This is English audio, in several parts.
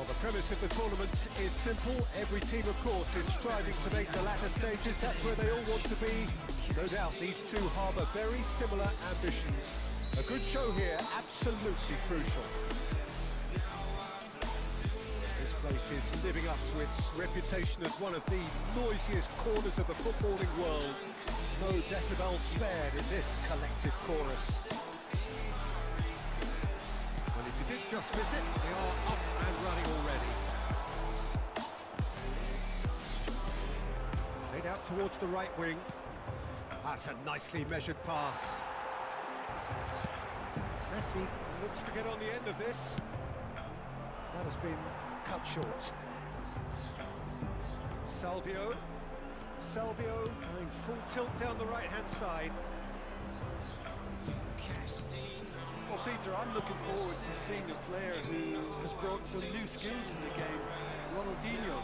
The premise of the tournament is simple. Every team, of course, is striving to make the latter stages. That's where they all want to be. No doubt these two harbour very similar ambitions. A good show here, absolutely crucial. This place is living up to its reputation as one of the noisiest corners of the footballing world. No decibels spared in this collective chorus. Well, if you did just miss it, they are up and running already. Played out towards the right wing. That's a nicely measured pass. Messi looks to get on the end of this. That has been cut short. Salvio going full tilt down the right-hand side. Well, Peter, I'm looking forward to seeing a player who has brought some new skills to the game. Ronaldinho.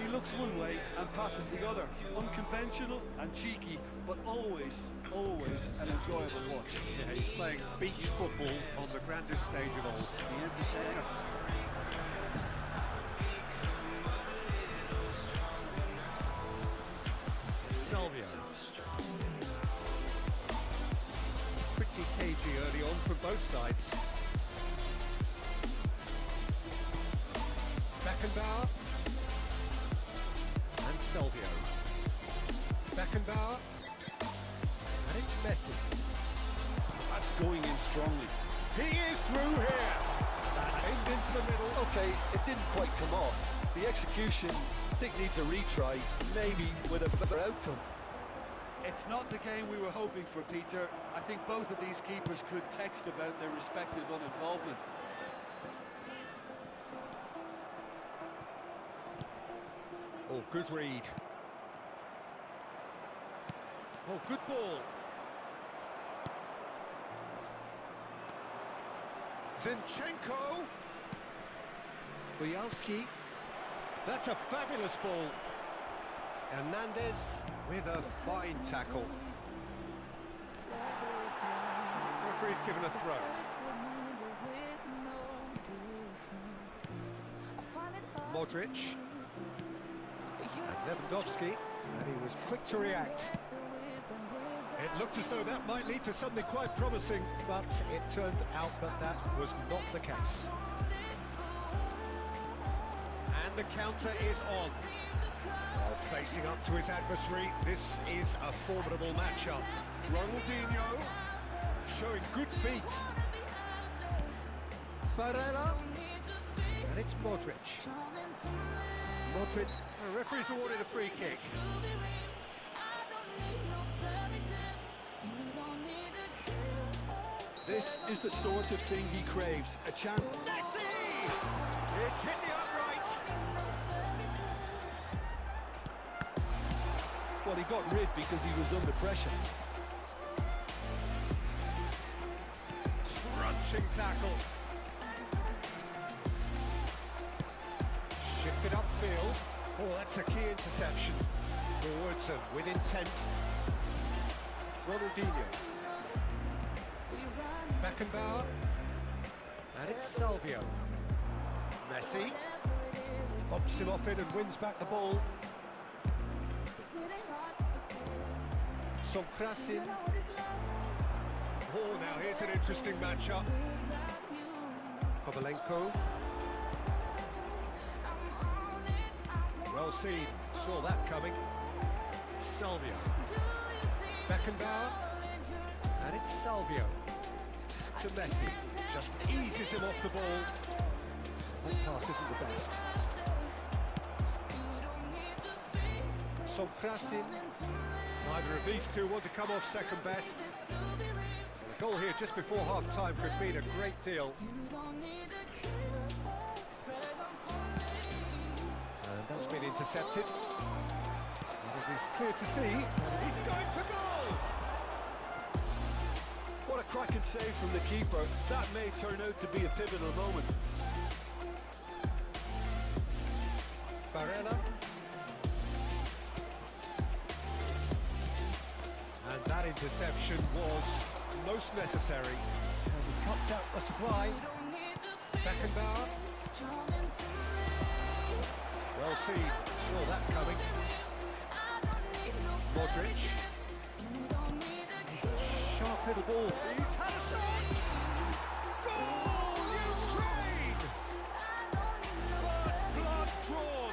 He looks one way and passes the other. Unconventional and cheeky, but always an enjoyable watch. Yeah, he's playing beach football on the grandest stage of all. The entertainer. Salvio. Pretty cagey early on from both sides. Beckenbauer. And Salvio. Beckenbauer. And it's Messi. That's going in strongly. He is through here. That aimed into the middle. Okay, it didn't quite come off. The execution, I think, needs a retry, maybe with a better outcome. It's not the game we were hoping for, Peter. I think both of these keepers could text about their respective uninvolvement. Oh, good read. Oh, good ball. Zinchenko. Boyalski. That's a fabulous ball. Hernandez with a fine tackle. Referee's given a throw. Modric. And Lewandowski. And he was quick to react. It looked as though that might lead to something quite promising, but it turned out that that was not the case. And the counter is on. While facing up to his adversary, this is a formidable matchup. Ronaldinho showing good feet. Barella. And it's Modric. Modric. The referee's awarded a free kick. This is the sort of thing he craves, a chance. Messi! It's hit the upright. Well, he got rid because he was under pressure. Crunching tackle. Shifted upfield. Oh, that's a key interception. Forwards and with intent. Ronaldinho. Beckenbauer. And it's Salvio. Messi. Bumps him off it and wins back the ball. Sonkrasin. Oh, now here's an interesting matchup. Kovalenko. Well seen, saw that coming. Salvio. Beckenbauer. And it's Salvio. To Messi. Just eases him off the ball. That pass isn't the best. Sonkrasin. Neither of these two want to come off second best. The goal here just before half-time could mean a great deal. And that's been intercepted. And it is clear to see that he's going for goal! What a cracking save from the keeper. That may turn out to be a pivotal moment. Barella. And that interception was most necessary. And he cuts out the supply. Beckenbauer. Well seen, saw that coming. Modric. Sharp little ball. He's had a shot! Goal, Ukraine! First blood drawn.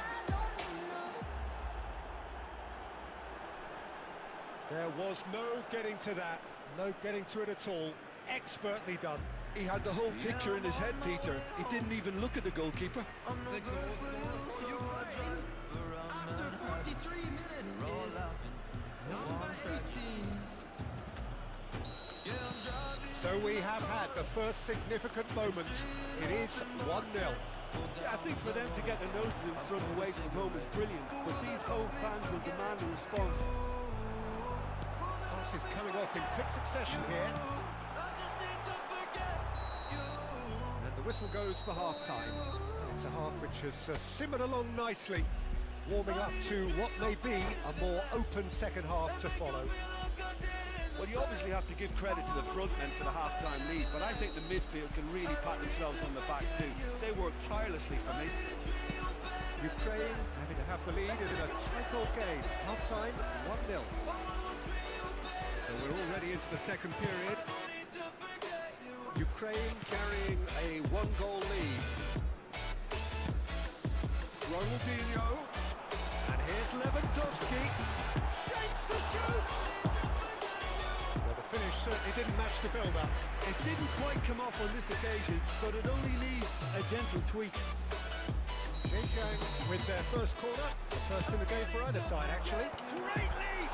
There was no getting to that, no getting to it at all. Expertly done. He had the whole picture in his head, Peter. He didn't even look at the goalkeeper. The goal for Ukraine after 43 minutes is number 18. So we have had the first significant moment. It is 1-0. Yeah, I think for them to get their noses in front away from home is brilliant, but these home fans will demand a response. Pass is coming off in quick succession here. And the whistle goes for half-time. It's a half which has simmered along nicely, warming up to what may be a more open second half to follow. Well, you obviously have to give credit to the front men for the half-time lead, but I think the midfield can really pat themselves on the back too. They worked tirelessly for me. Ukraine having to have the lead in a tight old game. Half-time, 1-0. So we're already into the second period. Ukraine carrying a one-goal lead. Ronaldinho. And here's Lewandowski. Shapes to shoot! Well, the finish certainly didn't match the build-up. It didn't quite come off on this occasion, but it only needs a gentle tweak. Zhejiang with their first corner. The first in the game for either side, actually. Great lead!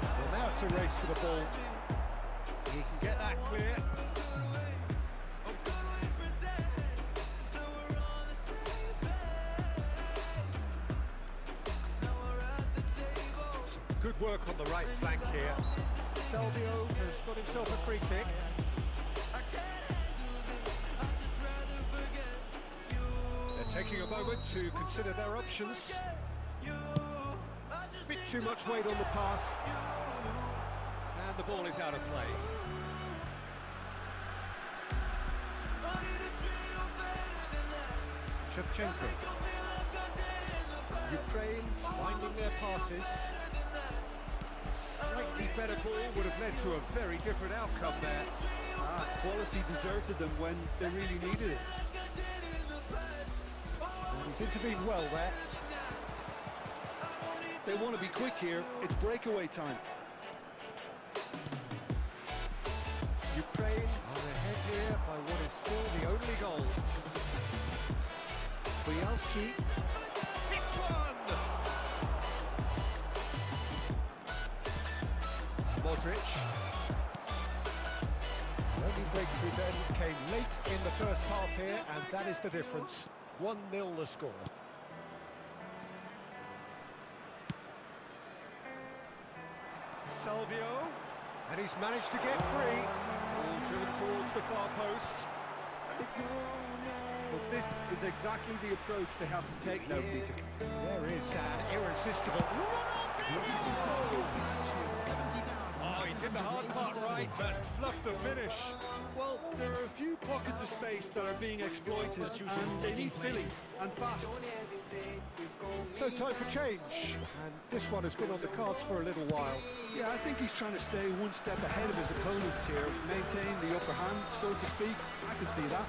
Well, now it's a race for the ball. He can get that clear. Good work on the right flank here. Salvio has got himself a free kick. They're taking a moment to consider their options. Bit too much weight on the pass. And the ball is out of play. Shevchenko. Ukraine finding their passes. Slightly better ball would have led to a very different outcome there. Quality deserted them when they really needed it. And he's intervened well there. They want to be quick here. It's breakaway time. Ukraine are ahead here by what is still the only goal. Bielski. It's one! Modric. The only breakthrough then came late in the first half here, and that is the difference. 1-0 the score. Salvio, and he's managed to get free. Ball driven towards the far post. But this is exactly the approach they have to take now, Peter. There is an irresistible... Oh, he did the hard part right, but fluffed the finish. Well, there are a few pockets of space that are being exploited, and they need filling, and fast. So time for change, and this one has been on the cards for a little while. Yeah, I think he's trying to stay one step ahead of his opponents here, maintain the upper hand, so to speak. I can see that.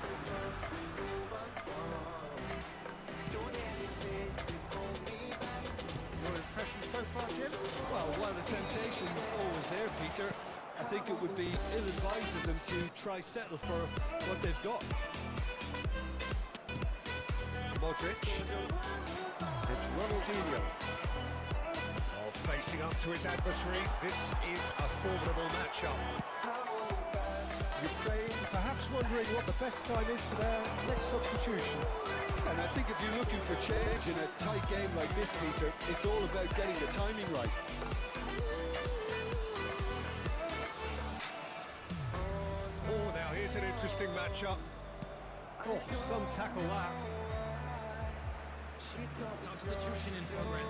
Your impression so far, Jim? Well, while the temptation's always there, Peter, I think it would be ill-advised of them to try settle for what they've got. Modric. It's Ronaldinho. Oh, facing up to his adversary. This is a formidable matchup. Ukraine perhaps wondering what the best time is for their next substitution. And I think if you're looking for change in a tight game like this, Peter, it's all about getting the timing right. Oh, now here's an interesting matchup. Oh, some tackle that. Substitution in progress.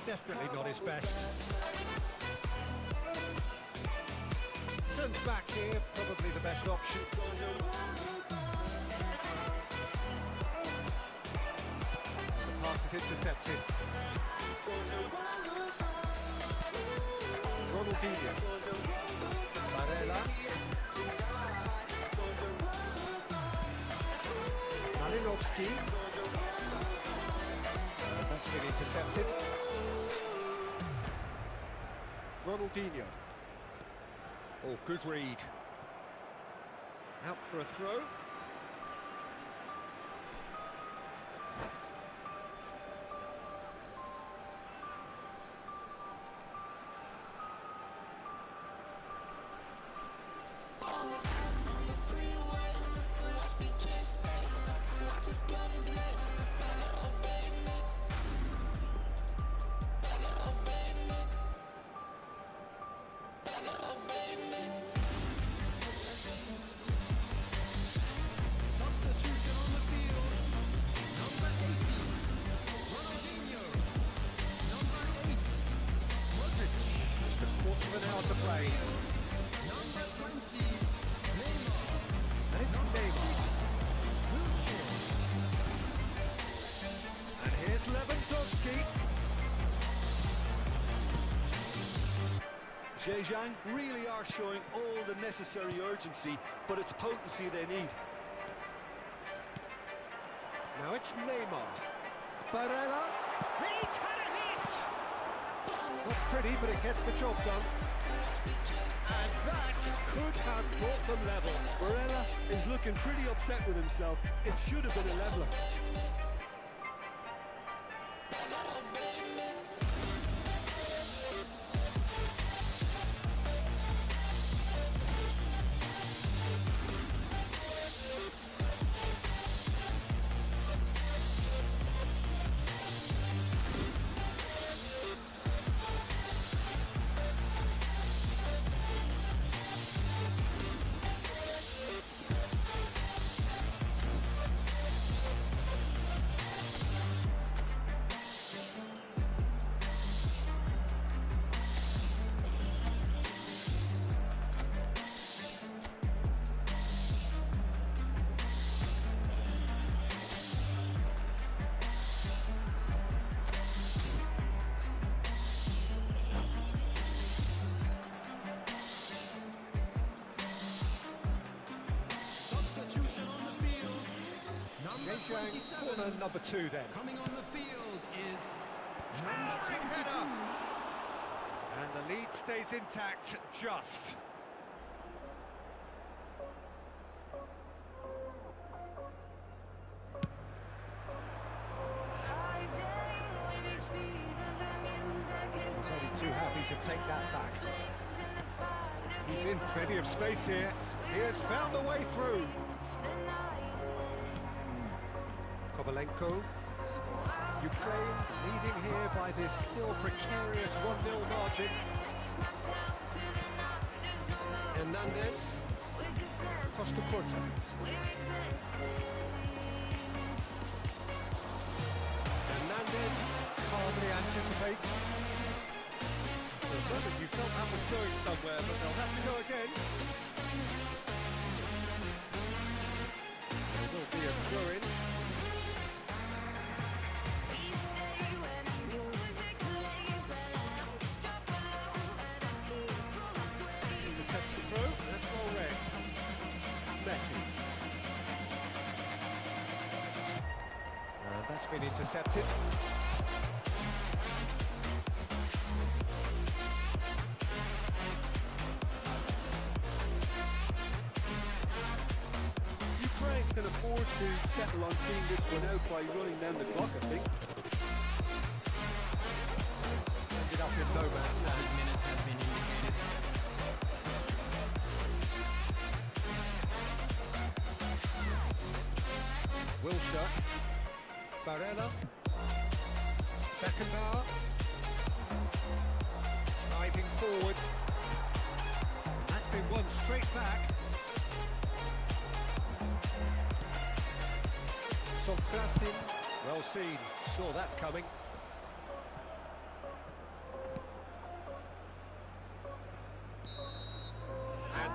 Definitely not his best. 30 Turns back here, probably the best option. The pass is intercepted. Ronaldinho. Varela. Malinovsky. That's been intercepted. Ronaldinho. Oh, good read. Out for a throw. An hour to play. Number 20, Neymar. And it's Neymar. And here's Lewandowski. Zhejiang really are showing all the necessary urgency, but it's potency they need. Now it's Neymar. Barella. He's had a hit! Not pretty, but it gets the job done. And that could have brought them level. Barella is looking pretty upset with himself. It should have been a leveller. Zhejiang, corner number 2 then. Coming on the field is Towering header! And the lead stays intact, just. He's only too happy to take that back. He's in plenty of space here. He has found a way through. Kovalenko. Ukraine leading here by this still precarious 1-0 margin. Hernandez. Costa Porta. Hernandez calmly anticipates. For a moment you felt that was going somewhere, but they'll have to go again. There will be a throw-in. Intercepts the throw, that's well read. Messi. And that's been intercepted. Ukraine can afford to settle on seeing this one out by running down the clock, I think. Ended up in no man's land. minutes have been indicated. Wilshere. Barella. Beckenbauer. Driving forward. That's been won straight back. Sokrasin. Well seen. Saw that coming. And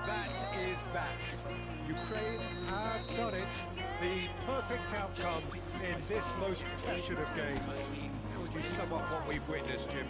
Ukraine have done it. The perfect outcome in this most pressured of games. How would you sum up what we've witnessed, Jim?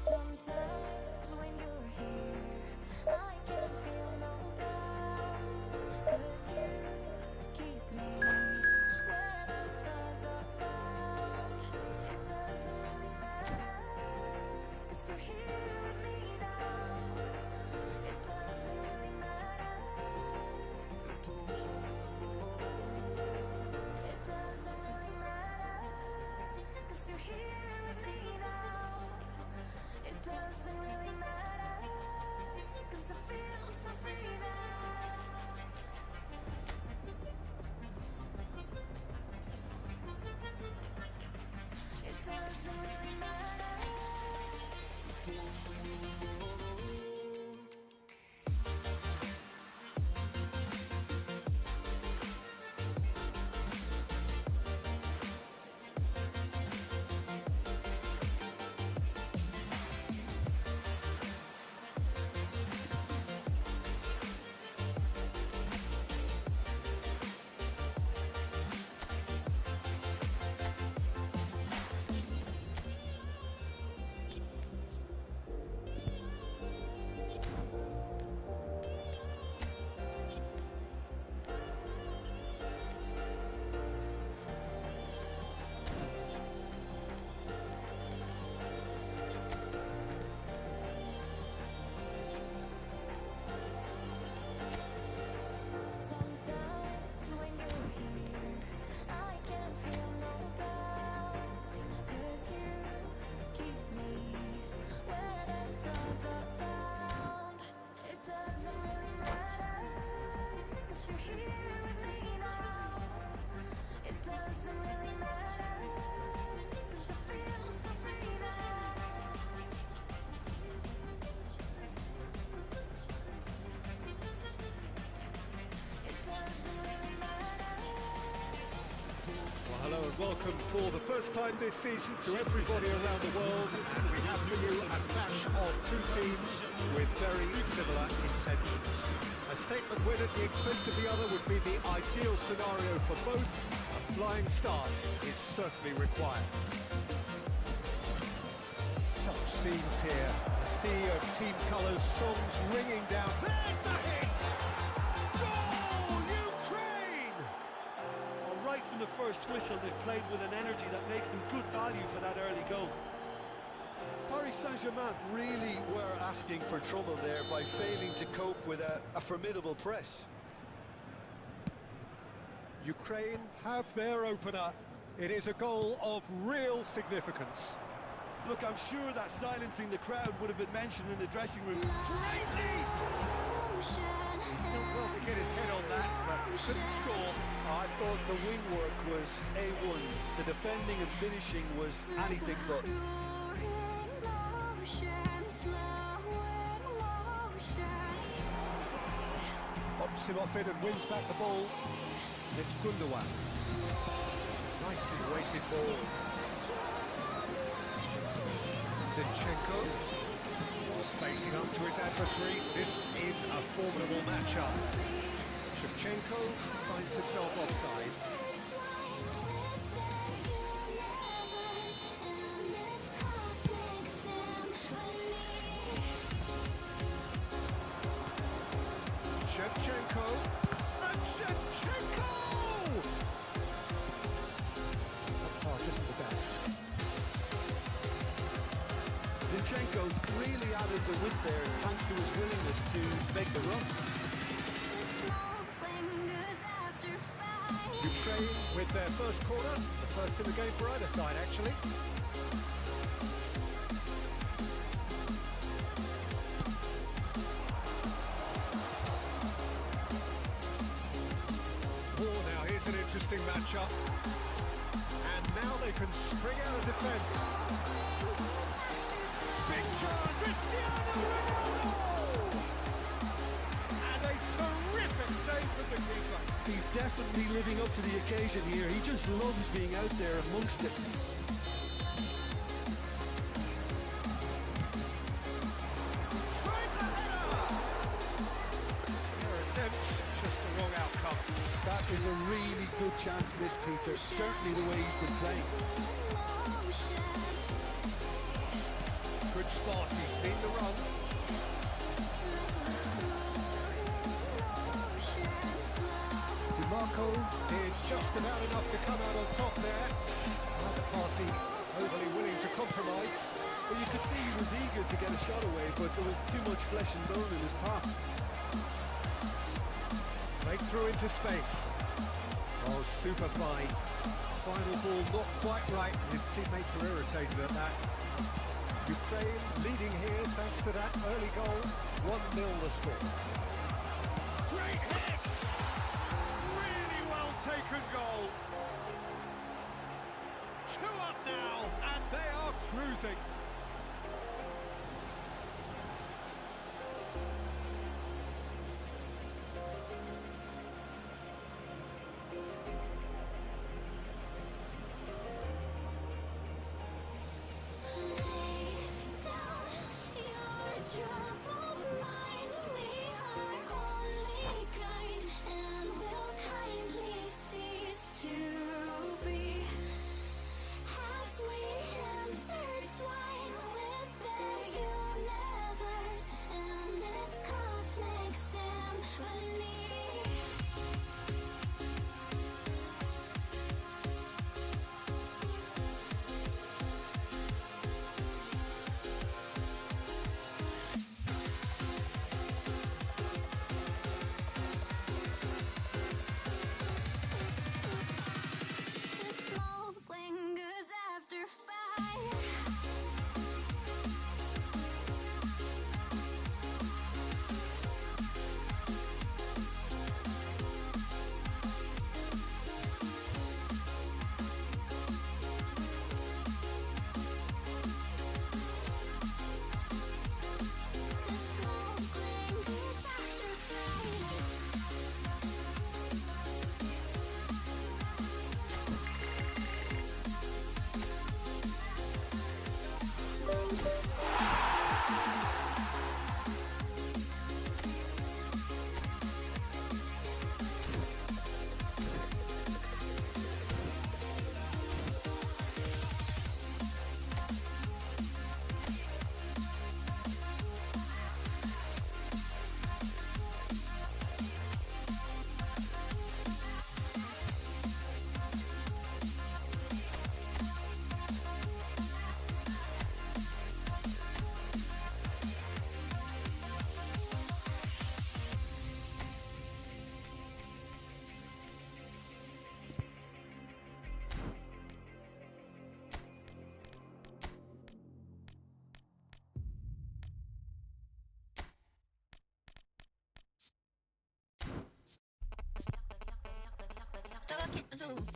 Sometimes when you're here, I can feel no doubt, 'cause you keep me where the stars are bound. It doesn't really matter, 'cause you're here with me now. It doesn't really matter. It doesn't really matter, 'cause you're here with me now. It doesn't really matter, 'cause I feel so free now. It doesn't really matter. Sometimes when you're here, I can feel no doubt, 'cause you keep me where the stars are bound. It doesn't really matter, 'cause you're here with me now. It doesn't really matter, 'cause I feel so free now. It doesn't really matter. Well, hello and welcome for the first time this season to everybody around the world, and we have for you a clash of two teams with very similar intentions. A statement win at the expense of the other would be the ideal scenario for both. A flying start is certainly required. Such scenes here, a sea of team colours, songs ringing down. There's the hit! Goal, Ukraine! Well, right from the first whistle, they've played with an energy that makes them good value for that early goal. Paris Saint-Germain really were asking for trouble there by failing to cope with a formidable press. Ukraine have their opener. It is a goal of real significance. Look, I'm sure that silencing the crowd would have been mentioned in the dressing room. Still well to get his head on that, but couldn't score. I thought the wing work was A1. The defending and finishing was anything but. Pops him off it and wins back the ball. It's Gundogan. Nicely weighted ball. Zinchenko. Facing up to his adversary. This is a formidable matchup. Shevchenko finds himself offside. Shevchenko, and Shevchenko! That pass isn't the best. Zinchenko really added the width there thanks to his willingness to make the run. Ukraine with their first corner, the first in the game for either side actually. Now here's an interesting matchup, and now they can spring out of defence. Big chance, Cristiano Ronaldo! And a terrific save from the keeper. He's definitely living up to the occasion here. He just loves being out there amongst it. That is a really good chance missed, Peter. Certainly the way he's been playing. Good spot, he's seen the run. DiMarco is just about enough to come out on top there. Neither party overly willing to compromise. Well, you could see he was eager to get a shot away, but there was too much flesh and bone in his path. Breakthrough into space. Oh, super fine. Final ball not quite right. His teammates are irritated at that. Ukraine leading here thanks to that early goal. 1-0 the score. Great hit! Really well taken goal. 2 up now, and they are cruising. Troubled mind, we are only guide, and will kindly cease to be as we intertwine. stuck in a loop.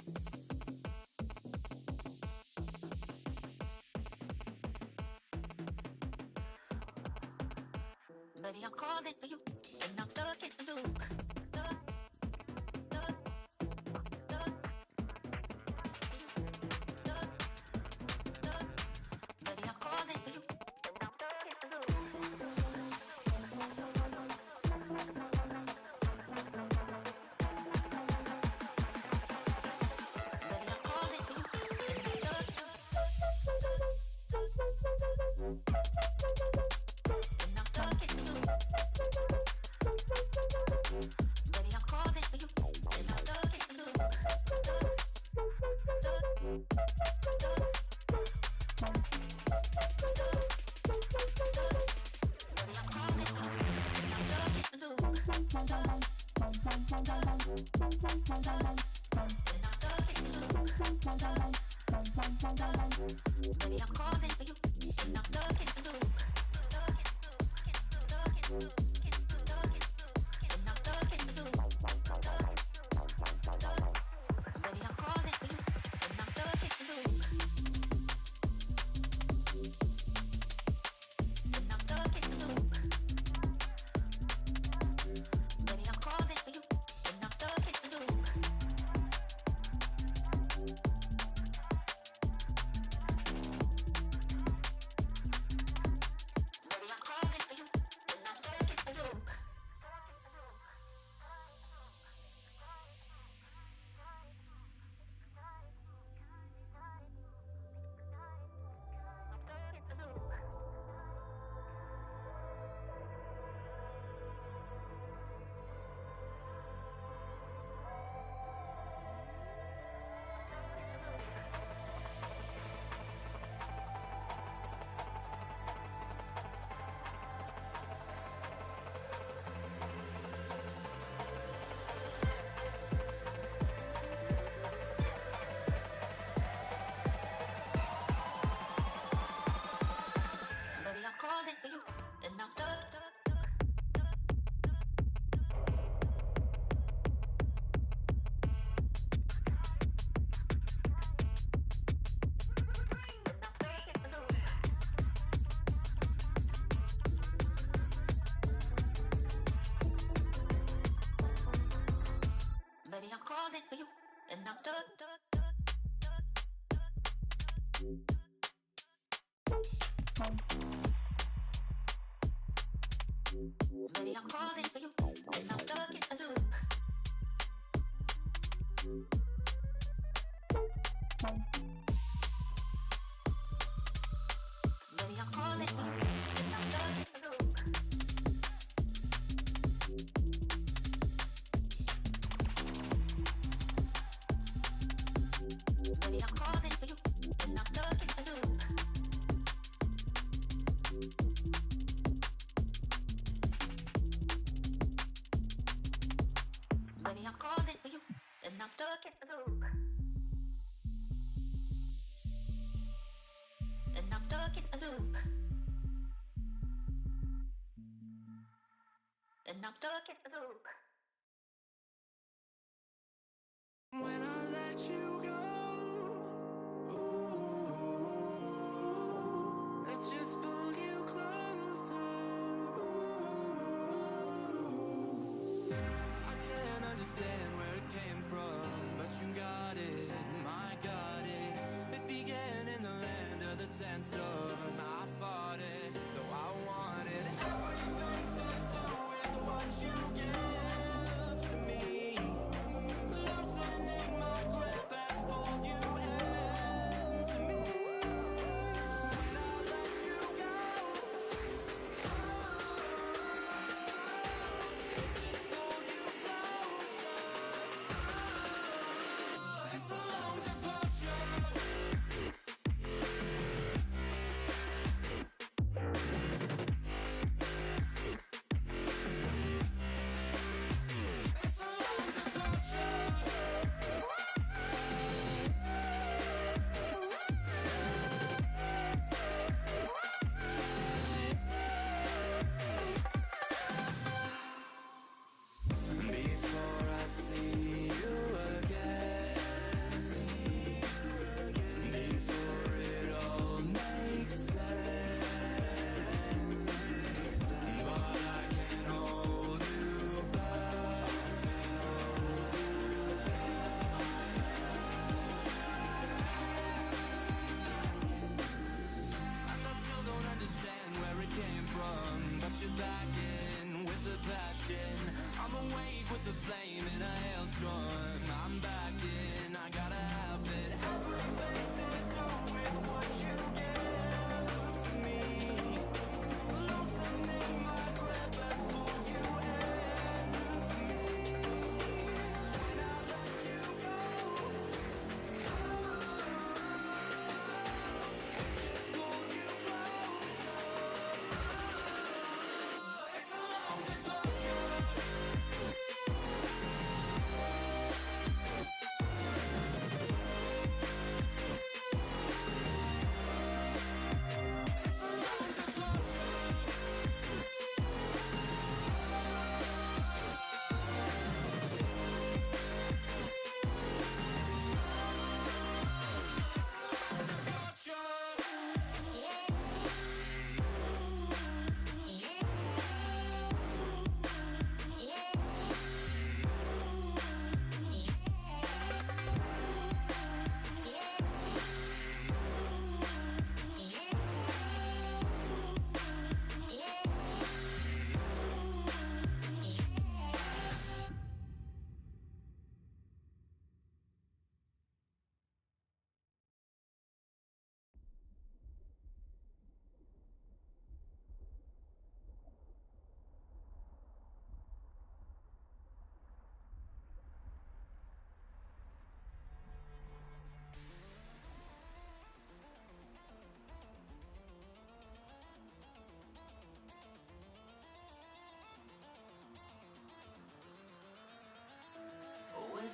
Baby, I'm calling for you, and I'm stuck in a loop. Stuck, stuck, stuck, stuck, stuck. Baby, I'm calling for you, and I'm stuck in a loop. Baby, I'm calling for you, and I'm stuck, and I'm stuck in a loop. Baby, I'm calling for you, and I'm stuck in a loop. Baby, I'm calling for you, and I'm stuck in a loop. And I'm stuck in a loop. Baby, I'm calling for you, and I'm stuck in a loop. And I'm stuck in a loop. Baby, I'm calling for you, and I'm stuck in a loop. And I'm stuck in a loop. Baby, I'm calling for you, and I'm stuck in a loop. Baby, I'm calling for you, and I'm stuck in a loop. Baby, I'm calling for you, and I'm stuck. Baby, I'm calling for you, and I'm stuck. Baby, I'm calling for you, and I'm stuck in a loop. Baby, I'm calling for you, and I'm stuck in a loop. Baby, I'm calling for you, and I'm stuck in a loop. Baby, I'm calling for you, and I'm stuck in a loop. And I'm stuck in a loop. And I'm stuck in a loop. When I let you go, ooh, I just pull you closer. Ooh, I can't understand where it came from, but you got it, my got it. It began in the land of the sandstorm. I fought it, though I wanted everything to do with what you give to me. Loosening my grip has pulled you into me. When I let you go, it just pulled you closer. It's a long departure.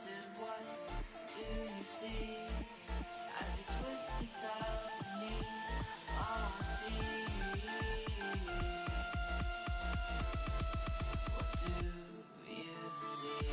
is it? What do you see as you twist the tiles beneath our feet? What do you see?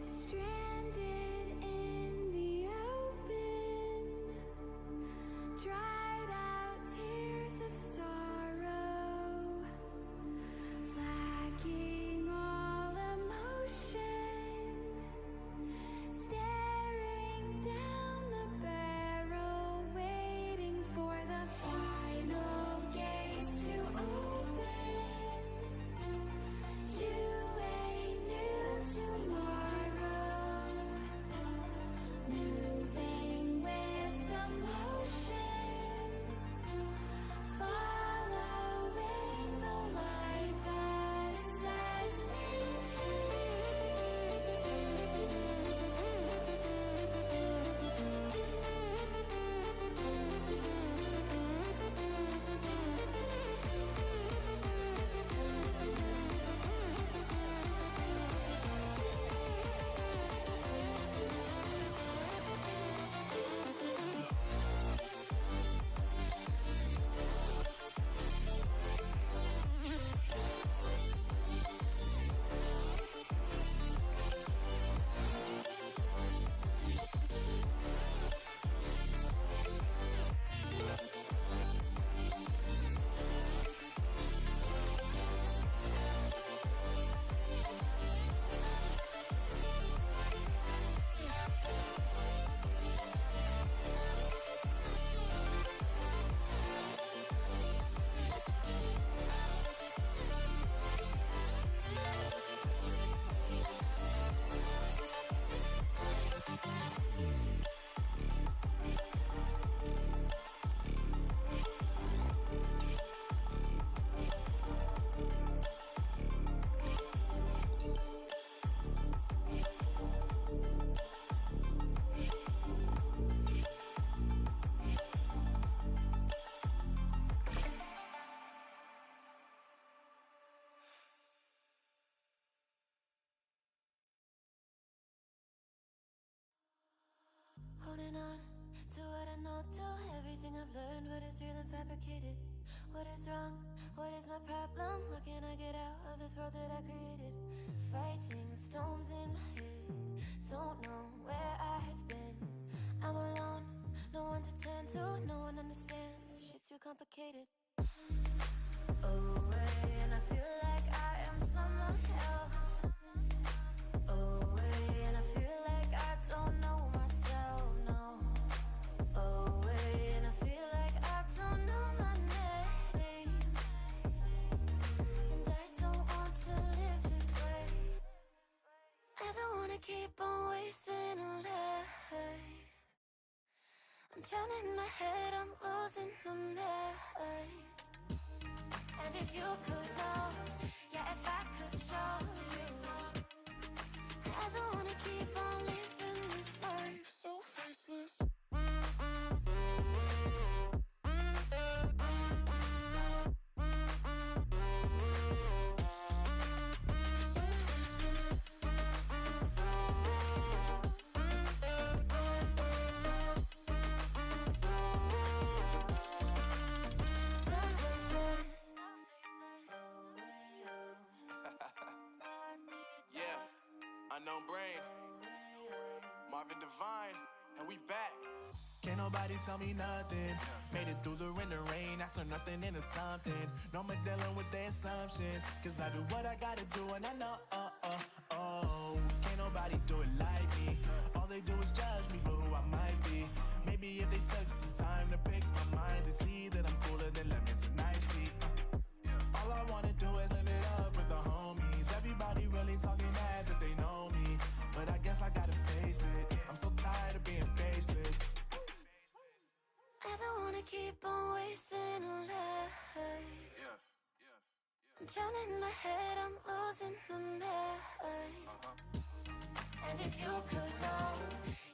Stranded in the open, dried out tears of sorrow, lacking all emotion, staring down the barrel, waiting for the final gates to open to a new tomorrow, moving with the motion, following the light that sets me holding on to what I know, to everything I've learned, what is real and fabricated, what is wrong, what is my problem, what can I get out of this world that I created, fighting the storms in my head, don't know where I have been, I'm alone, no one to turn to, no one understands, this shit's too complicated, away, and I feel like I am someone else, away, and I Drowning my head, I'm losing the mind. And if you could know, yeah, if I could show you, I don't wanna keep on living this life so faceless. Yeah, unknown brain, Marvin Devine, and we back. Can't nobody tell me nothing. Made it through the rain, I turn nothing into something. No more dealing with their assumptions, cause I do what I gotta do and I know, can't nobody do it like me. All they do is judge me for who I might be. Maybe if they took some time to pick my mind and see that I'm cooler than lemons and iced tea. All I wanna do is live it up with the homies. Everybody really talking as if they know me, but I guess I gotta face it. I'm so tired of being faceless. I don't wanna keep on wasting life. I'm drowning my head, I'm losing the mind. And if you could know,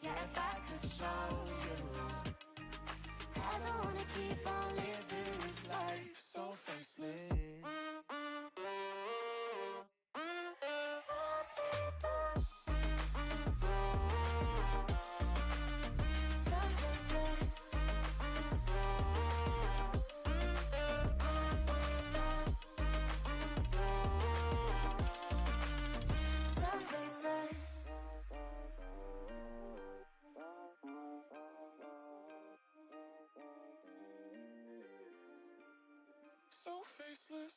yeah, if I could show you, I don't wanna keep on living this life so faceless. So faceless.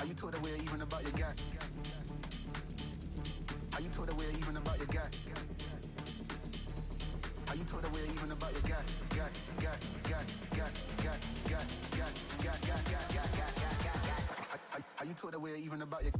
Are you taught aware even about your guy? Are you taught aware even about your guy? Are you taught aware even about your guy? Are you taught aware even about your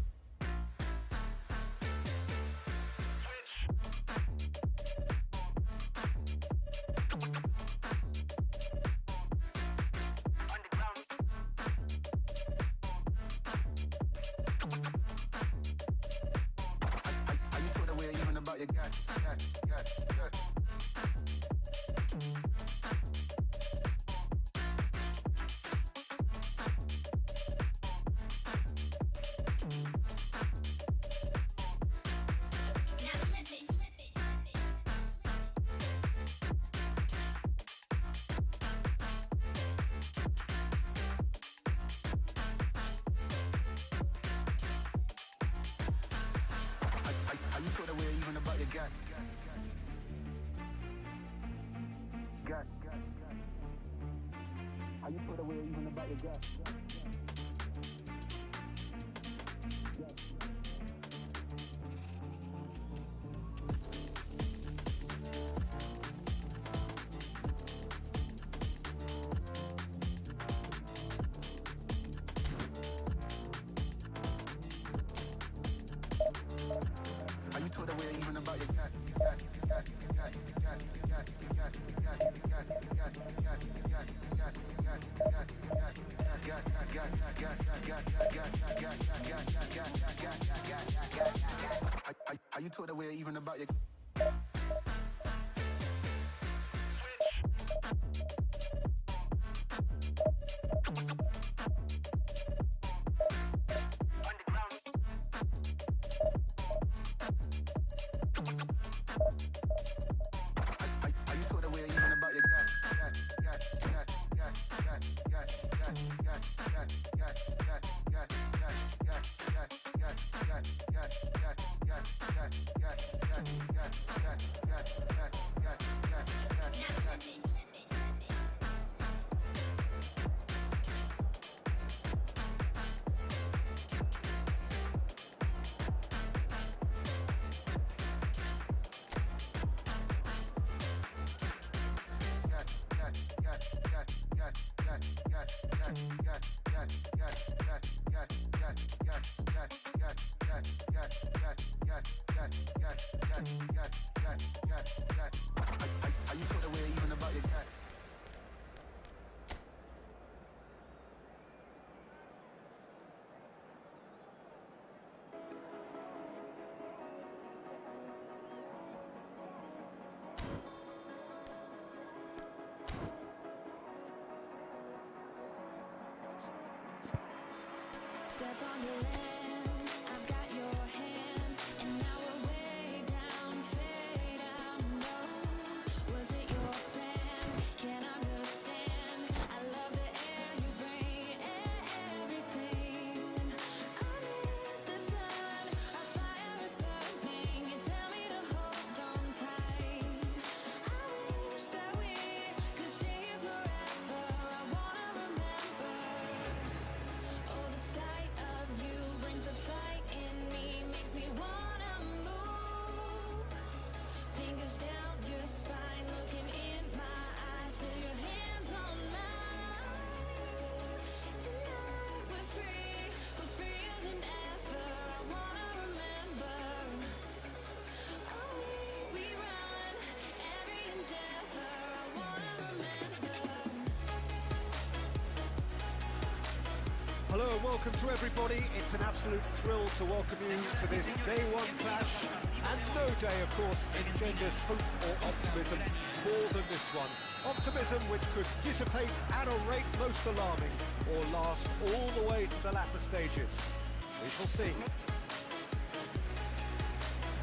Are you put away even about your guy? Are you told away even about your guy? Are you told away even about your Step on the land, I've got your hand, and now we're way down, fade out low. Was it your plan? Can't understand. I love the air you bring, everything. Underneath the sun, our fire is burning. You tell me to hold on tight. I wish that we could stay here forever. I wanna remember. Oh, the sight of you brings the fight in me, makes me wanna move. Fingers down your spine, looking in my eyes, feel your hands on mine. Tonight we're freer than ever. I wanna remember. Oh, we run every endeavor. I wanna remember. Hello and welcome to everybody. It's an absolute thrill to welcome you to this day one clash. And no day, of course, engenders hope or optimism more than this one. Optimism which could dissipate at a rate most alarming or last all the way to the latter stages. We shall see.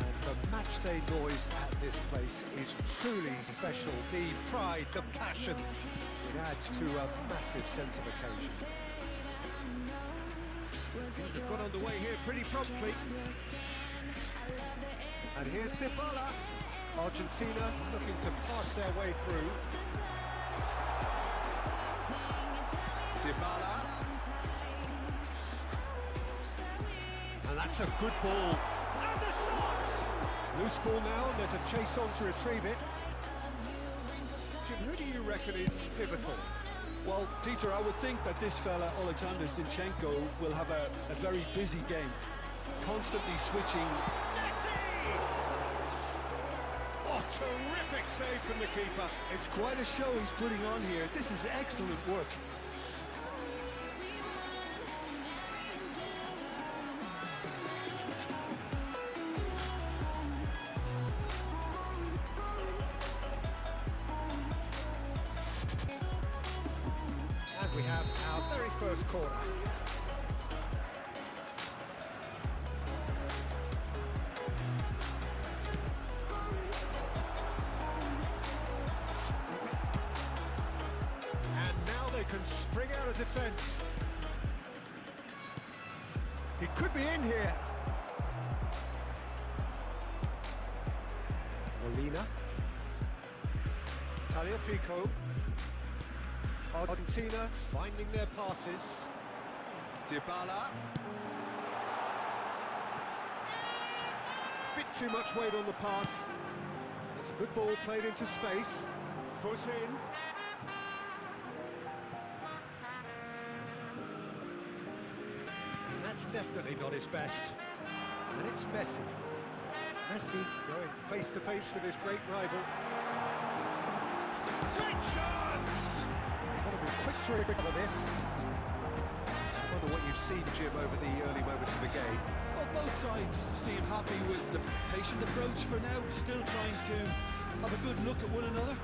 And the matchday noise at this place is truly special. The pride, the passion, it adds to a massive sense of occasion. Things have got underway here pretty promptly. And here's Dybala. Argentina looking to pass their way through. Dybala. That's a good ball. And the shot! Loose ball now, and there's a chase on to retrieve it. Jim, who do you reckon is pivotal? Well, Peter, I would think that this fella, Alexander Zinchenko, will have a very busy game. Constantly switching. Oh, terrific save from the keeper. It's quite a show he's putting on here. This is excellent work. And we have our very first corner. And now they can spring out of defence. He could be in here. Molina. Tagliafico. Argentina finding their passes. Dybala. Bit too much weight on the pass. That's a good ball played into space. Foot in. And that's definitely not his best. And it's Messi. Messi going face to face with his great rival. Great chance! Got to be quick to recover this. I wonder what you've seen, Jim, over the early moments of the game. Well, both sides seem happy with the patient approach for now, still trying to have a good look at one another.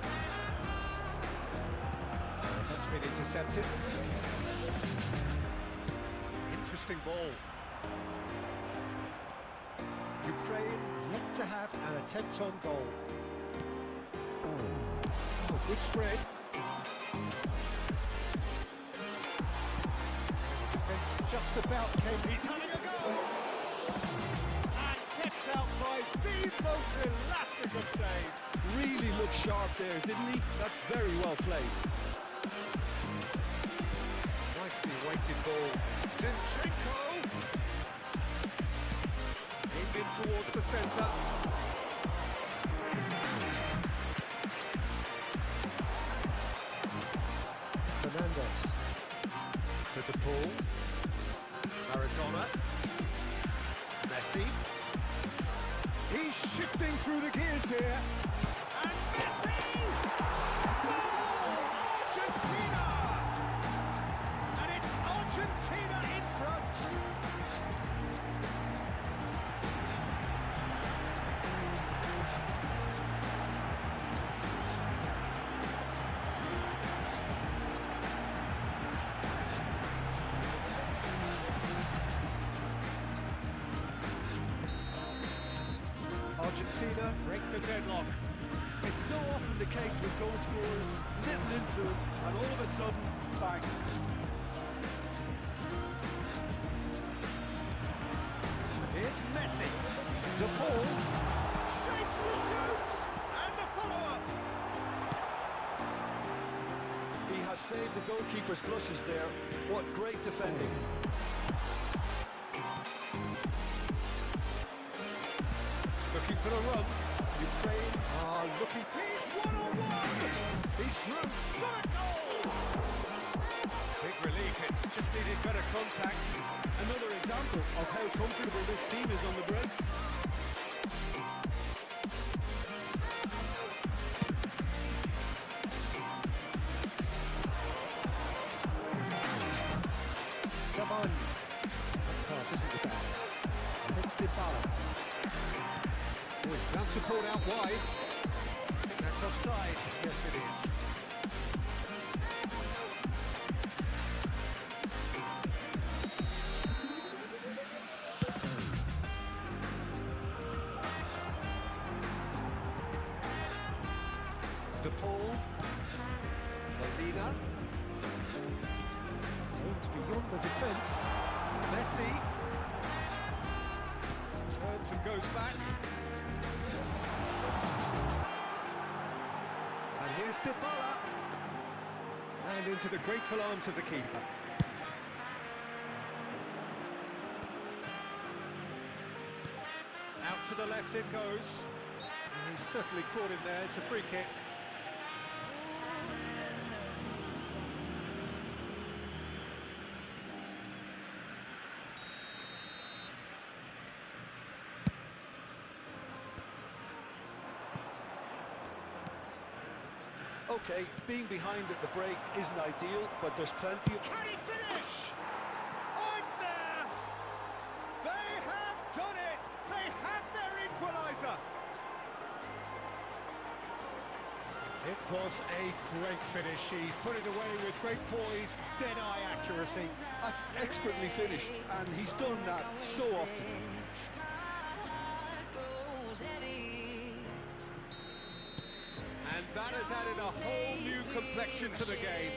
That's been intercepted. Interesting ball. Ukraine yet to have an attempt on goal. Oh, good spread. Defence just about came. He's having a go! And kept out by the most elastic of saves. Really looked sharp there, didn't he? That's very well played. Nicely weighted ball. Zinchenko! Aimed in towards the centre. Fernandez. To the ball. Maradona. Messi. He's shifting through the gears here. And Messi! Goal! Argentina! And it's Argentina in front. Argentina break the deadlock. It's so often the case with goal scorers, little influence, and all of a sudden, bang. Here's Messi. De Paul. Shapes to shoot! And the follow-up. He has saved the goalkeeper's blushes there. What great defending. Looking for the run. Ukraine are looking. He's one-on-one! He's through. Shot goal! Big relief. It just needed better contact. Another example of how comfortable this team is on the break. Cavani. That pass isn't the best. And it's Dybala. Oh, he's found support out wide. I think that's offside. Yes, it is. De Paul. Molina. Aimed beyond the defence. Messi. Turns and goes back. And here's Dybala. And into the grateful arms of the keeper. to the left it goes. He's certainly caught him there, it's a free kick. Okay, being behind at the break isn't ideal, but there's plenty of... Can he finish? Oh, it's there! They have done it! They have their equaliser! It was a great finish. He put it away with great poise, dead-eye accuracy. That's expertly finished, and he's done that so often. And that has added a whole new complexion to the game.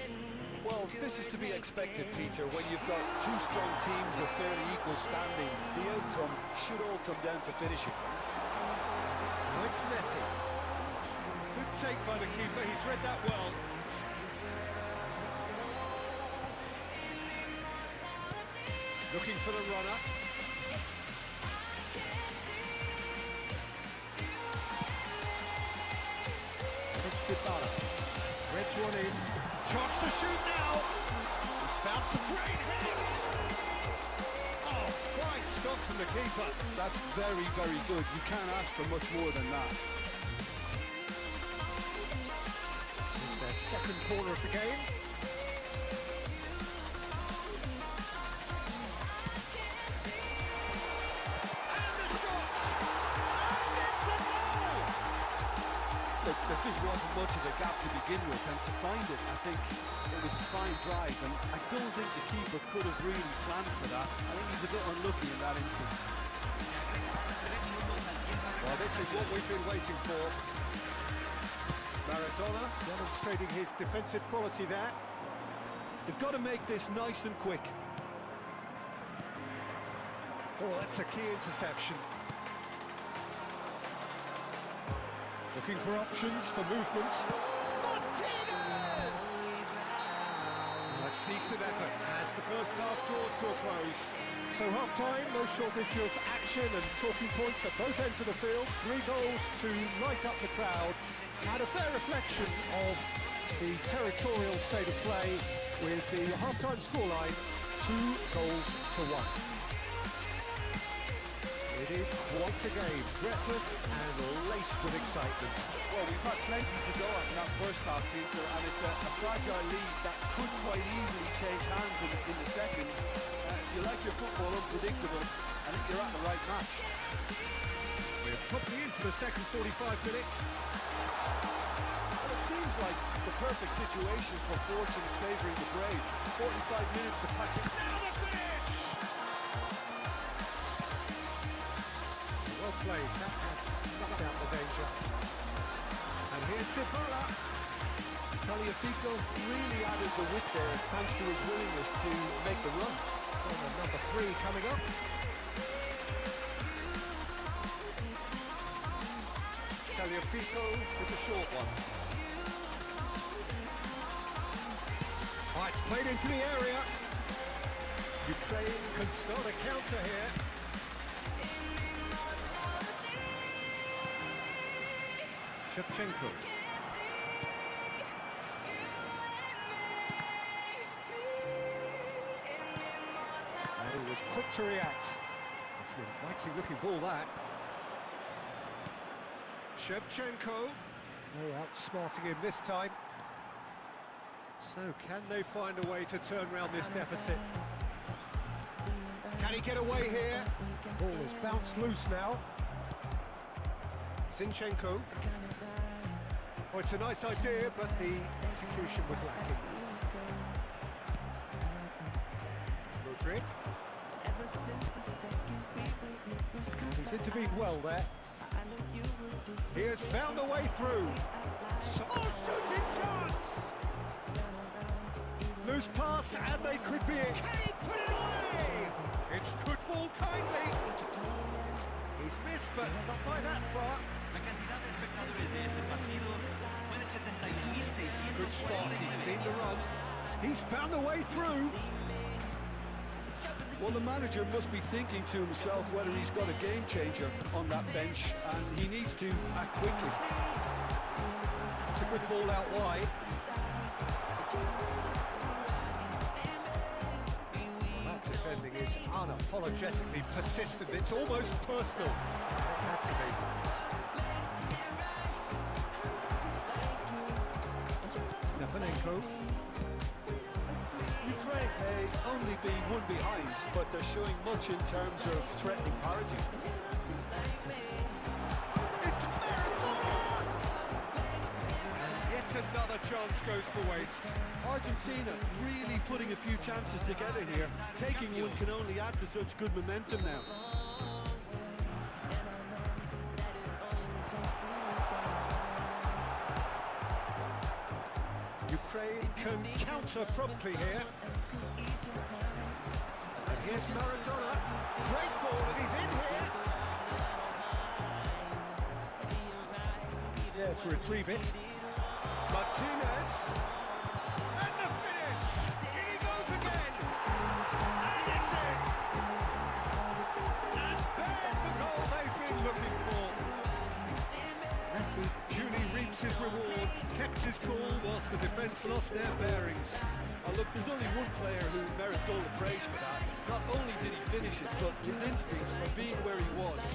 Well, this is to be expected, Peter. When you've got two strong teams of fairly equal standing, the outcome should all come down to finishing. Oh, it's Messi. Good take by the keeper, he's read that well. Looking for the runner. It's Dybala. Reds one in. Chance to shoot now. He's found some great hits. Oh, fine stop from the keeper. That's very, very good. You can't ask for much more than that. It's their second corner of the game. And the shot! And it's a goal! Look, there just wasn't much of a gap to begin with, and to find it, I think it was a fine drive, and I don't think the keeper could have really planned for that. I think he's a bit unlucky in that instance. Well, this is what we've been waiting for. Maradona demonstrating his defensive quality there. They've got to make this nice and quick. Oh, that's a key interception. Looking for options for movement. Martinez! A decent effort as the first half draws to a close. So half-time, no shortage of action and talking points at both ends of the field. 3 goals to light up the crowd. And a fair reflection of the territorial state of play with the half-time scoreline 2 goals to 1. It is quite a game, breathless and laced with excitement. Well, we've had plenty to go at in that first half, Peter, and it's a fragile lead that could quite easily change hands in the second. If you like your football unpredictable, I think you're at the right match. We're properly into the second 45 minutes. Well, it seems like the perfect situation for fortune favouring the brave. 45 minutes to pack it. Now the finish! Well played, that has snuffed out the danger. And here's Dybala. Tagliafico really added the width there thanks to his willingness to make the run. Corner number 3 coming up. Tagliafico with the short one. Oh, it's played into the area. Ukraine can start a counter here. Shevchenko. And he was quick to react. It's a mighty looking ball, that. Shevchenko. No outsmarting him this time. So can they find a way to turn around this deficit? Can he get away here? Ball is bounced loose now. Zinchenko. Oh, it's a nice idea, but the execution was lacking. Rodrigue. He's intervened well there. He has found a way through. Oh, shooting chance! Loose pass, and they could be in. Can he put it away? It could fall kindly. He's missed, but not by that far. La cantidad de espectadores de este partido fue de 71.600. Good spot, he's seen the run. He's found a way through. Well, the manager must be thinking to himself whether he's got a game changer on that bench, and he needs to act quickly. It's a good ball out wide. That defending is unapologetically persistent. It's almost personal. It had to be. Stepanenko. Ukraine may only be one behind, but they're showing much in terms of threatening parity. It's Maradona! Yet another chance goes to waste. Argentina really putting a few chances together here. Taking one can only add to such good momentum now. Ukraine can counter promptly here. And here's Maradona. Great ball, and he's in here. He's there to retrieve it. Martinez. And the finish! In he goes again! And it's in! And there's the goal they've been looking for. Messi duly reaps his reward, kept his cool whilst the defence lost their bearings. Oh, look, there's only one player who merits all the praise for that. Not only did he finish it, but his instincts for being where he was.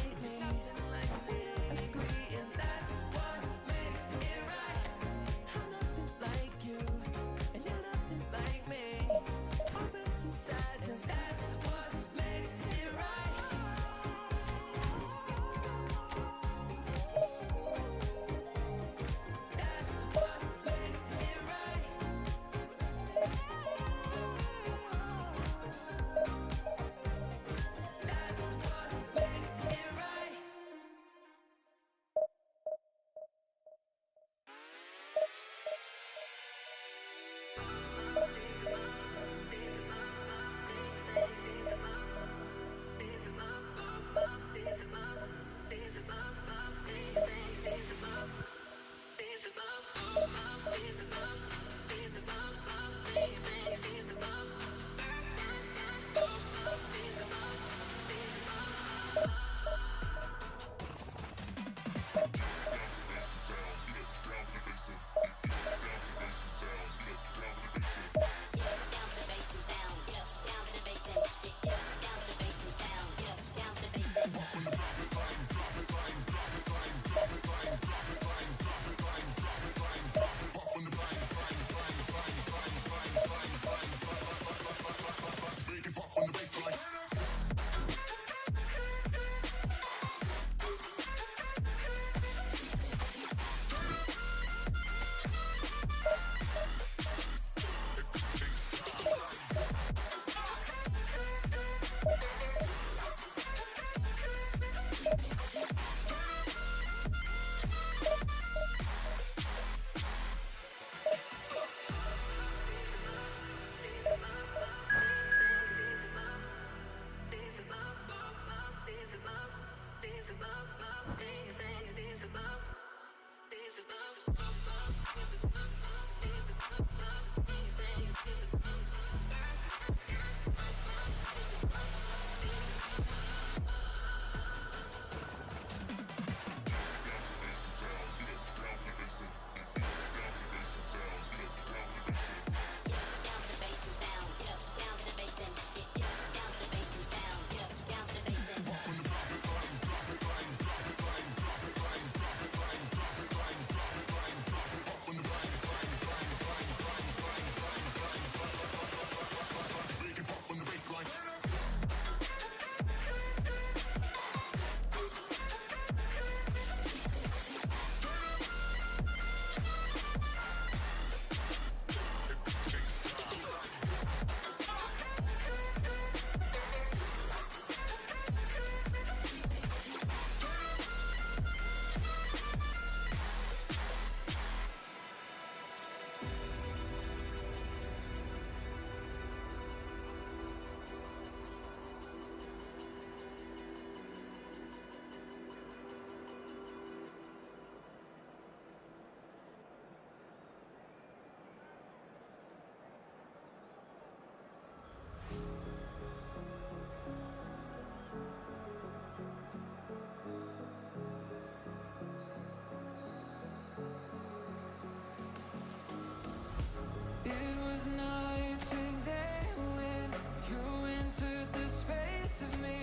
It was night and day when you entered the space of me.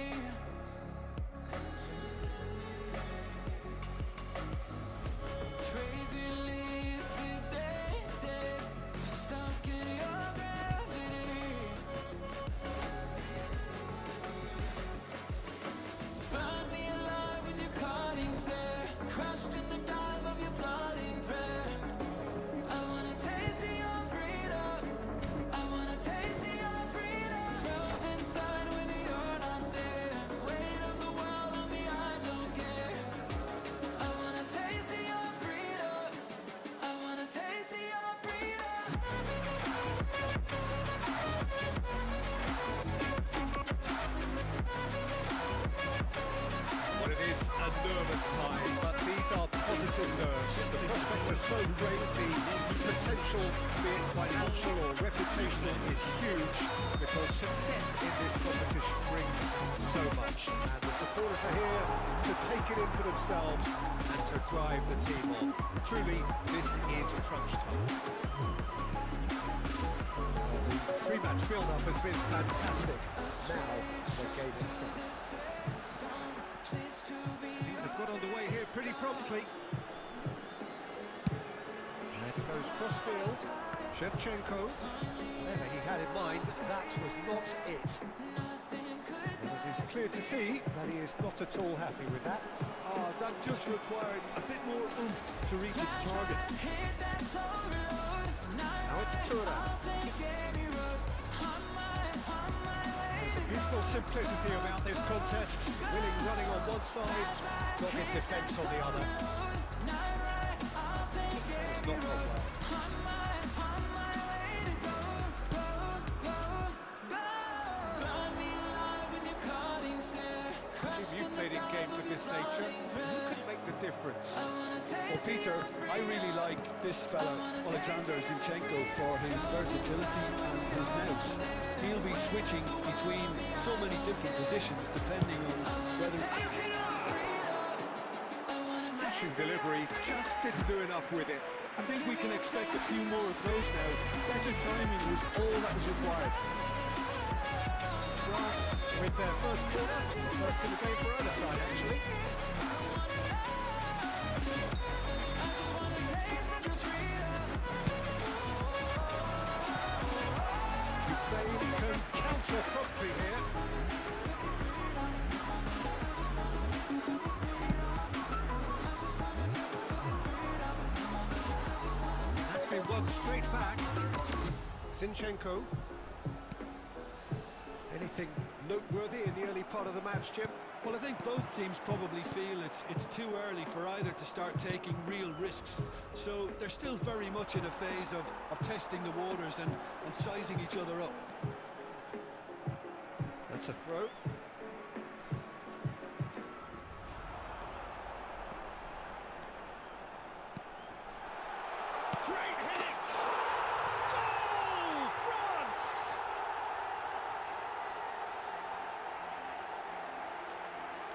Fragrantly sedated, stuck in your gravity. Burn me alive with your cutting stare, crushed in the dive of your flooding prayer. I wanna taste of your freedom. I wanna taste of your freedom. Frozen inside when you're not there. Weight of the world on me, I don't care. I wanna taste of your freedom. I wanna taste of your freedom. Well, it is a nervous time, but these are positive nerves. The prospects are so great, the potential, be it financial or reputational, is huge because success in this competition brings so much. And the supporters are here to take it in for themselves and to drive the team on. Truly, this is crunch time. Three-match build-up has been fantastic. Now, the game itself. Things have got underway here pretty promptly. And it goes cross-field. Shevchenko. Whatever he had in mind, that was not it. And it is clear to see that he is not at all happy with that. That just required a bit more oomph to reach its target. Now it's Tura. Beautiful simplicity about this contest. Willing running on one side, dogged defence on the other. It's not gone well. Jim, you've played in games of this nature. Who could make the difference? Well, Peter, I really like this fella, Alexander Zinchenko, for his versatility and his nous. He'll be switching between so many different positions depending on whether... Smashing delivery, just didn't do enough with it. I think we can expect a few more of those now. Better timing was all that was required. France with their first corner, first in the game for either side, actually. Ukraine can counter promptly here. That's been won straight back. Zinchenko. Anything noteworthy in the early part of the match, Jim? Well, I think both teams probably feel it's too early for either to start taking real risks. So they're still very much in a phase of testing the waters and sizing each other up. That's a throw. Great hit! Goal, France!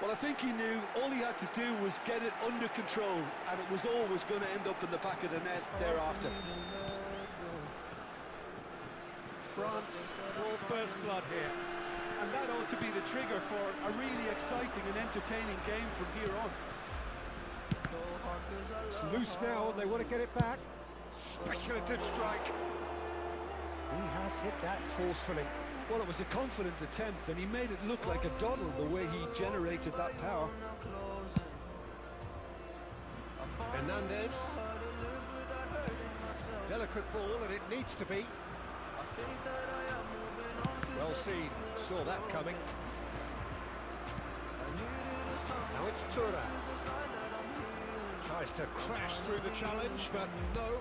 Well, I think he knew all he had to do was get it under control, and it was always going to end up in the back of the net thereafter. France draw first blood here. And that ought to be the trigger for a really exciting and entertaining game from here on. It's loose now, and they want to get it back. Speculative strike. He has hit that forcefully. Well, it was a confident attempt, and he made it look like a doddle the way he generated that power. Hernandez. Delicate ball, and it needs to be. Well seen, saw that coming. Now it's Tura. Tries to crash through the challenge, but no.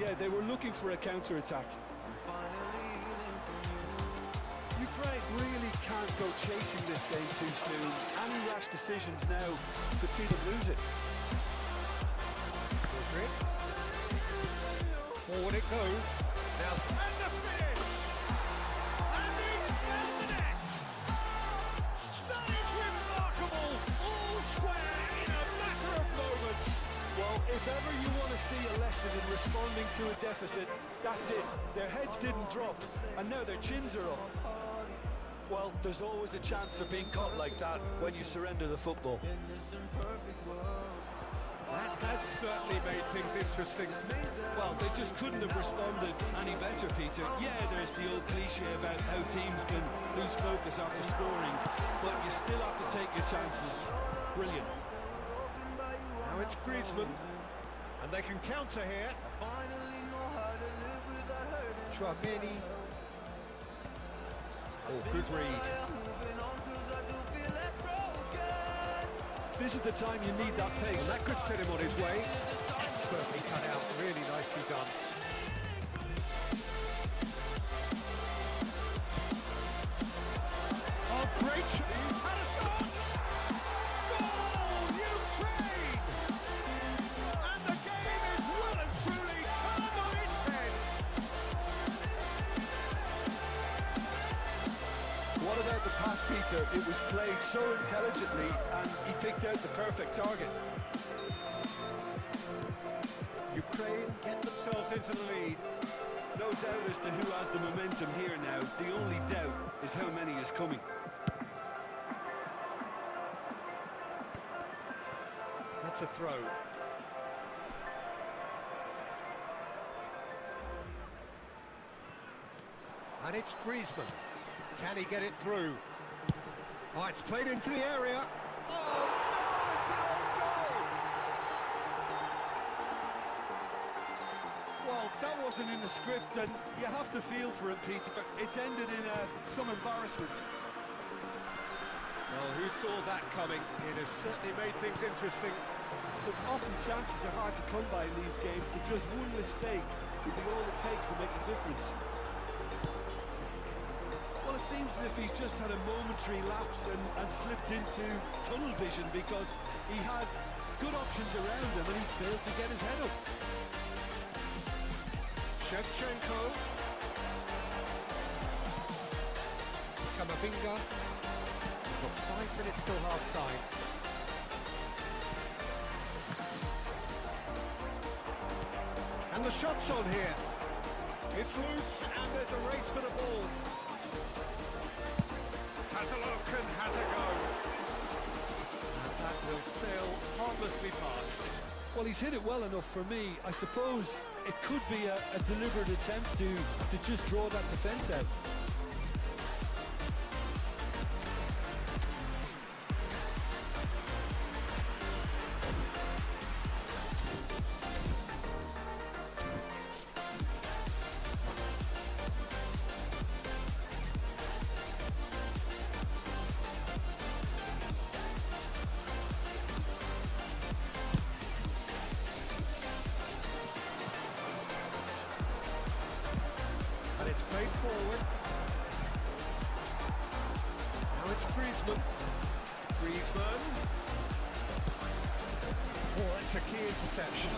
Yeah, they were looking for a counter-attack. Ukraine really can't go chasing this game too soon. Any rash decisions now could see them lose it. Forward it goes. Now, and the finish! And he's found the net! That is remarkable! All square in a matter of moments! Well, if ever you want to see a lesson interested in responding to a deficit. That's it. Their heads didn't drop, and now their chins are up. Well, there's always a chance of being caught like that when you surrender the football. That has certainly made things interesting. Well, they just couldn't have responded any better, Peter. Yeah, there's the old cliche about how teams can lose focus after scoring, but you still have to take your chances. Brilliant. Now it's Griezmann, and they can counter here. Chouameni. Oh, good read. This is the time you need that pace. And that could set him on his way. Expertly cut out, really nicely done. Oh, great! Had a shot! Goal! Ukraine! And the game is well and truly turned on its head. What about the pass, Peter? It was played so intelligently and he picked out the perfect target. Ukraine get themselves into the lead. No doubt as to who has the momentum here now. The only doubt is how many is coming. That's a throw. And it's Griezmann. Can he get it through? Oh, it's played into the area. Oh, no, it's an own goal! Well, that wasn't in the script and you have to feel for it, Peter. It's ended in some embarrassment. Well, who saw that coming? It has certainly made things interesting. Look, often chances are hard to come by in these games, so just one mistake will be all it takes to make a difference. Well, it seems as if he's just had a momentary lapse and slipped into tunnel vision because he had good options around him and he failed to get his head up. Shevchenko. Kamavinga. We've got 5 minutes till half-time. And the shot's on here. It's loose and there's a race for the ball. Has a look and has a go. And that will sail harmlessly past. Well, he's hit it well enough for me. I suppose it could be a deliberate attempt to just draw that defence out. And it's played forward. Now it's Griezmann. Griezmann. Oh, that's a key interception.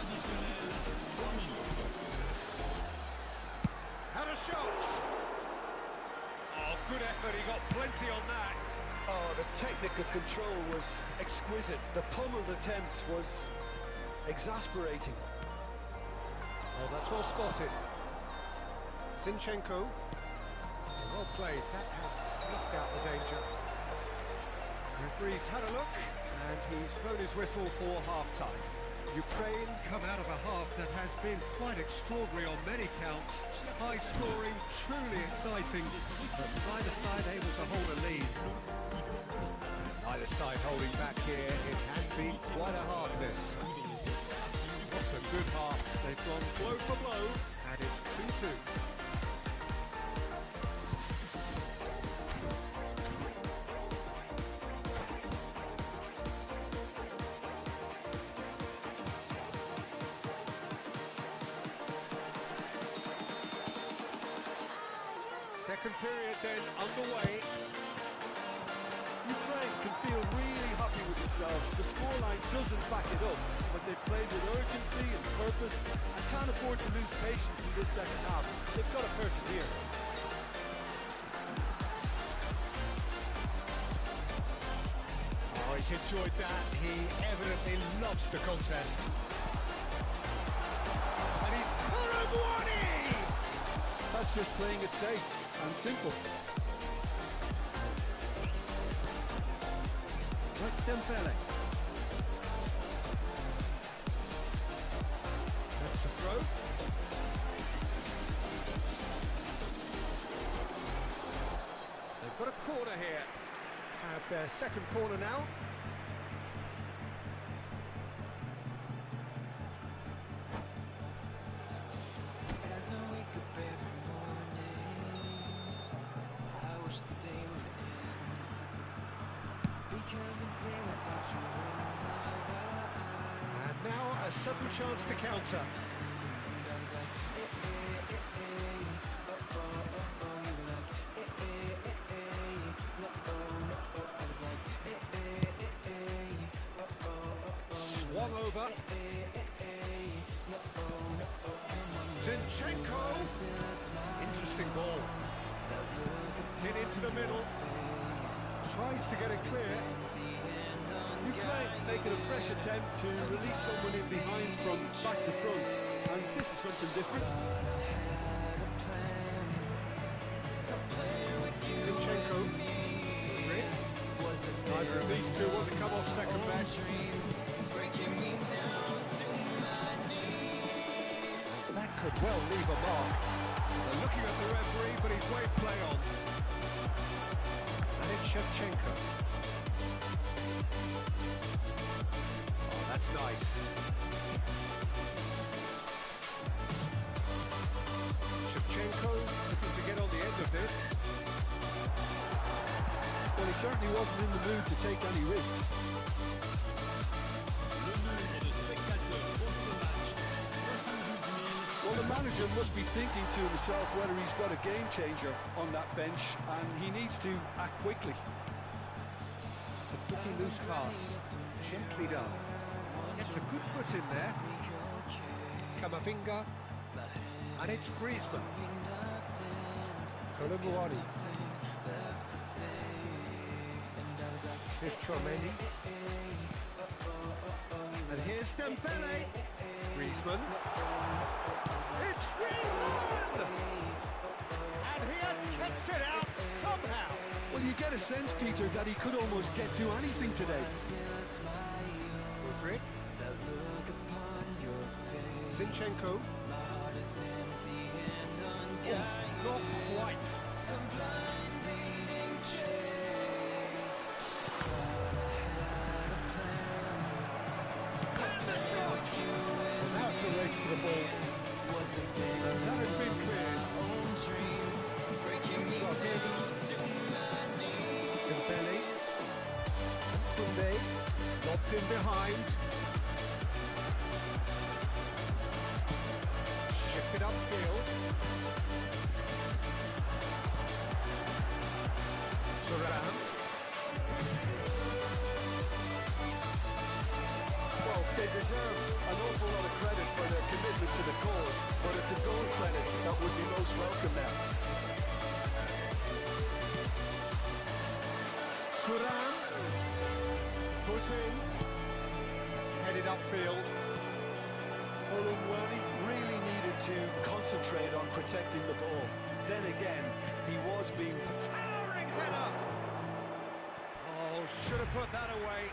Had a shot. Oh, good effort. He got plenty on that. Oh, the technical control was exquisite. The pummeled attempt was exasperating. Oh, that's well spotted. Zinchenko. Well played. That has snuffed out the danger. Referee's had a look, and he's blown his whistle for half-time. Ukraine come out of a half that has been quite extraordinary on many counts. High scoring, truly exciting, but neither side able to hold a lead. Neither side holding back here. It has been quite a half this. What's a good half. They've gone blow for blow, and it's 2-2. Second period then underway. Ukraine can feel really happy with themselves. The scoreline doesn't back it up, but they've played with urgency and purpose and can't afford to lose patience in this second half. They've got to persevere. Oh, he's enjoyed that. He evidently loves the contest. That's just playing it safe and simple. That's Dembele. That's a throw. They've got a corner here. Have their second corner now. As I wake up every morning, I wish the day would end. Because a day without you in my life. And now a sudden chance to counter. Swung over. Zinchenko. Interesting ball. Hit into the middle. Tries to get it clear. Ukraine making a fresh attempt to release someone in behind from back to front, and this is something different. Zinchenko. Neither of these two want to come off second best. That could well leave a mark. They're looking at the referee, but he's waved play on. And it's Shevchenko. Oh, that's nice. Shevchenko looking to get on the end of this. Well, he certainly wasn't in the mood to take any risks. Well, the manager must be thinking to himself whether he's got a game changer on that bench, and he needs to act quickly. It's a pretty loose pass. Gently done. Gets a good foot in there. Camavinga. And it's Griezmann. Colomboani. Here's Chouameni. And here's Dembele. Griezmann. It's Griezmann! And he has kept it out somehow. Well, you get a sense, Peter, that he could almost get to anything today. Rodri. Zinchenko. Oh, not quite. And the shot! Now it's a race for the ball. And that has been cleared. Dembele. Koundé. Lobbed in behind. Shifted upfield. Thuram. Well, they deserve an awful lot of credit for their commitment to the cause, but it's a goal credit that would be most welcome now. Thuram. Foot in. Headed upfield. Colomboani really needed to concentrate on protecting the ball. Then again, he was being... Towering header. Oh, should have put that away.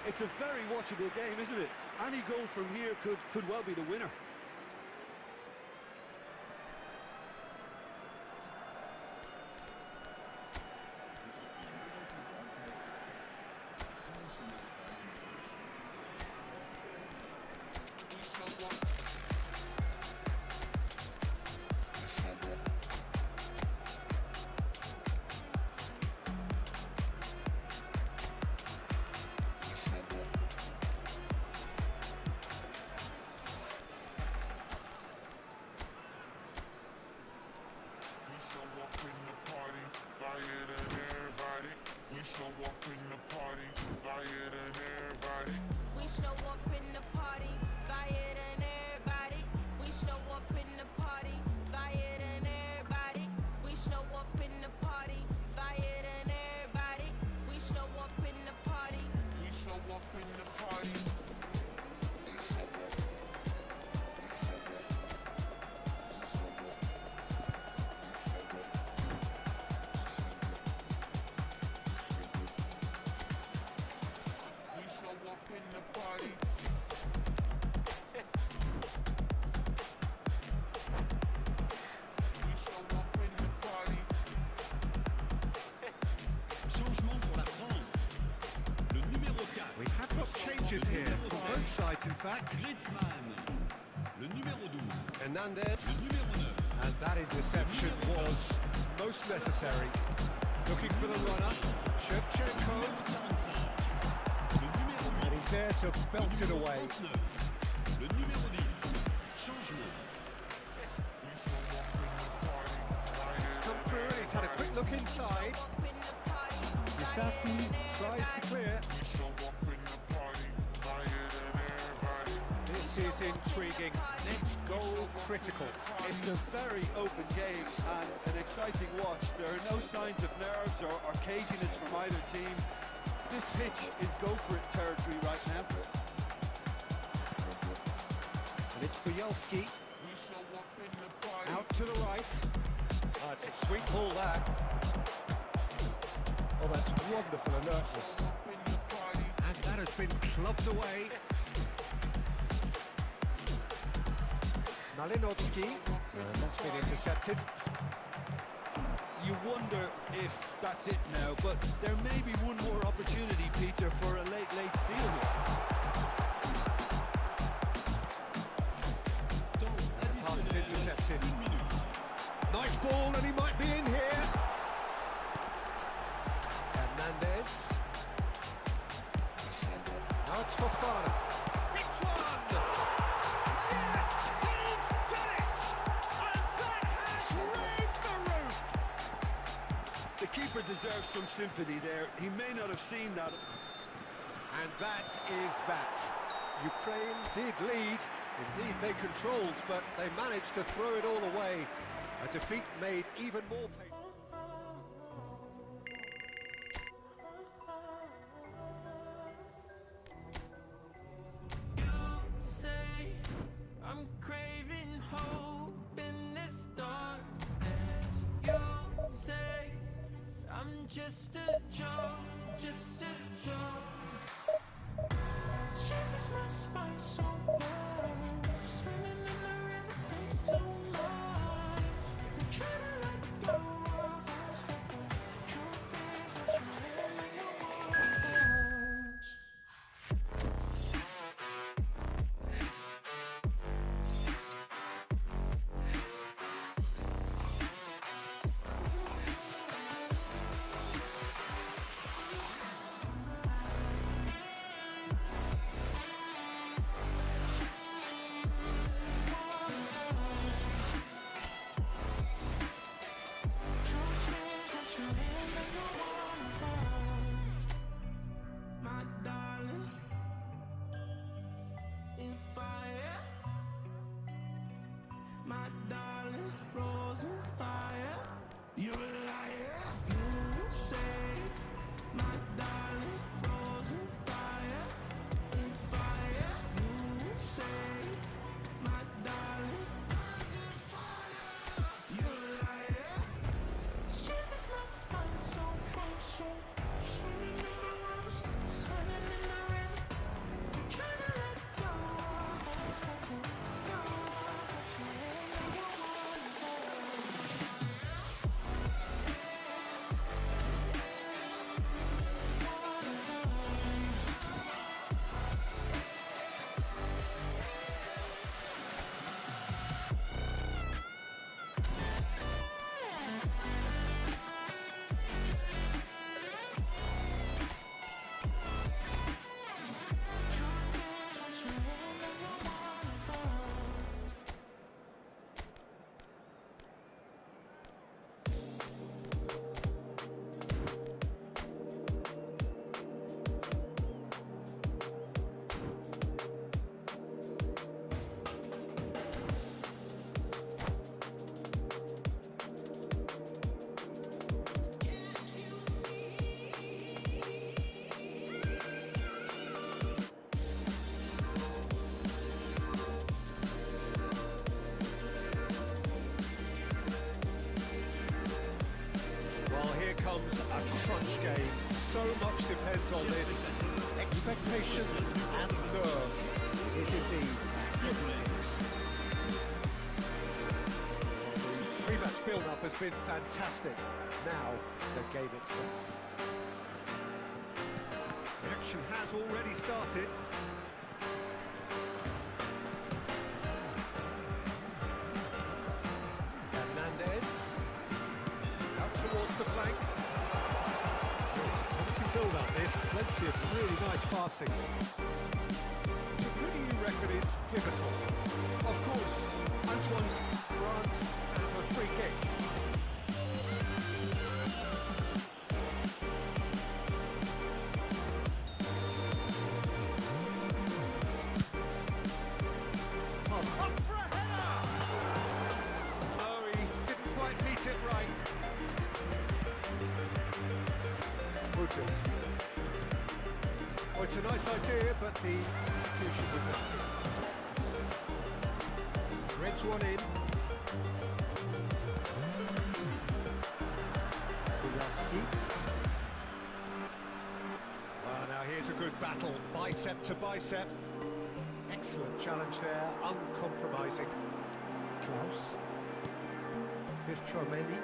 It's a very watchable game, isn't it? Any goal from here could well be the winner. We show up in the party, fire than everybody. We show up in the party, fire than everybody. We show up in the party, fire than everybody. We show up in the party. We show up in the party. party. We show up in the party. Changement pour la France. Le numéro 4. We have got changes here from both sides, in fact. Griezmann. Le numéro 12. Hernandez, Le numéro 9. and that interception was most necessary. Looking for the runner, Shevchenko, Le numéro 8. and he's there to belt it away. 39. Le numéro 10. Changement. He's come through and he's had a quick look inside. Disasi tries to clear. This is intriguing. Next goal critical. It's a very open game and an exciting watch. There are no signs of nerves or caginess from either team. This pitch is go-for-it territory right now. And it's Bielski out to the right. Oh, it's a sweet ball that. Oh, that's wonderful alertness. And that has been clubbed away. Malinovsky, and that's been intercepted. You wonder if that's it now, but there may be one more opportunity, Peter, for a late steal here. And the pass is intercepted. Nice ball, and he might be in here. Hernandez. Now it's Fofana. It's one! Yes, he's done it! And that has raised the roof! The keeper deserves some sympathy there. He may not have seen that. And that is that. Ukraine did lead. Indeed, they controlled, but they managed to throw it all away. A defeat made even more painful. Say I'm craving hope in this darkness. You say I'm just a joke, just a joke. Shivers my spine so bad. Swimming in the river stinks too much. I'm trying to let go of us, but the truth is what's running in your words. My darling, in fire. My darling, rose in fire. You're a liar. You say, my darling, rose in fire. In fire. You say, my darling, rose in fire. You're a liar. Shivers my spine so swimming in the waves, swimming in the river. Trying to let go of us, but it's all what's running in your Well, here comes a crunch game. So much depends on this. Expectation and nerve is indeed everything. The pre-match build-up has been fantastic. Now, the game itself. The action has already started. Hernandez. Out towards the flank. Plenty build-up, there's plenty of really nice passing. So who do you reckon is pivotal? Of course, Antoine. France and a free kick. Up for a header! No, he didn't quite meet it right. Brutal. Well, it's a nice idea, but the execution was not. Threads one in. Well, now here's a good battle, bicep to bicep. Excellent challenge there, uncompromising. Klaus. Here's Tromeni.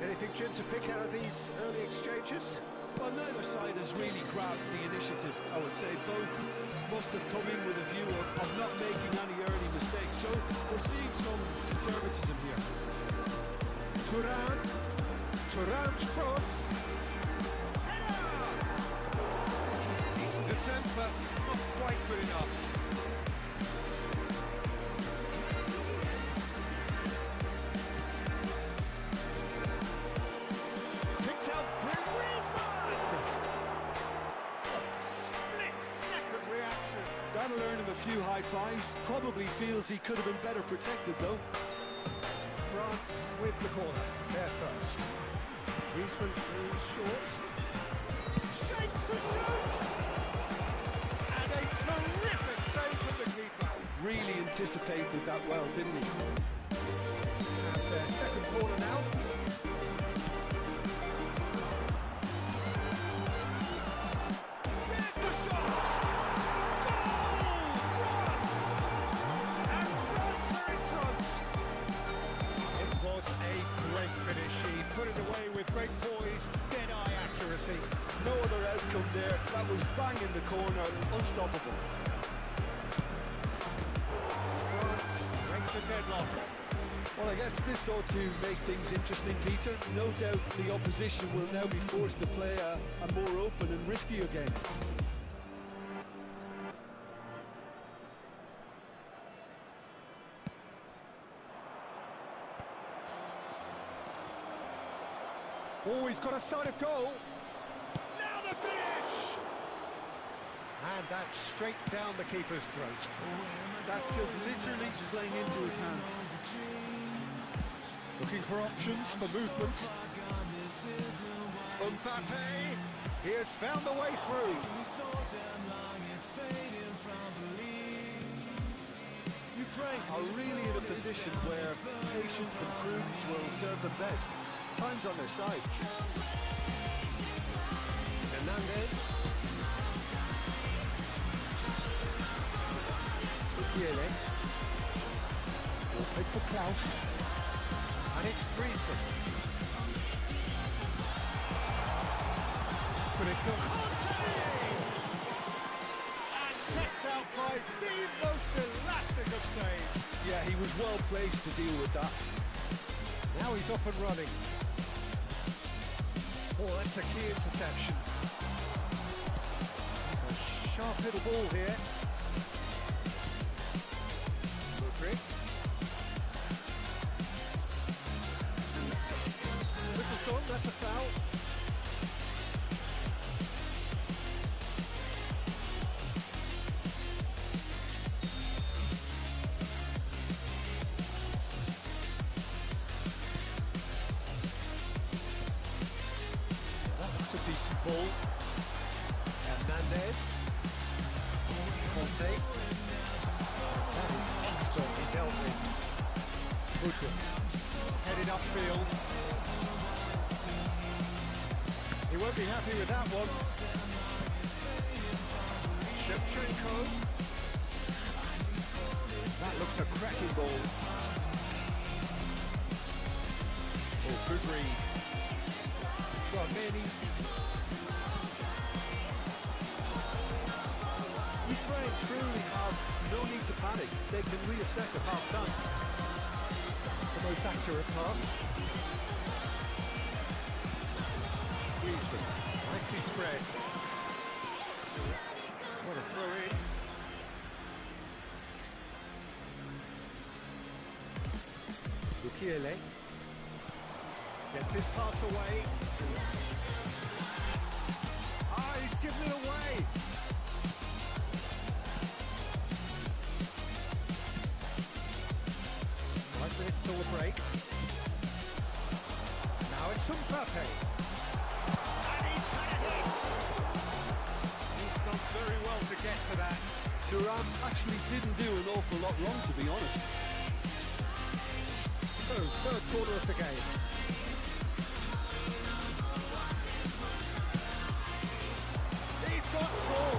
Anything, Jim, to pick out of these early exchanges? Well, neither side has really grabbed the initiative, I would say. Both must have come in with a view of not making any early mistakes. So we're seeing some conservatism here. Thuram's cross. Header! Decent attempt, but not quite good enough. Picked out Griezmann! Split-second reaction. That'll earn him a few high fives. Probably feels he could have been better protected, though. France with the corner, there first. Griezmann moves short. Shapes to shoot! And a terrific save from the keeper. Really anticipated that well, didn't he? And their second corner now. There's the shot! Goal! France! And France are in front! It was a great finish. He put it away with great poise, dead-eye accuracy. No other outcome there. That was bang in the corner, unstoppable. France break the deadlock. Well, I guess this ought to make things interesting, Peter. No doubt the opposition will now be forced to play a more open and riskier game. Oh, he's got a sight of goal. Now the finish! And that's straight down the keeper's throat. That's just literally playing into his hands. Looking for options for movement. Mbappe, he has found the way through. Ukraine are really in a position where patience and prudence will serve them best. Time's on their side. Hernandez. Mukiele. Ball played for Klaus. And it's Griezmann. Critical. And kept out by the most elastic of saves. Yeah, he was well placed to deal with that. Now he's off and running. Oh, that's a key interception. A sharp little ball here. Mudryk. Whistle's gone, that's a foul. That's a decent ball. Hernandez. Conte. That is expertly dealt with. Mudryk. Headed upfield. won't be happy with that one. Shevchenko. That looks a cracking ball. Oh, good read. Chouameni. Ukraine truly have no need to panic. They can reassess at half-time. The most accurate pass. Griezmann, nicely spread. What a throw in. Lukiele gets his pass away. Ah, he's given it away. 5 minutes till the break. Now it's Mbappe. And he's had a hit. He's done very well to get to that. Thuram actually didn't do an awful lot wrong, to be honest. So, third quarter of the game. He's got the ball.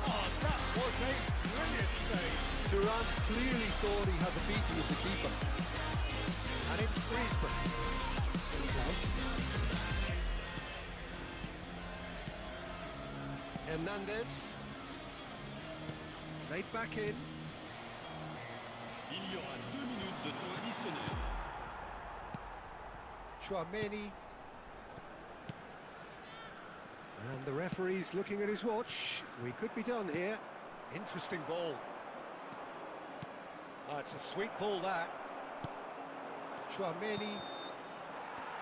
Oh, that was a brilliant save. Thuram clearly thought he had the beating of the keeper. And it's Griezmann. Hernandez. Played back in. Il y aura 2 minutes de temps additionnel. Chouameni. And the referee's looking at his watch. We could be done here. Interesting ball. Oh, it's a sweet ball, that. Chouameni.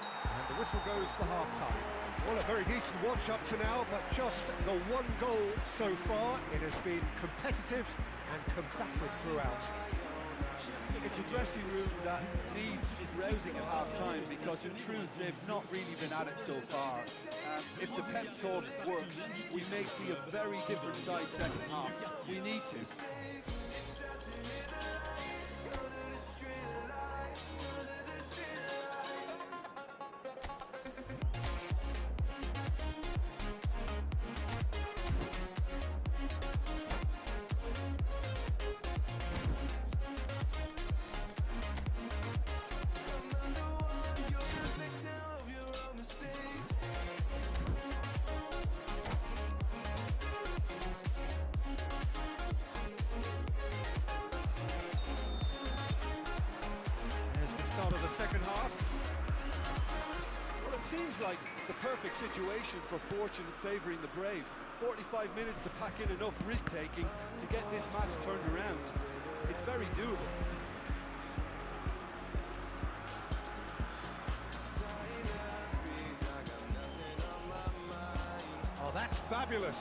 And the whistle goes for half-time. Well, a very decent watch up to now, but just the one goal so far. It has been competitive and combative throughout. It's a dressing room that needs rousing at half-time because, in truth, they've not really been at it so far. If the pep talk works, we may see a very different side second half. We need to. Start of the second half. Well, it seems like the perfect situation for fortune favouring the brave. 45 minutes to pack in enough risk-taking to get this match turned around. It's very doable. Oh, that's fabulous.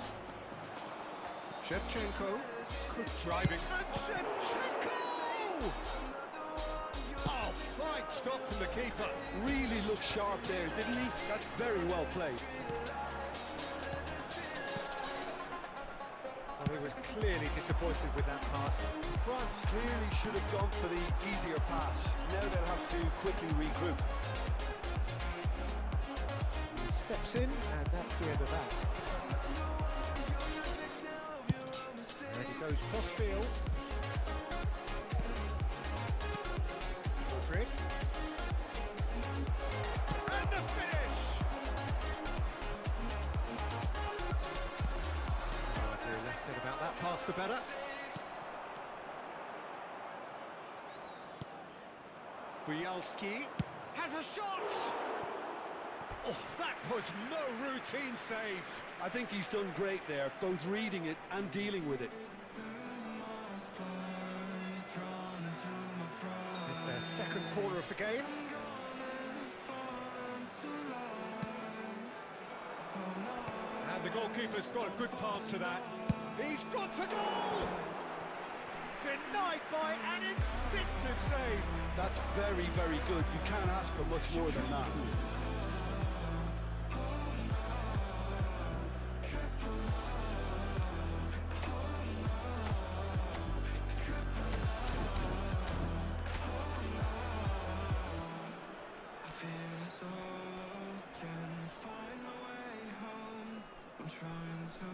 Shevchenko. Good driving. And Shevchenko! Oh, fine stop from the keeper. Really looked sharp there, didn't he? That's very well played. Oh, he was clearly disappointed with that pass. France clearly should have gone for the easier pass. Now they'll have to quickly regroup. He steps in, and that's the end of that. And he goes cross-field. Madrid. And the finish! Less said about that pass, the better. Bielski has a shot! Oh, that was no routine save. I think he's done great there, both reading it and dealing with it. It's their second corner of the game. And the goalkeeper's got a good palm to that. He's got to goal! Denied by an instinctive save. That's very, very good. You can't ask for much more than that. I feel so can find trying to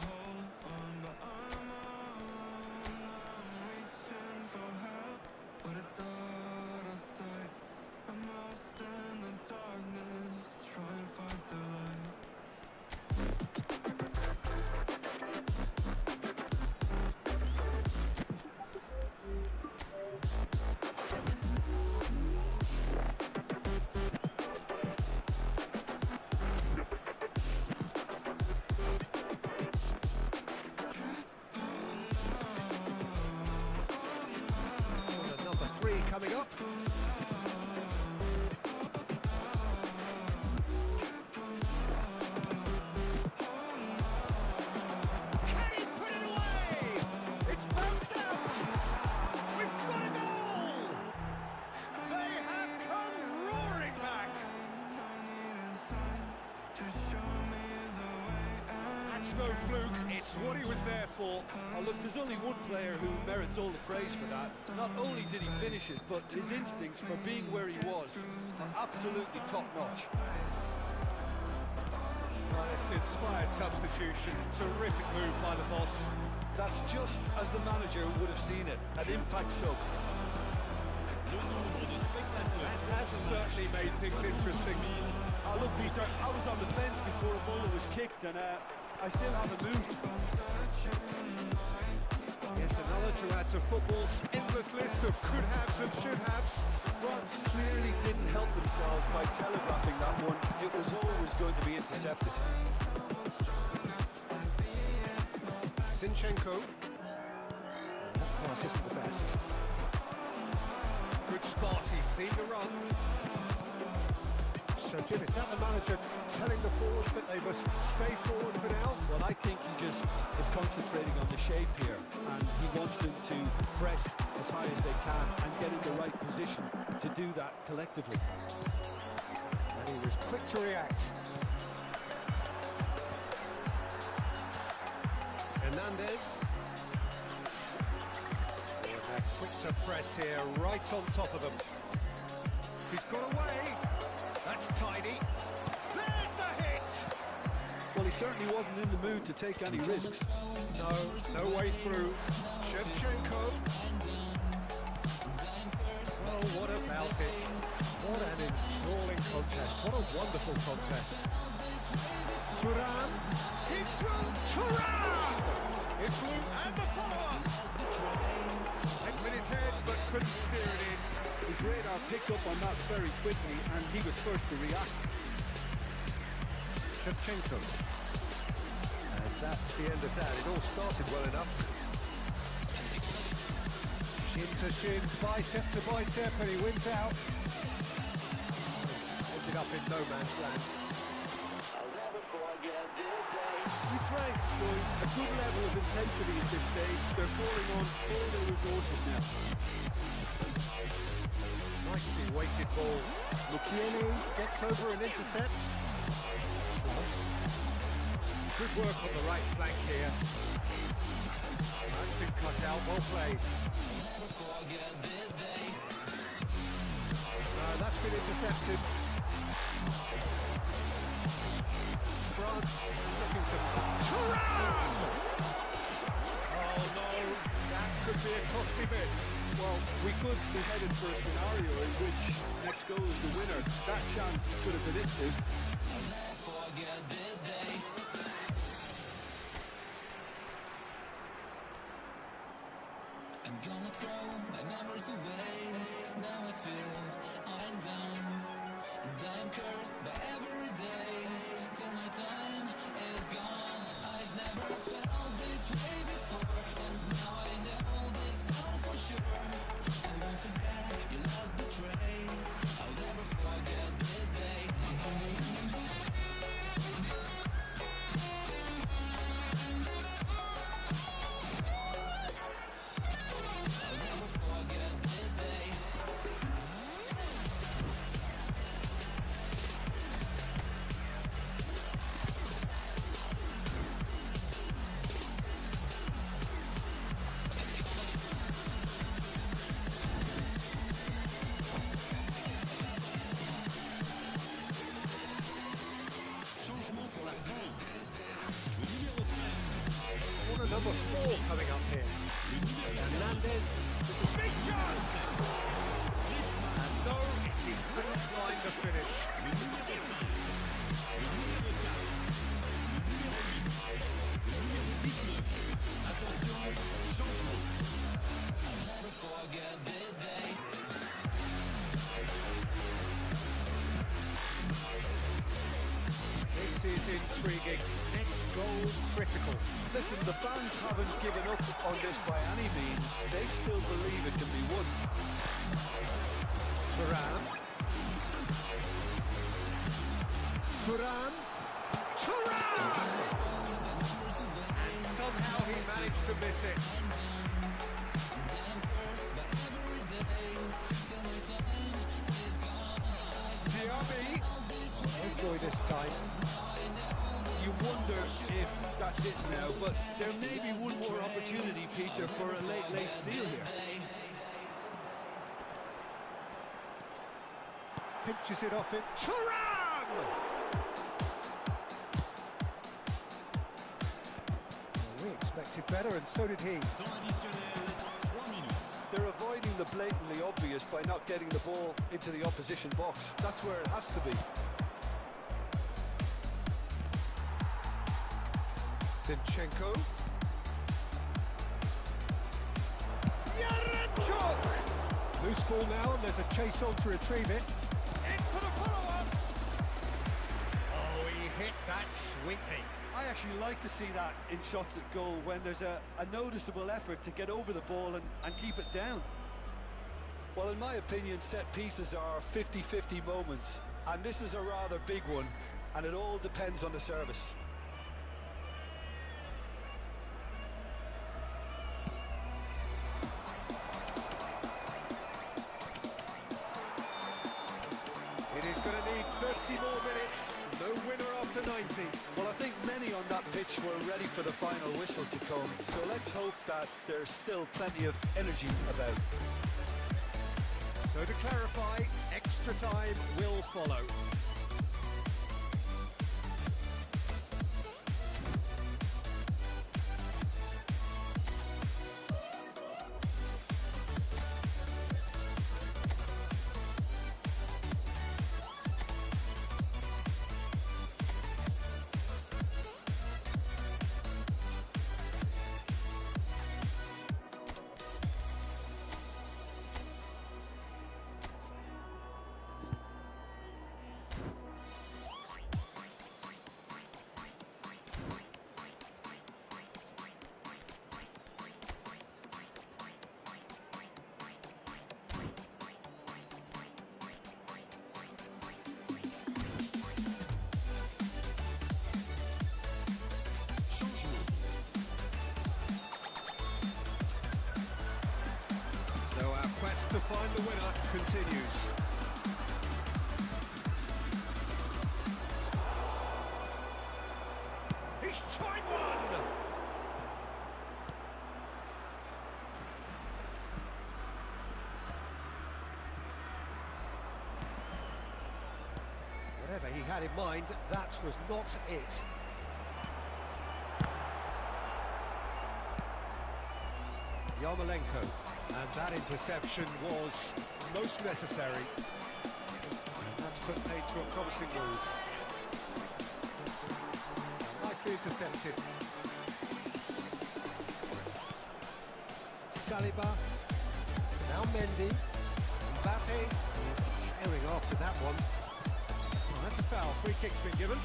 hold on, but I'm all alone. I'm reaching for help, but it's out of sight. I'm lost in the darkness, trying to find the light. Corner number 3 coming up. Can he put it away? It's bounced out. We've got a goal. They have come roaring back. That's no fluke. It's what he was there for. Oh, look, there's only one player who merits all the praise for that. Not only did he finish it, but his instincts for being where he was are absolutely top-notch. Well, it's an inspired substitution. Terrific move by the boss. That's just as the manager would have seen it, an impact sub. Le nombre de spectateurs That has certainly made things interesting. Oh, look, Peter, I was on the fence before a ball was kicked, and I still haven't moved. Yet another to add to football's endless list of could-haves and should-haves. France clearly didn't help themselves by telegraphing that one. It was always going to be intercepted. Zinchenko. That pass isn't the best. Good spot, he's seen the run. So, Jim, is that the manager telling the forwards that they must stay forward for now? Well, I think he just is concentrating on the shape here, and he wants them to press as high as they can and get in the right position to do that collectively. And he was quick to react. Hernandez. They're quick to press here, right on top of them. He's got away. That's tidy. There's the hit! Well, he certainly wasn't in the mood to take any risks. No way through. Shevchenko. Well, what about it? What an enthralling contest. What a wonderful contest. Thuram. He's through. Thuram! It's through and the follow-up. Went with his head but couldn't steer it in. His radar picked up on that very quickly, and he was first to react. Shevchenko. And that's the end of that. It all started well enough. Shin to shin, bicep to bicep, and he wins out. Ended up in no man's land. Ukraine showing a good level of intensity at this stage. They're pouring on all their resources now. Nicely weighted ball. Lukieni gets over and intercepts. Good work on the right flank here. That's been cut out, well played. That's been intercepted. France looking to... Thuram! Oh no, that could be a costly miss. Well, we could be headed for a scenario in which next goal is the winner. That chance could have been it too. I'm gonna throw my memories away. Now I feel I'm done, and I'm cursed by every day till my time is gone. I've never felt this way before, and now I know this all for sure. I won't forget your last betray. I'll never forget this day. number 4 coming up here. Hernandez with the big chance! And no, he couldn't find the finish. This is intriguing. Next goal critical. Listen, the fans haven't given up on this by any means. They still believe it can be won. Turan. Turan. And somehow he managed to miss it. Diaby. Enjoy this time. You wonder if that's it now, but there may be one more opportunity, Peter, for a late steal here. Pinches it off it. Turan! We expected better, and so did he. Temps additionnel, 3 minutes. They're avoiding the blatantly obvious by not getting the ball into the opposition box. That's where it has to be. Zinchenko. Yarenchuk! Loose ball now, and there's a chase on to retrieve it. In for the follow-up! Oh, he hit that sweetly. I actually like to see that in shots at goal when there's a noticeable effort to get over the ball and keep it down. Well, in my opinion, set pieces are 50-50 moments, and this is a rather big one, and it all depends on the service. It is going to need 30 more minutes. No winner after 90. Well, I think many on that pitch were ready for the final whistle to come, so let's hope that there's still plenty of energy about. So to clarify, extra time will follow. So our quest to find the winner continues. He's tried one! Whatever he had in mind, that was not it. Yarmolenko, and that interception was most necessary. And that's put paid to a promising move. Nicely intercepted. Saliba, now Mendy, Mbappe is showing off to that one. Well, that's a foul, free kick's been given.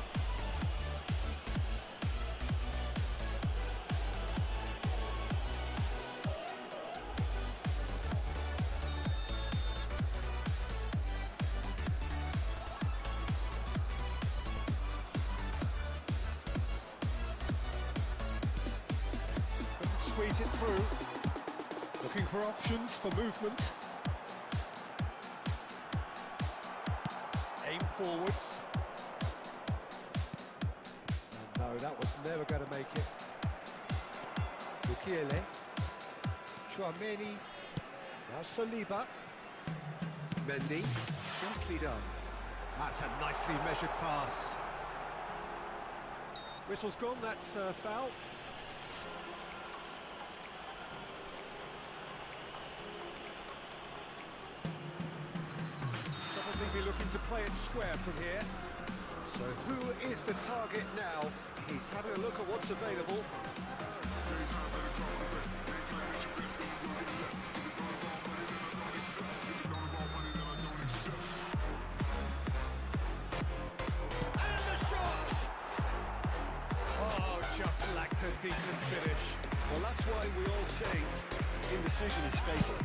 Squeeze it through. Looking for options for movement. Aim forwards. No, that was never going to make it. Mukiele. Chouameni. Now Saliba. Mendy. Gently done. That's a nicely measured pass. Whistle's gone, that's foul. Probably be looking to play it square from here. So who is the target now? He's having a look at what's available. And the shot! Oh, just lacked a decent finish. Well, that's why we all say indecision is fatal.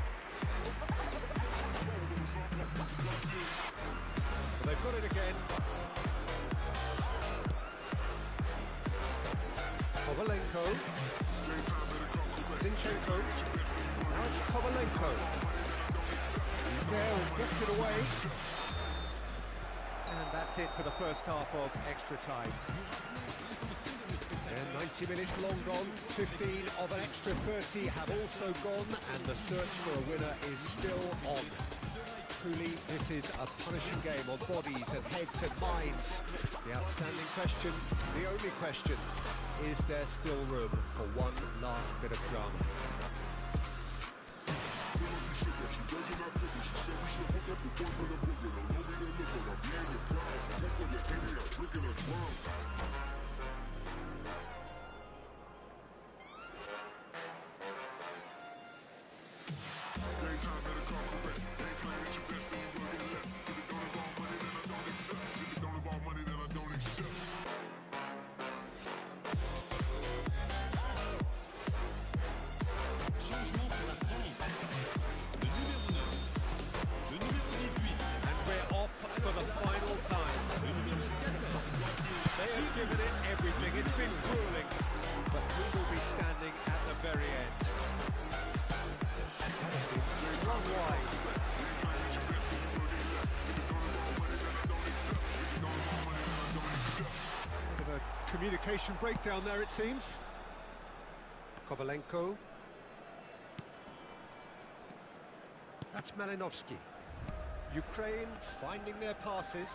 But they've got it again. Kovalenko. Zinchenko. Now it's Kovalenko. He's there and puts it away. And that's it for the first half of extra time. And 90 minutes long gone, 15 of an extra 30 have also gone, and the search for a winner is still on. Truly, this is a punishing game on bodies and heads and minds. The outstanding question, the only question, is there still room for one last bit of drama? Changement pour la France. Le numéro 9. Le numéro 18. And we're off for the final time. Le numéro 14. They have given it everything. It's been grueling. But who will be standing at the very end? That has been run wide. Bit of a communication breakdown there, it seems. Kovalenko. That's Malinovsky. Ukraine finding their passes.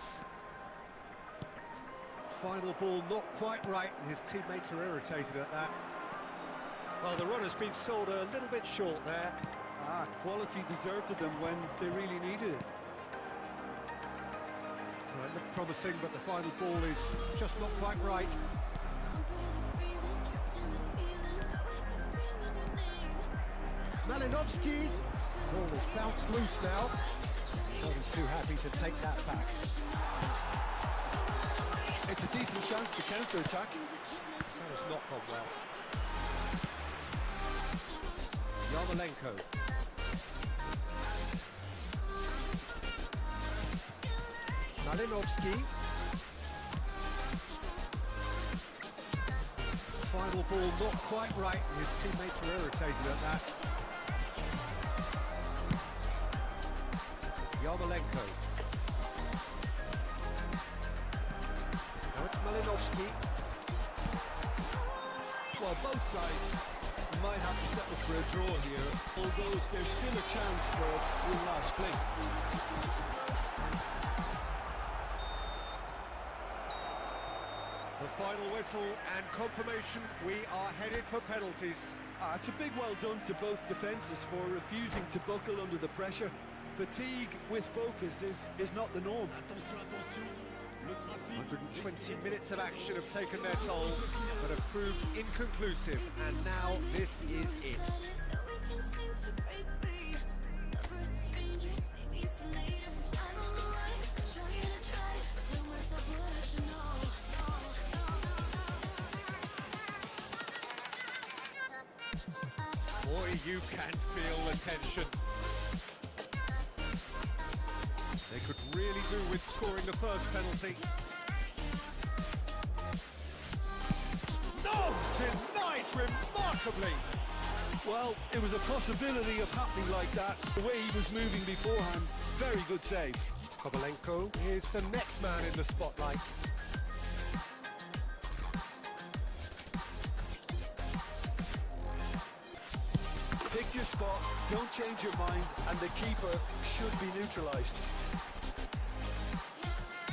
Final ball not quite right, and his teammates are irritated at that. Well, the runner's been sold a little bit short there. Quality deserted them when they really needed it. Well, it looked promising, but the final ball is just not quite right. Malinovsky. Ball is bounced loose now. Not too happy to take that back. It's a decent chance to counter-attack. That has not gone well. Yarmolenko. Malinovsky. Final ball not quite right. His teammates are irritated at that. Yarmolenko. Now it's Malinovsky. Well, both sides might have to settle for a draw here, although there's still a chance for one last place. The final whistle and confirmation, we are headed for penalties. It's a big well done to both defences for refusing to buckle under the pressure. Fatigue with focus is not the norm. Attention, attention. Le trafic. 120 minutes of action have taken their toll, but have proved inconclusive, and now this is it. Boy, you can feel the tension. They could really do with scoring the first penalty. No! Denied remarkably! Well, it was a possibility of happening like that. The way he was moving beforehand, very good save. Kovalenko is the next man in the spotlight. Pick your spot, don't change your mind, and the keeper should be neutralised.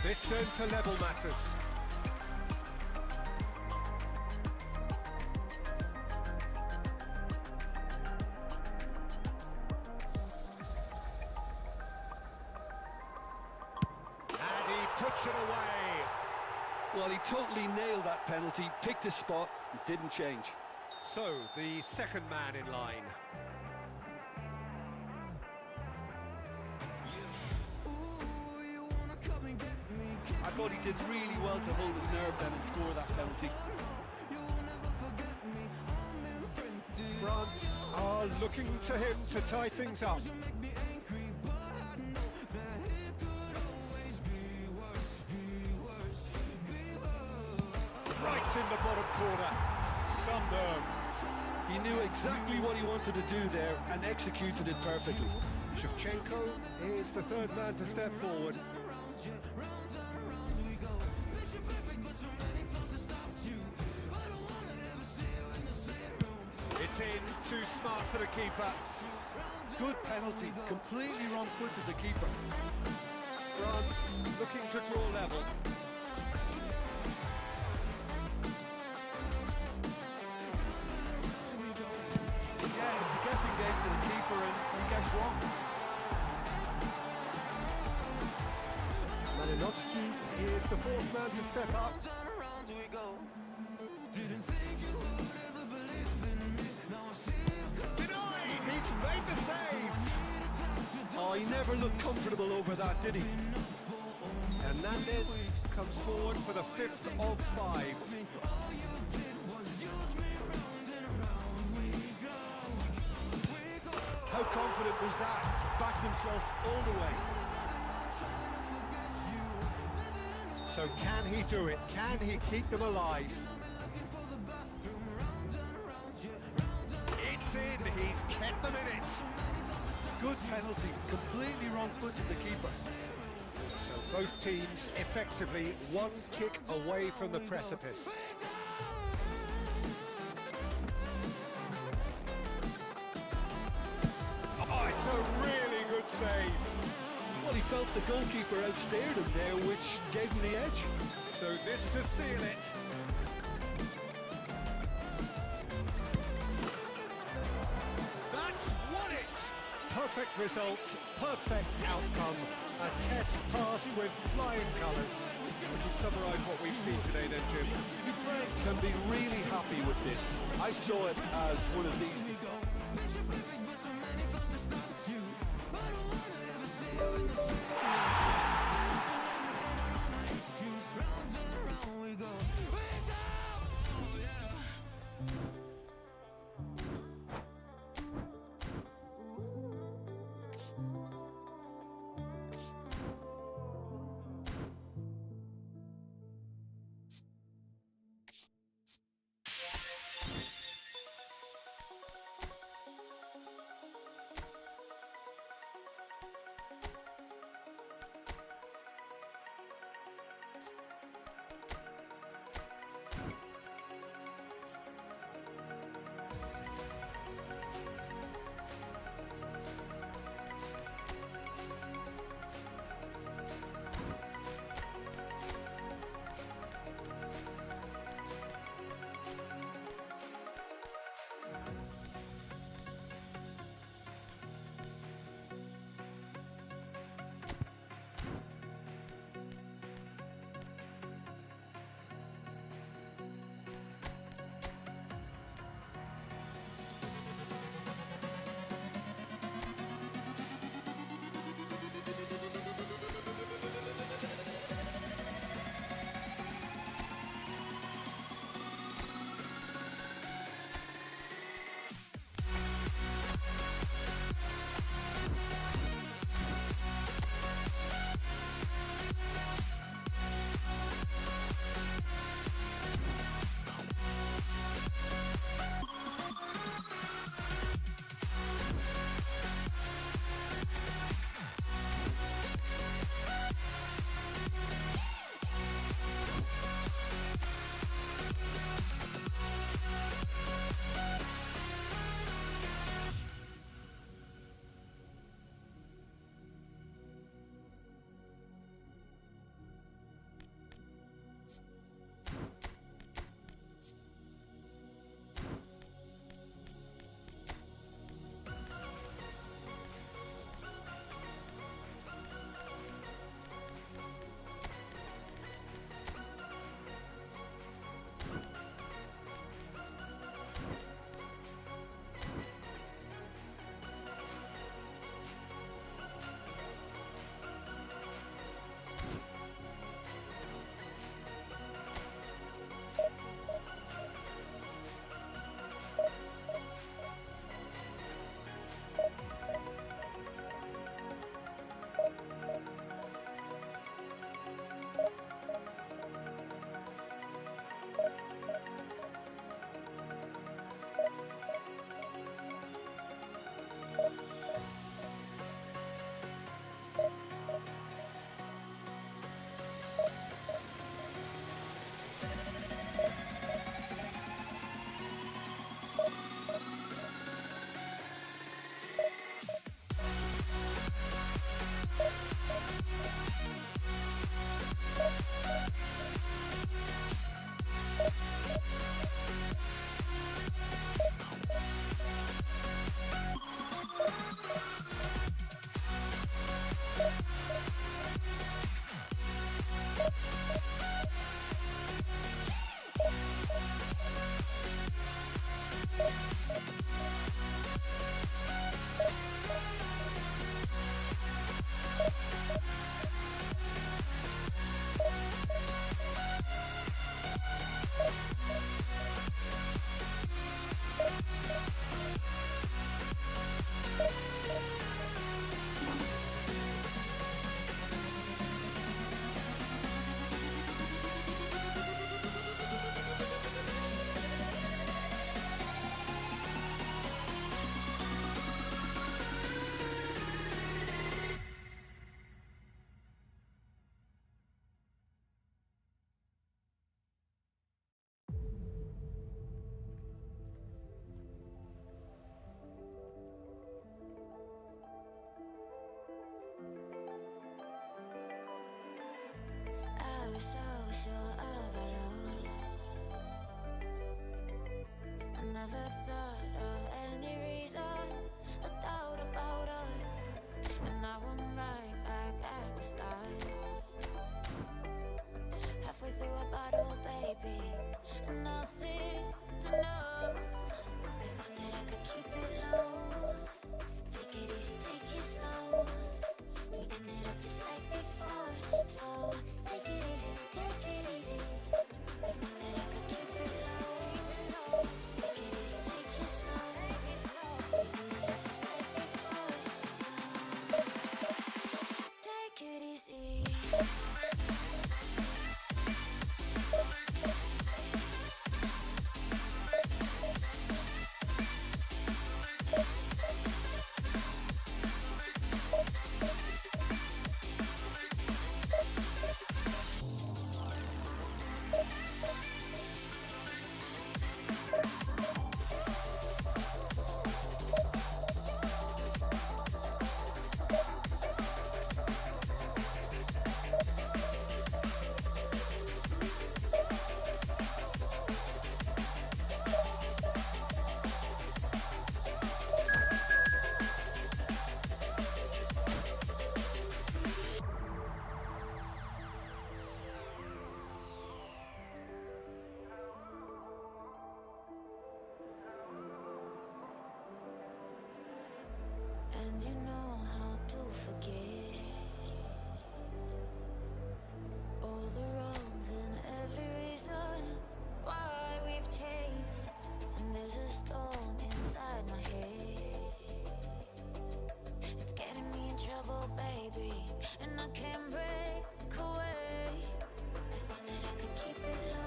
This turn to level matters. away. Well, he totally nailed that penalty, picked his spot, and didn't change. So, the second man in line. I thought he did really well to hold his nerve then and score that penalty. France are looking to him to tie things up. Right in the bottom corner. Some nerve. He knew exactly what he wanted to do there and executed it perfectly. Shevchenko is the third man to step forward. It's in, too smart for the keeper. Good penalty, completely wrong-footed the keeper. France looking to draw level. Yeah, it's a guessing game for the keeper and he guessed wrong. Malinovsky is the fourth man to step up. Denied! He's made the save! Oh, he never looked comfortable over that, did he? Hernandez comes forward for the fifth of five. How confident was that? Backed himself all the way. So can he do it? Can he keep them alive? It's in, he's kept them in it. Good penalty, completely wrong-footed the keeper. So both teams effectively one kick away from the precipice. Oh, it's a really good save. Well, he felt the goalkeeper outstared him there, which gave him the edge. So this to seal it. That's won it! Perfect result, perfect outcome. A test passed with flying colours. Would you summarise what we've seen today then, Jim? Ukraine can be really happy with this. I saw it as one of these. never thought of any reason, a doubt about us, and now I'm right back at the start. Halfway through a bottle, baby, and nothing to know. I thought that I could keep it low. Take it easy, take it slow. We ended up just like before, so take it easy, take it easy. I thought that I could keep it low. Take it easy, take it slow. We ended up just like before, so take it easy. And you know how to forget all the wrongs and every reason why we've changed. And there's a storm inside my head. It's getting me in trouble, baby, and I can't break away. I thought that I could keep it low.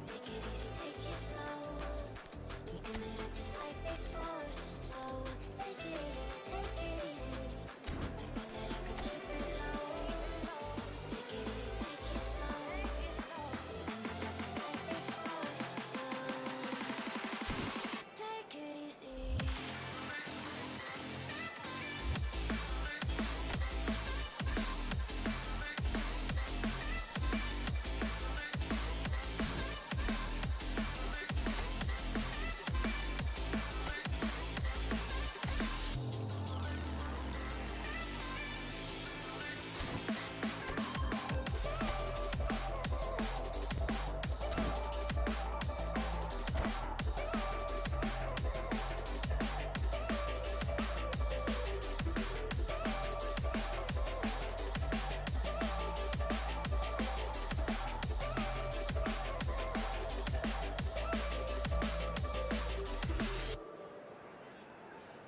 Take it easy, take it slow. We ended up just like before, so take it easy, take it easy. I thought that I could keep it low. Take it easy, take it slow. We ended up just like before, so take it easy.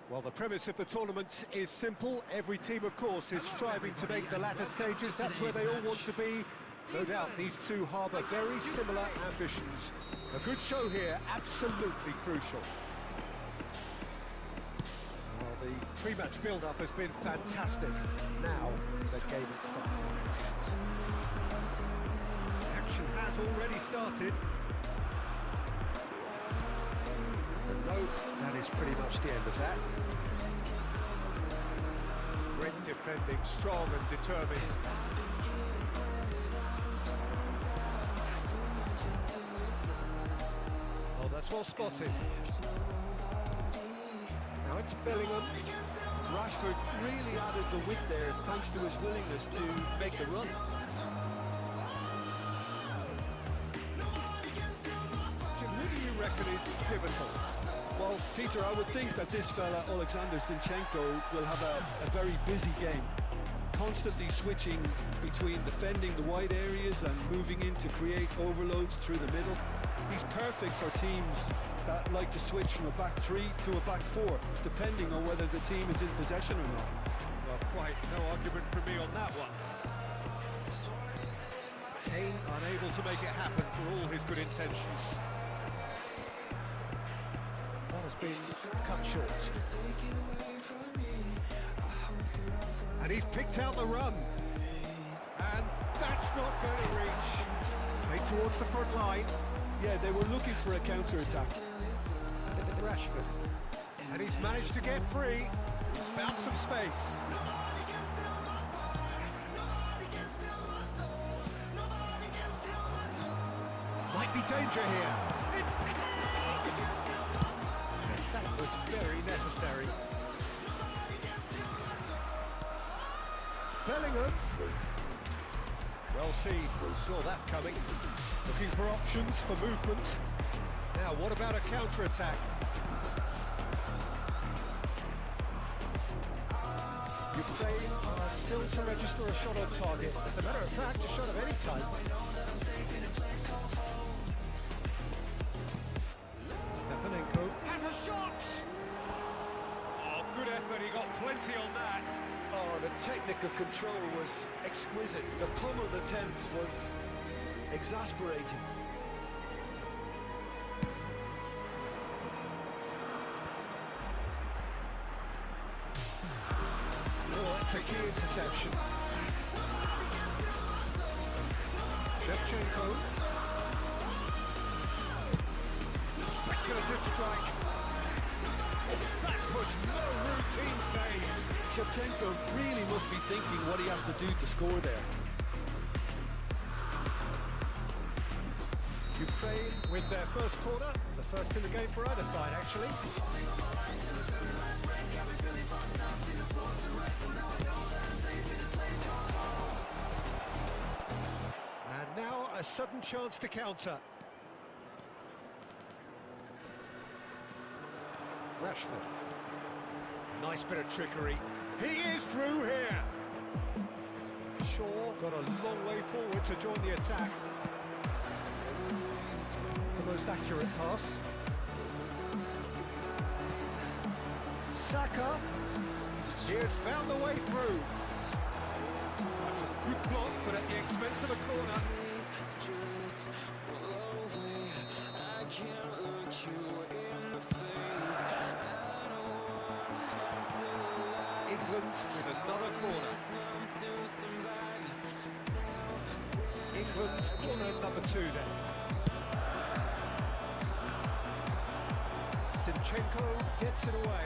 Well, the premise of the tournament is simple. Every team, of course, is striving to make the latter stages. That's where they all want to be. No doubt these two harbour very similar ambitions. A good show here, absolutely crucial. Well, the pre-match build-up has been fantastic. Now, the game itself. Action has already started. And no, that is pretty much the end of that. Great defending, strong and determined. Oh, that's well spotted. Now it's Bellingham. Rashford really added the width there thanks to his willingness to make the run. Jim, who do you reckon is pivotal? Well, Peter, I would think that this fella, Alexander Zinchenko, will have a very busy game. Constantly switching between defending the wide areas and moving in to create overloads through the middle. He's perfect for teams that like to switch from a back three to a back four, depending on whether the team is in possession or not. Well, quite no argument from me on that one. Kane unable to make it happen for all his good intentions. That has been cut short. And he's picked out the run. And that's not going to reach. Played towards the front line. Yeah, they were looking for a counter-attack. Rashford. And he's managed to get free. He's found some space. Might be danger here. It's Bellingham. Well seen, saw that coming. Looking for options for movement. Now, what about a counter-attack? Ukraine are still to register a shot on target. As a matter of fact, a shot of any type. Stepanenko has a shot! Oh, good effort, he got plenty on that. Oh, the technical control was exquisite. The pummeled attempt was exasperating. Oh, that's a key interception. Shevchenko. Speculative strike. That was no routine save. Shevchenko really must be thinking what he has to do to score there. Ukraine with their first corner, the first in the game for either side, actually. And now a sudden chance to counter. Rashford. Nice bit of trickery. He is through here. Shaw got a long way forward to join the attack. The most accurate pass. Saka. He has found the way through. That's a good block, but at the expense of a corner. England with another corner. England corner number 2 then. Zinchenko gets it away.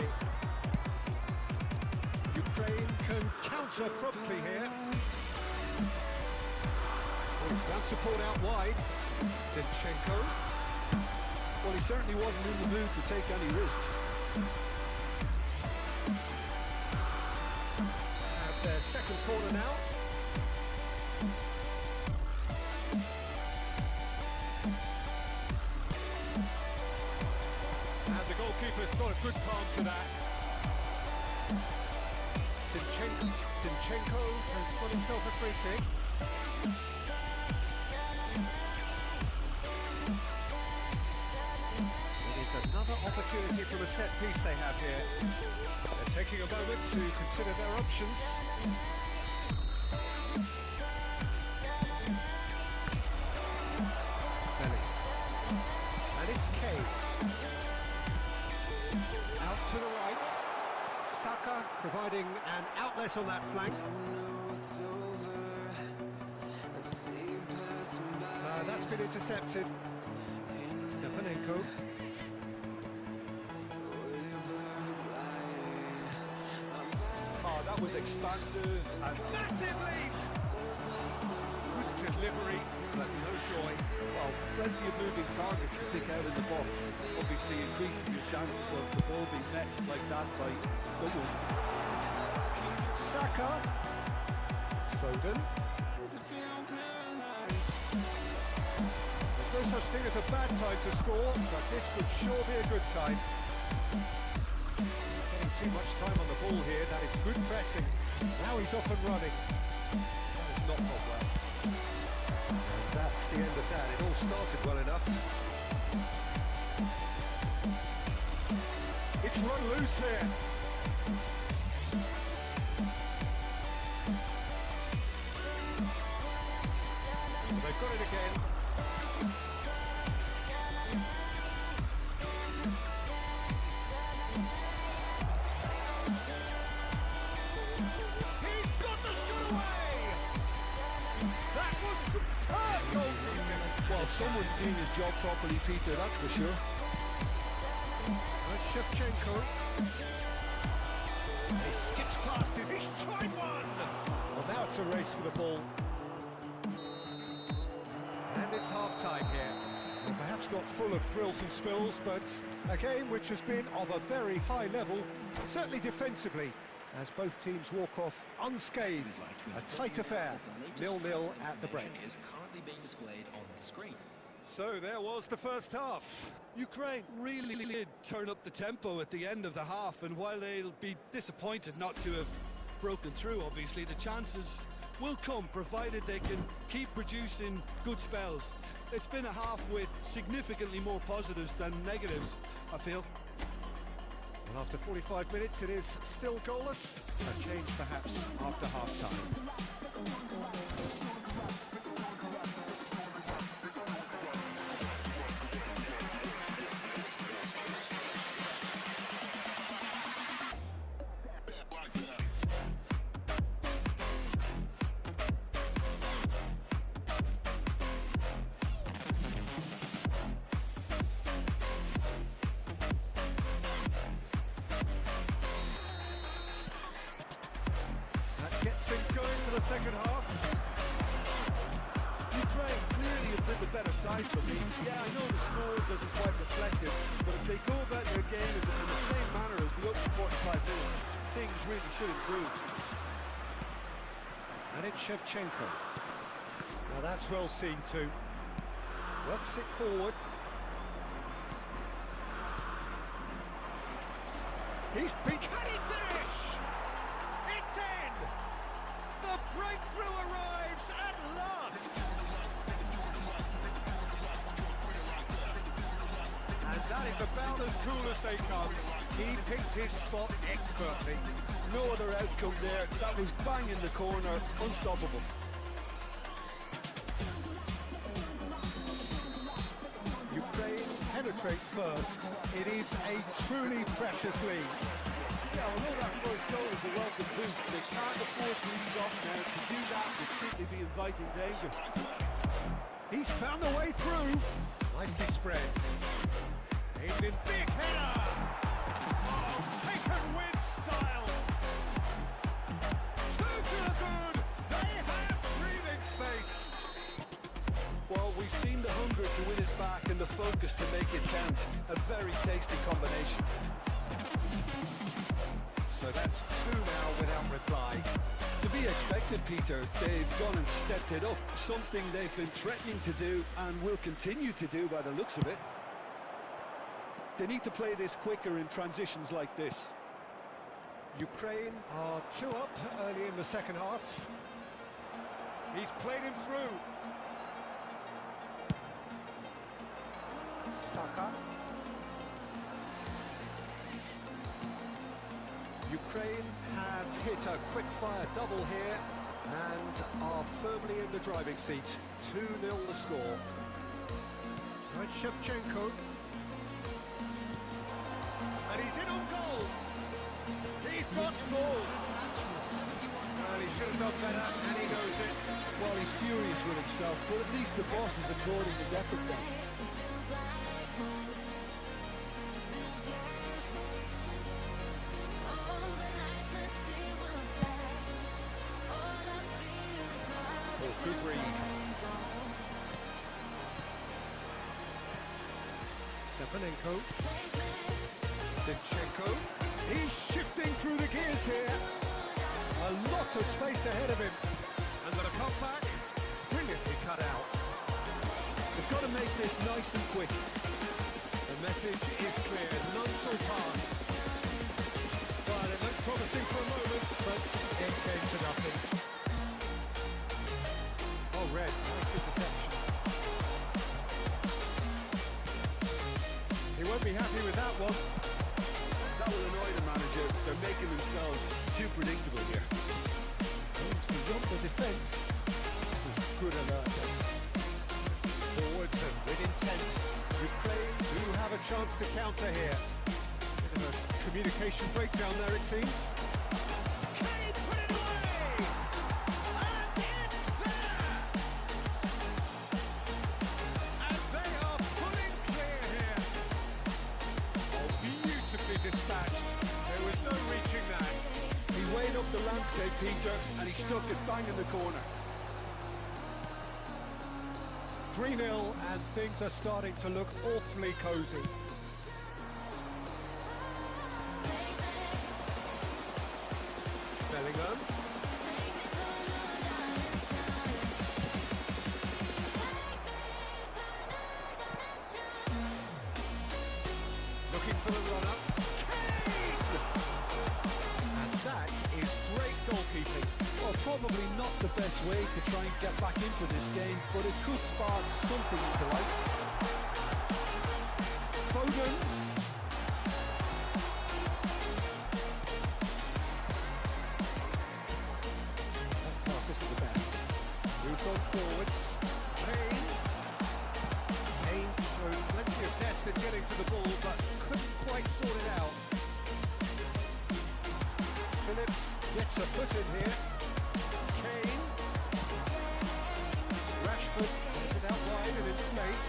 Ukraine can counter promptly here. Ground support out wide. Zinchenko. Well, he certainly wasn't in the mood to take any risks. Have their second corner now. And the goalkeeper's got a good palm to that. Zinchenko has got himself a free kick. It is another opportunity from a set piece they have here. They're taking a moment to consider their options. Bellingham. And it's Kane. Out to the right. Saka providing an outlet on that flank. That's been intercepted. Stepanenko. Oh, that was expansive and Massive lead! Good delivery, but no joy. well, plenty of moving targets to pick out in the box. Obviously increases your chances of the ball being met like that by someone. Saka. Foden. There's no such thing as a bad time to score, but this would sure be a good time. Getting too much time on the ball here, that is good pressing. Now he's off and running. That has not gone well. And that's the end of that. It all started well enough. It's run loose here. They've got it again. He's got the shot away! That was superb goalkeeping. Well, someone's doing his job properly, Peter, that's for sure. And Shevchenko. He skips past it. He's tried one! Well, now it's a race for the ball. And it's half-time here. Well, perhaps not full of thrills and spills, but a game which has been of a very high level, certainly defensively. as both teams walk off unscathed. A tight affair, 0-0 at the break. Is currently being displayed on the screen. So there was the first half. Ukraine really did turn up the tempo at the end of the half, and while they'll be disappointed not to have broken through, obviously, the chances will come, provided they can keep producing good spells. It's been a half with significantly more positives than negatives, I feel. Well, after 45 minutes, it is still goalless. A change, perhaps, after half-time. Gets things going for the second half. Ukraine clearly a bit the better side for me. Yeah, I know the score doesn't quite reflect it, but if they go about their game in the same manner as the opening 45 minutes, things really should improve. And it's Shevchenko. Now that's well seen too. Works it forward. He's been... Can he finish? It's in! The breakthrough arrives at last! And that is about as cool as they come. He picked his spot expertly. No other outcome there. That was bang in the corner, unstoppable. Ukraine penetrate first. It is a truly precious lead. Yeah, although that first goal is a welcome boost, they can't afford to ease off now. To do that would simply be inviting danger. He's found the way through. Nicely spread. Aimed in, big header! Oh, taken with style! Two to the good! They have breathing space! Well, we've seen the hunger to win it back and the focus to make it count. A very tasty combination. So that's two now without reply. To be expected, Peter. They've gone and stepped it up. Something they've been threatening to do and will continue to do by the looks of it. They need to play this quicker in transitions like this. Ukraine are 2 up early in the second half. He's played him through. Saka. Ukraine have hit a quick-fire double here and are firmly in the driving seat. 2-0 the score. Right, Shevchenko. And he's in on goal. He's got goal. Well, he should have done better, and he knows it. Well, he's furious with himself, but at least the boss is applauding his effort then. Good read. Stepanenko. Zinchenko. He's shifting through the gears here. A lot of space ahead of him. And got a comeback. Brilliantly cut out. They've got to make this nice and quick. The message is clear. None shall pass. Well, it looked promising for a moment, but it came to nothing. Oh, red. Nice interception. He won't be happy with that one. That will annoy the manager. They're making themselves too predictable here. Beyond the defence. Good alertness. Forwards and with intent. Ukraine do have a chance to counter here. Bit of a communication breakdown there, it seems. Can he put it away? And it's there! And they are pulling clear here. Oh, beautifully dispatched. There was no reaching that. He weighed up the landscape, Peter, and he stuck it bang in the corner. 3-0, and things are starting to look awfully cosy. Bellingham. Take me to another dimension. Looking for the run-up. Kane! And that is great goalkeeping. Well, probably not the best way to try and get back into this game, but it could spark something into life. Foden. That pass isn't the best. Moved on forwards. Kane. Kane showed plenty of zest in getting to the ball, but couldn't quite sort it out. Phillips gets a foot in here. Kane. Rashford gets it out wide and in space.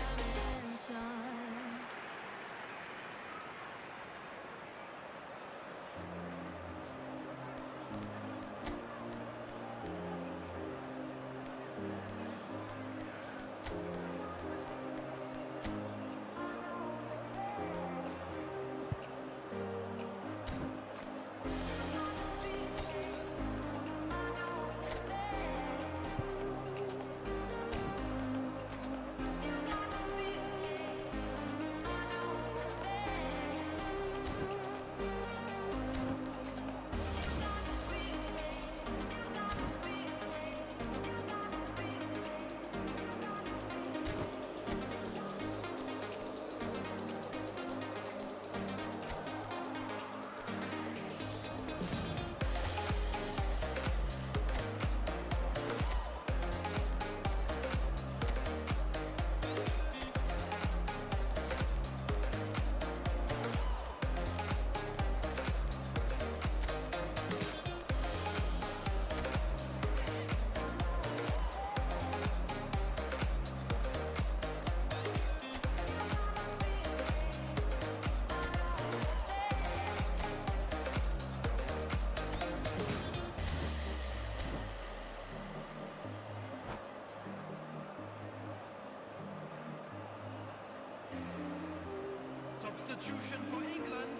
Substitution for England.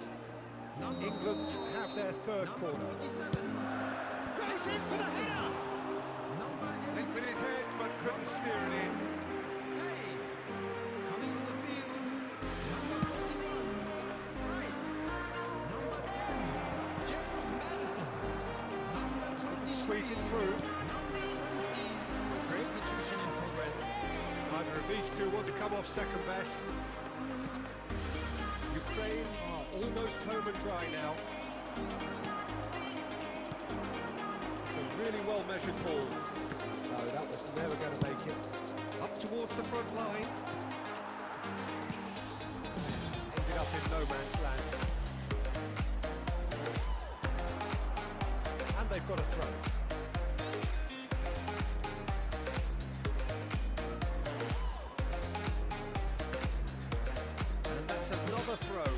England have their third corner. 47. Goes in for the header! Hit with his head, but couldn't steer it in. Hey, coming on the field. Number 41. Right. Number 10. James Madison. Number 20. Squeeze it through. Number 20. Substitution in progress. Either of these two want to come off second best. Ukraine are almost home and dry now. It's a really well measured ball. No, that was never going to make it. Up towards the front line. Ended up in no man's land. And they've got a throw. And that's another throw.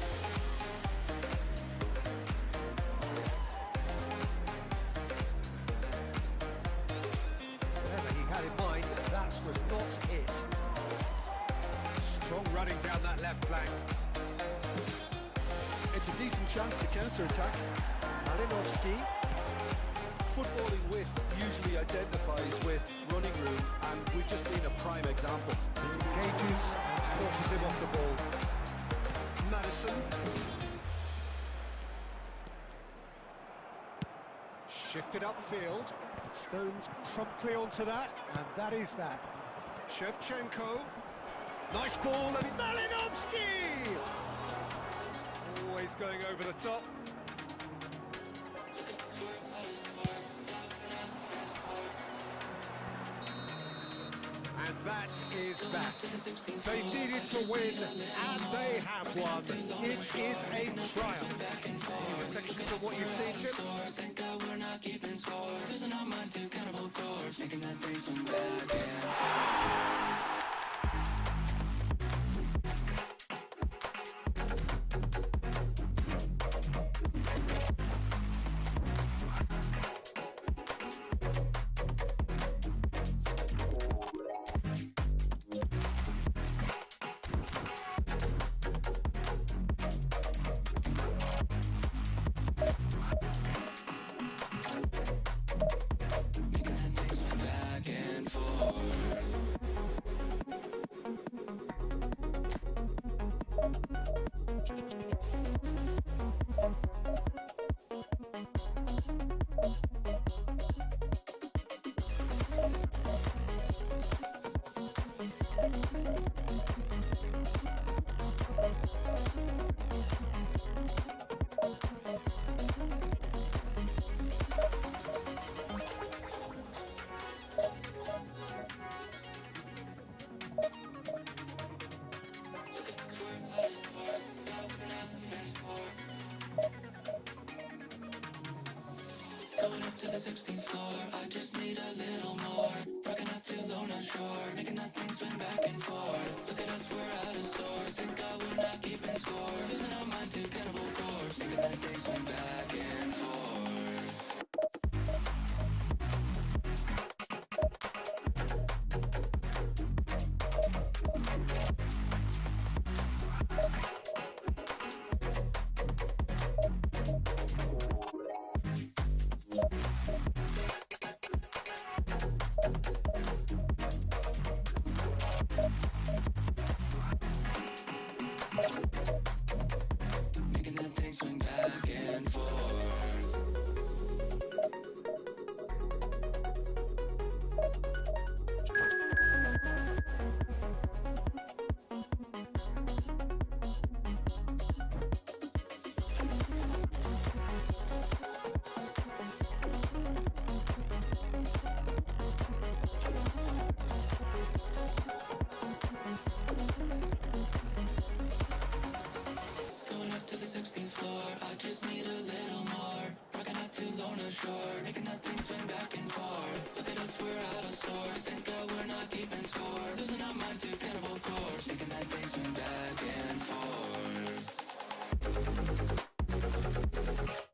Whatever he had in mind, that was not it. Strong running down that left flank. It's a decent chance to counter-attack. Malinovsky. Footballing width usually identifies with running room, and we've just seen a prime example. Engages and forces him off the ball. Madison. Shifted upfield. Stones promptly onto that, and that is that. Shevchenko. Nice ball, and Malinovsky! Always going over the top. And that is that. They needed to win, and they have won. It is a triumph. Any reflections on what you've seen, Jim? Thank God we're not keeping score. Losing our mind to cannibal corpse, making that things went back, yeah. the 16th floor. I just need a little more. Rocking out too low, not sure. Making that thing swing back and forth. Look at us, we're out of sorts. Thank God we're not keeping score. Losing our mind to cannibal corpse. Making that thing swing back and forth. Making that thing swing back and forth. Going up to the 16th floor, I just need a little more. Rocking out too low, no shore. Making that thing swing back and forth. Look at us, we're out of sorts. Thank God we're not keeping score. Losing our mind to cannibal corpse. Making that thing swing back and forth.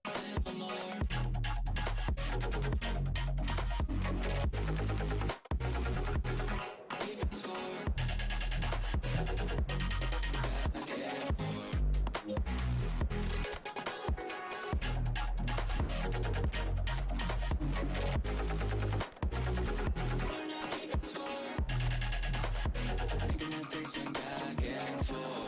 A little more. Keeping score. Back and forth. We're not keeping score. Making that thing swing back and forth.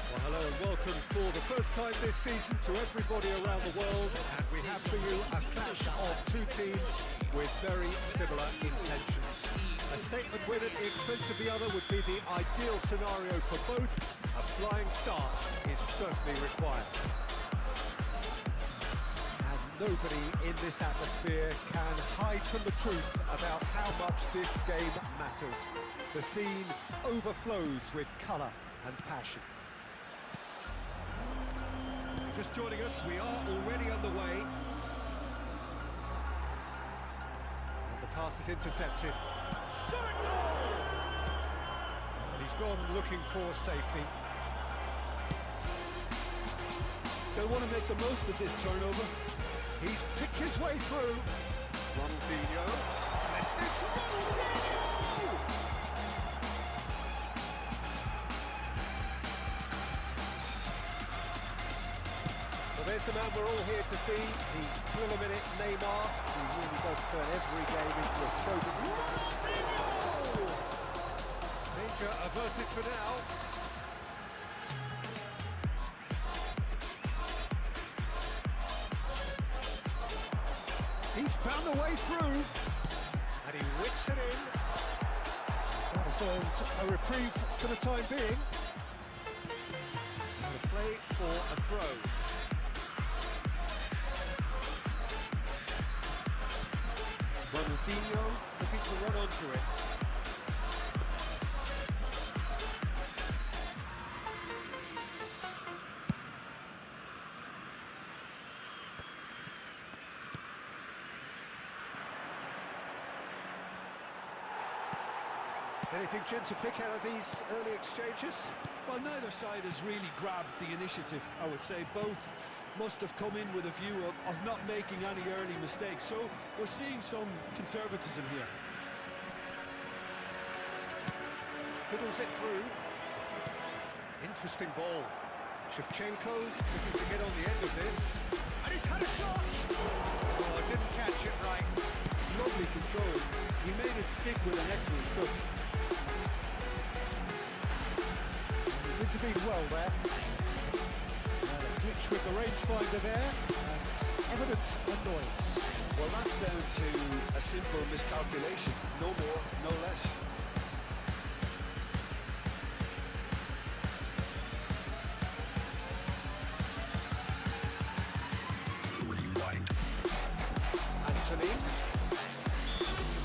Well, hello and welcome for the first time this season to everybody around the world, and we have for you a clash of two teams with very similar intentions. A statement win at the expense of the other would be the ideal scenario for both. A flying start is certainly required. And nobody in this atmosphere can hide from the truth about how much this game matters. The scene overflows with colour and passion. Just joining us, we are already underway. And the pass is intercepted. Shot at goal! And he's gone looking for safety. They'll want to make the most of this turnover. He's picked his way through. Ronaldinho. And it's Ronaldinho! Well, there's the man we're all here to see, the thriller-minute Neymar, who really does turn every game into a trophy. Ronaldinho! Danger averted for now. He's found a way through, and he whips it in. That has earned a reprieve for the time being. And a play for a throw. Ronaldinho looking to run onto it. Anything, Jim, to pick out of these early exchanges? Well, neither side has really grabbed the initiative, I would say. Both must have come in with a view of not making any early mistakes. So we're seeing some conservatism here. fiddles it through. Interesting ball. Shevchenko looking to get on the end of this. And he's had a shot! Oh, didn't catch it right. Lovely control. He made it stick with an excellent touch. He's intervened well there. And a glitch with the rangefinder there. And evident annoyance. Well, that's down to a simple miscalculation. No more, no less. Anthony.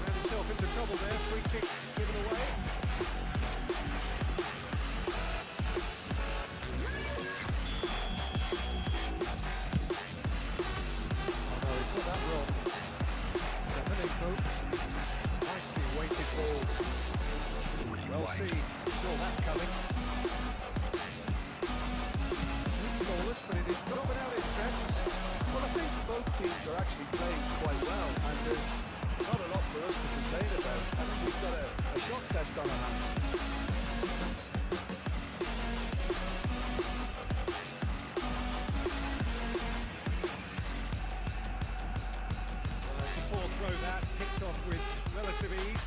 Ran himself into trouble there. Free kick given away. Oh no, he's got that wrong. Stefanenko. Nicely weighted ball. Well seen. Saw that coming. Flawless, but it is not without interest. Well, I think both teams are actually playing quite well, and there's not a lot for us to complain about. I think we've got a shot test on our hands. It's a poor throw that, picked off with relative ease.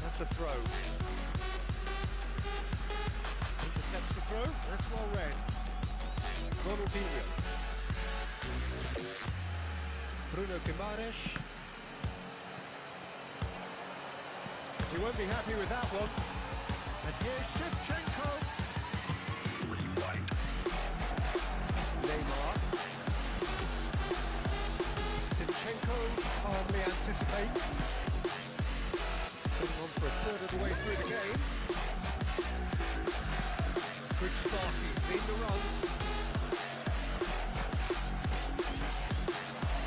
That's a throw. Intercepts the throw, that's well read. Ronaldinho. Bruno Guimaraes. He won't be happy with that one. And here's Shevchenko. Neymar. Zinchenko calmly anticipates. Putting on for a third of the way through the game. Good start, he's seen the run.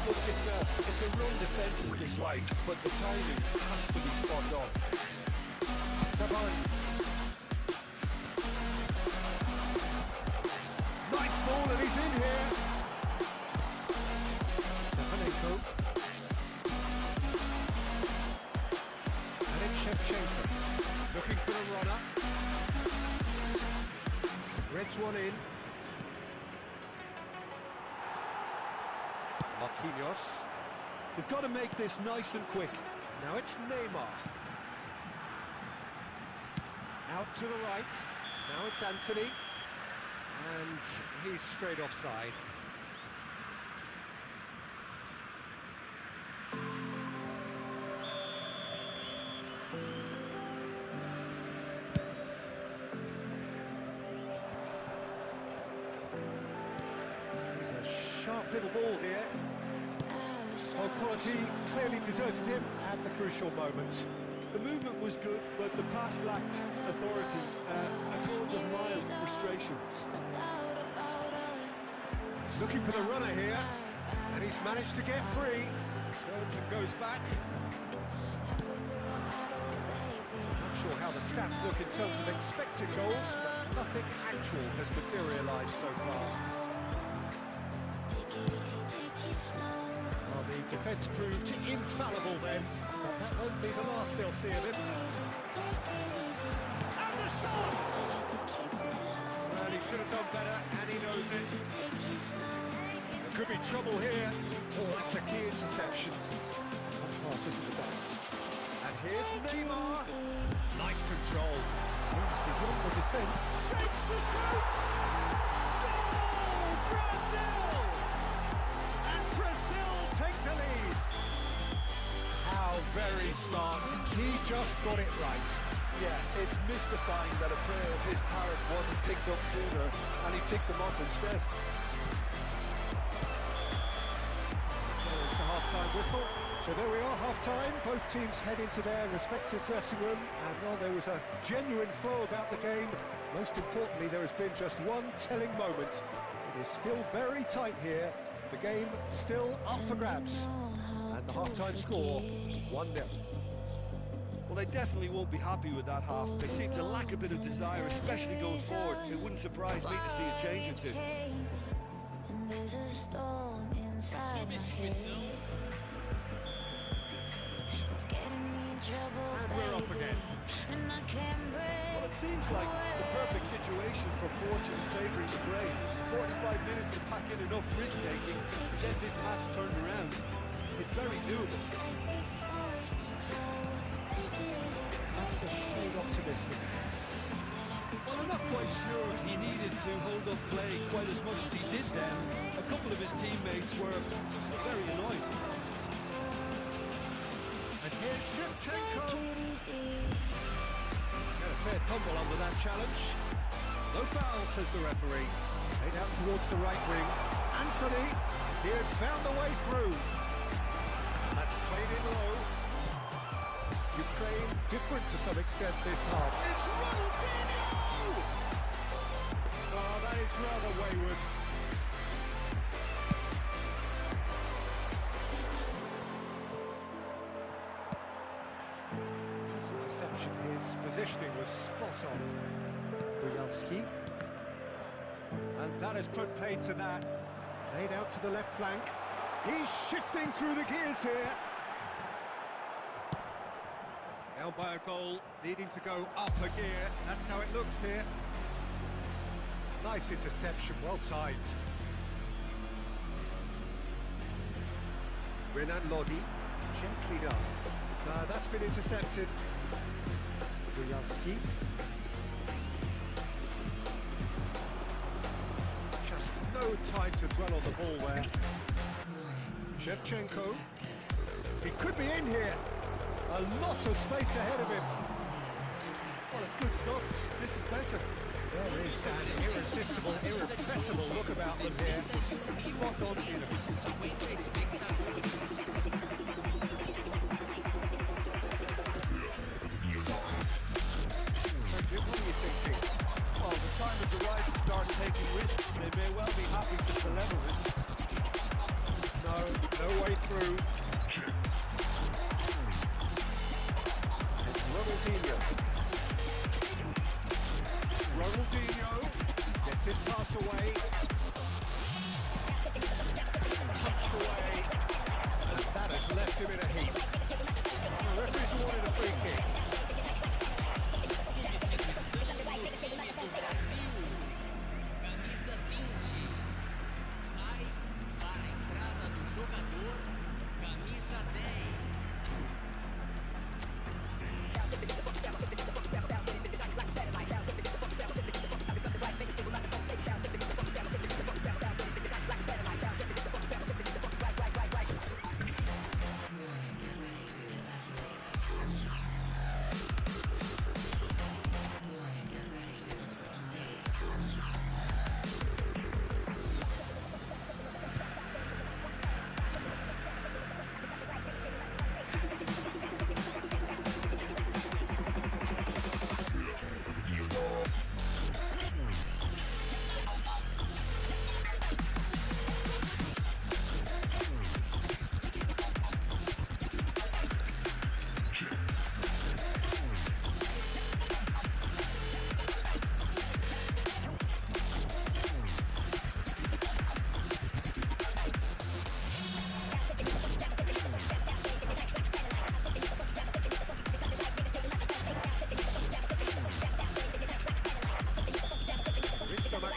Look, it's a run defence is disliked, but the timing has to be spot on. Savani. Nice ball and he's in here. Stefanenko. And it's Shevchenko. Looking for the runner. Reds one in. Marquinhos. They've got to make this nice and quick. Now it's Neymar. Out to the right. Now it's Anthony. And he's straight offside. He's a sharp little ball here. Oh, quality clearly deserted him at the crucial moment. The movement was good, but the pass lacked authority, a cause of mild frustration. He's looking for the runner here, and he's managed to get free. Turns and goes back. Not sure how the stats look in terms of expected goals, but nothing actual has materialised so far. Well, the defence proved infallible then, but that won't be the last they'll see of him. And the shot! Well, he should have done better, and he knows it. There could be trouble here. Oh, that's a key interception. That pass isn't the best. And here's Neymar. Nice control. Moves beyond the defence. Shapes the shoots! Goal! Brazil! And Brazil take the lead. How very smart. He just got it right. Yeah, it's mystifying that a player of his talent wasn't picked up sooner, and he picked them up instead. There's the half-time whistle. So there we are, half-time. Both teams head into their respective dressing room, and while there was a genuine flow about the game, most importantly, there has been just one telling moment. It is still very tight here. The game still up for grabs. And the half-time score, 1-0. Well, they definitely won't be happy with that half. They seem to lack a bit of desire, especially going forward. It wouldn't surprise me to see a change or two. And there's a storm inside my head. It's getting me in trouble, And we're off baby. again. And I can't break. Well, it seems like the perfect situation for fortune favouring the brave. 45 minutes to pack in enough risk-taking to get this match turned around. It's very doable. Just like before, so take it easy, That's a shade optimistic. Well, I'm not quite sure he needed to hold up play quite as much as he did then. A couple of his teammates were very annoyed. And here's Shevchenko. take it easy. Had a fair tumble under that challenge. No foul, says the referee. Played out towards the right wing. Anthony, he has found a way through. That's played in low. Ukraine different to some extent this half. It's Ronaldinho! Oh, that is rather wayward. This interception, his positioning was spot on. Buyalski. And that has put paid to that. Played out to the left flank. He's shifting through the gears here. Down by a goal, needing to go up a gear. That's how it looks here. Nice interception, well timed. Renan Lodi, gently done. That's been intercepted. Buyalski. Just no time to dwell on the ball there. Shevchenko. He could be in here. A lot of space ahead of him. Well, it's good stuff. This is better. There is an irresistible, irrepressible look about them here. Spot on feeling. What are you thinking? Well, the time has arrived to start taking risks. They may well be happy just to level this. No way through. It's Ronaldinho. Ronaldinho gets his pass away. Punched away. And that has left him in a heap. The referee's awarded a free kick. Camisa 20 sai para a entrada do jogador, camisa 10.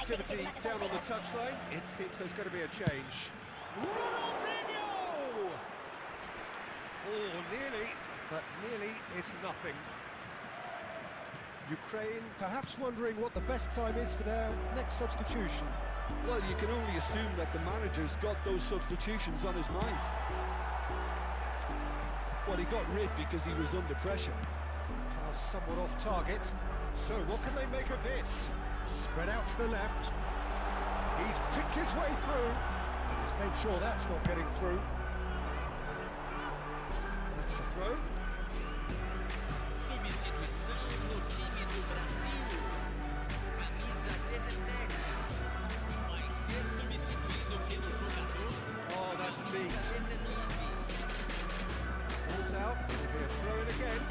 Activity down on the touchline. It seems there's going to be a change. Ronaldinho! Oh, nearly, but nearly is nothing. Ukraine perhaps wondering what the best time is for their next substitution. Well, you can only assume that the manager's got those substitutions on his mind. Well, he got rid because he was under pressure. Now somewhat off target. So what can they make of this? Spread out to the left. He's picked his way through. He's made sure that's not getting through. That's the throw. Substituição no time do Brasil. Camisa 17 vai ser substituído pelo jogador. Oh, that's neat. Camisa 19. Ball's out. It'll be a throw in again.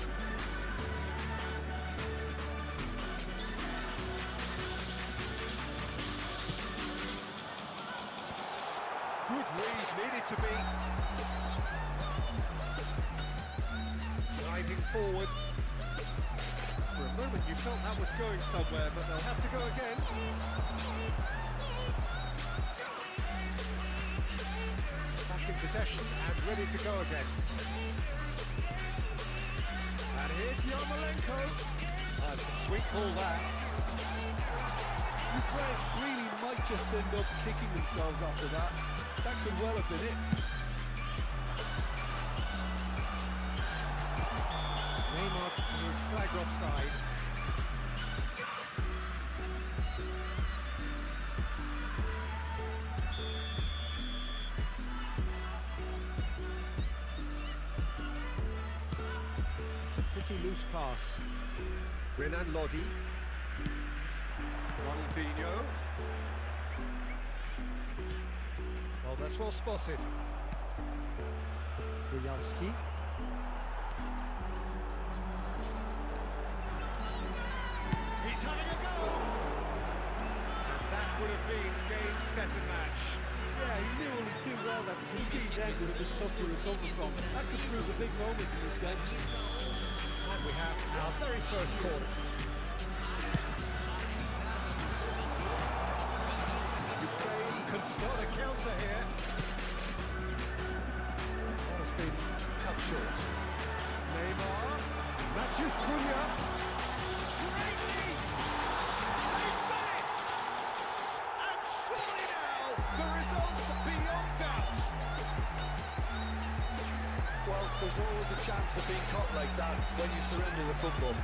Good read, needed to be. Driving forward. For a moment you felt that was going somewhere, but they'll have to go again. Back in possession and ready to go again. And here's Yarmolenko. That's a sweet ball that. Ukraine really might just end up kicking themselves after that. That could well have been it. Neymar is flagged offside. It's a pretty loose pass. Renan Lodi. Ronaldinho. Well, that's well spotted. Bujalski. He's having a go! And that would have been game, set and match. Yeah, he knew only too well that to concede then would have been tough to recover from. That could prove a big moment in this game. And we have our very first corner. Ukraine can start a counter here. That has been cut short. Neymar matches Cunha. Great lead! They've done it! And surely now the results beyond doubt. Well, there's always a chance of being caught like that when you surrender the football.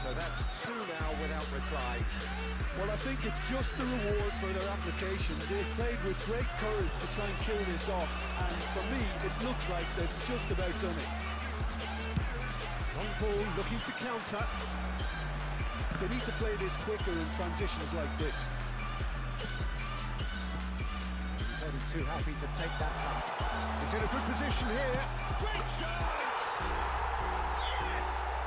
So that's two now without reply. Well, I think it's just the reward for their application. They've played with great courage to try and kill this off, and for me, it looks like they've just about done it. Long ball looking to counter. They need to play this quicker in transitions like this. He's only too happy to take that back. He's in a good position here. Great chance! Yes!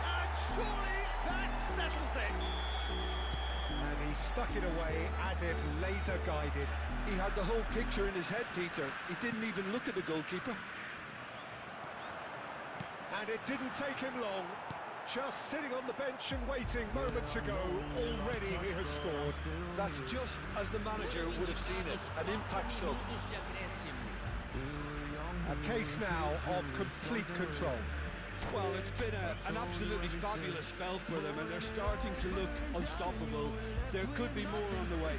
And surely that settles it. And he stuck it away as if laser guided. He had the whole picture in his head, Peter. He didn't even look at the goalkeeper. And it didn't take him long. Just sitting on the bench and waiting moments ago, already he has scored. That's just as the manager would have seen it, an impact sub. A case now of complete control. Well, it's been an absolutely fabulous spell for them, and they're starting to look unstoppable. There could be more on the way.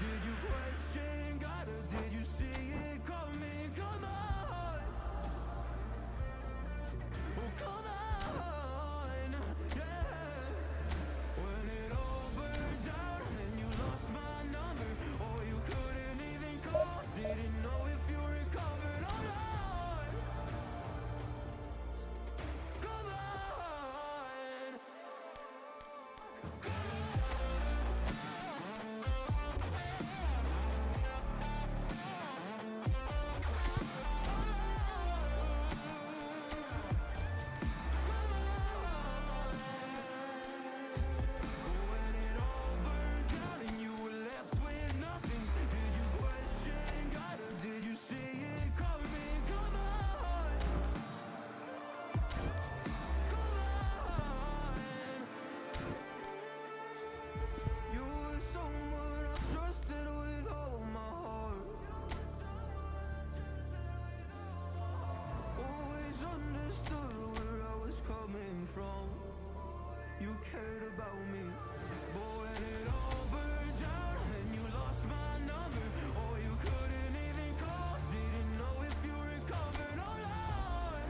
You cared about me, but when it all burned down and you lost my number, or you couldn't even call, didn't know if you recovered or not.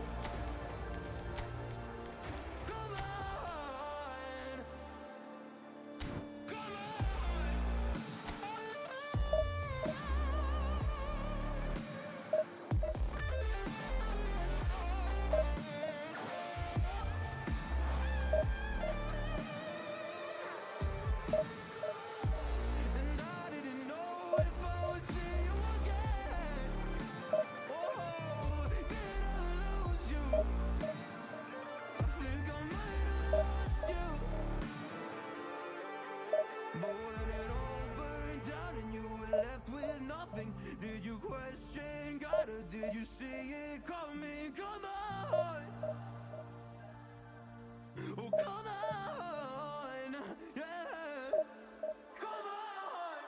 Come on, come on. bang. Did you question God or did you see it coming? Come on, oh come on, yeah, come on.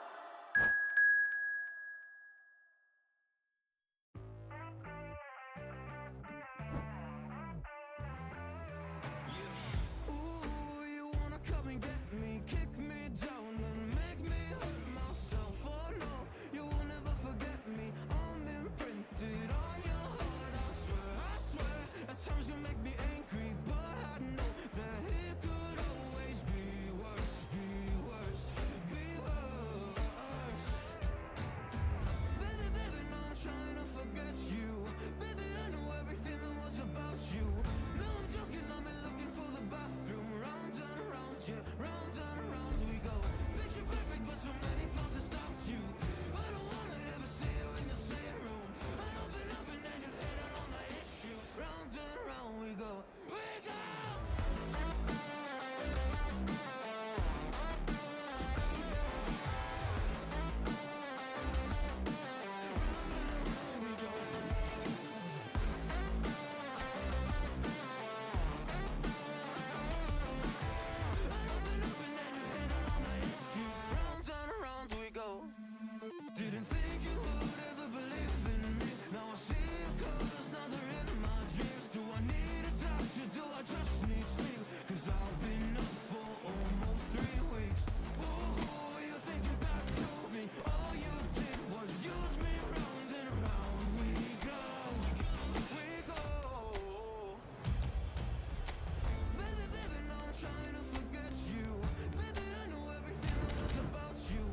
Ooh, you wanna come and get me, kick me down and make me hurt myself. Oh no, you will never forget me. I'm imprinted on your heart, I swear. At times you make me angry, but I know that it could always be worse, be worse, be worse. Baby, baby, now I'm trying to forget you. Baby, I know everything that was about you. No, I'm joking, I'm looking for the bathroom. Round and round, yeah, round and round we go. Picture perfect, but so many flaws that stopped you. I don't wanna ever see you in the same room. I open up and then you hit on all my issues. Round and round we go, we go. Round and round we go. Didn't think you would ever believe in me. Now I see your colors, now they're in my dreams. Do I need a doctor? Do I just need sleep? Cause I've been up for almost 3 weeks. Ooh, you think you got to me? All you did was use me. Round and round we go. We go. Baby, baby, now I'm trying to forget you. Baby, I know everything that was about you.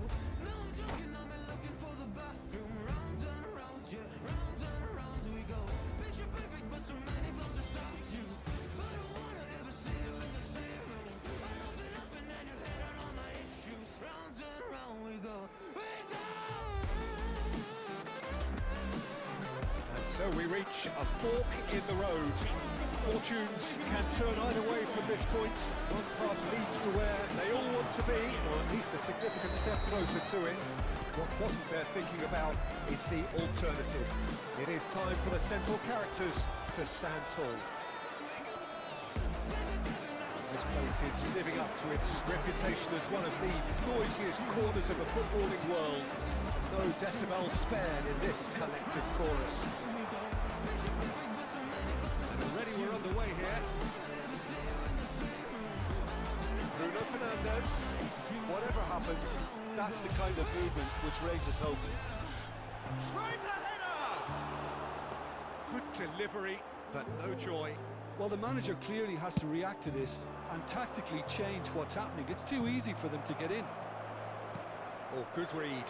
No, I'm joking, I'm looking for the bathroom. Round and round, yeah, round and round we go. Picture perfect, but so many flaws that stopped you. I don't wanna ever see you in the same room. I open up and then you hit on all my issues. Round and round we go, we go. And so we reach a fork in the road. Fortunes can turn either way from this point. One path leads to where they all want to be, or at least a significant step closer to it. What wasn't there thinking about is the alternative. It is time for the central characters to stand tall. This place is living up to its reputation as one of the noisiest corners of the footballing world. No decibel spared in this collective chorus. And already we're on the way here. Bruno Fernandes, whatever happens, that's the kind of movement which raises hope. Tries a header! Good delivery, but no joy. Well, the manager clearly has to react to this and tactically change what's happening. It's too easy for them to get in. Oh, good read.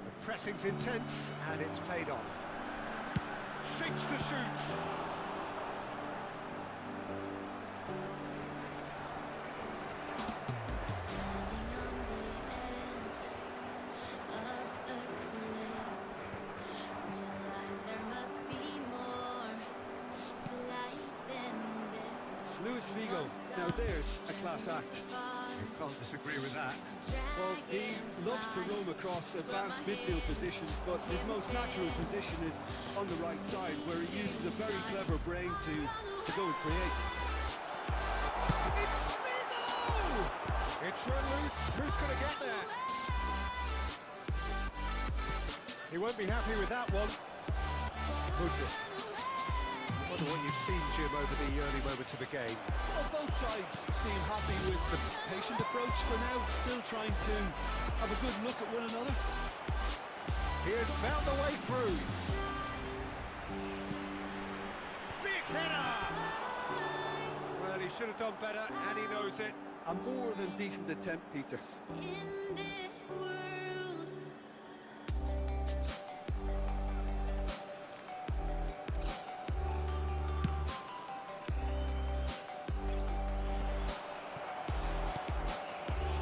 The pressing's intense, and it's paid off. Shapes to shoot. Luis Figo, now there's a class act. Can't disagree with that. Well, he loves to roam across advanced midfield positions, but his most natural position is on the right side, where he uses a very clever brain to go and create. It's Figo! It's run loose. Who's going to get there? He won't be happy with that one. Would I wonder what you've seen, Jim, over the early moments of the game. Well, both sides seem happy with the patient approach for now, still trying to have a good look at one another. He has found the way through. Big header! Well, he should have done better, and he knows it. A more than decent attempt, Peter. In this world.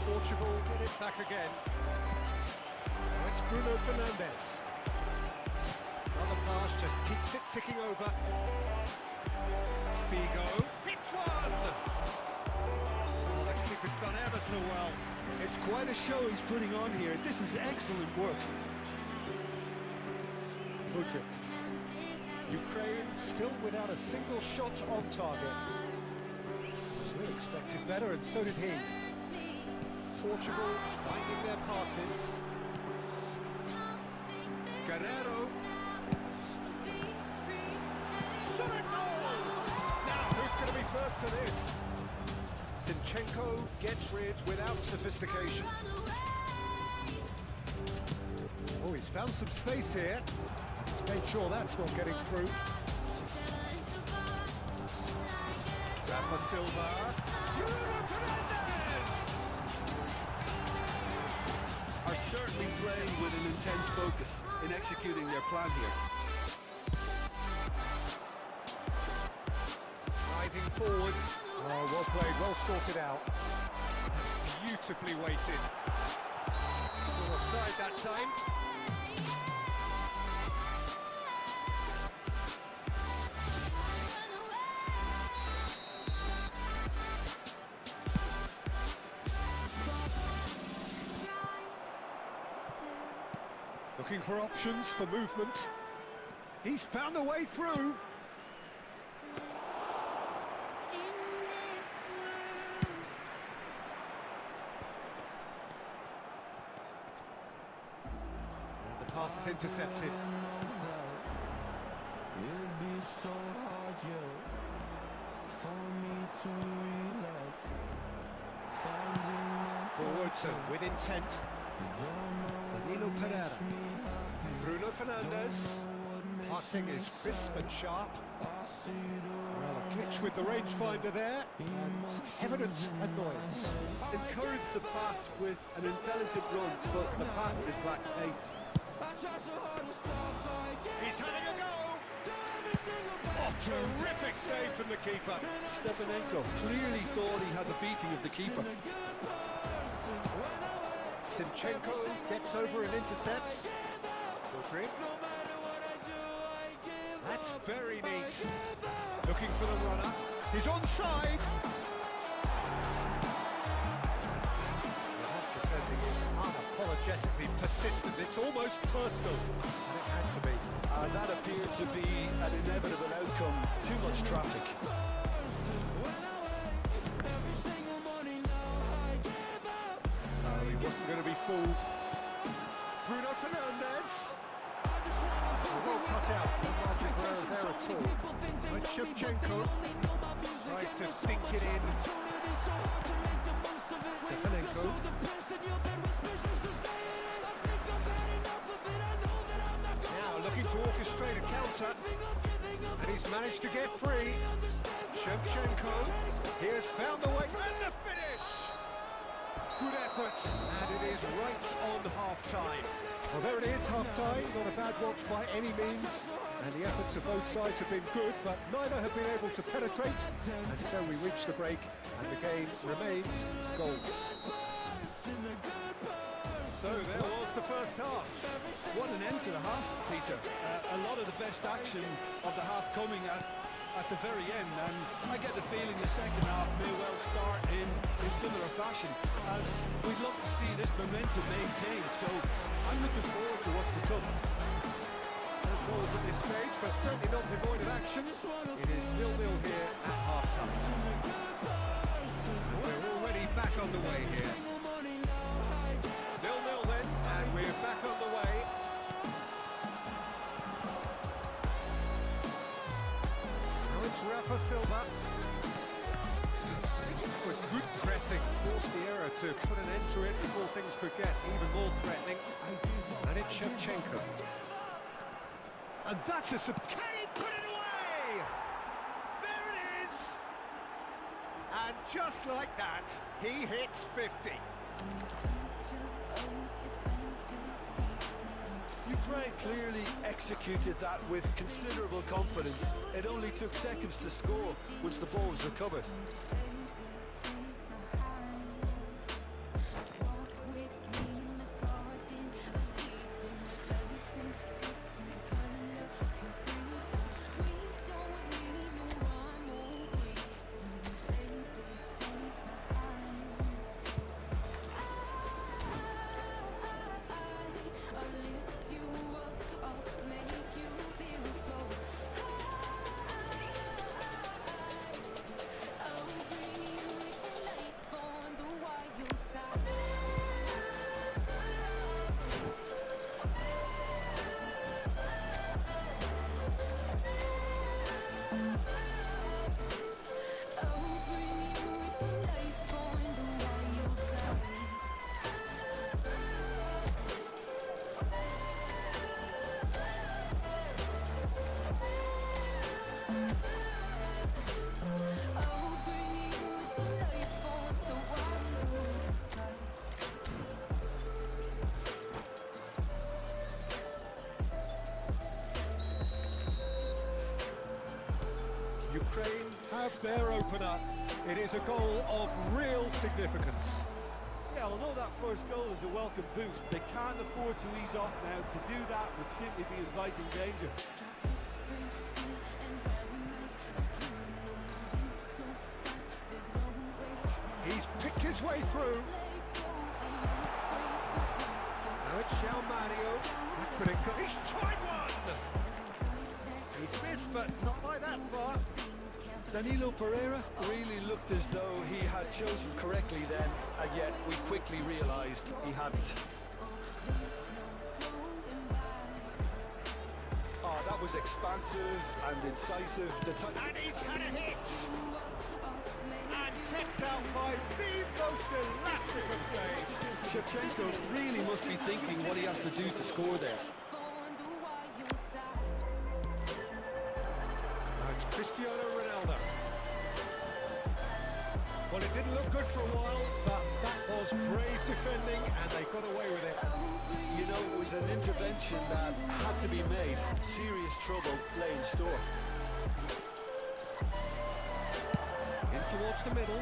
Portugal get it back again. Now it's Bruno Fernandes. Another pass just keeps it ticking over. Figo hits one! Oh, let's keep it done ever so well. It's It's quite a show he's putting on here. This is excellent work. Putin. Ukraine still without a single shot on target. We expected better, and so did he. Portugal finding their passes. Guerrero. Shot it goal! Now, who's going to be first to this? Zinchenko gets rid without sophistication. Oh, he's found some space here. He's made sure that's not getting through. Rafa Silva. Are certainly playing with an intense focus in executing their plan here. Driving forward. Oh, well played, well sorted out. That's beautifully weighted. Well offside that time. Looking for options for movement. He's found a way through. The pass is intercepted. Forwards with intent. Danilo Pereira. Bruno Fernandes. Passing is crisp and sharp. Well, a glitch with the rangefinder there, and evident annoyance. Encouraged the pass with an intelligent run, but the pass is lack pace. He's having a go! Oh, terrific save from the keeper. Stepanenko clearly thought he had the beating of the keeper. Zinchenko gets over and intercepts. Rodri. That's very neat. Looking for the runner. He's onside. Well, that defending is unapologetically persistent. It's almost personal. And it had to be. That appeared to be an inevitable outcome. Too much traffic. He wasn't going to be fooled. Bruno Fernandes. Well cut out. No margin for error there at all. But Shevchenko tries to think it in. Stepanenko. Now looking to orchestrate a counter. And he's managed to get free. Shevchenko. He has found the way. And the finish! Good effort, and it is right on half-time. Well, there it is, half-time. Not a bad watch by any means. And the efforts of both sides have been good, but neither have been able to penetrate. And so we reach the break, and the game remains goals. So there was the first half. What an end to the half, Peter. A lot of the best action of the half coming at the very end, and I get the feeling the second half may well start in similar fashion, as we'd love to see this momentum maintained. So I'm looking forward to what's to come. No goals at this stage, but certainly not devoid of action. It is 0-0 here at half-time. And we're already back on the way here. 0-0 then, and we're back on the way. Now it's Rafa Silva. It was good pressing, forced the error to put an end to it before things could get even more threatening. And it's Shevchenko. And that's a can he put it away? There it is! And just like that, he hits 50. Ukraine clearly executed that with considerable confidence. It only took seconds to score once the ball was recovered. have their opener. It is a goal of real significance. Yeah, although that first goal is a welcome boost, they can't afford to ease off now. To do that would simply be inviting danger. He's picked his way through. Now it's Shao Mario. That could have got. He's tried one! He's missed, but not by that far. Danilo Pereira really looked as though he had chosen correctly then, and yet we quickly realised he hadn't. Oh, that was expansive and incisive. And he's had a hit! And kept out by the most elastic of saves. Shevchenko really must be thinking what he has to do to score there. It's Cristiano Ronaldo. Well, it didn't look good for a while, but that was brave defending, and they got away with it. You know, it was an intervention that had to be made. Serious trouble lay in store. In towards the middle.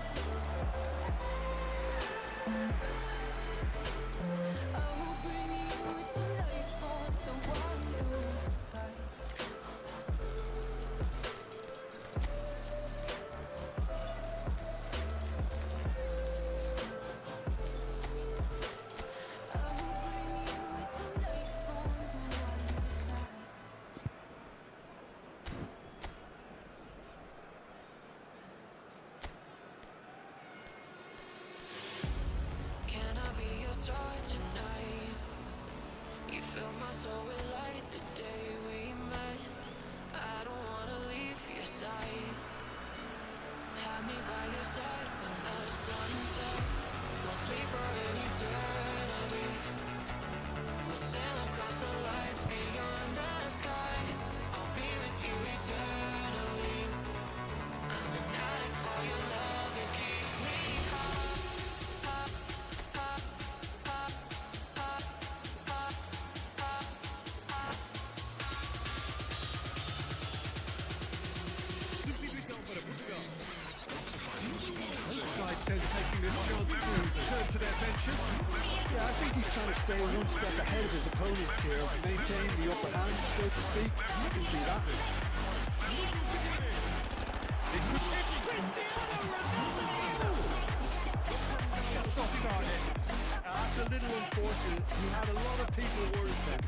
Can I be your star tonight? You fill my soul with light the day we met. I don't wanna leave your side. Have me by your side when the sun sets. Let's leave for an eternity. We'll sail across the lights beyond the sky. I'll be with you eternally. I'm an addict for your love, it keeps me high. Both sides then taking this chance to return to their benches. Yeah, I think he's trying to stay one step ahead of his opponents here, maintain the upper hand, so to speak. You can see that. That's a little unfortunate. He had a lot of people worried then.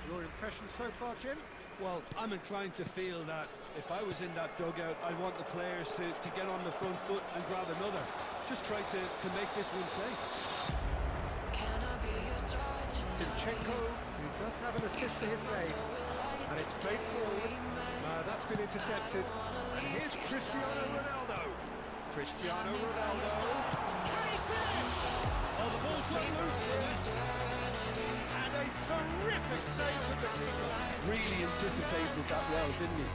Your impressions so far, Jim? Well, I'm inclined to feel that if I was in that dugout, I'd want the players to get on the front foot and grab another. Just try to make this one safe. Can I be your star tonight? Zinchenko, who does have an assist to his name, and it's played forward. That's been intercepted. And here's Cristiano Ronaldo. Cristiano Ronaldo. Can he save? Oh, the ball's let loose here. And a terrific save from the keeper. Really anticipated that well, didn't he?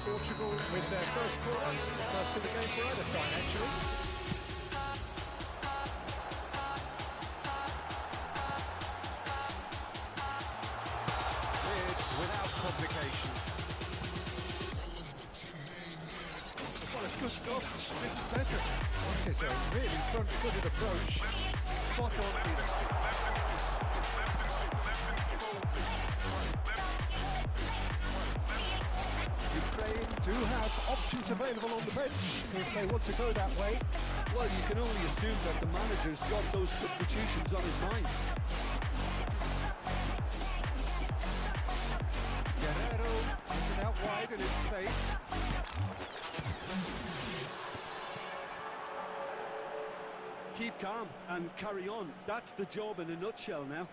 Portugal with their first corner. First of the game for either side, actually. Without complication. Well, it's good stuff. This is better. This is a really front-footed approach. Spot on, Peter. Ukraine do have options available on the bench if they want to go that way. Well, you can only assume that the manager's got those substitutions on his mind. Guerrero looking out wide and in space. Keep calm and carry on. That's the job in a nutshell now.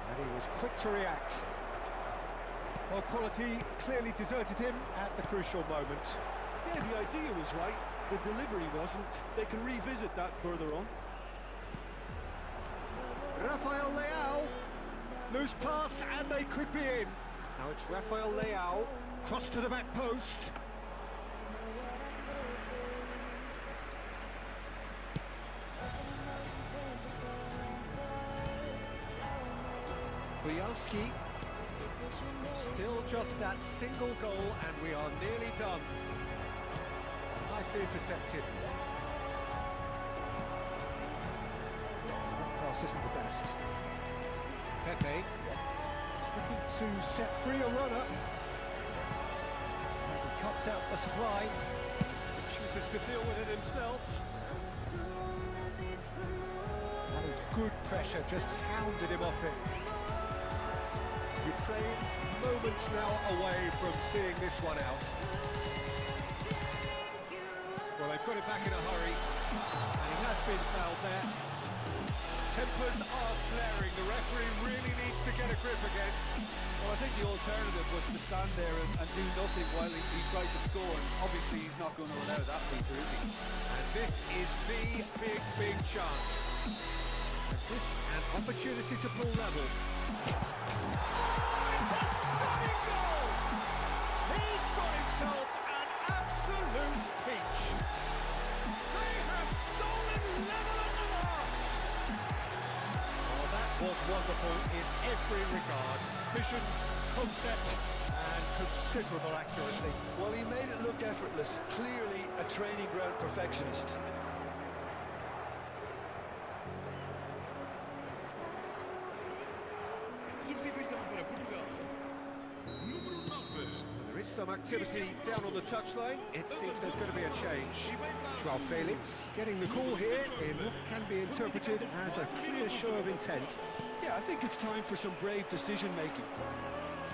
And he was quick to react. Well, quality clearly deserted him at the crucial moment. Yeah, the idea was right. The delivery wasn't. They can revisit that further on. Rafael Leao. Loose pass and they could be in. Now it's Rafael Leao, cross to the back post. Bojarski, still just that single goal and we are nearly done. Nicely intercepted. That pass isn't the best. Pepe is looking to set free a runner. And he cuts out the supply. He chooses to deal with it himself. That is good pressure, just hounded him off it. Ukraine moments now away from seeing this one out. Well, they've got it back in a hurry, and he has been fouled there. Tempers are flaring, the referee really needs to get a grip again. Well, I think the alternative was to stand there and do nothing while he tried to score. And obviously, he's not going to allow that, Peter, is he? And this is the big chance. And this an opportunity to pull level. He's got himself an absolute peach. They have stolen level at the last. Oh, that was wonderful in every regard. Vision, concept, and considerable accuracy. Well, he made it look effortless. Clearly a training ground perfectionist. Substituição para Portugal. Número 9. There is some activity down on the touchline. It seems there's going to be a change. Joao Felix getting the call here in what can be interpreted as a clear show of intent. Yeah, I think it's time for some brave decision-making.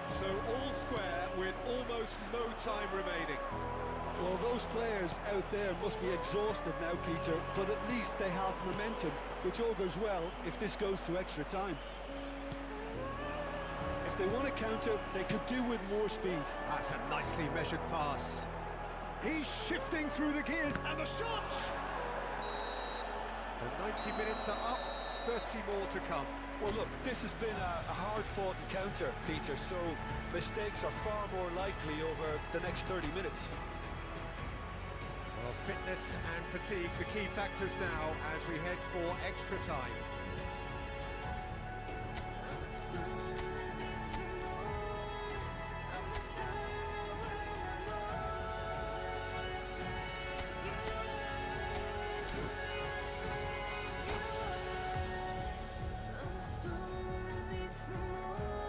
So all square with almost no time remaining. Well, those players out there must be exhausted now, Peter, but at least they have momentum, which augurs well if this goes to extra time. If they want to counter, they could do with more speed. That's a nicely measured pass. He's shifting through the gears and the shot! The 90 minutes are up, 30 more to come. Well, look, this has been a hard-fought encounter, Peter, so mistakes are far more likely over the next 30 minutes. Well, fitness and fatigue, the key factors now as we head for extra time.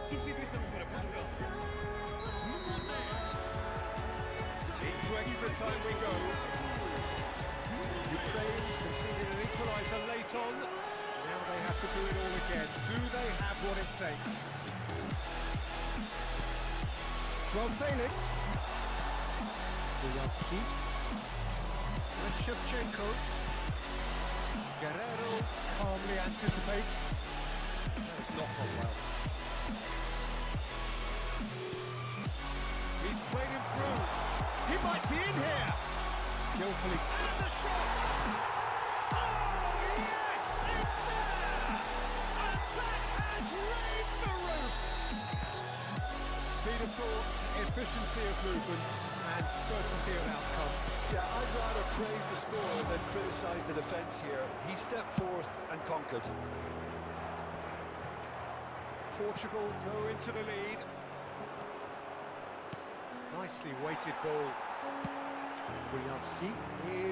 Substituição para Portugal. Número 10. Into extra time we go. Ukraine conceded an equaliser late on. Now they have to do it all again. Do they have what it takes? Joao Felix. Bojarski. And Shevchenko. Guerrero calmly anticipates. That has not gone well. He's played him through. He might be in here. Skillfully. And the shot! Oh, yes, it's there! And that has raised the roof! Speed of thought, efficiency of movement, and certainty of outcome. Yeah, I'd rather praise the scorer than criticise the defence here. He stepped forth and conquered. Portugal go into the lead. Nicely weighted ball. Bojarski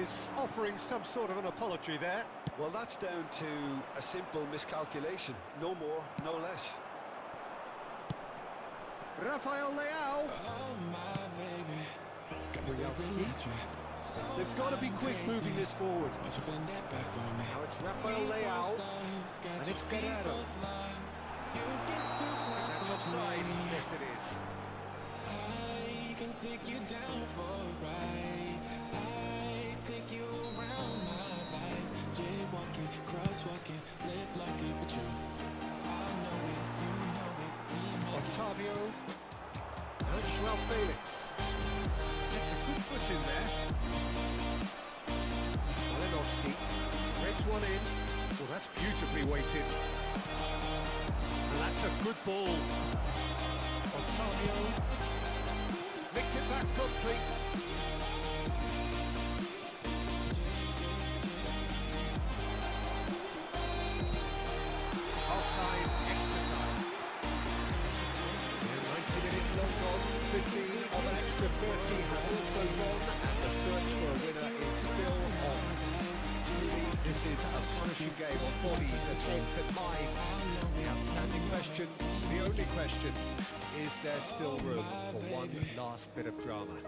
is offering some sort of an apology there. Well, that's down to a simple miscalculation. No more, no less. Rafael Leao. Bojarski. They've got to be quick moving this forward. Now it's Rafael Leao. And it's Guerrero. That's offside. Yes, it is. Can take you down for a ride. I take you around my life. Jaywalking, crosswalking, lip locking, but you, I know it, you know it. We make Octavio. And Joao Felix. Gets a good push in there. Malinowski. Threads one in. Well, that's beautifully weighted. And that's a good ball. Antonio nicked it back promptly. Half-time, extra time. Yeah, 90 minutes long gone, 15 of an extra 30 have also gone, and the search for a winner is still on. Truly, this is a punishing game of bodies and heads and minds. The outstanding question, the only question, is there still room for one last bit of drama?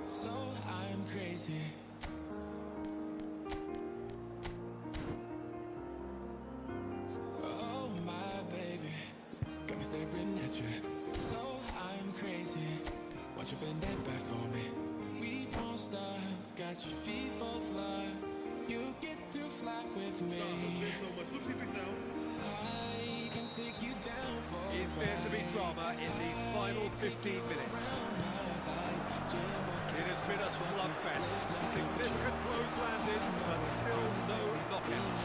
So I'm crazy. Oh my baby, got me staring at you. So I'm crazy. Want you bend that back for me? We won't stop. Got your feet both locked. You get to fly with me. I can take you down for a Is there to be ride. drama in these final 15 minutes? It has been a slugfest. Significant blows landed, but still no knockout.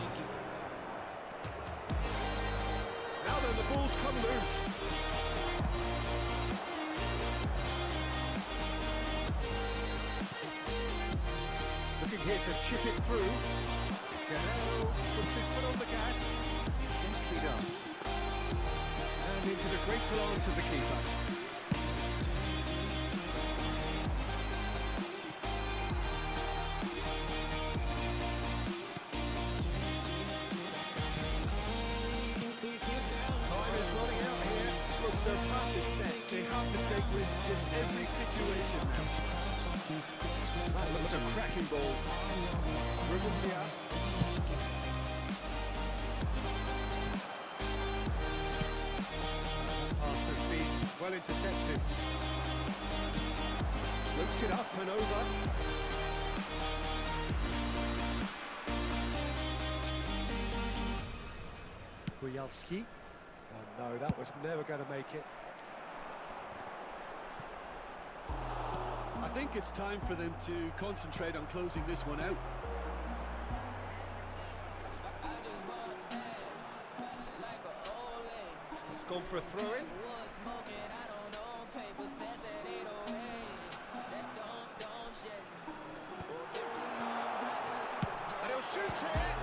Now then, the ball's come loose. Looking here to chip it through. Guerrero puts his foot on the gas. Gently done. And into the grateful arms of the keeper. Time is running out here. Look, their path is set. They have to take risks in every situation now. That looks a cracking ball. Ruben Dias. Pass has been well intercepted. Loops it up and over. Bujalski. Oh no, that was never going to make it. I think it's time for them to concentrate on closing this one out. It's gone for a throw-in. And he'll shoot it!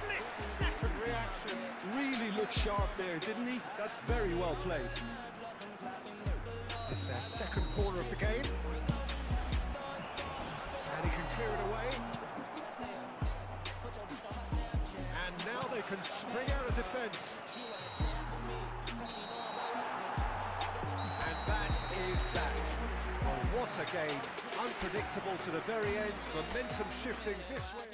Split-second reaction. Really looked sharp there, didn't he? That's very well played. It's their second corner of the game. And he can clear it away. And now they can spring out of defence. And that is that. Oh, what a game. Unpredictable to the very end. Momentum shifting this way.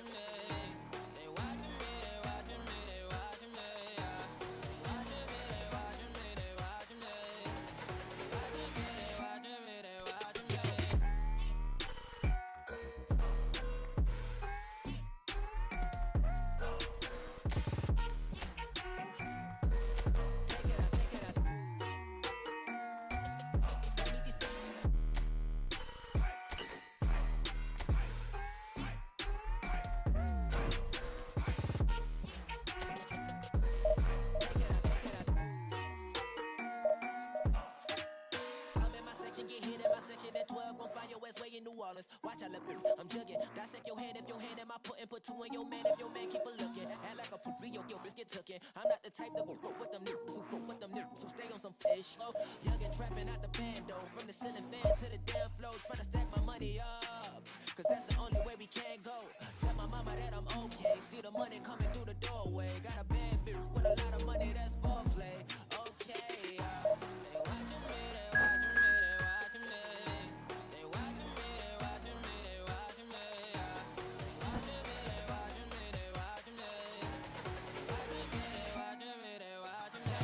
Watch I look, I'm jugging. Dissect your hand if your hand am I putting, put two in your man if your man keep a looking. Act like a fool, your bitch get tooken. I'm not the type that go fuck with them niggas who fuck with them niggas who stay on some fish. Oh, young and trapping out the bando, from the ceiling fan to the damn floor, trying to stack my money up, cause that's the only way we can go. Tell my mama that I'm okay, see the money coming through the doorway. Got a bad bitch with a lot of money, that's foreplay. Okay, they watching me, they watching me, they watching me. They watching me, they watching me, they watching me. Watching me, they watching me, they watching me. Watching me, they watching me, they watching me.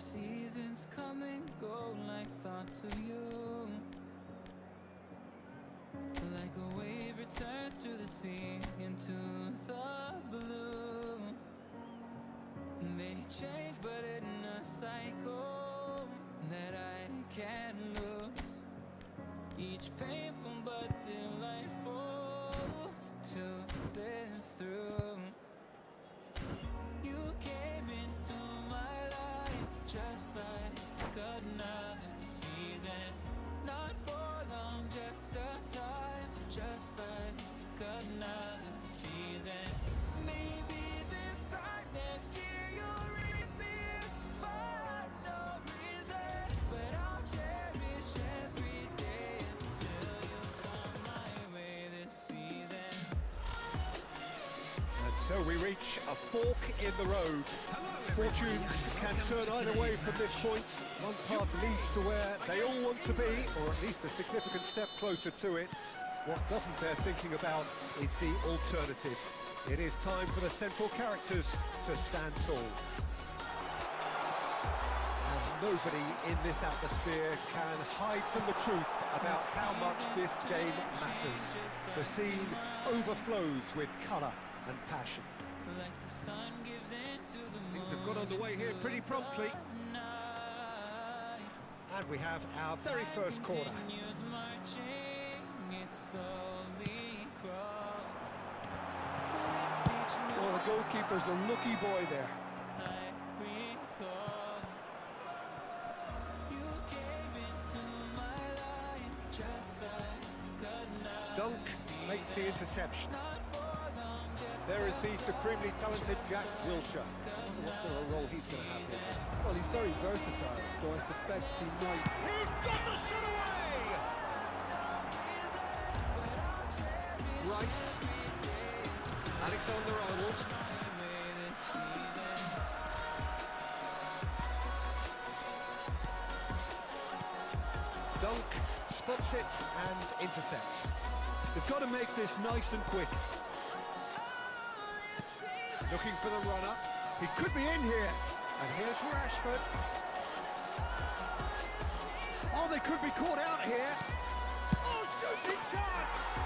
seasons come and go like thoughts of you. Like a wave returns to the sea, into the blue. They change but in a cycle that I can't lose. Each painful but delightful to live through. You came into my life just like another season. Not for long, just a time, just like another season. Maybe this time next year you'll reappear for no reason, but I'll cherish every day until you come my way this season. And so we reach a fork in the road. Fortunes can turn either way from this point. One path leads to where they all want to be, or at least a significant step closer to it. What doesn't bear thinking about is the alternative. It is time for the central characters to stand tall. And nobody in this atmosphere can hide from the truth about how much this game matters. The scene overflows with colour and passion. Like the sun gives into the moon. Things have got underway here pretty promptly. And we have our very first corner. Continues marching, it slowly crawls. With each Well, the goalkeeper's a lucky boy there. I recall. You came into my life just like another Dunk makes the interception. There is the supremely talented Jack Wilshere. I wonder what sort of role he's going to have here. Well, he's very versatile, so I suspect he might. He's got the shot away! Rice, Alexander-Arnold. Dunk spots it and intercepts. They've got to make this nice and quick. Looking for the runner. He could be in here. And here's Rashford. Oh, they could be caught out here. Oh, shooting chance!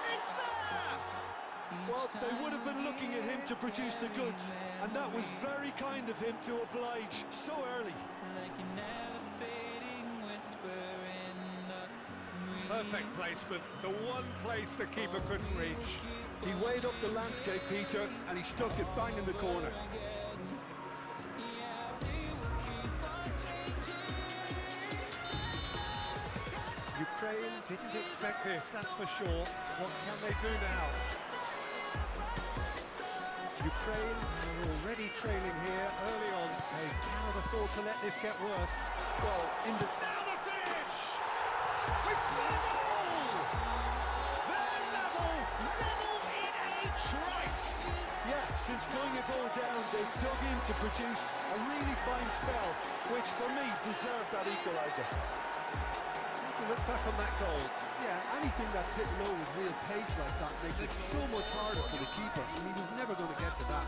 It's there! Well, they would have been looking at him to produce the goods, and that was very kind of him to oblige so early. like a never fading whisper in the Perfect placement. The one place the keeper couldn't reach. He weighed up the landscape, Peter, and he stuck it bang in the corner. Ukraine didn't expect this, that's for sure. What can they do now? Ukraine are already trailing here early on. They cannot afford to let this get worse. Well, in the... Now the finish! We've got a goal! They're level in H. Rice! Yeah, since going a goal down, they've dug in to produce a really fine spell, which for me deserved that equaliser. Look back on that goal. Yeah, anything that's hit low with real pace like that makes it so much harder for the keeper, and he was never going to get to that.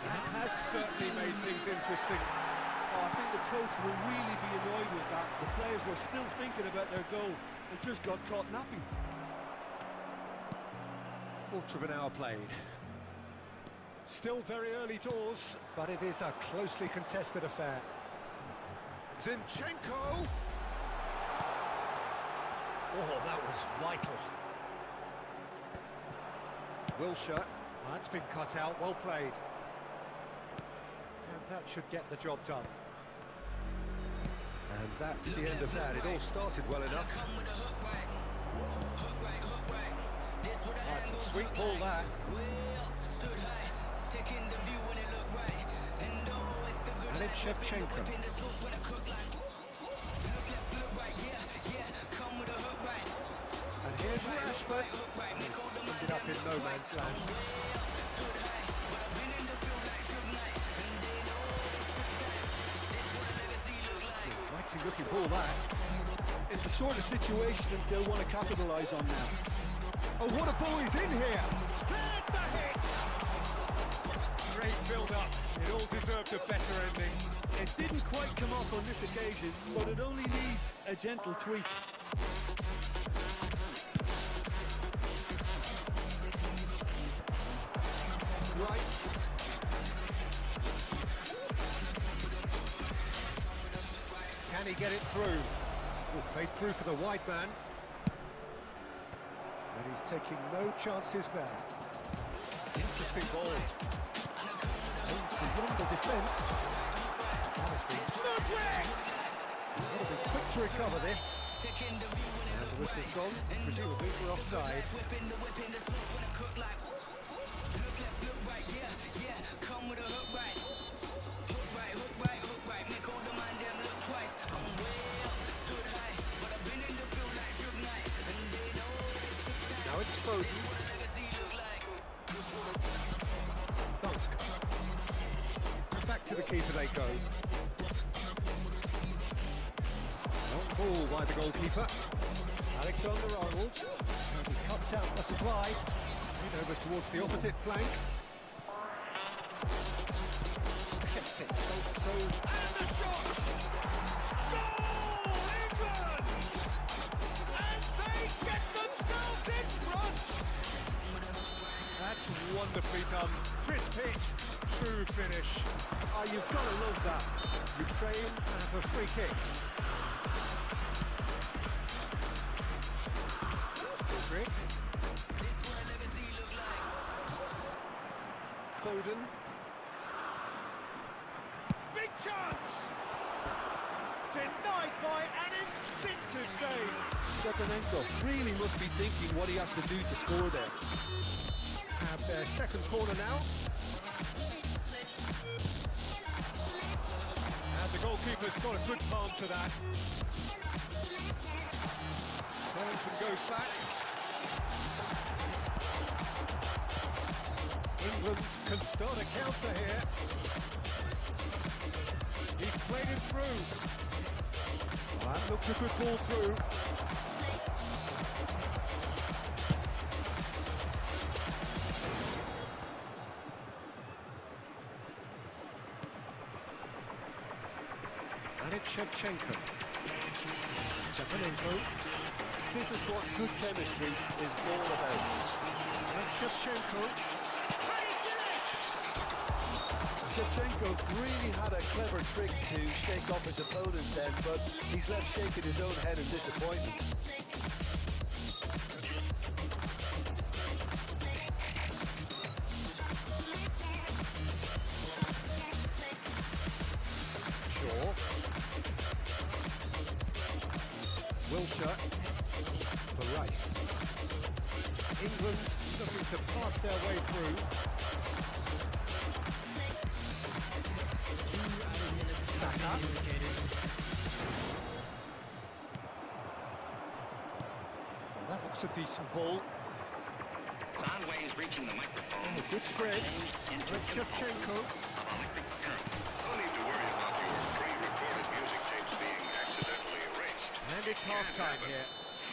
That has certainly made things interesting. Oh, I think the coach will really be annoyed with that. The players were still thinking about their goal and just got caught napping. Quarter of an hour played. Still very early doors, but it is a closely contested affair. Zinchenko! Oh, that was vital. Wilshere, that's been cut out, well played. And that should get the job done. And that's the end of that. It all started well enough. That's a sweet ball, that. And it's Shevchenko. And here's Rashford. Ended up in no man's land. Mighty looking ball, that. It's the sort of situation that they'll want to capitalise on now. Oh, what a ball he's in here! There's the hit! Great build-up. It all deserved a better ending. It didn't quite come off on this occasion, but it only needs a gentle tweak. Rice. Can he get it through? Oh, played through for the wide man. And he's taking no chances there. Interesting ball. Beyond the defence. Got to be quick to recover this. And the whistle's gone. Presumably we're offside. Now it's Foden. Dunk. Back to the keeper they go. Long ball by the goalkeeper. Alexander-Arnold. He cuts out the supply. In over towards the opposite flank. Gets it so. And the shot! Goal, England! And they get themselves in front! That's wonderfully done. Crisp hit, true finish. Ah, you've got to love that. Ukraine have a free kick. Hendrick. Foden. Big chance! Denied by an instinctive save. Stepanenko really must be thinking what he has to do to score there. Have their second corner now. And the goalkeeper's got a good palm to that. Turns and goes back. England can start a counter here. He's played it through. Well, that looks a good ball through. And it's Shevchenko. Stepanenko. This is what good chemistry is all about. And Shevchenko. Shevchenko really had a clever trick to shake off his opponent then, but he's left shaking his own head in disappointment. Shaw. Wilshere for Rice. England looking to pass their way through. Saka. Well, that looks a decent ball. Soundwaves reaching the microphone. Oh, good spread. And Shevchenko. No need to worry about your pre-recorded music tapes being accidentally erased. And it's half-time here.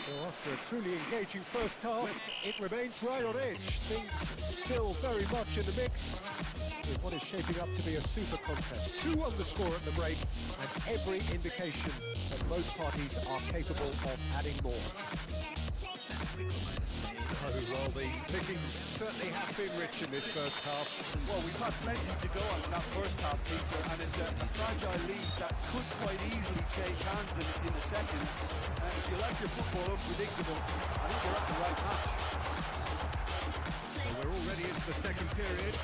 So after a truly engaging first half, it remains right on edge. Things still very much in the mix. With what is shaping up to be a super contest. 2 on the score at the break, and every indication that both parties are capable of adding more. Oh, well, the pickings certainly have been rich in this first half. Well, we've had plenty to go on in that first half, Peter, and it's a fragile lead that could quite easily change hands in the second. And if you like your football unpredictable, I think we're at the right match. So we're already into the second period.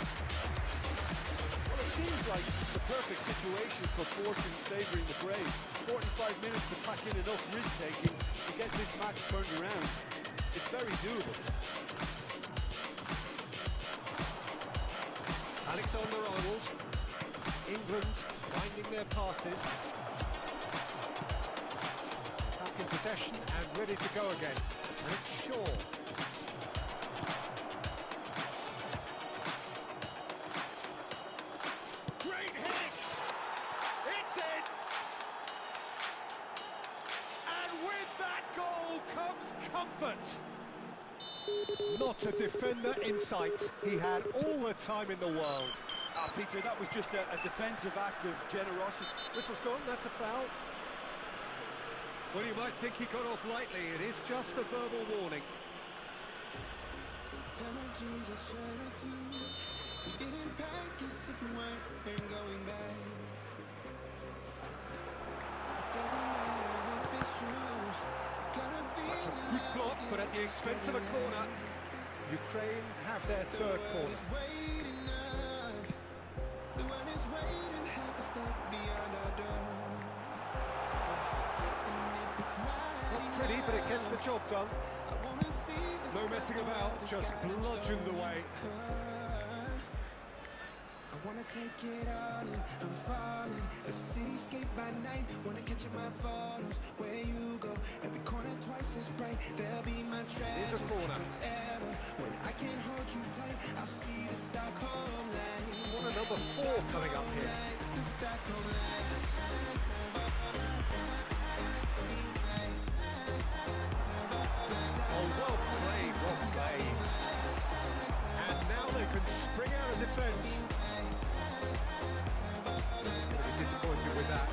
Well, it seems like the perfect situation for fortune favouring the brave. 45 minutes to pack in enough risk-taking to get this match turned around. It's very doable. Alexander-Arnold. England finding their passes. Back in possession and ready to go again. And it's Shaw. Great hit! It's in! And with that goal comes comfort! Not a defender in sight. He had all the time in the world. Peter, that was just a defensive act of generosity. Whistle's gone, that's a foul. Well, you might think he got off lightly. It is just a verbal warning. That's a good block, but at the expense of a corner. Ukraine have their third corner. Not pretty, but it gets the job done. No messing about, just bludgeoned away. I wanna take it all in, I'm falling. The cityscape by night, wanna catch up my photos. Where you go, every corner twice as bright. There'll be my treasure forever. When I can't hold you tight, I'll see the Stockholm lights. What a number 4 coming up here. The Stockholm lights. Oh, well played, well played. And now they can spring out of defence. Pretty disappointed with that.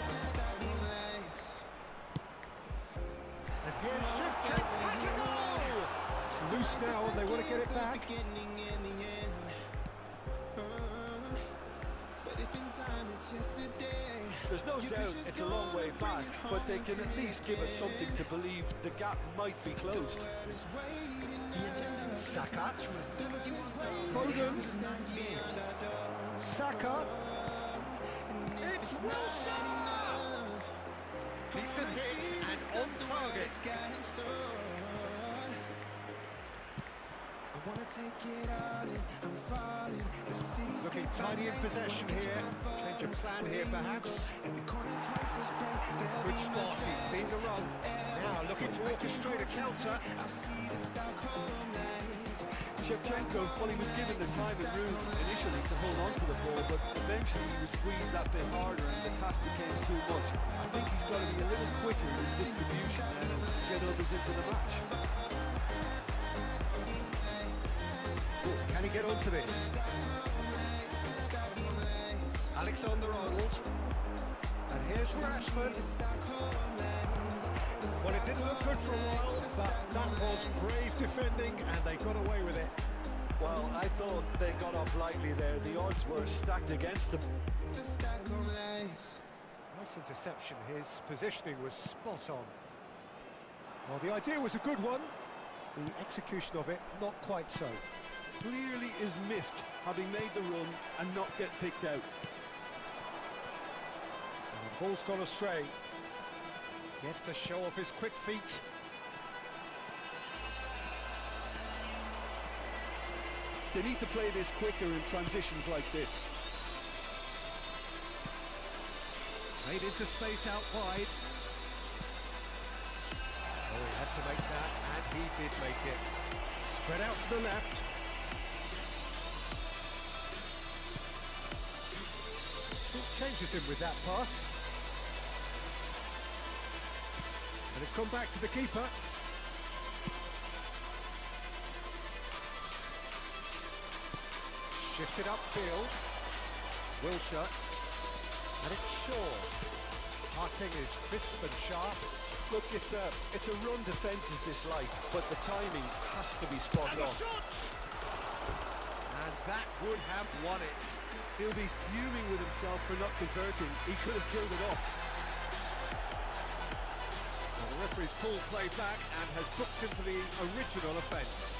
And here's Shevchenko, has a goal! It's loose now and they want to get it back. There's no doubt it's a long way back, but they can at least give us something to believe the gap might be closed. Saka. Foden. Saka. It's Wilson! Decent hit and on target. Looking tidy in possession here. Change of plan here perhaps. Good spot, he's seen the run. Now looking to orchestrate a counter. Shevchenko, well, he was given the time and room initially to hold on to the ball, but eventually he was squeezed that bit harder and the task became too much. I think he's got to be a little quicker in his distribution and get others into the match. Can he get onto this? Alexander-Arnold. And here's Rashford. Well, it didn't look good for a while, but that was brave defending and they got away with it. Well, I thought they got off lightly there. The odds were stacked against them. Nice interception. His positioning was spot on. Well, the idea was a good one. The execution of it, not quite so. Clearly is miffed, having made the run and not get picked out. And the ball's gone astray. Gets to show off his quick feet. They need to play this quicker in transitions like this. Made into space out wide. Oh, he had to make that, and he did make it. Spread out to the left. Changes him with that pass. And it's come back to the keeper. Shifted upfield. Wilshere. And it's Shaw. Passing is crisp and sharp. Look, it's a run defence is this light, but the timing has to be spot on. And that would have won it. He'll be fuming with himself for not converting. He could have killed it off. Well, the referee's pulled play back and has booked him for the original offence.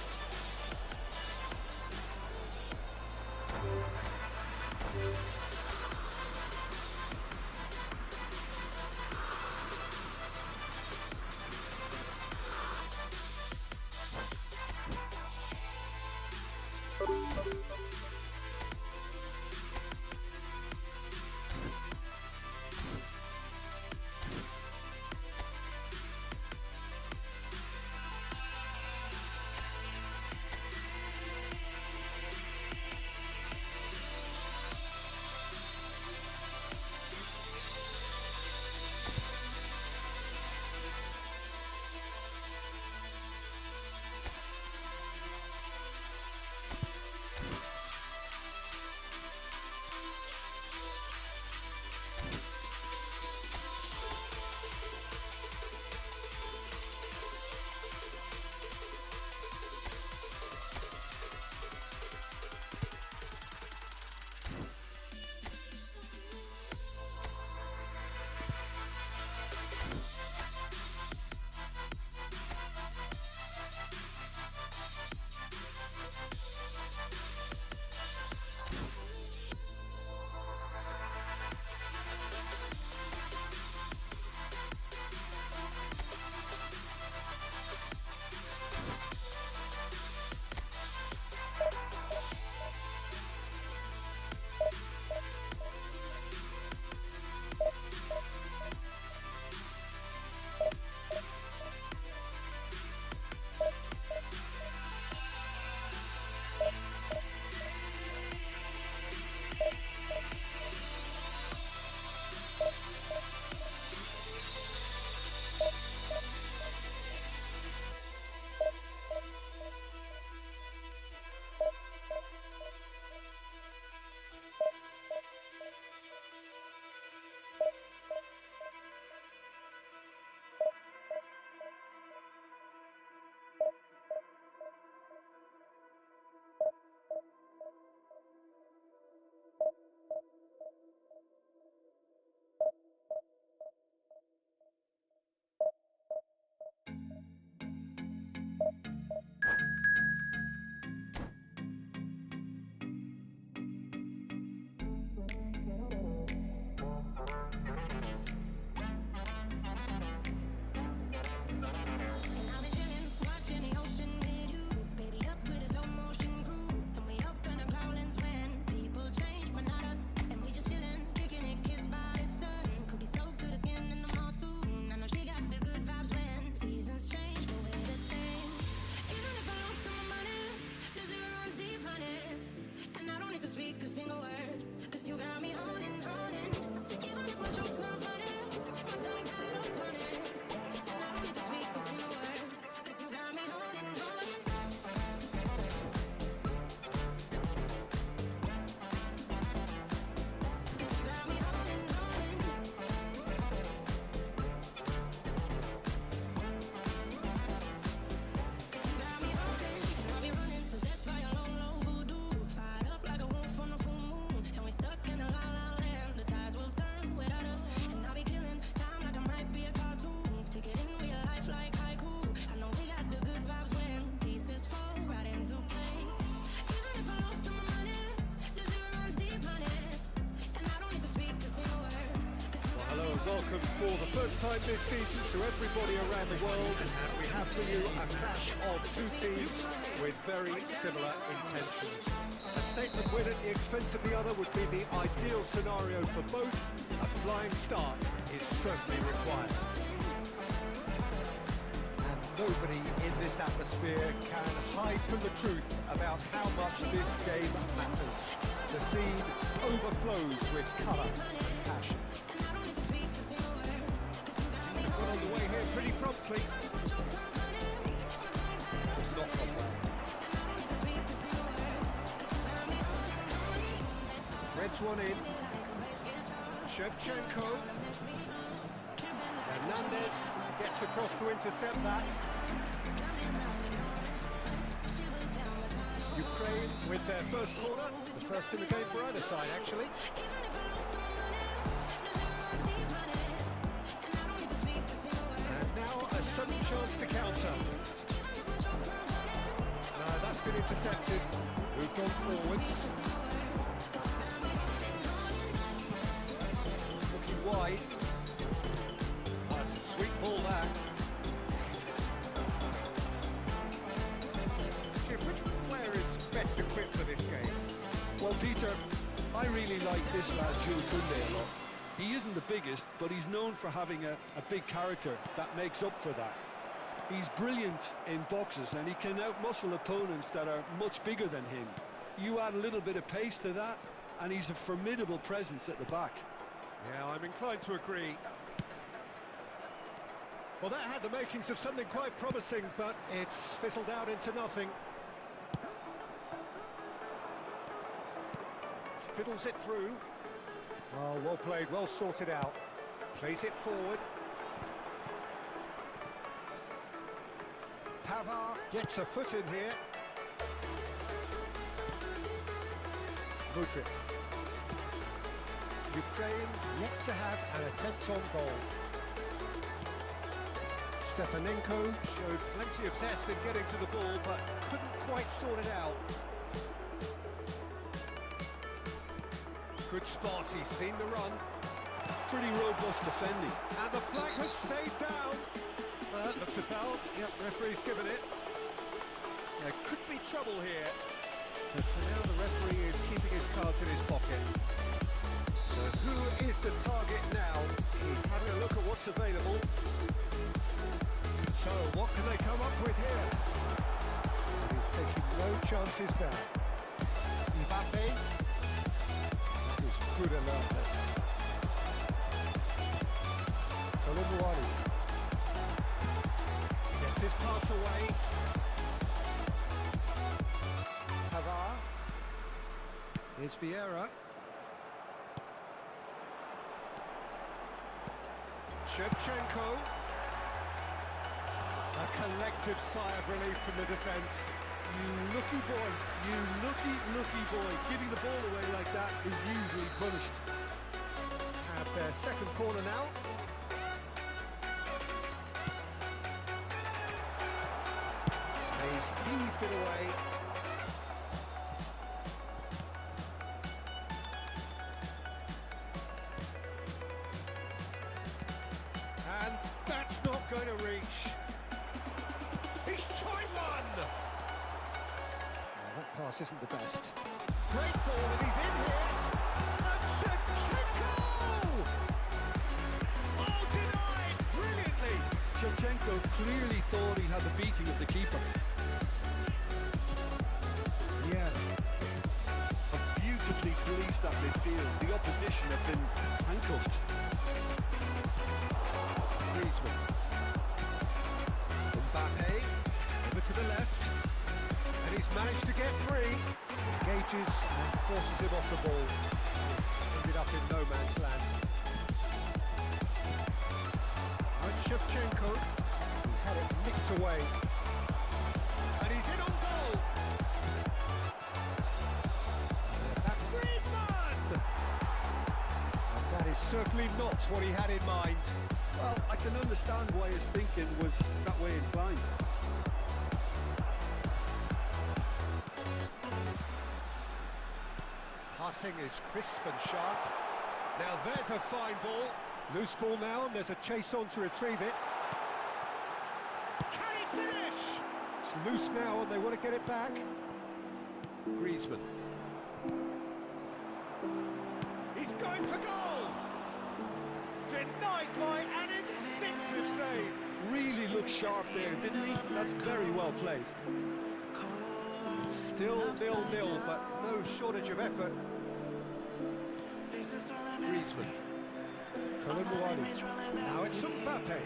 welcome for the first time this season to everybody around the world, and we have for you a clash of two teams with very similar intentions. A statement win at the expense of the other would be the ideal scenario for both. A flying start is certainly required. And nobody in this atmosphere can hide from the truth about how much this game matters. The scene overflows with colour and passion. They've got on the way here pretty promptly. It's not problem. Reds one in. Shevchenko. Hernandez gets across to intercept that. Ukraine with their first corner, the first in the game for either side actually. And now a sudden chance to counter. That's been intercepted. Moved on forwards. Looking wide. That's a sweet ball that. Which player is best equipped for this game? Well, Peter, I really like this lad, Jules Koundé, a lot. He isn't the biggest, but he's known for having a big character that makes up for that. He's brilliant in boxes, and he can outmuscle opponents that are much bigger than him. You add a little bit of pace to that, and he's a formidable presence at the back. Yeah, I'm inclined to agree. Well, that had the makings of something quite promising, but it's fizzled out into nothing. Fiddles it through. Oh, well played, well sorted out. Plays it forward. Pavard gets a foot in here. Mudryk. Ukraine yet to have an attempt on goal. Stepanenko showed plenty of zest in getting to the ball, but couldn't quite sort it out. Good spot, he's seen the run. Pretty robust defending. And the flag has stayed down. Looks a foul. Yep, referee's given it. There could be trouble here. But for now, the referee is keeping his cards in his pocket. So who is the target now? He's having a look at what's available. So what can they come up with here? And he's taking no chances now. Mbappe. That is good alertness. Colomboani. Gets his pass away. Pavard. Here's Vieira. Shevchenko. A collective sigh of relief from the defence. You lucky boy, you lucky boy. Giving the ball away like that is usually punished. Have their second corner now. He's heaved it away. And that's not going to reach. He's tried one! That pass isn't the best. Great ball, and he's in here. And Shevchenko! Oh, denied brilliantly. Shevchenko clearly thought he had the beating of the keeper. Yeah. Beautifully policed that midfield. The opposition have been handcuffed. Griezmann. Mbappe. Over to the left. And he's managed to get free. Engages and forces him off the ball. Ended up in no man's land. And Shevchenko. He's had it nicked away. And he's in on goal. And Griezmann! And that is certainly not what he had in mind. Well, I can understand why his thinking was that way inclined. Passing is crisp and sharp. Now there's a fine ball. Loose ball now, and there's a chase on to retrieve it. Can he finish? It's loose now, and they want to get it back. Griezmann. He's going for goal. Denied by an instinctive save. Really looked sharp there, didn't he? That's very well played. Still 0-0, but no shortage of effort. Griezmann. Colomboani. Now it's Mbappe.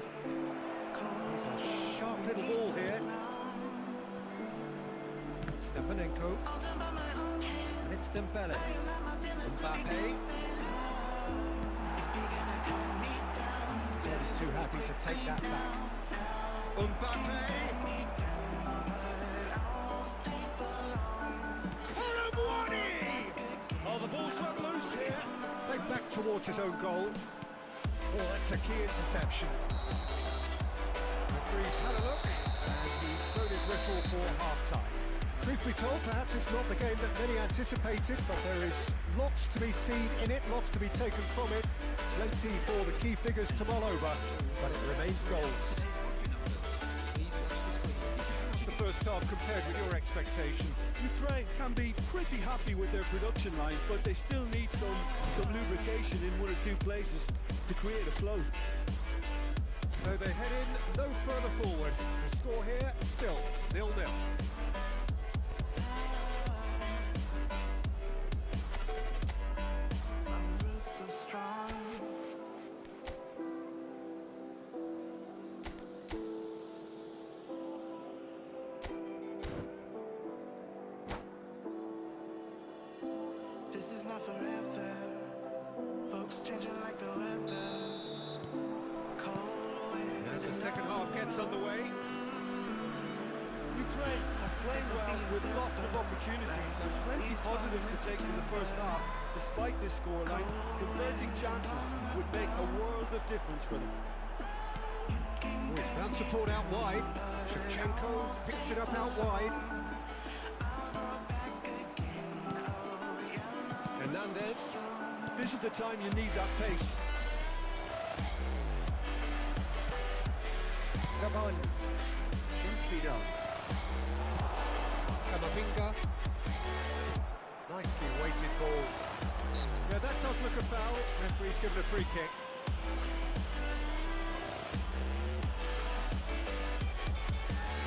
He's a sharp little ball here. Stepanenko. And it's Dembele. Mbappe. Really too happy to take that back. Mbappe. Oh, the ball's run loose here. Played back towards his own goal. Oh, that's a key interception. Referee's had a look, and he's thrown his whistle for half-time. Truth be told, perhaps it's not the game that many anticipated, but there is lots to be seen in it, lots to be taken from it. Plenty for the key figures to mull over, but it remains goals. The first half compared with your expectation? Ukraine can be pretty happy with their production line, but they still need some lubrication in one or two places to create a flow. So they head in no further forward. The score here, still 0-0. This is not forever. Folks changing like the weather. Cold wind. And the second half gets underway. Ukraine playing well with lots of opportunities and plenty positives to take from the first half. Despite this scoreline, converting chances would make a world of difference for them. Oh, he's found support out wide. Shevchenko picks it up out wide. Hernandez. This is the time you need that pace. Zaban. Gently done. Kamavinga. Nicely weighted ball. Yeah, that does look a foul. Referee's given a free kick.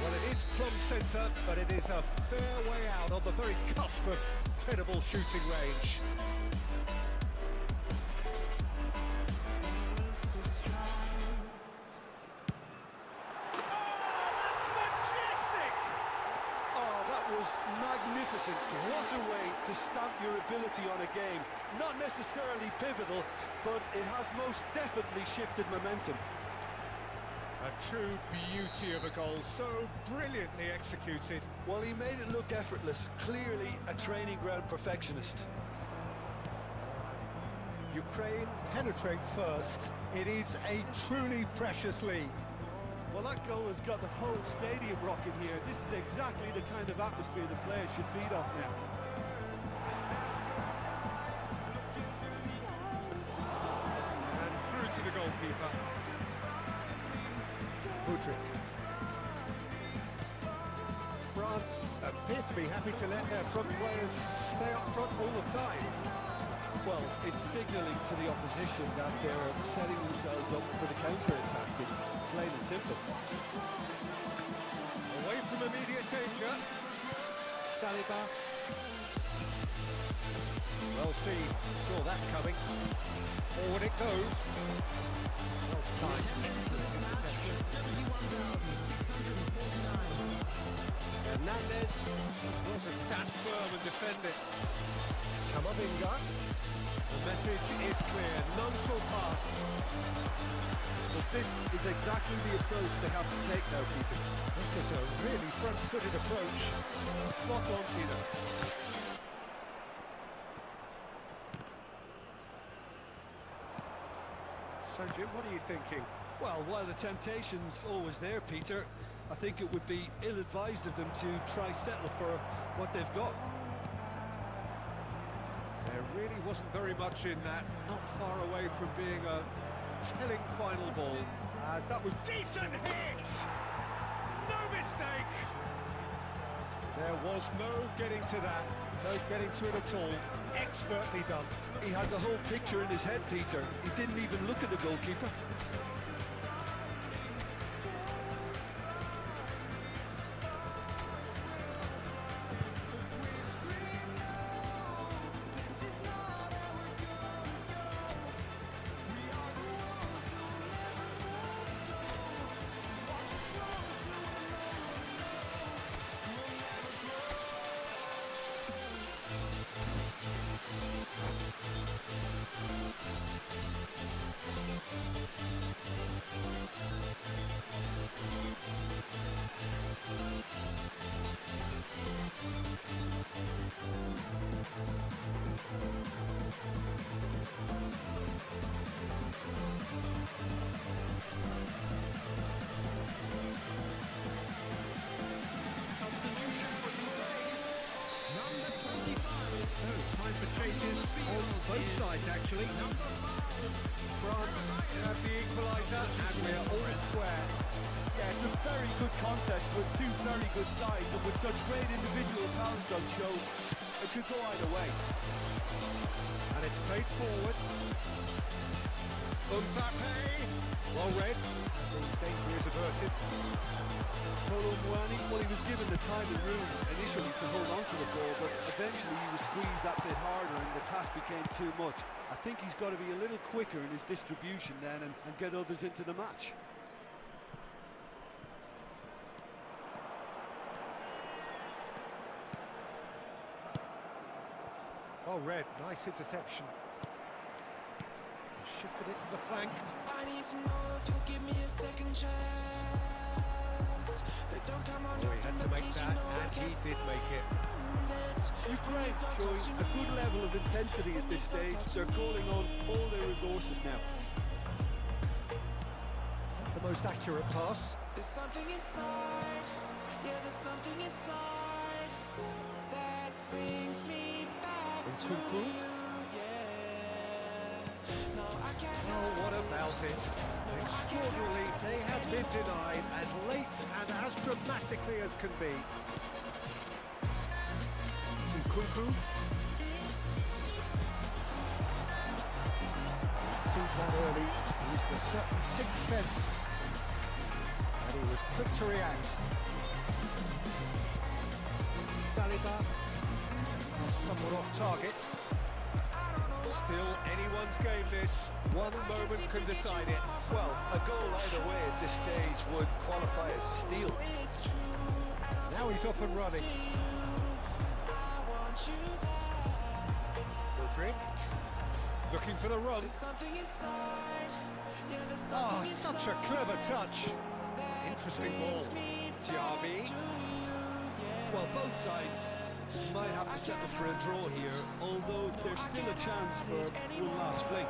Well, it is plumb centre, but it is a fair way out on the very cusp of credible shooting range. Magnificent. What a way to stamp your ability on a game. Not necessarily pivotal, but it has most definitely shifted momentum. A true beauty of a goal, so brilliantly executed. Well, he made it look effortless. Clearly a training ground perfectionist. Ukraine penetrate first. It is a truly precious lead. Well, that goal has got the whole stadium rocking here. This is exactly the kind of atmosphere the players should feed off now. And through to the goalkeeper. Budrick. France appear to be happy to let their front players stay up front all the time. Well, it's signalling to the opposition that they're setting themselves up for the counter-attack. It's plain and simple. Away from immediate danger. Saliba. Well seen, saw that coming. Forward it goes. Well timed, excellent interception. Hernandez was a stand firm and defend it. Kamavinga. The message is clear, none shall pass. But this is exactly the approach they have to take now, Peter. This is a really front-footed approach. Spot on, Peter. So, Jim, what are you thinking? Well, while the temptation's always there, Peter, I think it would be ill-advised of them to try settle for what they've got. There really wasn't very much in that, not far away from being a telling final ball. That was Decent hit! No mistake! There was no getting to that, no getting to it at all. Expertly done. He had the whole picture in his head, Peter. He didn't even look at the goalkeeper. Time for changes on both sides, actually. France have the equaliser, and we're all square. Yeah, it's a very good contest with two very good sides, and with such great individual talent on show, it could go either way. And it's played forward. Mbappe, well read. The danger is averted. Kolo Muani, well, he was given the time and room initially to hold on to the ball, but eventually he was squeezed that bit harder and the task became too much. I think he's got to be a little quicker in his distribution then and get others into the match. Well read, nice interception. Shifted it to the flank. I need to know if you'll give me a second chance. But don't come on, Oh, he had to make that, and he did make it. Ukraine showing a good level of intensity at this stage. They're calling on all their resources now. The most accurate pass. There's something inside, yeah, there's something inside that brings me back to you, yeah. No, I can't. Oh, what about it? Extraordinarily, they have been denied as late and as dramatically as can be. Nkunku. See that early, used a certain sixth sense. And he was quick to react. Saliba, somewhat off target. Still anyone's game this. One moment can decide it. Well, a goal either way at this stage would qualify as a steal. Now he's off and running. Rodrigue, looking for the run. Oh, such a clever touch. Interesting ball. Tiabi. Well, both sides might have to settle for a draw here, although there's still a chance for one last fling.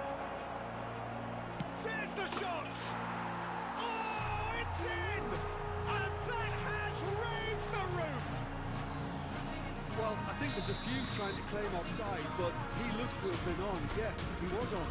There's the shot! Oh, it's in! And that has raised the roof! Well, I think there's a few trying to claim offside, but he looks to have been on. Yeah, he was on.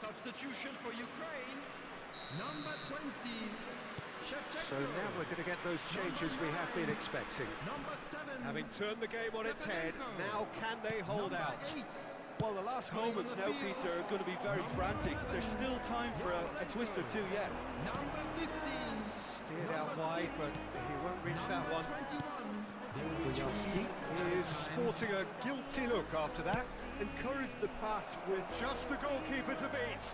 Substitution for Ukraine, number 20. So now we're going to get those changes we have been expecting. Number 7. Having turned the game on its head, now can they hold out? 8. Well, the last moments now, Peter, are going to be very frantic. There's still time for a twist or two yet. Number 15. Steered out wide, but he won't reach that one. Bujalski is sporting a guilty look after that. Encourage the pass with Just the goalkeeper to beat.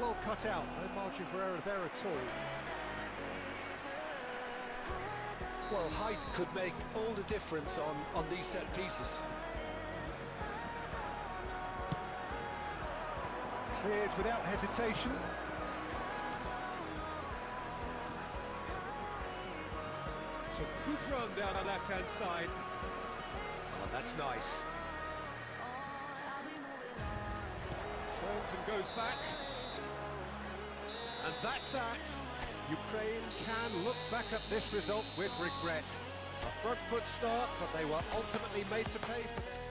Well cut out, no margin for error there at all. well, height could make all the difference on these set pieces. Cleared without hesitation. It's a good run down the left-hand side. Oh, that's nice. Turns and goes back. And that's that. Ukraine can look back at this result with regret. A front foot start, but they were ultimately made to pay for it.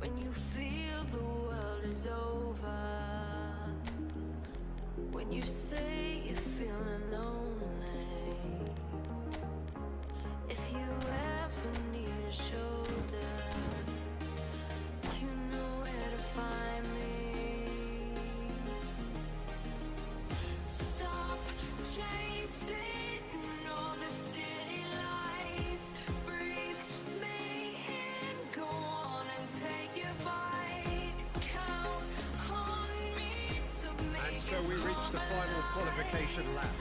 When you feel the world is over, when you say you're feeling lonely, if you ever need a shoulder, you know where to find me. Stop chasing all the city lights, breathe me in, go on and take your bite, count on me to make. And so we reach the final qualification lap.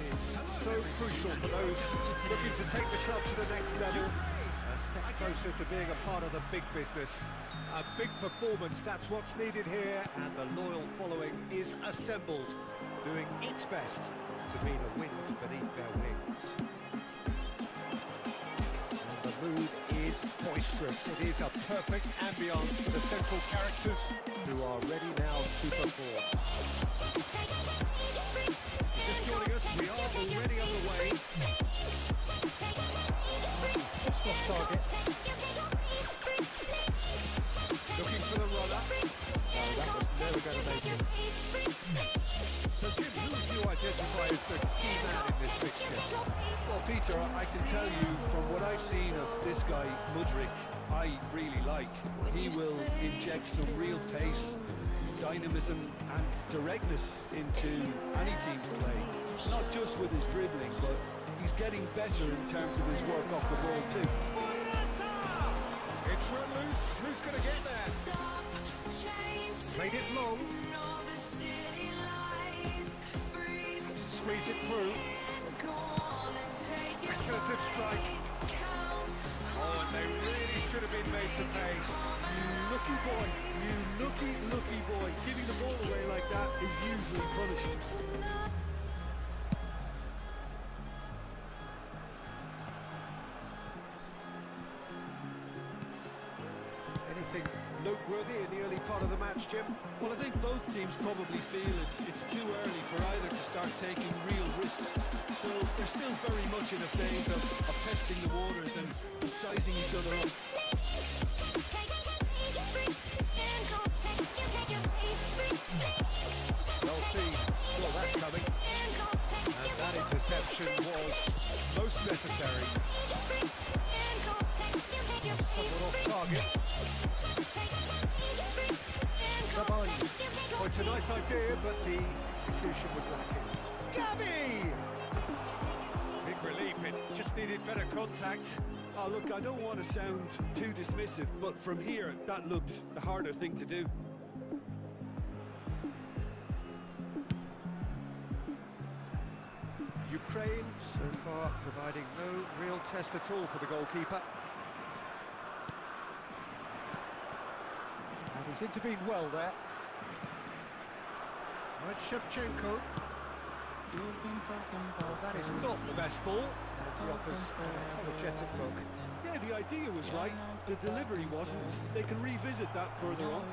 It is so crucial for those looking to take the club to the next level. A step closer to being a part of the big business. A big performance, that's what's needed here, and the loyal following is assembled, doing its best to be the wind beneath their wings. And the mood is boisterous. It is a perfect ambience for the central characters who are ready now to perform. Just joining us, we are already underway. Just off target. Looking for the runner. No, that was never going to make it. So Jim, who do you identify Peter, I can tell you from what I've seen of this guy, Mudryk, I really like. He will inject some real pace, dynamism and directness into any team's play. Not just with his dribbling, but he's getting better in terms of his work off the ball too. It's run loose. Who's going to get there? Made it long. Squeeze it through. Speculative strike. Oh, and they really should have been made to pay. You lucky boy, you lucky boy. Giving the ball away like that is usually punished. Anything noteworthy in the early part of the match, Jim? Well, I think both teams probably feel it's too early for either to start taking real risks. So they're still very much in a phase of testing the waters and sizing each other up. Well seen, saw that coming. And that interception was most necessary. Somewhat off target. Oh, it's a nice idea, but the execution was lacking. Gavi! Big relief, it just needed better contact. Oh, look, I don't want to sound too dismissive, but from here, that looked the harder thing to do. Ukraine, so far, providing no real test at all for the goalkeeper. And he's intervened well there. Right, Shevchenko. Well, that is not the best ball. And he offers an apologetic look. Yeah, the idea was right, the delivery wasn't. They can revisit that further on.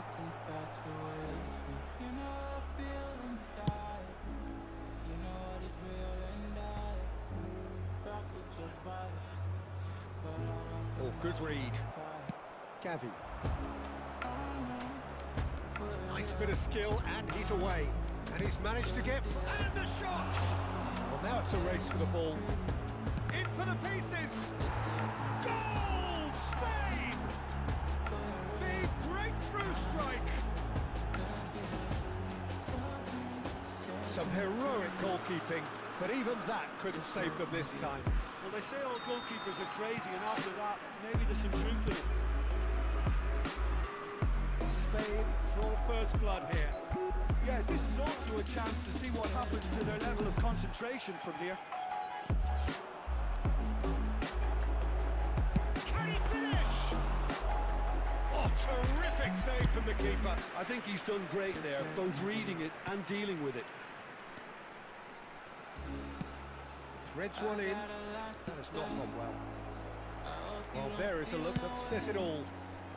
Oh, good read. Gavi. Nice bit of skill, and he's away. And he's managed to get... And the shots! Well, now it's a race for the ball. In for the pieces! Goal! Spain! The breakthrough strike! Some heroic goalkeeping, but even that couldn't save them this time. Well, they say all goalkeepers are crazy, and after that, maybe there's some truth in it. Spain draw first blood here. Yeah, this is also a chance to see what happens to their level of concentration from here. Can he finish? Oh, terrific save from the keeper. I think he's done great there, both reading it and dealing with it. Threads one in. That has not gone well. Well, there is a look that says it all.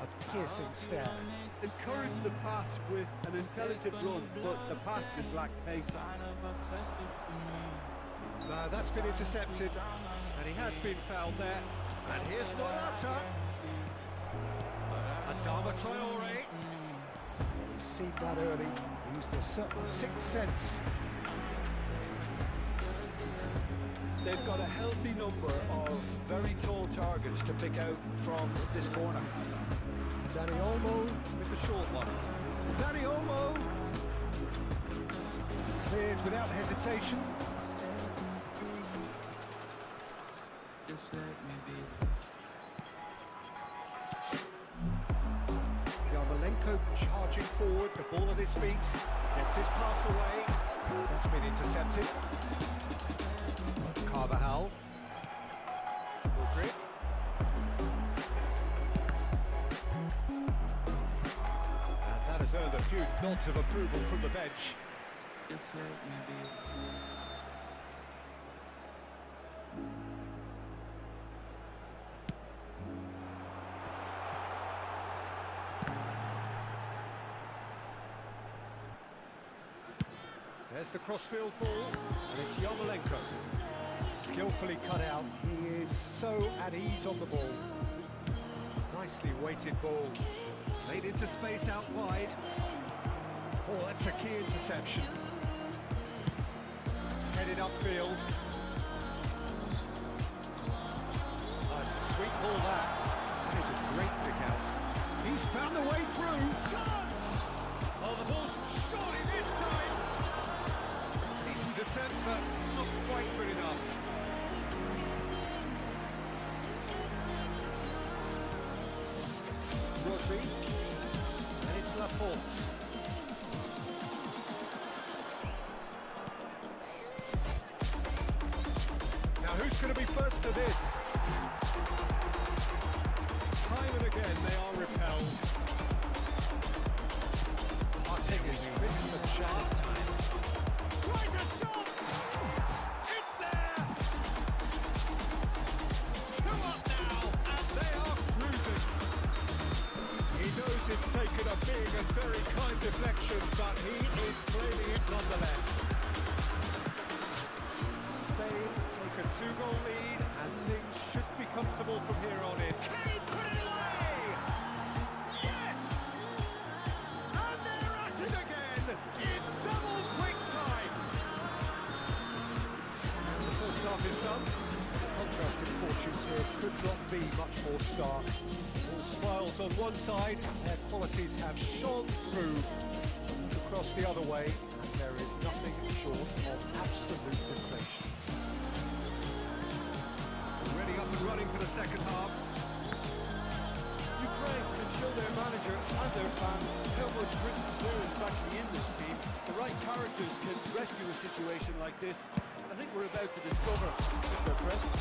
A piercing stare. Encouraged the pass with an intelligent run, but the pass just lacked pace. No, that's been intercepted, and he has been fouled there. And here's Morata. Adama Traore. He's seen that early. He used a certain sixth sense. They've got a healthy number of very tall targets to pick out from this corner. Dani Olmo with the short one. Dani Olmo cleared without hesitation. Just let me be. Yarmolenko charging forward, the ball at his feet, gets his pass away. That's been intercepted. Carvajal. Mudryk. And that has earned a few nods of approval from the bench. Just let me be. There's the crossfield ball, and it's Yarmolenko. Skillfully cut out. He is so at ease on the ball. Nicely weighted ball. Made into space out wide. Oh, that's a key interception. Headed upfield. sweet ball that. That is a great pick out. He's found the way through. Chance! Oh, the ball's surely this time. Decent attempt, but not quite good enough. Rodri, and it's Laporte. Now who's going to be first to this? Time and again they are repelled. I think it's missed the sharp time. Tries a shot! It's there! 2 up now, and they are cruising. He knows it's taken a big and very kind deflection, but he is claiming it nonetheless. Spain take a 2-goal lead, and things should be comfortable from here on in. Can he put it away? Yes! And they're at it again in double quick time. And the first half is done. The contrast in fortunes here could not be much more stark. All smiles on one side, their qualities have shone through. Look across the other way, and there is nothing short of absolute deflation. Already up and running for the second half. Ukraine can show their manager and their fans how much grit and spirit is actually in this team. The right characters can rescue a situation like this, and I think we're about to discover if they're present.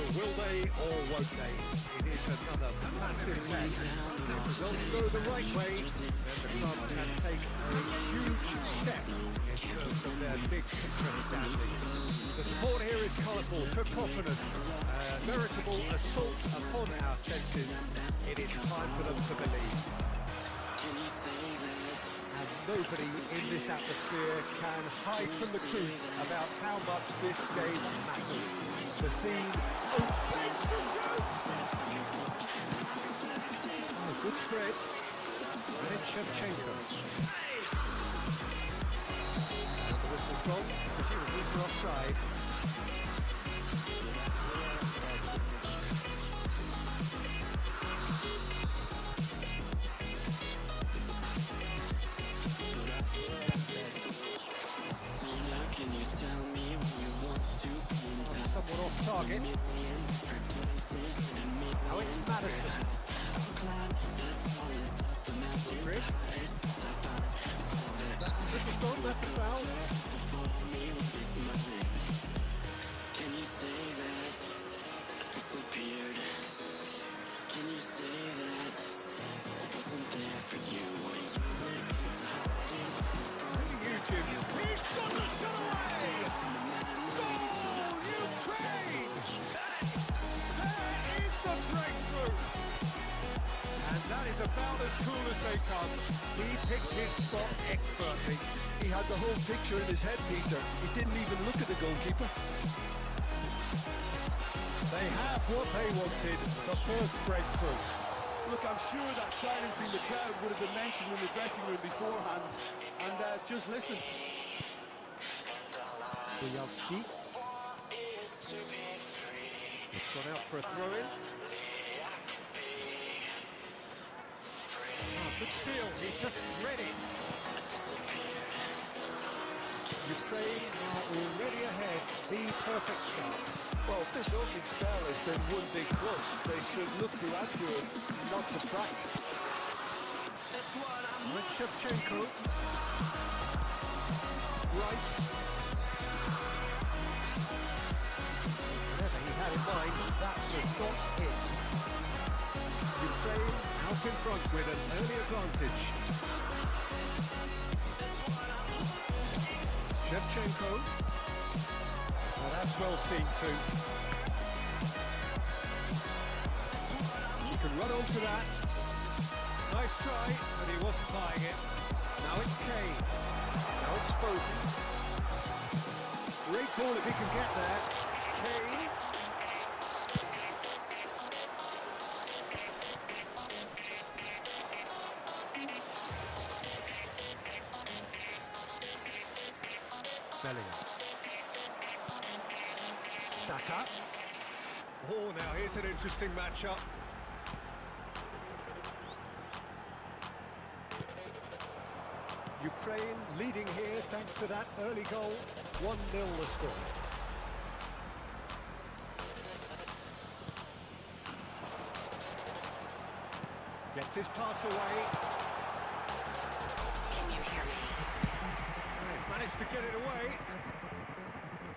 Will they or won't they? It is another massive test. If results go the right way, then the club can take a huge step in terms of their big picture standing. The support here is colourful, cacophonous, veritable assault upon our senses. It is time for them to believe. And nobody in this atmosphere can hide from the truth about how much this game matters. The scene, shoots to shoot! Oh, good spread. And it's Shevchenko. And the whistle's gone, presumably for offside. Someone off target. Now it's Madison. Grid. This is gone, that's a foul. Can you say that I disappeared? Can you say that I wasn't there for you when you went to hiding? He's got the shot away! Goal, Ukraine! There is the breakthrough! And that is about as cool as they come. He picked his spot expertly. He had the whole picture in his head, Peter. He didn't even look at the goalkeeper. They have what they wanted, the first breakthrough. Look, I'm sure that silencing the crowd would have been mentioned in the dressing room beforehand. And just listen. Bujovski. It's gone out for a throw-in. Oh, good steal, he just read it. Ukraine are already ahead, the perfect start. Well, this opening spell has been one big plus. They should look to add to it, not subtract. With Shevchenko. Rice. Whatever he had in mind, that was not it. Ukraine out in front with an early advantage. Shevchenko. Well, that's well seen too. He can run onto that. Nice try, but he wasn't buying it. Now it's Kane. Now it's Foden. Great ball if he can get there. Kane. Bellingham. Saka. Oh, now here's an interesting matchup. Ukraine leading here thanks to that early goal. 1-0 the score. Gets his pass away. Can you hear me? They've managed to get it away.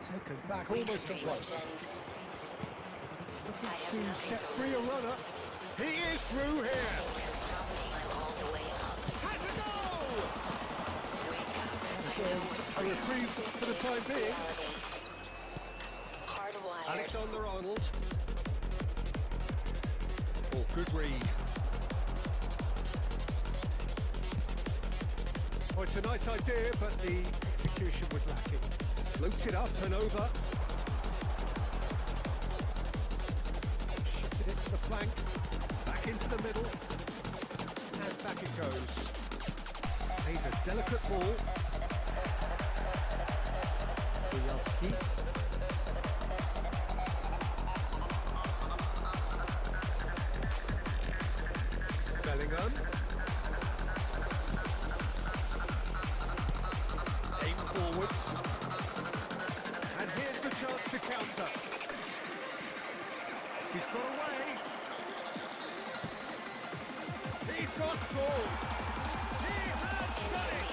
Taken back almost at once. Looking to set free a runner. He is through here. Has a goal! A reprieve for the time being. Alexander-Arnold. Oh, good read. Oh, it's a nice idea, but the execution was lacking. Floated up and over. Shifted it to the flank. Back into the middle. And back it goes. He's a delicate ball. Bujovski. Bellingham. Aim forwards. And here's the chance to counter. He's got away. He's got through. He has done it.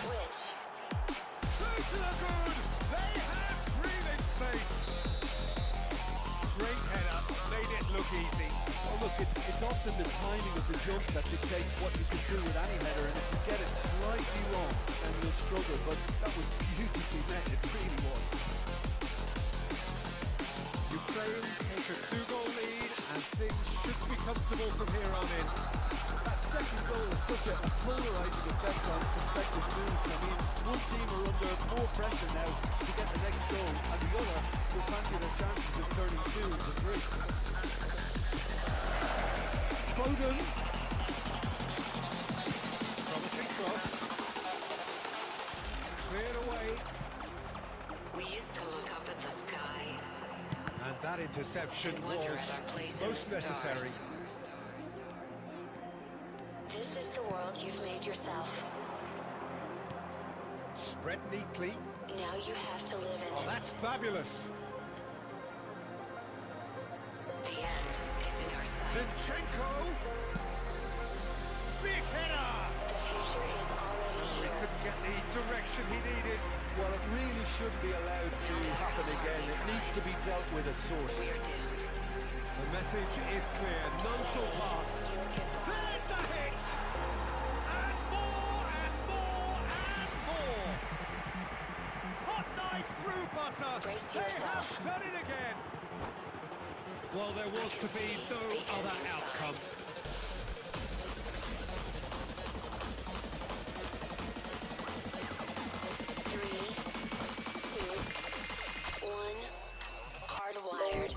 Switch. Through to the good. They have breathing space. Straight often the timing of the jump that dictates what you can do with any header, and if you get it slightly wrong, then you'll struggle. But that was beautifully met, it really was. Ukraine take a 2-goal lead, and things should be comfortable from here on in. That second goal has such a polarising effect on prospective moods. I mean, one team are under more pressure now to get the next goal, and the other will fancy their chances of turning 2 into 3. Foden. Promising cross. Cleared away. We used to look up at the sky. And that interception And wonder was at our place in most the necessary. stars. This is the world you've made yourself. Spread neatly. Now you have to live in Oh, it. that's fabulous. The end is in our sights. Zinchenko. Big header. The future is already He here. couldn't get the direction he needed. Well, it really shouldn't be allowed to happen again. It needs to be dealt with at source. We're doomed. The message is clear. None shall pass. There's the hit! And more, and more, and more! Hot knife through butter! Brace They yourself. have done it again! Well, there was to be no other outcome. Three, two, one. Hardwired.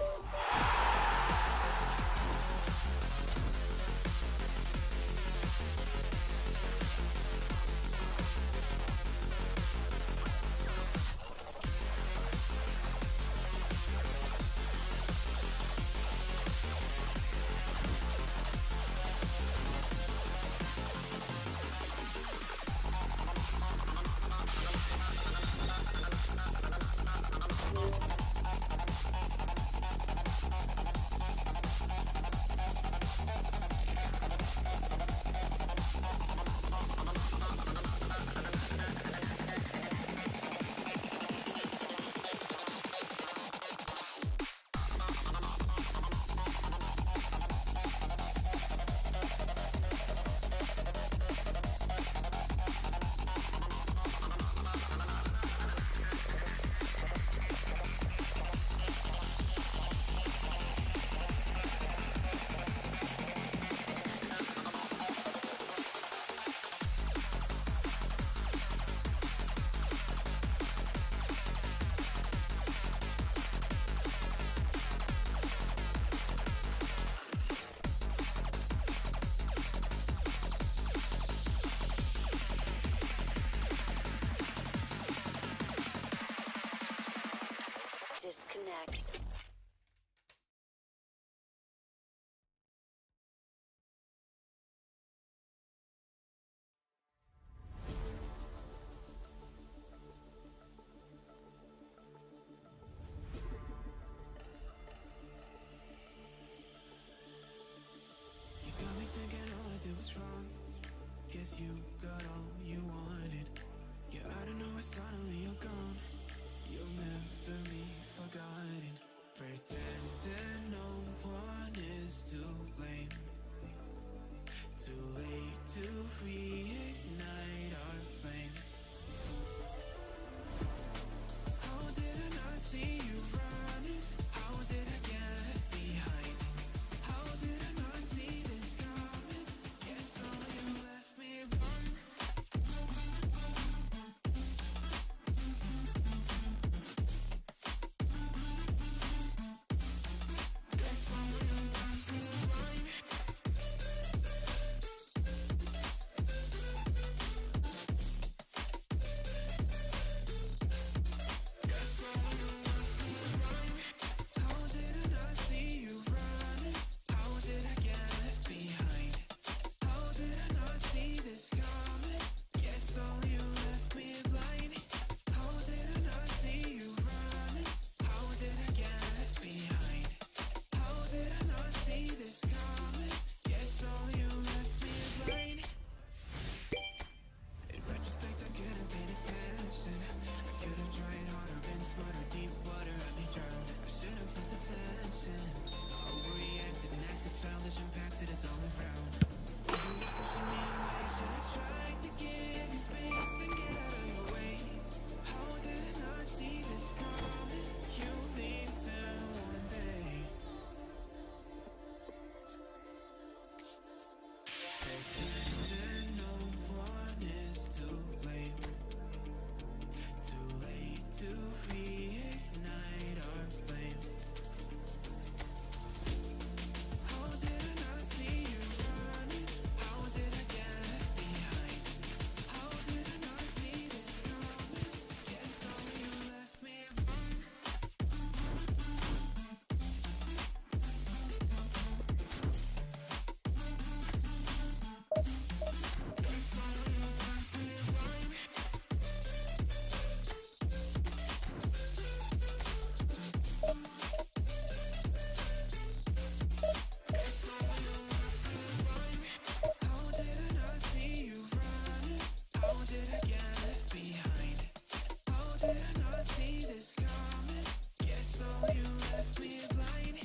did I not see this coming? Guess so you left me blind.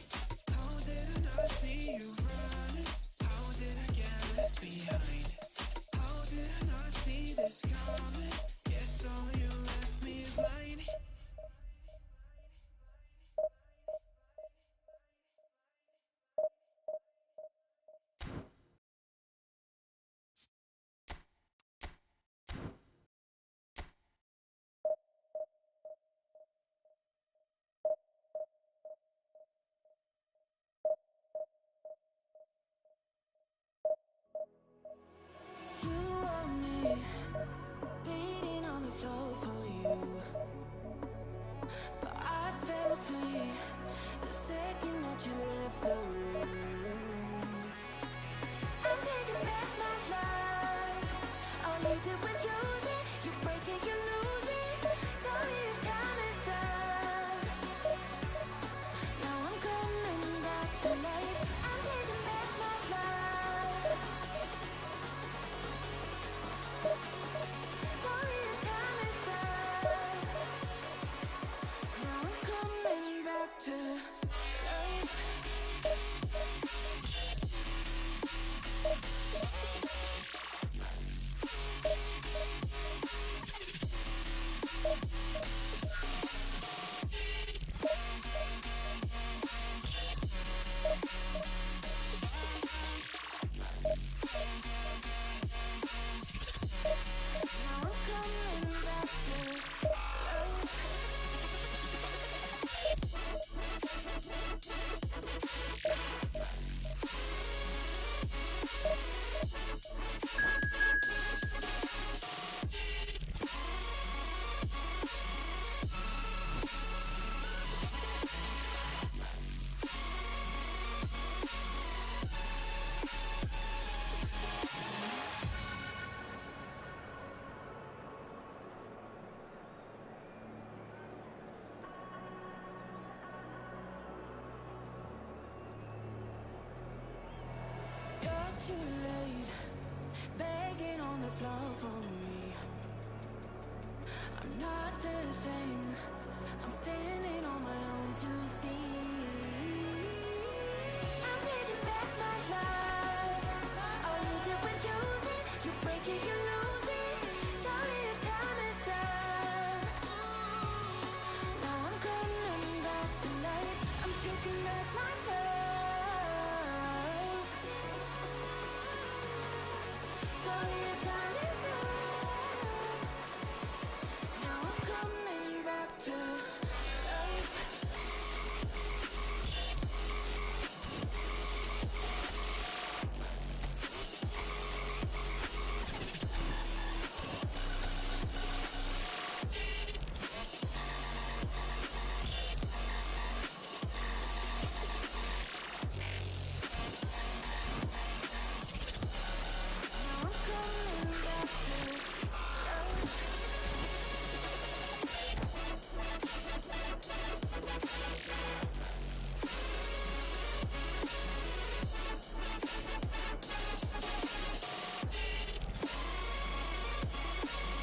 How did I not see you running? How did I get left behind? How did I not see this coming? Guess so you left me blind. You want me bleeding on the floor for you, but I fell free the second that you left the room. I'm taking back my life. All you did was use it. You break it, you lose it. Sorry, your time is up. Now I'm coming back to life. I'm taking back my life. Sorry, your time is up. Now I'm coming back to life. Now I'm coming back to life. You're too late, begging on the floor for me. I'm not the same. I'm standing on my own 2 feet. I'm taking back my life. All you did was use it. You break it, you lose it. Sorry, your time is up. Now I'm coming back to life. I'm taking back my life. Sorry, your time is up. Now I'm coming back to life. Now I'm coming back to life.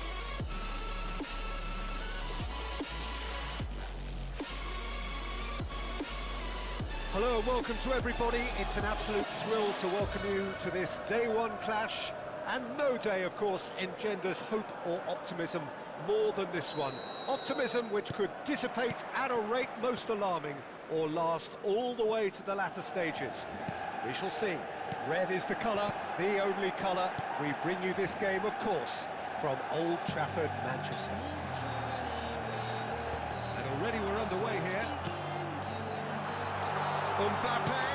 Hello and welcome to everybody. It's an absolute thrill to welcome you to this day one clash. And no day, of course, engenders hope or optimism more than this one. Optimism which could dissipate at a rate most alarming or last all the way to the latter stages. We shall see. Red is the colour, the only colour. We bring you this game, of course, from Old Trafford, Manchester. And already we're underway here. Mbappe.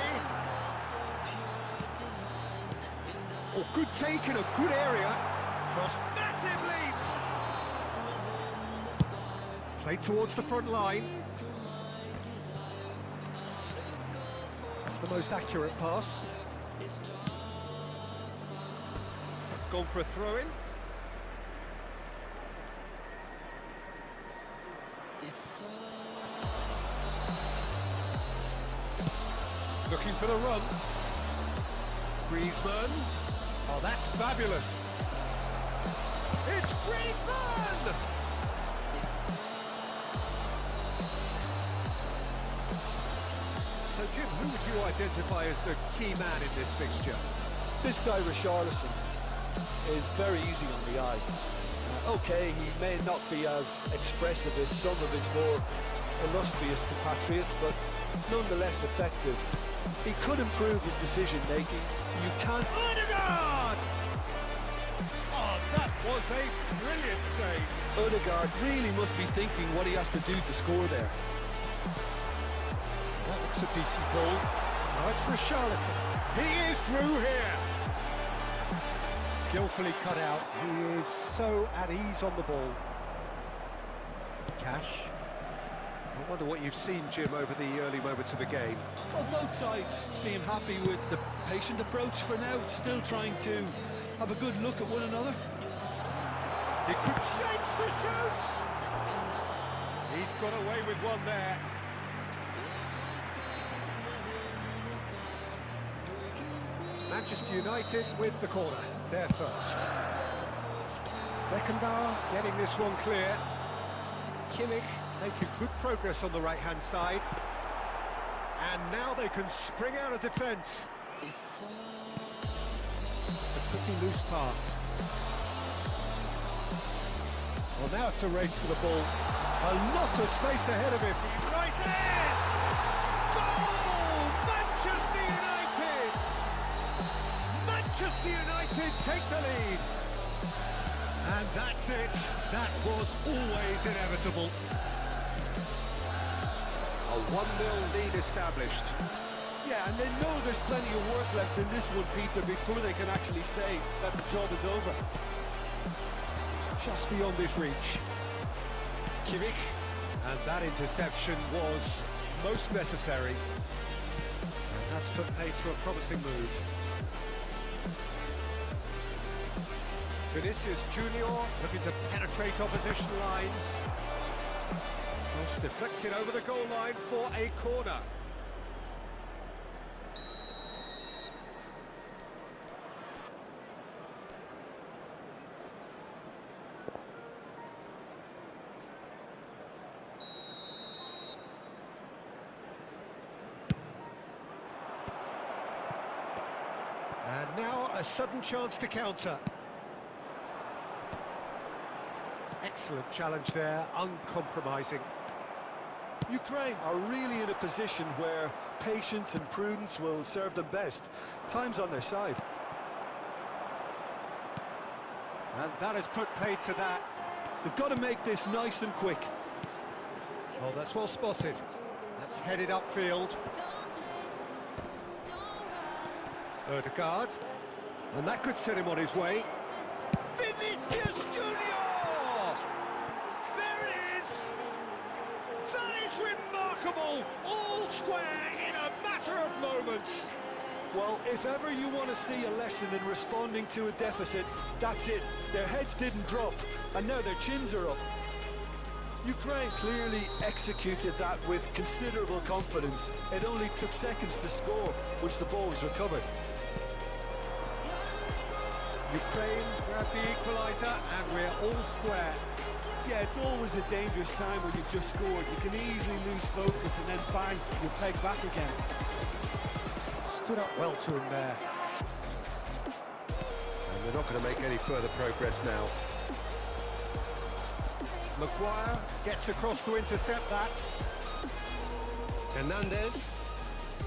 Oh, good take in a good area. Cross massively. Played towards the front line. The most accurate pass. It's gone for a throw-in. Looking for the run. Griezmann. Oh, that's fabulous. It's Griezmann! Jim, who would you identify as the key man in this fixture? This guy, Richarlison, is very easy on the eye. Okay, he may not be as expressive as some of his more illustrious compatriots, but nonetheless effective. He could improve his decision-making. You can't... Odegaard! Oh, that was a brilliant save. Odegaard really must be thinking what he has to do to score there. That looks a decent ball. Now it's Richarlison. He is through here. Skillfully cut out. He is so at ease on the ball. Cash. I wonder what you've seen, Jim, over the early moments of the game. Well, both sides seem happy with the patient approach for now, still trying to have a good look at one another. He could shapes to shoot! He's got away with one there. Manchester United with the corner, there first. Beckenbauer getting this one clear. Kimmich making good progress on the right-hand side. And now they can spring out of defence. It's a pretty loose pass. Well, now it's a race for the ball. A lot of space ahead of him. Right there! Goal! Manchester United! Manchester United take the lead. And that's it. That was always inevitable. A 1-0 lead established. Yeah, and they know there's plenty of work left in this one, Peter, before they can actually say that the job is over. Just beyond his reach. Kimmich. And that interception was most necessary. And that's put paid to a promising move. Vinicius Junior looking to penetrate opposition lines. Cross deflected over the goal line for a corner. And now a sudden chance to counter. Excellent challenge there, uncompromising. Ukraine are really in a position where patience and prudence will serve them best. Time's on their side. And that has put paid to that. They've got to make this nice and quick. Oh, that's well spotted. That's headed upfield. Odegaard. And that could set him on his way. Vinicius Junior! There it is! That is remarkable! All square in a matter of moments. Well, if ever you want to see a lesson in responding to a deficit, that's it. Their heads didn't drop, and now their chins are up. Ukraine clearly executed that with considerable confidence. It only took seconds to score once the ball was recovered. Ukraine grab the equaliser, and we're all square. Yeah, it's always a dangerous time when you've just scored. You can easily lose focus, and then bang, you're pegged back again. Stood up well to him there. And they're not going to make any further progress now. Maguire gets across to intercept that. Hernandez.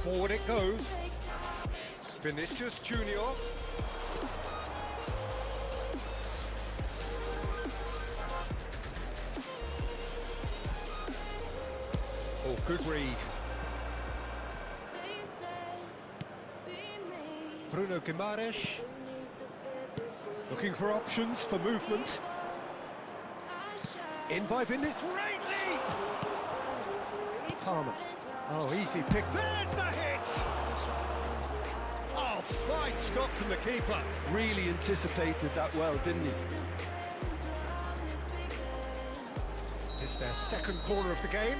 Forward it goes. Vinicius Junior. Oh, good read. Bruno Guimaraes looking for options for movement. In by Vinicius. Great leap! Palmer. Oh, easy pick. There's the hit! Oh, fine stop from the keeper. Really anticipated that well, didn't he? It's their second corner of the game.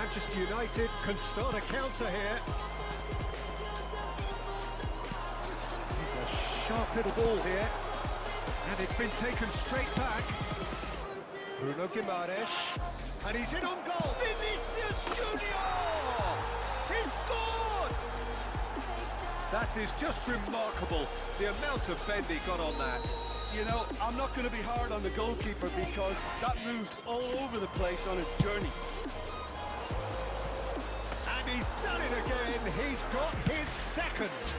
Manchester United can start a counter here. He's a sharp little ball here. And it's been taken straight back. Bruno Guimaraes. And he's in on goal. Vinicius Junior! He's scored! That is just remarkable, the amount of bend he got on that. You know, I'm not going to be hard on the goalkeeper because that moved all over the place on its journey. And he's done it again. He's got his second.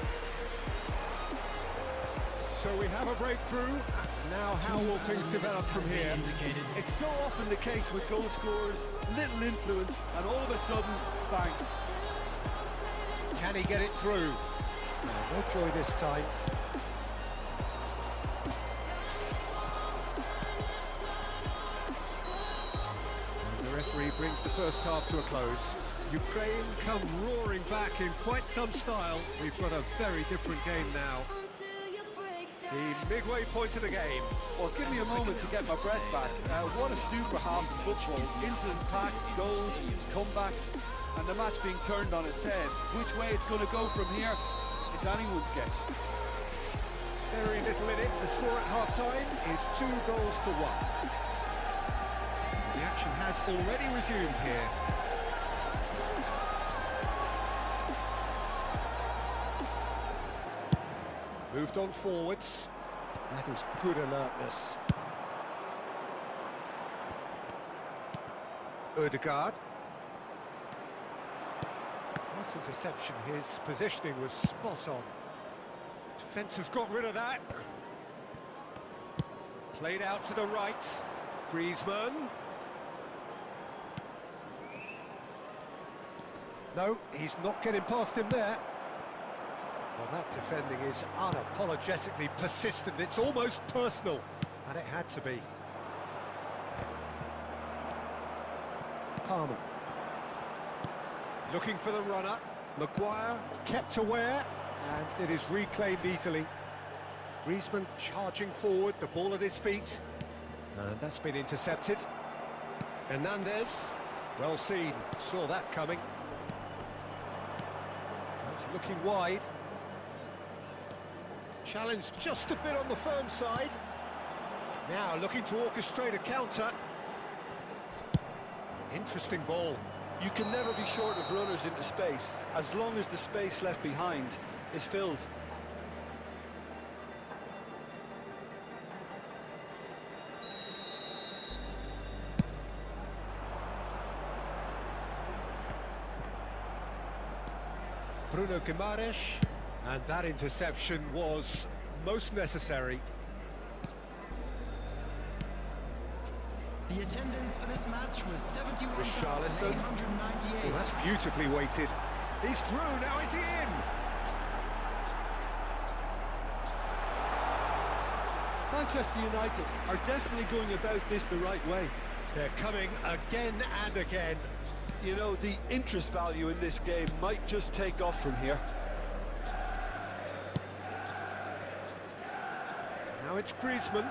So we have a breakthrough. Now how will things develop from here? It's so often the case with goal scorers, little influence, and all of a sudden, bang. Can he get it through? No joy this time. And the referee brings the first half to a close. Ukraine come roaring back in quite some style. We've got a very different game now. The midway point of the game. Well, give me a moment to get my breath back. What a super half of football. Incident-packed, goals, comebacks, and the match being turned on its head. Which way it's going to go from here, it's anyone's guess. Very little in it. The score at half-time is 2-1. The action has already resumed here. Moved on forwards. That is good alertness. Ødegaard. Nice interception. His positioning was spot on. Defence has got rid of that. Played out to the right. Griezmann. No, he's not getting past him there. Well, that defending is unapologetically persistent. It's almost personal, and it had to be. Palmer. Looking for the runner. Maguire kept aware, and it is reclaimed easily. Griezmann charging forward, the ball at his feet. And that's been intercepted. Hernandez, well seen, saw that coming. That's looking wide. Challenge just a bit on the firm side. Now looking to orchestrate a counter. Interesting ball. You can never be short of runners into space, as long as the space left behind is filled. Bruno Guimaraes. And that interception was most necessary. The attendance for this match was 71,898. Well, that's beautifully weighted. He's through, now is he in? Manchester United are definitely going about this the right way. They're coming again and again. You know, the interest value in this game might just take off from here. Now it's Griezmann.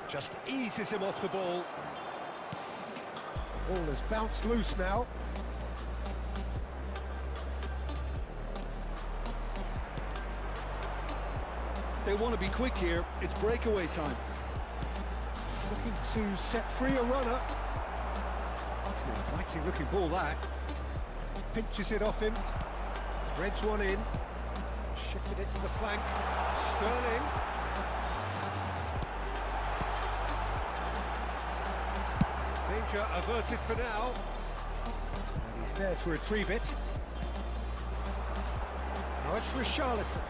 Just eases him off the ball. The ball has bounced loose now. They want to be quick here. It's breakaway time. Looking to set free a runner. It's an inviting looking ball, that. Pinches it off him. Threads one in, shifted it to the flank, Sterling. Danger averted for now. And he's there to retrieve it. Now it's Richarlison.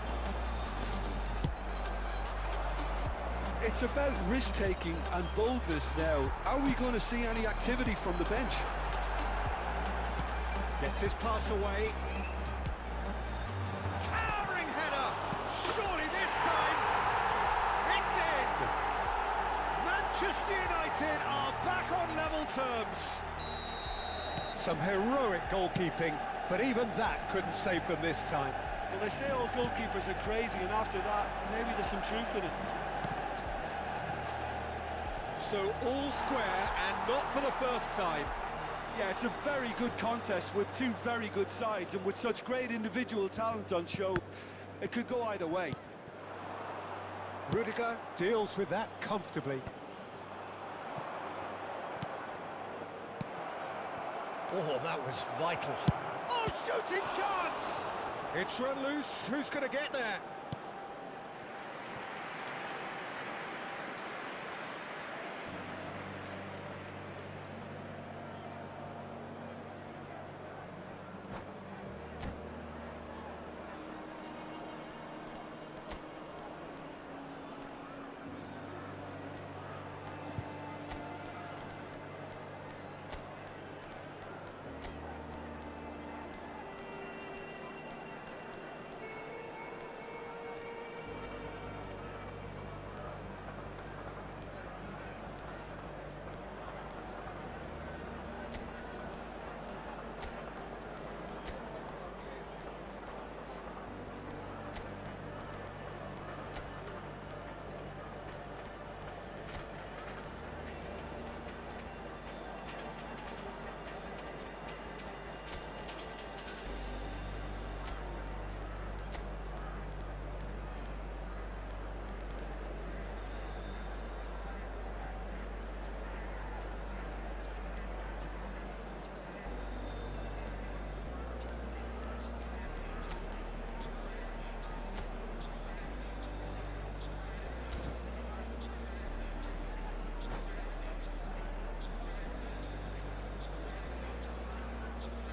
It's about risk-taking and boldness now. Are we going to see any activity from the bench? Gets his pass away. Manchester United are back on level terms. Some heroic goalkeeping, but even that couldn't save them this time. Well, they say all goalkeepers are crazy, and after that, maybe there's some truth in it. So all square and not for the first time. Yeah, it's a very good contest with two very good sides, and with such great individual talent on show, it could go either way. Rudiger deals with that comfortably. Oh, that was vital. Oh, shooting chance! It's run loose. Who's going to get there?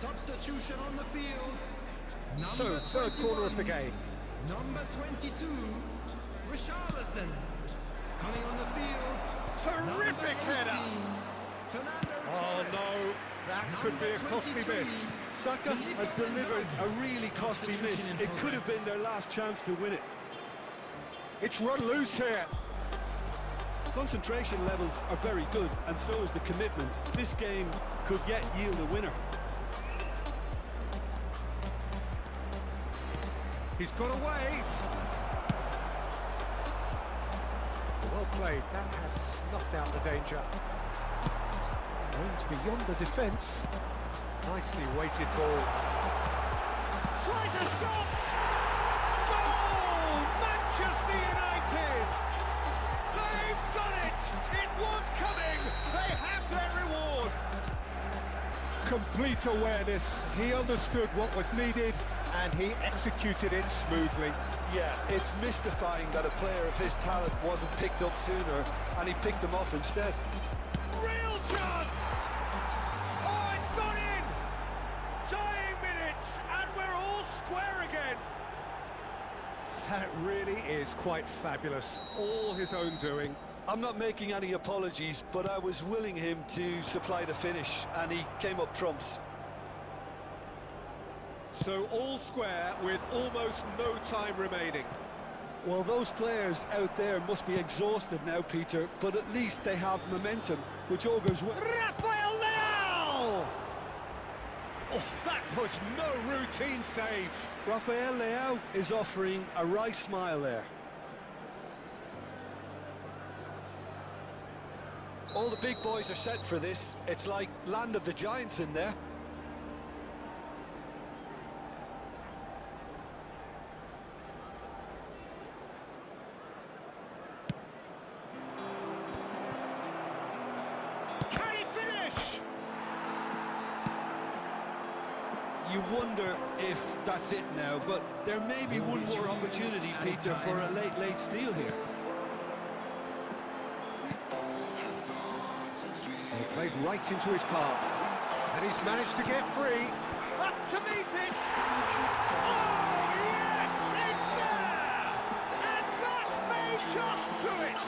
Substitution on the field. So, third corner of the game. Number 22, Richarlison. Coming on the field. Terrific header. Oh no, that could be a costly miss. Saka has delivered a really costly miss. It could have been their last chance to win it. It's run loose here. Concentration levels are very good, and so is the commitment. This game could yet yield a winner. He's got away. Well played. That has snuffed out the danger. Aims beyond the defence. Nicely weighted ball. Tries a shot! Goal! Manchester United! They've done it! It was coming! They have their reward! Complete awareness. He understood what was needed and he executed it smoothly. Yeah, it's mystifying that a player of his talent wasn't picked up sooner, and he picked them off instead. Real chance! Oh, it's gone in! Dying minutes, and we're all square again! That really is quite fabulous. All his own doing. I'm not making any apologies, but I was willing him to supply the finish, and he came up trumps. So all square with almost no time remaining. Well, those players out there must be exhausted now, Peter, but at least they have momentum, which augurs well. Rafael Leao! Oh, that was no routine save. Rafael Leao is offering a wry smile there. All the big boys are set for this. It's like Land of the Giants in there. Can he finish? You wonder if that's it now, but there may be one more opportunity, Peter, for a late steal here. He played right into his path. And he's managed to get free. Up to meet it! Oh, yes, it's there! And that may just do it!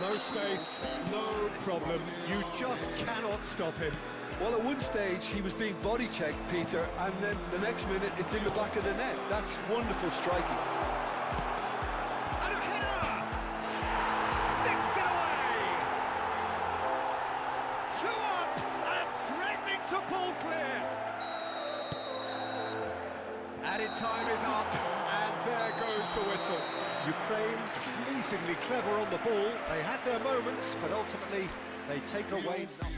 No space, no problem. You just cannot stop him. Well, at one stage, he was being body-checked, Peter, and then the next minute, it's in the back of the net. That's wonderful striking. And a header! Sticks it away! 2 up and threatening to pull clear! Added time is up, and there goes the whistle. Ukraine Amazingly clever on the ball. They had their moments, but ultimately they take away nothing.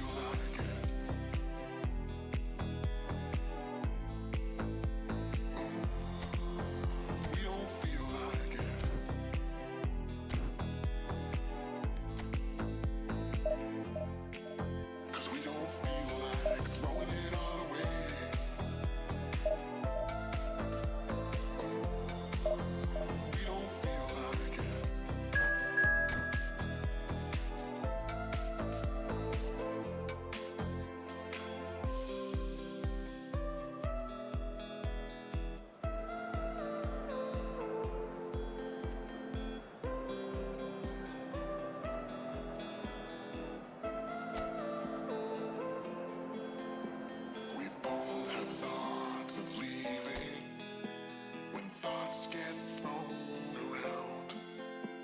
Thoughts get thrown around,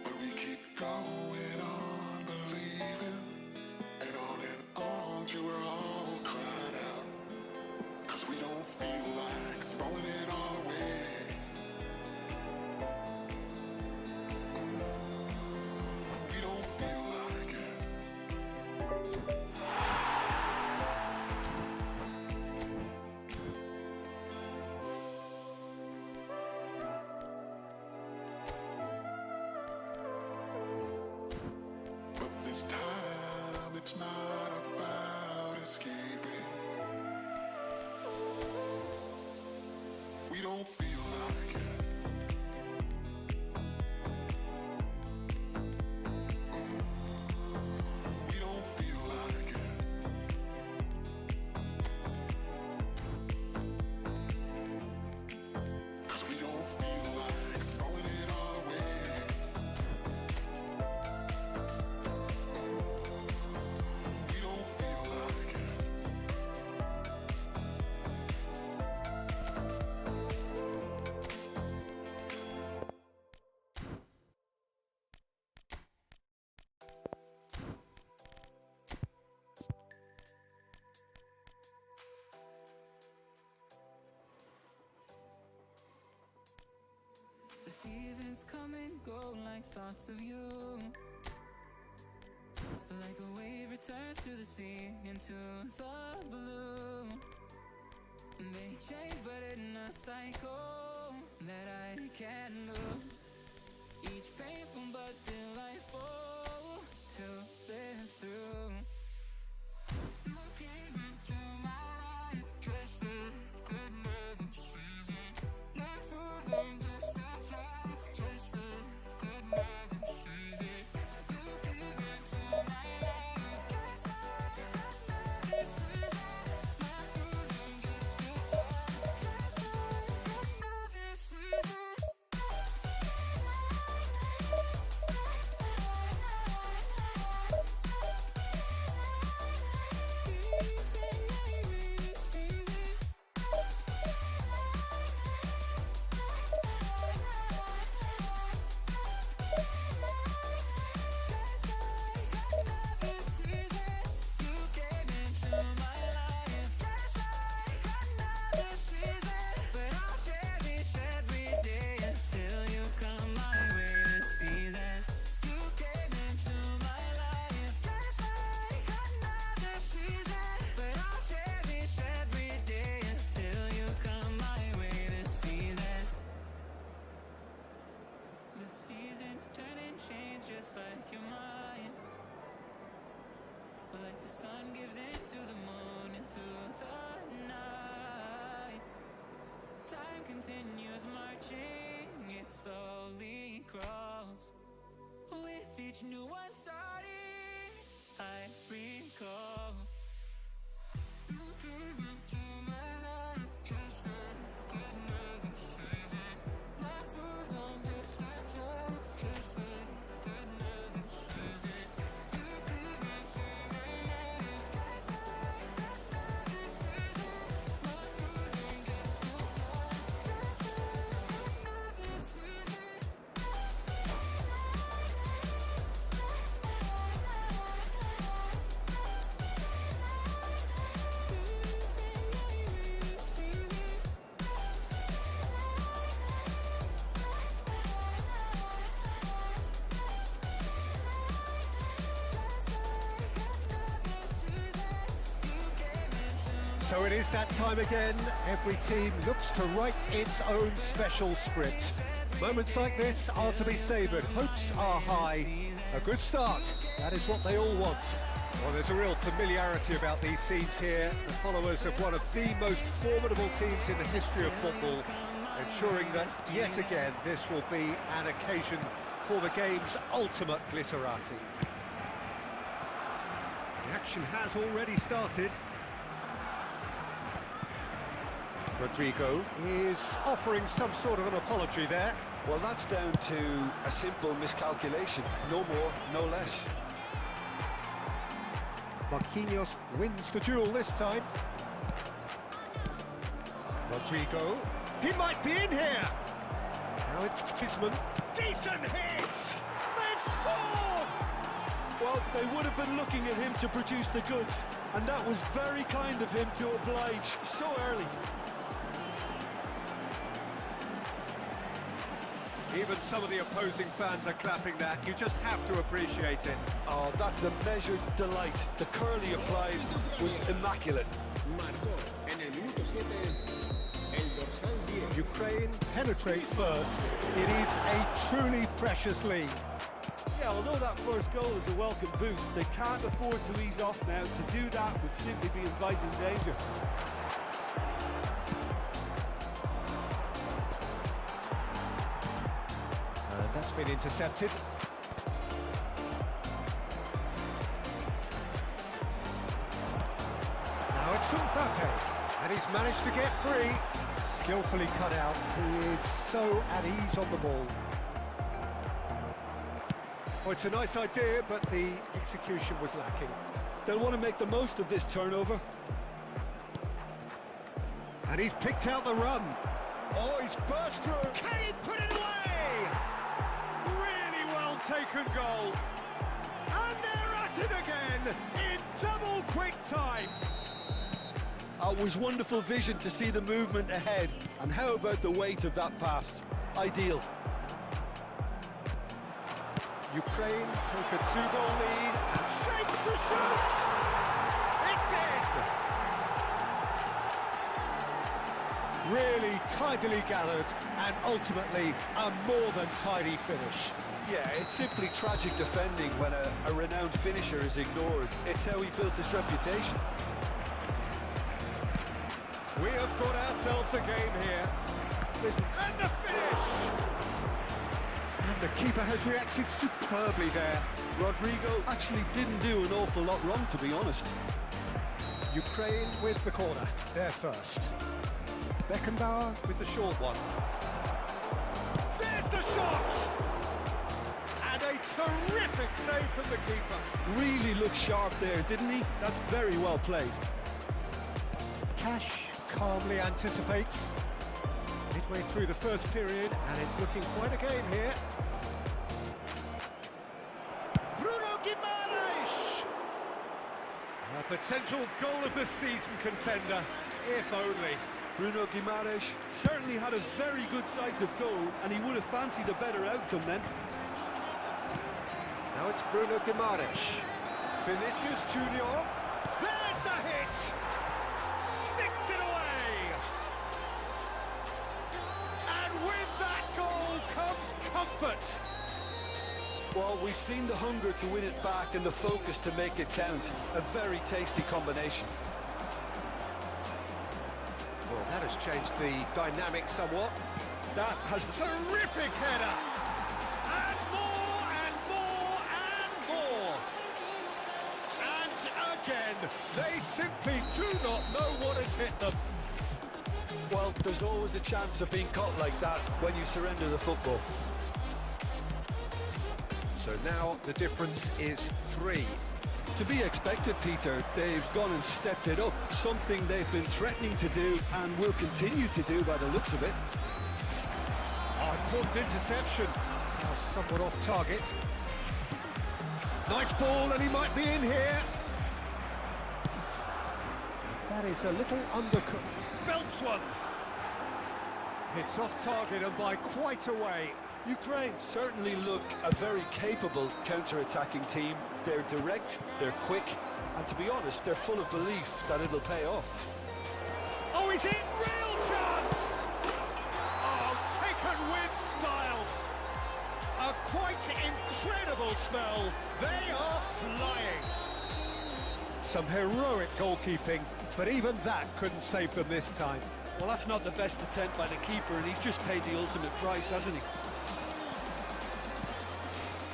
but we keep going on believing, and on till we're all cried out, 'cause we don't feel like throwing it all away. We don't feel like it. This time it's not about escaping. We don't feel like it. We don't feel like it. 'Cause we don't feel like throwing it all away. The seasons come and go like thoughts of you. Like a wave returns to the sea, into the blue. They change but in a cycle that I can't lose. Each painful but delightful to live through. You came into my life just like another season. Not for them, just a time, just like another season. You came into my life just like another season. Not for them, just a time, just like another season. Just like you're mine, like the sun gives into the moon, into the night. Time continues marching, it slowly crawls. With each new one starting, I recall. You came into my life just like another season. Not so long, just like time, just like So it is that time again. Every team looks to write its own special script. Moments like this are to be savoured. Hopes are high. A good start. That is what they all want. Well, there's a real familiarity about these scenes here. The followers of one of the most formidable teams in the history of football, ensuring that yet again this will be an occasion for the game's ultimate glitterati. The action has already started. Rodrigo is offering some sort of an apology there. Well, that's down to a simple miscalculation. No more, no less. Marquinhos wins the duel this time. Rodrigo, he might be in here. Now it's Tisman. Decent hit! They've scored! Well, they would have been looking at him to produce the goods, and that was very kind of him to oblige so early. Even some of the opposing fans are clapping that. You just have to appreciate it. Oh, that's a measured delight. The curl he applied was immaculate. Ukraine penetrate first. It is a truly precious lead. Yeah, although that first goal is a welcome boost, they can't afford to ease off now. To do that would simply be inviting danger. That's been intercepted. Now it's Mbappe, and he's managed to get free. Skillfully cut out. He is so at ease on the ball. Oh, it's a nice idea, but the execution was lacking. They'll want to make the most of this turnover. And he's picked out the run. Oh, he's burst through. Can he put it away? Really well taken goal. And they're at it again in double quick time. It was wonderful vision to see the movement ahead. And how about the weight of that pass? Ideal. Ukraine take a 2-goal lead and shapes to shoot. It's in. Really tidily gathered and ultimately a more than tidy finish. Yeah, it's simply tragic defending when a renowned finisher is ignored. It's how he built his reputation. We have got ourselves a game here. Listen, and the finish! And the keeper has reacted superbly there. Rodrigo actually didn't do an awful lot wrong, to be honest. Ukraine with the corner, they're first. Beckenbauer with the short one. There's the shot! And a terrific save from the keeper. Really looked sharp there, didn't he? That's very well played. Cash calmly anticipates. Midway through the first period, and it's looking quite a game here. Bruno Guimaraes! A potential goal of the season contender, if only. Bruno Guimaraes certainly had a very good sight of goal, and he would have fancied a better outcome then. Now it's Bruno Guimaraes. Vinicius Junior. There's the hit! Sticks it away! And with that goal comes comfort. Well, we've seen the hunger to win it back and the focus to make it count. A very tasty combination. Well, that has changed the dynamic somewhat. That has... Terrific header! And more, and more, and more! And again, they simply do not know what has hit them. Well, there's always a chance of being caught like that when you surrender the football. So now the difference is 3. To be expected, Peter. They've gone and stepped it up, something they've been threatening to do and will continue to do by the looks of it. Oh, important interception. Now somewhat off target. Nice ball, and he might be in here. That is a little undercooked. Belts one. Hits off target and by quite a way. Ukraine certainly look a very capable counter-attacking team. They're direct, they're quick, and to be honest, they're full of belief that it'll pay off. is it? Real chance! Oh, taken with style. A quite incredible spell. They are flying. Some heroic goalkeeping, but even that couldn't save them this time. Well, that's not the best attempt by the keeper, and he's just paid the ultimate price, hasn't he?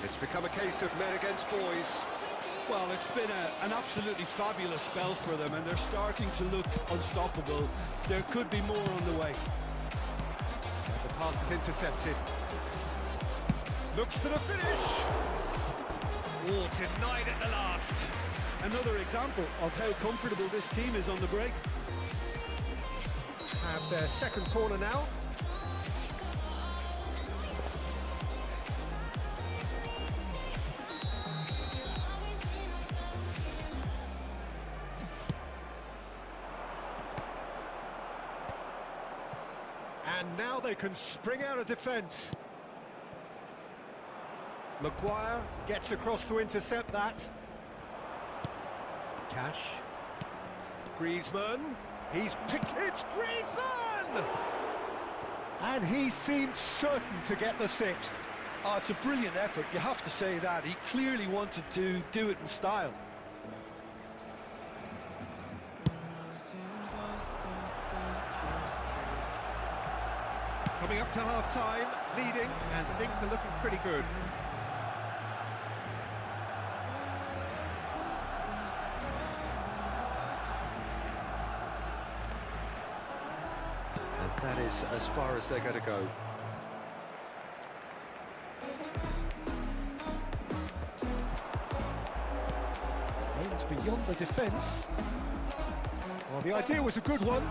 It's become a case of men against boys. Well, it's been an absolutely fabulous spell for them, and they're starting to look unstoppable. There could be more on the way. The pass is intercepted. Looks to the finish. Oh, denied at the last. Another example of how comfortable this team is on the break. Have their second corner now. And now they can spring out of defence. Maguire gets across to intercept that. Cash. Griezmann. He's picked it. Griezmann! And he seemed certain to get the sixth. Oh, it's a brilliant effort, you have to say that. He clearly wanted to do it in style. Coming up to half-time, leading, and things are looking pretty good. And that is as far as they're going to go. Aims beyond the defence. Well, the idea was a good one.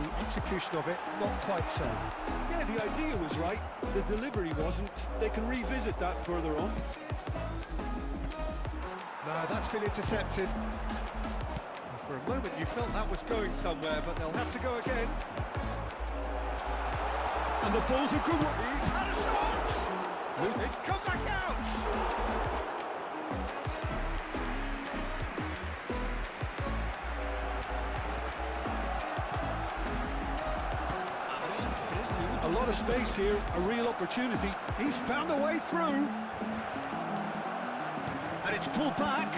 The execution of it, not quite so. Yeah, the idea was right, the delivery wasn't. They can revisit that further on. No, that's been intercepted. For a moment you felt that was going somewhere, but they'll have to go again. And the ball's a good one. He's had a shot! It's come back out! A lot of space here, a real opportunity. He's found a way through. And it's pulled back.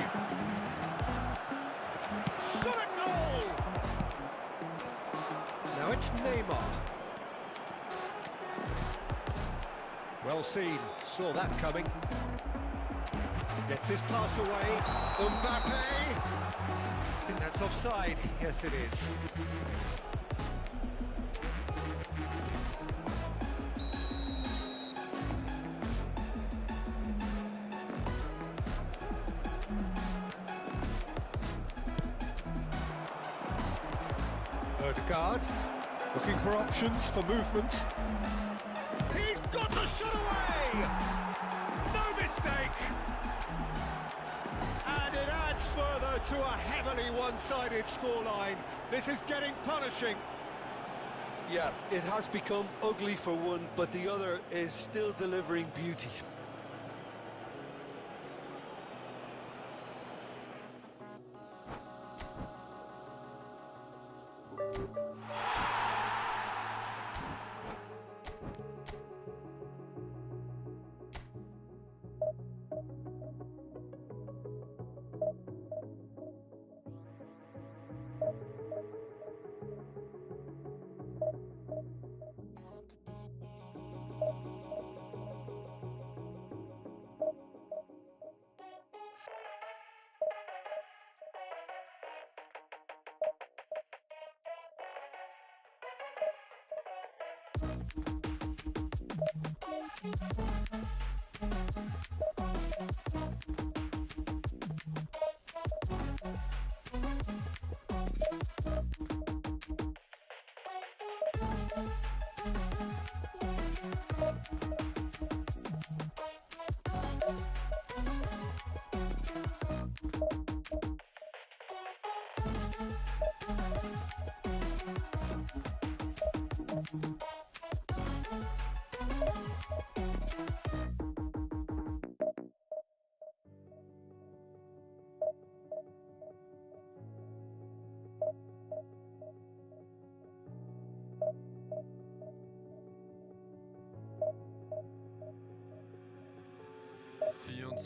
Shot at goal! Now it's Neymar. Well seen, saw that coming. Gets his pass away. Mbappe! I think that's offside. Yes, it is. Odegaard, looking for options for movement. He's got the shot away! No mistake! And it adds further to a heavily one-sided scoreline. This is getting punishing. Yeah, it has become ugly for one, but the other is still delivering beauty.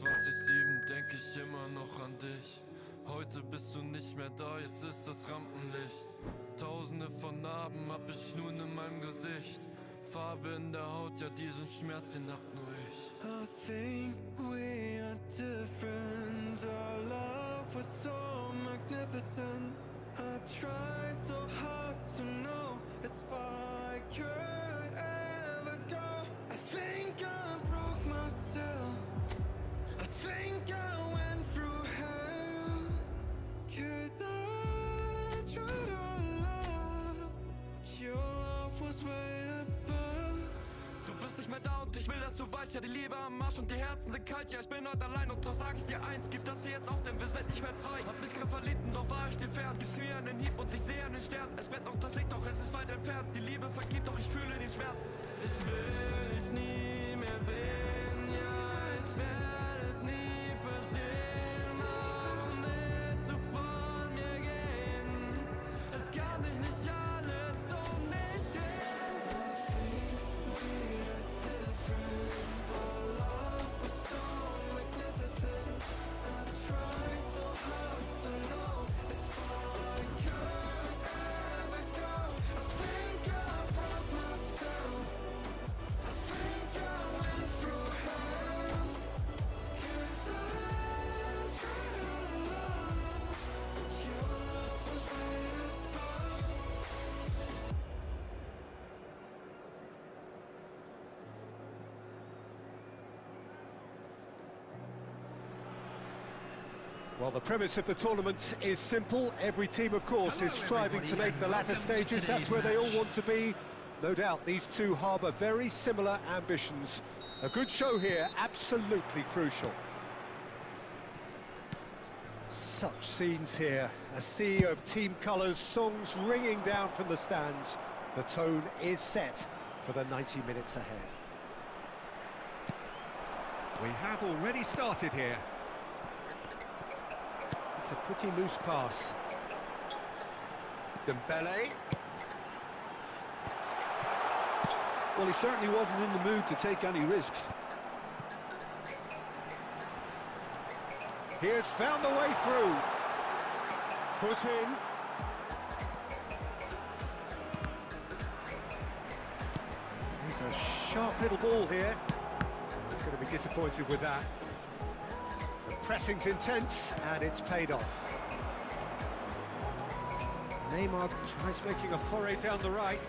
24/7 denk ich immer noch an dich. Heute bist du nicht mehr da, jetzt ist das Rampenlicht. Tausende von Narben hab ich nun in meinem Gesicht. Farbe in der Haut, ja diesen Schmerz, den hab nur ich. I think we are different. Our love was so magnificent. I tried so hard to know if I could ever go. I think I broke myself. I think I went through hell. 'Cause I tried our love. Your love was way above. Du bist nicht mehr da und ich will, dass du weißt, ja die Liebe am Arsch und die Herzen sind kalt. Ja, ich bin heute allein und doch sag ich dir eins, gib das hier jetzt auf, denn wir sind nicht mehr zwei. Hab mich grad verliebt und doch war ich dir fern. Gib's mir einen Hieb und ich sehe einen Stern. Es brennt noch das Licht, doch es ist weit entfernt. Die Liebe vergibt, doch ich fühle den Schmerz. Ich will dich nie mehr sehen, ja, ich werde es nie verstehen. Warum willst du von mir gehen? Es kann dich nicht alles so nicht gehen. Well, the premise of the tournament is simple. Every team, of course, is striving to make the latter stages. That's where they all want to be. No doubt these two harbour very similar ambitions. A good show here, absolutely crucial. Such scenes here. A sea of team colours, songs ringing down from the stands. The tone is set for the 90 minutes ahead. We have already started here. It's a pretty loose pass. Dembele. Well, he certainly wasn't in the mood to take any risks. He has found the way through. Foot in. He's a sharp little ball here. He's going to be disappointed with that. The pressing's intense, and it's paid off. Neymar tries making a foray down the right.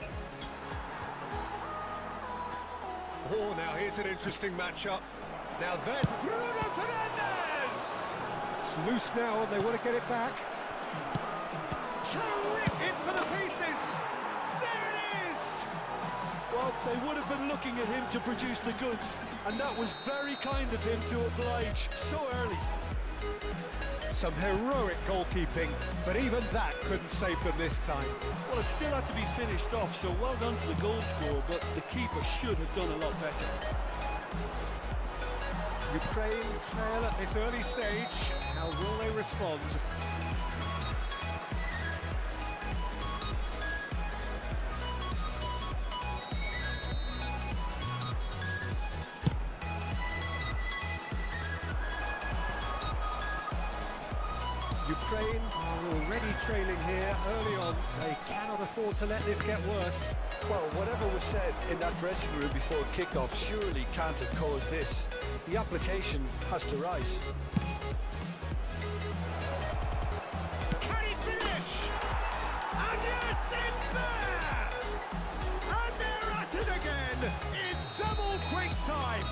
Oh, now here's an interesting matchup. Now there's Bruno Fernandes! It's loose now, and they want to get it back. Terrific for the pieces! There it is! Well, they would have been looking at him to produce the goods, and that was very kind of him to oblige so early. Some heroic goalkeeping, but even that couldn't save them this time. Well, it still had to be finished off, so well done to the goal scorer, but the keeper should have done a lot better. Ukraine trail at this early stage. How will they respond? Ukraine are already trailing here early on. They cannot afford to let this get worse. Well, whatever was said in that dressing room before kick-off surely can't have caused this. The application has to rise. Can he finish? And yes, it's there! And they're at it again in double quick time.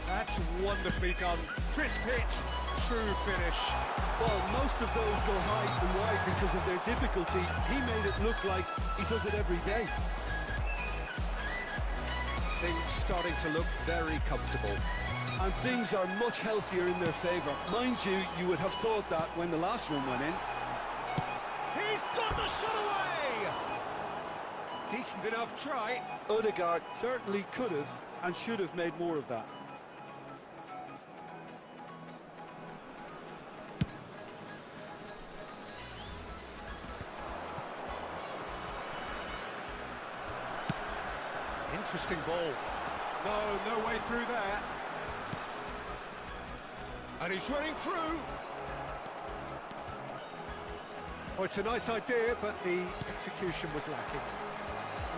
That's wonderfully done. Crisp hit, true finish. Well, most of those go high and wide because of their difficulty. He made it look like he does it every day. Things starting to look very comfortable. And things are much healthier in their favour. Mind you, you would have thought that when the last one went in. He's got the shot away! Decent enough try. Odegaard certainly could have and should have made more of that. Interesting ball. No way through there. And he's running through. Oh, it's a nice idea, but the execution was lacking.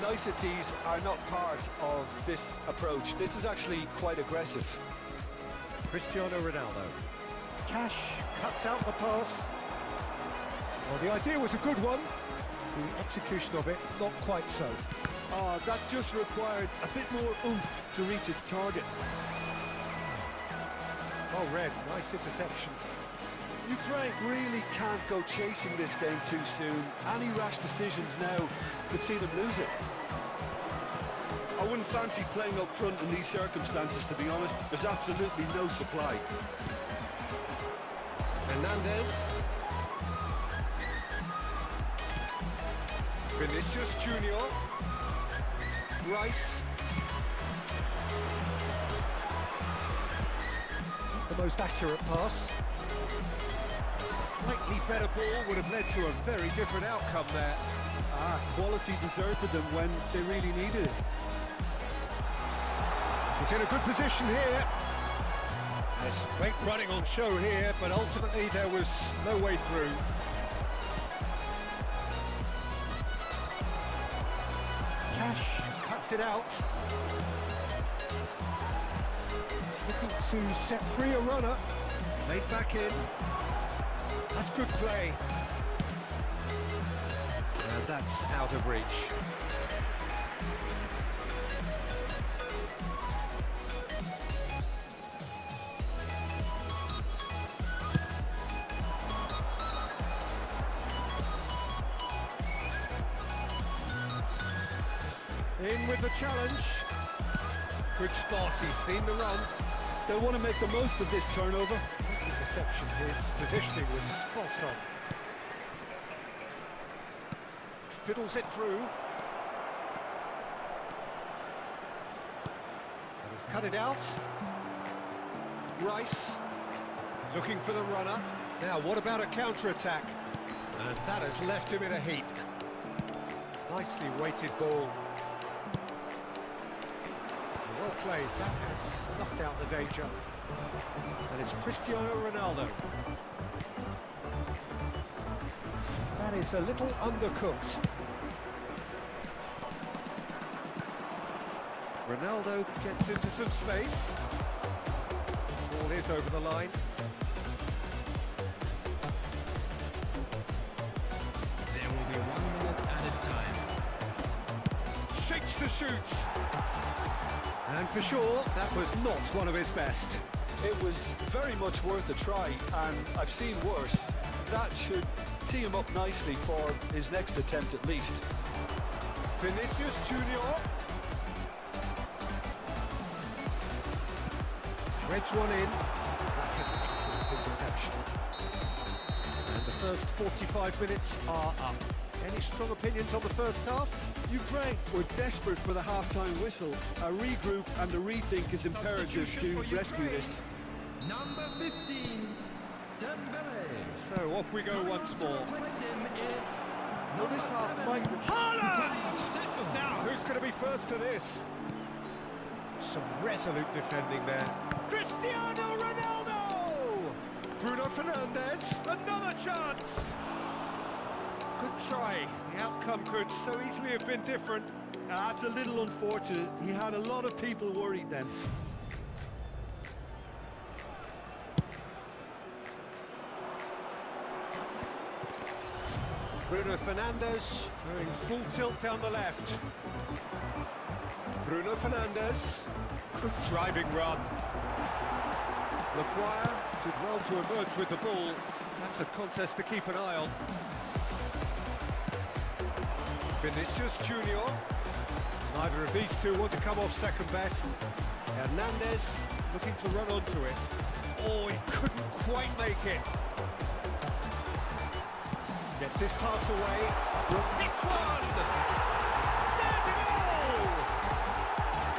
Niceties are not part of this approach. This is actually quite aggressive. Cristiano Ronaldo. Cash cuts out the pass. Well, the idea was a good one. The execution of it, not quite so. Oh, that just required a bit more oomph to reach its target. Oh, Red, nice interception. Ukraine really can't go chasing this game too soon. Any rash decisions now could see them lose it. I wouldn't fancy playing up front in these circumstances, to be honest. There's absolutely no supply. Hernandez. Vinicius Junior. Rice. The most accurate pass. Slightly better ball would have led to a very different outcome there. Quality deserted them when they really needed it. He's in a good position here. There's great running on show here, but ultimately there was no way through. Cash cuts it out. Looking to set free a runner. Laid back in. That's good play. And that's out of reach. In with the challenge. Good spot, he's seen the run. They'll want to make the most of this turnover. This interception, his positioning was spot on. Fiddles it through. And he's cut it out. Rice looking for the runner. Now, what about a counter-attack? And that has left him in a heap. Nicely weighted ball. Well played, that has snuffed out the danger. And it's Cristiano Ronaldo. That is a little undercooked. Ronaldo gets into some space. Ball is over the line. There will be 1 minute added time. Shakes to shoot. And for sure, that was not one of his best. It was very much worth a try, and I've seen worse. That should tee him up nicely for his next attempt at least. Vinicius Junior. Threads one in. That's an excellent interception. And the first 45 minutes are up. Any strong opinions on the first half? Ukraine were desperate for the half-time whistle. A regroup and a rethink is imperative to rescue this. Number 15, Dembele. So off we go once more. Well, this half might... Haaland! Now, who's going to be first to this? Some resolute defending there. Cristiano Ronaldo! Bruno Fernandes, another chance! Good try. The outcome could so easily have been different. That's a little unfortunate. He had a lot of people worried then. Bruno Fernandes going full tilt down the left. Bruno Fernandes. Good driving run. Maguire did well to emerge with the ball. That's a contest to keep an eye on. Vinicius Junior. Neither of these two want to come off second best. Hernandez looking to run onto it. Oh, he couldn't quite make it. Gets his pass away. Hits one! There's a goal!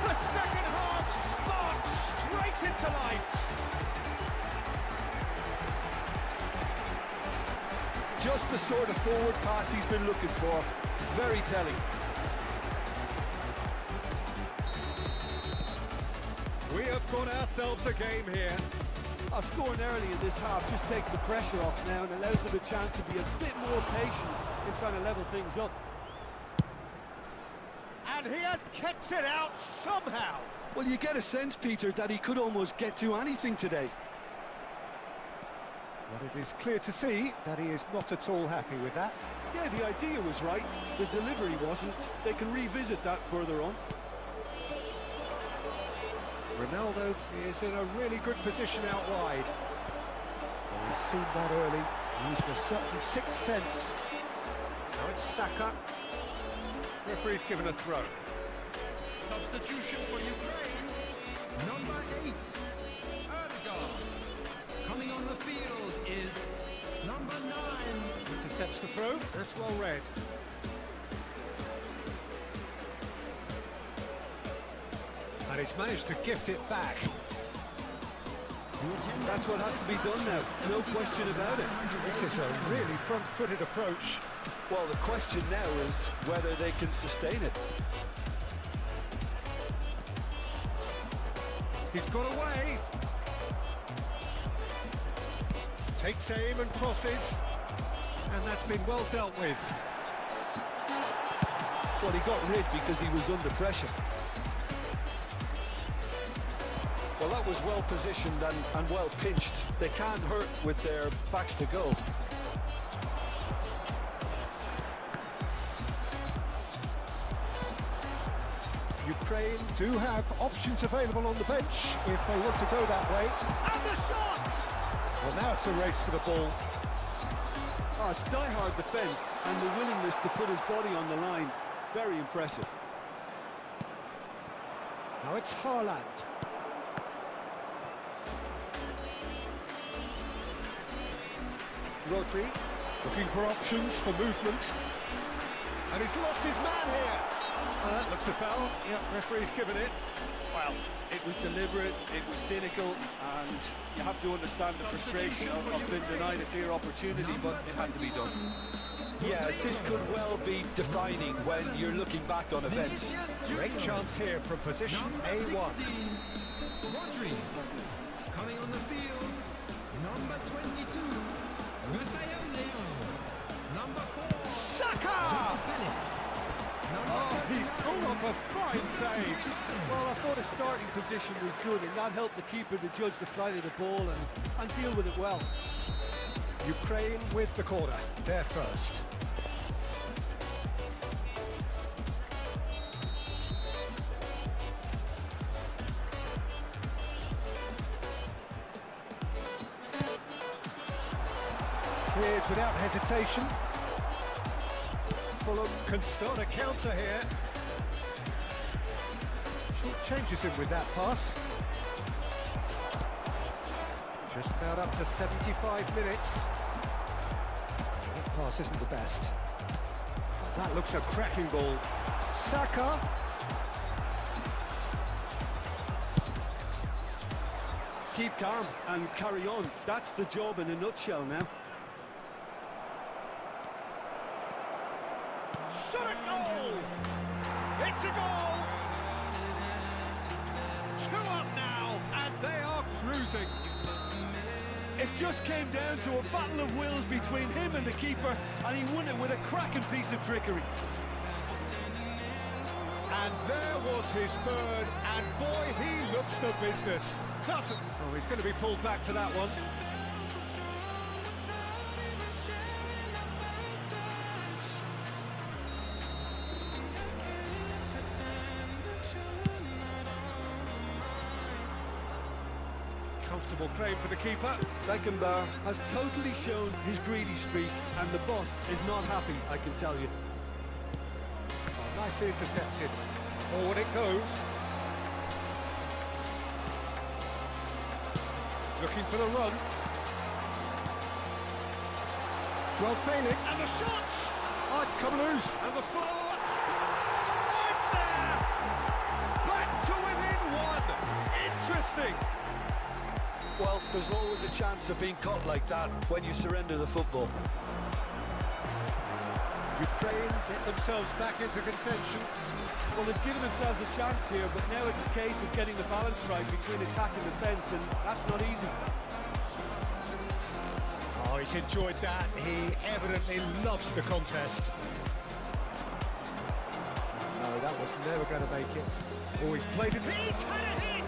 The second half sparked straight into life. Just the sort of forward pass he's been looking for. Very telling. We have got ourselves a game here. Oh, scoring early in this half just takes the pressure off now and allows them a chance to be a bit more patient in trying to level things up. And he has kept it out somehow. Well, you get a sense, Peter, that he could almost get to anything today. But it is clear to see that he is not at all happy with that. Yeah, the idea was right, the delivery wasn't. They can revisit that further on. Ronaldo is in a really good position out wide. Well, he's seen that early, used a certain sixth sense. Now it's Saka. Referee's given a throw. Substitution for Ukraine. Number 8, Erdegaard. Coming on the field is number 9. Intercepts the throw. That's well read. And he's managed to gift it back. That's what has to be done now, no question about it. This is a really front-footed approach. Well, the question now is whether they can sustain it. He's got away. Takes aim and crosses. And that's been well dealt with. Well, he got rid because he was under pressure. Well, that was well positioned and well pinched. They can't hurt with their backs to goal. Ukraine do have options available on the bench if they want to go that way. And the shot! Well, now it's a race for the ball. Oh, it's die-hard defence and the willingness to put his body on the line. Very impressive. Now it's Haaland. Rodri, looking for options for movement. And he's lost his man here. That looks a foul. Yeah, referee's given it. Well, it was deliberate, it was cynical, and you have to understand the frustration of being denied a clear opportunity, but it had to be done. Yeah, this could well be defining when you're looking back on events. Great chance here from position A1. Rodri. Coming on the field, number 22, Rafael Leão. Number 4, Saka! Oh, he's pulled off a fine save. Well, I thought his starting position was good, and that helped the keeper to judge the flight of the ball and deal with it well. Ukraine with the corner. They're first. Cleared without hesitation. Fulham can start a counter here. Short changes him with that pass. Just about up to 75 minutes. That pass isn't the best. That looks a cracking ball. Saka. Keep calm and carry on. That's the job in a nutshell now. Shot a goal! It's a goal! 2 up now, and they are cruising. It just came down to a battle of wills between him and the keeper, and he won it with a cracking piece of trickery. And there was his third, and boy, he looks the business. Doesn't. Oh, he's going to be pulled back for that one. Comfortable claim for the keeper. Beckenbauer has totally shown his greedy streak, and the boss is not happy, I can tell you. Oh, nicely intercepted. Forward it goes. Looking for the run. Joel Felix. And the shot! Oh, it's come loose. And the floor! It's there! Back to within 1! Interesting! Well, there's always a chance of being caught like that when you surrender the football. Ukraine get themselves back into contention. Well, they've given themselves a chance here, but now it's a case of getting the balance right between attack and defence, and that's not easy. Rice enjoyed that. He evidently loves the contest. No, that was never going to make it. Oh, he's played it. He's had a hit!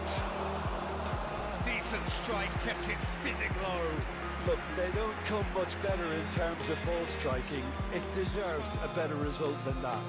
Decent strike, kept it fizzing low. Look, they don't come much better in terms of ball striking. It deserved a better result than that.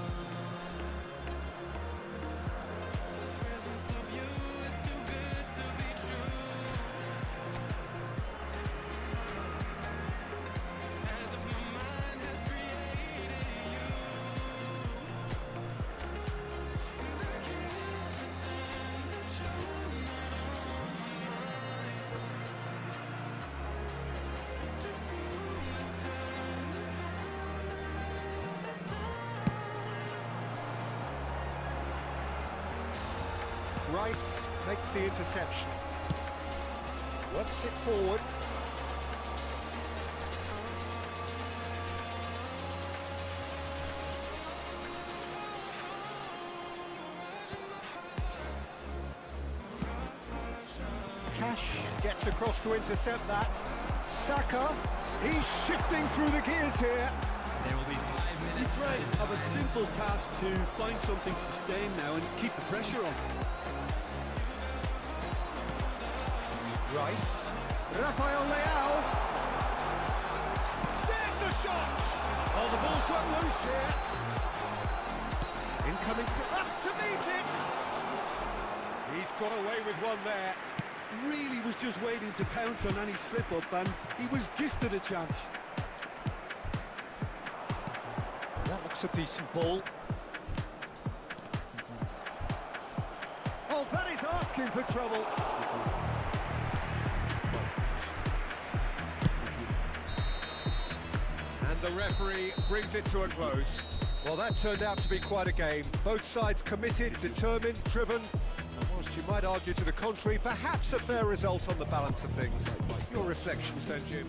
Rice makes the interception. Works it forward. Cash gets across to intercept that. Saka, he's shifting through the gears here. There will be 5 minutes. Ukraine have a simple task to find something sustained now and keep the pressure on. Rice, Rafael Leao. There's the shot! Oh, the ball's run loose here. Incoming, up to meet it! He's got away with one there. Really was just waiting to pounce on any slip-up, and he was gifted a chance. That looks a decent ball. Oh, that is asking for trouble. And the referee brings it to a close. Well, that turned out to be quite a game. Both sides committed, determined, driven. And whilst you might argue to the contrary, perhaps a fair result on the balance of things. Your reflections then, Jim?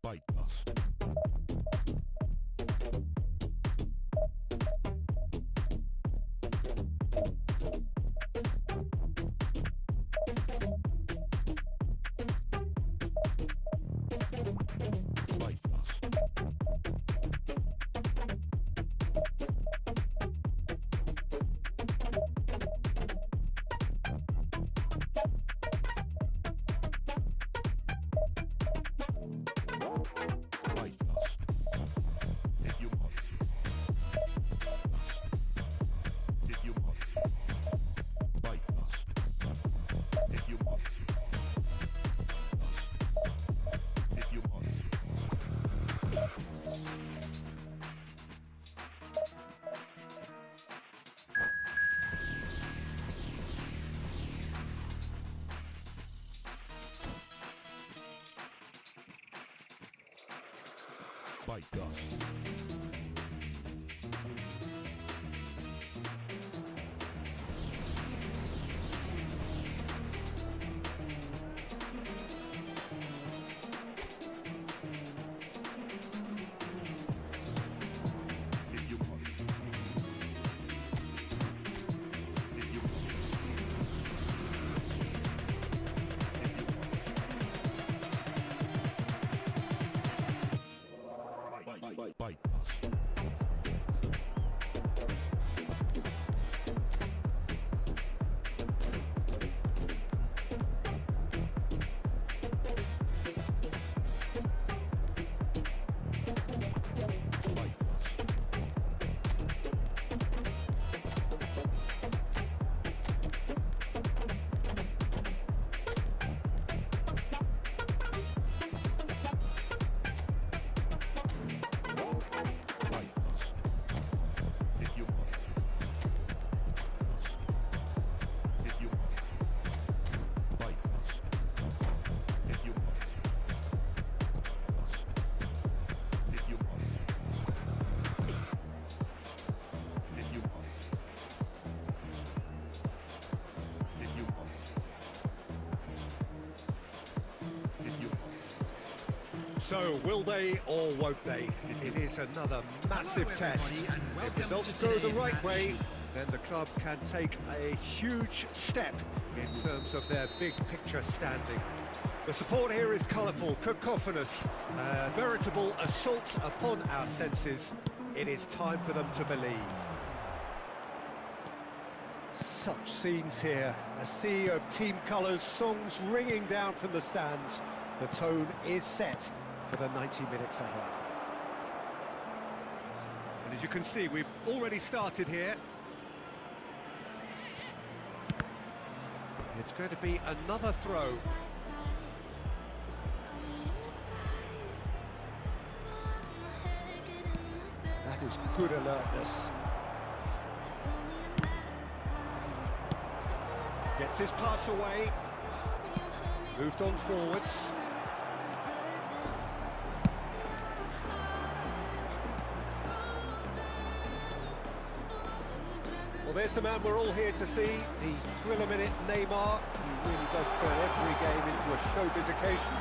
Bite us. Bite us. Bite. So, will they or won't they? It is another massive test. If results go the right way, then the club can take a huge step in terms of their big picture standing. The support here is colourful, cacophonous, a veritable assault upon our senses. It is time for them to believe. Such scenes here, a sea of team colours, songs ringing down from the stands. The tone is set for the 90 minutes ahead. And as you can see, we've already started here. It's going to be another throw. That is good alertness. Gets his pass away. Moved on forwards. Well, there's the man we're all here to see, the thriller-minute Neymar. He really does turn every game into a showbiz occasion.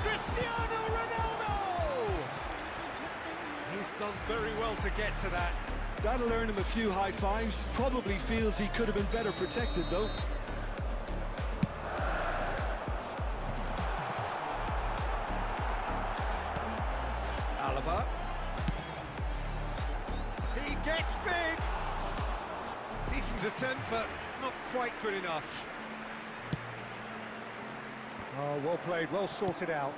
Cristiano Ronaldo! He's done very well to get to that. That'll earn him a few high fives. Probably feels he could have been better protected, though. Alaba. He gets big. Decent attempt, but not quite good enough. Oh, well played, well sorted out.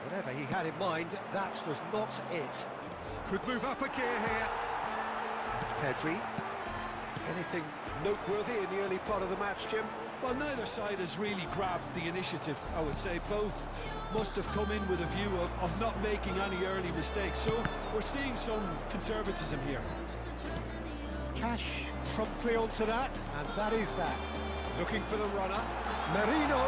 Whatever he had in mind, that was not it. Could move up a gear here. Pedri. Anything noteworthy in the early part of the match, Jim? Well, neither side has really grabbed the initiative, I would say. Both must have come in with a view of not making any early mistakes. So we're seeing some conservatism here. Cash promptly onto that, and that is that. Looking for the runner. Merino!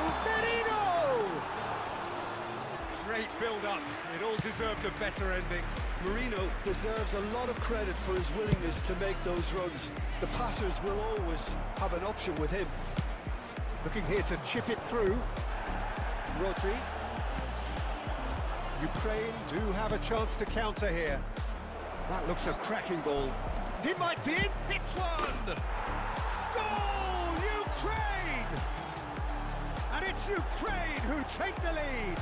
Great build-up. It all deserved a better ending. Merino deserves a lot of credit for his willingness to make those runs. The passers will always have an option with him. Looking here to chip it through. Rodri. Ukraine do have a chance to counter here. That looks a cracking ball. He might be in. Hits one! Goal! Ukraine! And it's Ukraine who take the lead.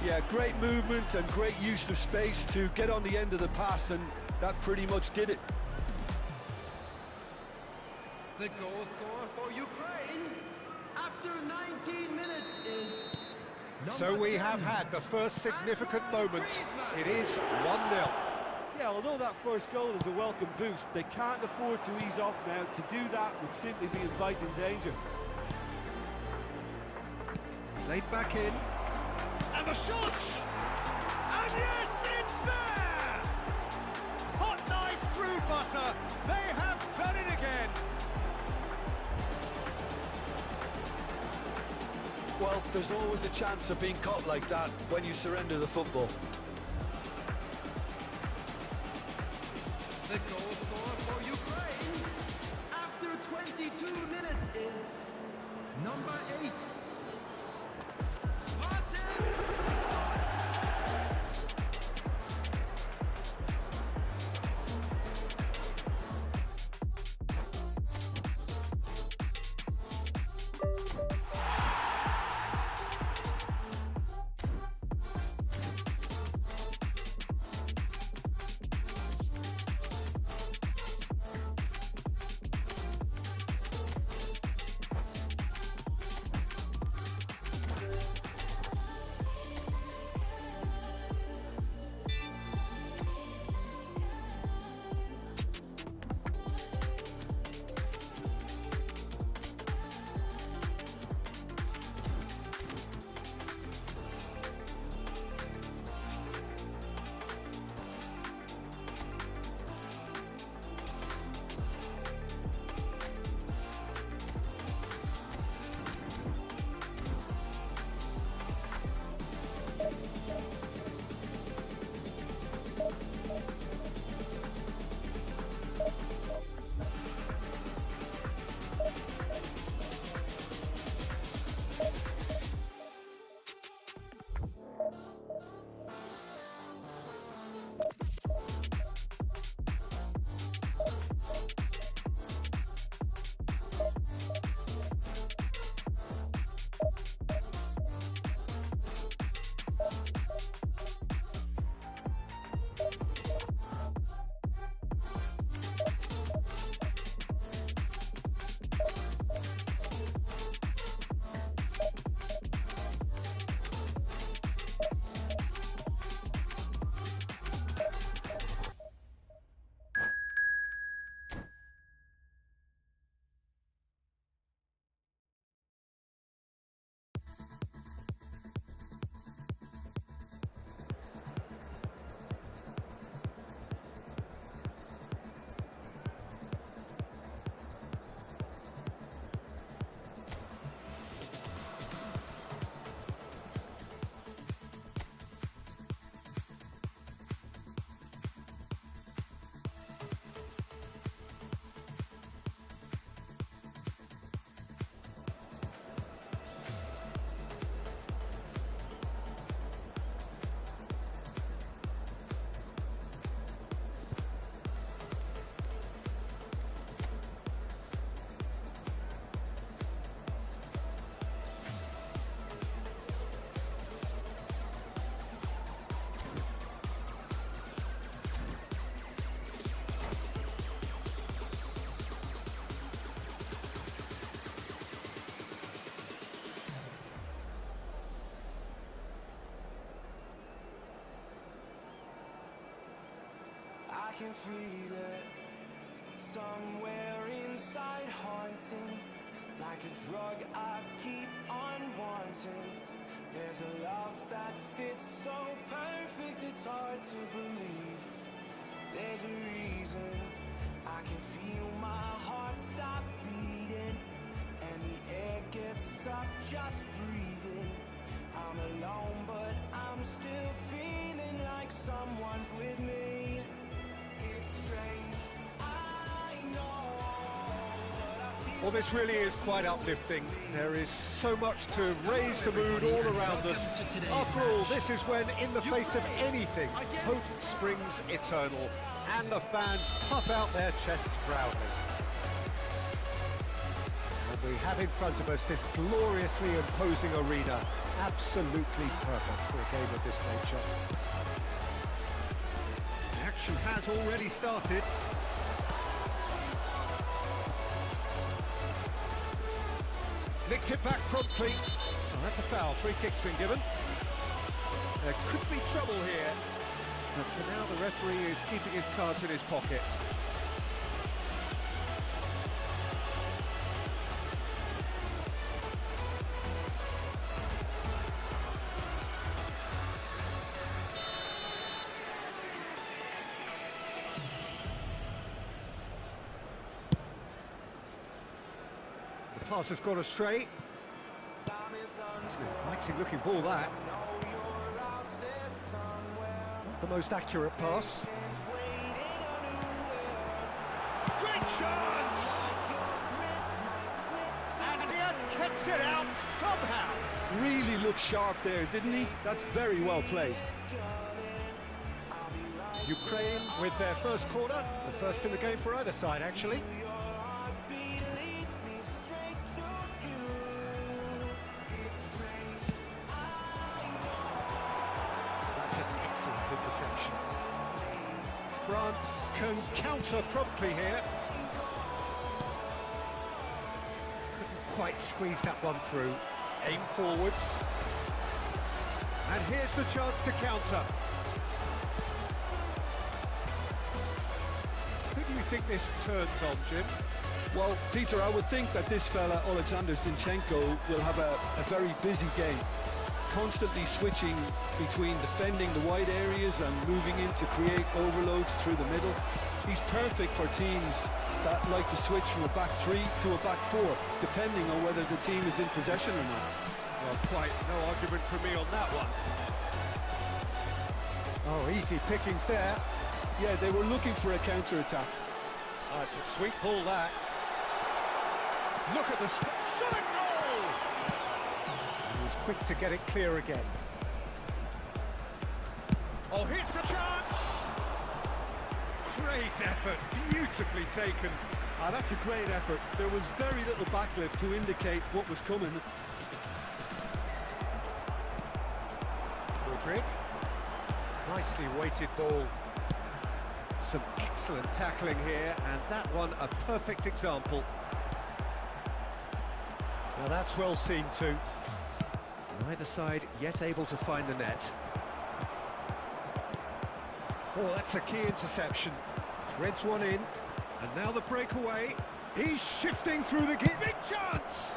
Yeah, great movement and great use of space to get on the end of the pass, and that pretty much did it. The goal scorer for Ukraine after 19 minutes is... So we have had the first significant moment. It is 1-0. Yeah, although that first goal is a welcome boost, they can't afford to ease off now. To do that would simply be inviting danger. Laid back in. And the shots! And yes, it's there! Hot knife through butter. They have done it again. Well, there's always a chance of being caught like that when you surrender the football. The goal scorer for Ukraine after 22 minutes is number 8. can feel it somewhere inside, haunting like a drug I keep on wanting. There's a love that fits so perfect, it's hard to believe. There's a reason I can feel my heart stop beating, and the air gets tough just breathing. I'm alone, but I'm still feeling like someone's with me. It's strange, I know. Well, this really is quite uplifting. There is so much to raise the mood all around us. After all, this is when, in the face of anything, hope springs eternal, and the fans puff out their chests proudly. And we have in front of us this gloriously imposing arena, absolutely perfect for a game of this nature. The action has already started. Nicked it back promptly. Oh, that's a foul. Free kick's been given. There could be trouble here. But for now, the referee is keeping his cards in his pocket. The pass has gone astray. It's an exciting looking ball, that. Not the most accurate pass. Great chance! And he has kept it out somehow. Really looked sharp there, didn't he? That's very well played. Ukraine with their first corner, the first in the game for either side, actually. That's an excellent interception. France can counter promptly here. Couldn't quite squeeze that one through. Aim forwards. And here's the chance to counter. Who do you think this turns on, Jim? Well, Peter, I would think that this fella, Alexander Zinchenko, will have a very busy game. Constantly switching between defending the wide areas and moving in to create overloads through the middle. He's perfect for teams that like to switch from a back three to a back four, depending on whether the team is in possession or not. Well, quite no argument from me on that one. Oh, easy pickings there. Yeah, they were looking for a counter-attack. Oh, it's a sweet ball, that. Look at the solid goal! He was quick to get it clear again. Oh, here's the chance! Great effort, beautifully taken. Ah, that's a great effort. There was very little backlift to indicate what was coming. Rodrigue. Nicely weighted ball. Some excellent tackling here, and that one a perfect example. Now that's well seen too. Neither side yet able to find the net. Oh, that's a key interception. Threads one in, and now the breakaway. He's shifting through the big chance!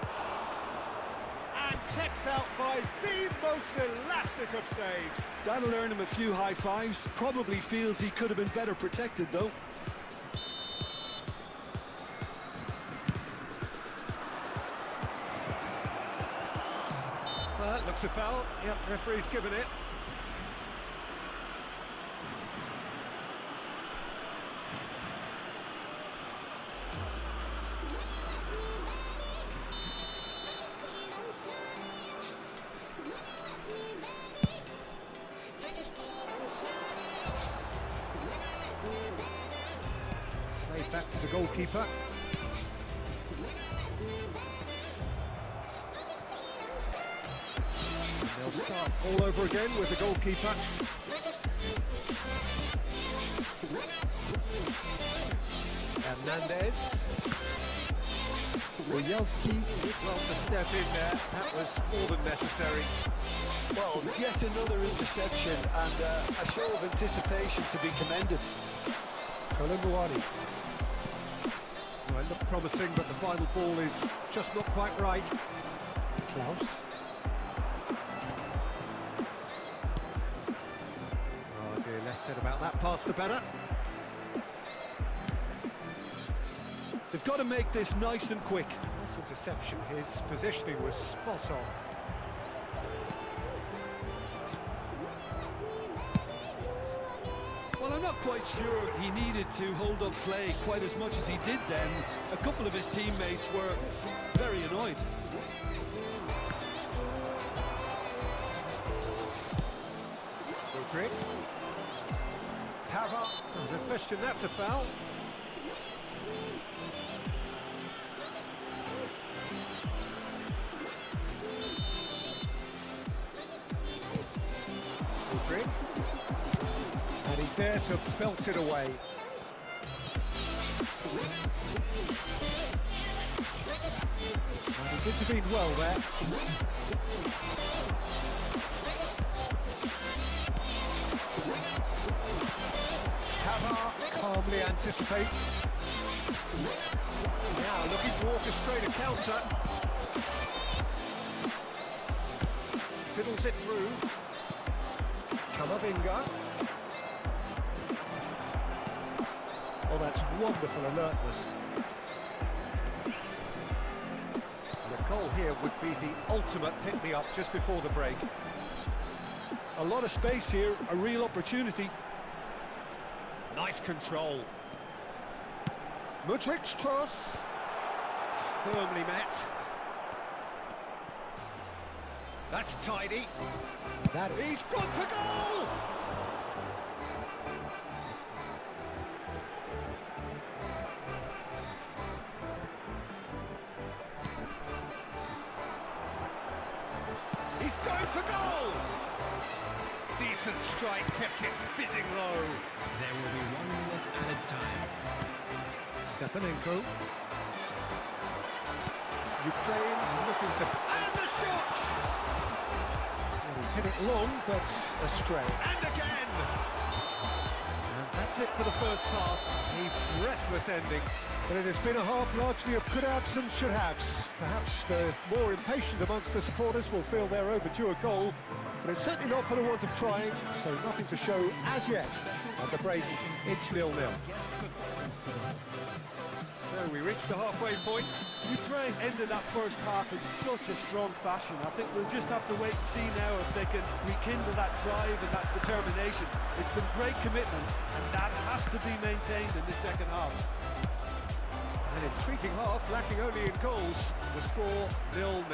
And kept out by the most elastic of saves. That'll earn him a few high fives. Probably feels he could have been better protected, though. Well, that looks a foul. Yep, referee's given it. Played back to the goalkeeper. They'll start all over again with the goalkeeper. Hernandez. Boyelski did well to step in there. That was more than necessary. Well, yet another interception and a show of anticipation to be commended. Kolumbuani. Well, it looked promising, but the final ball is just not quite right. Klaus. Oh dear, less said about that pass the better. They've got to make this nice and quick. Nice interception, his positioning was spot on. Well, I'm not quite sure he needed to hold up play quite as much as he did then. A couple of his teammates were very annoyed. Rodrigue. Pava. No question, that's a foul. Rodrigue. And he's there to belt it away. And he's intervened well there. Pavard calmly anticipates. Now looking to orchestrate a counter. Fiddles it through. Camavinga. Oh, that's wonderful alertness. And a goal here would be the ultimate pick-me-up just before the break. A lot of space here, a real opportunity. Nice control. Mudrik's cross. Firmly met. That's tidy. That he's gone for goal! He's going for goal! Decent strike, kept it fizzing low. There will be 1 minute added time. Stepanenko. Ukraine looking to... And the shot! Well, he's hit it long, but astray. And again! And that's it for the first half. A breathless ending. But it has been a half largely of could-haves and should-haves. Perhaps the more impatient amongst the supporters will feel they're overdue a goal, but it's certainly not for the want of trying, so nothing to show as yet. At the break, it's 0-0. So we reached the halfway point. Ukraine ended that first half in such a strong fashion. I think we'll just have to wait and see now if they can rekindle that drive and that determination. It's been great commitment, and that has to be maintained in the second half. An intriguing half, lacking only in goals. The score 0-0.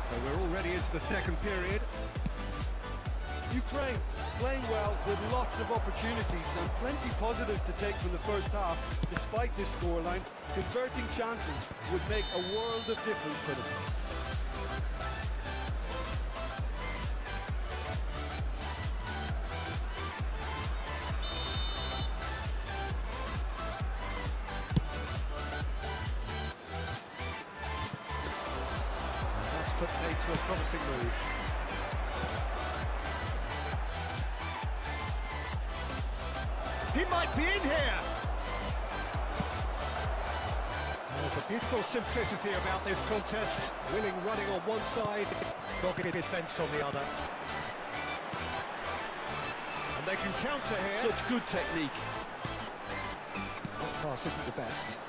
So we're already into the second period. Ukraine playing well with lots of opportunities and plenty positives to take from the first half. Despite this scoreline, converting chances would make a world of difference for them. That's put paid to a promising move. He might be in here! There's a beautiful simplicity about this contest. Willing running on one side, dogged defence on the other. And they can counter here. Such good technique. That pass isn't the best.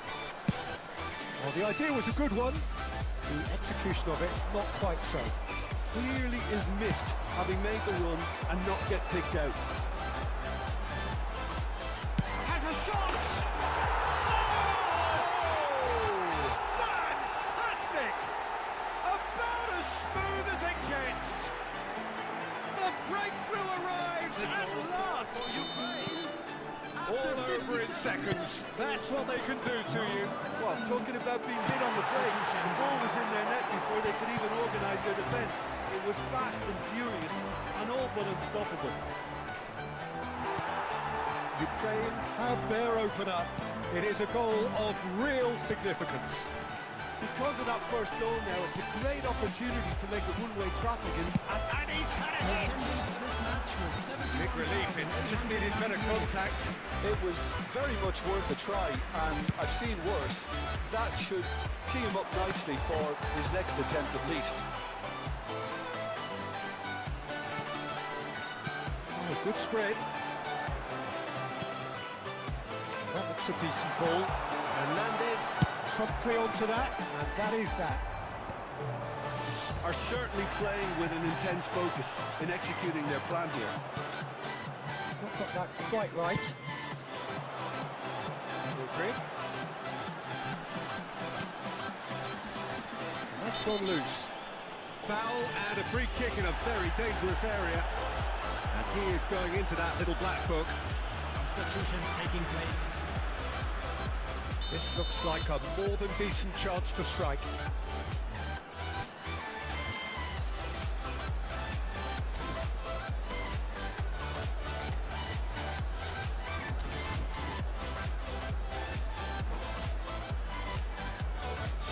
Well, the idea was a good one. The execution of it, not quite so. Clearly is miffed having made the run and not get picked out. Has a shot! Oh! Fantastic! About as smooth as it gets. The breakthrough arrives at last. All over in seconds. That's what they can do to you. Well, talking about being hit on the break, the ball was in their net before they could even organise their defence. It was fast and furious and all but unstoppable. Ukraine have their opener. It is a goal of real significance. Because of that first goal now, it's a great opportunity to make it one-way traffic. And he's had a hit! Big relief, it just needed better contact. It was very much worth a try, and I've seen worse. That should tee him up nicely for his next attempt at least. Oh, good spread. That looks a decent ball. Hernandez promptly onto that, and that is that. Are certainly playing with an intense focus in executing their plan here. Not got that quite right. Rodri. That's gone loose. Foul and a free kick in a very dangerous area. And he is going into that little black book. Substitution taking place. This looks like a more than decent chance to strike.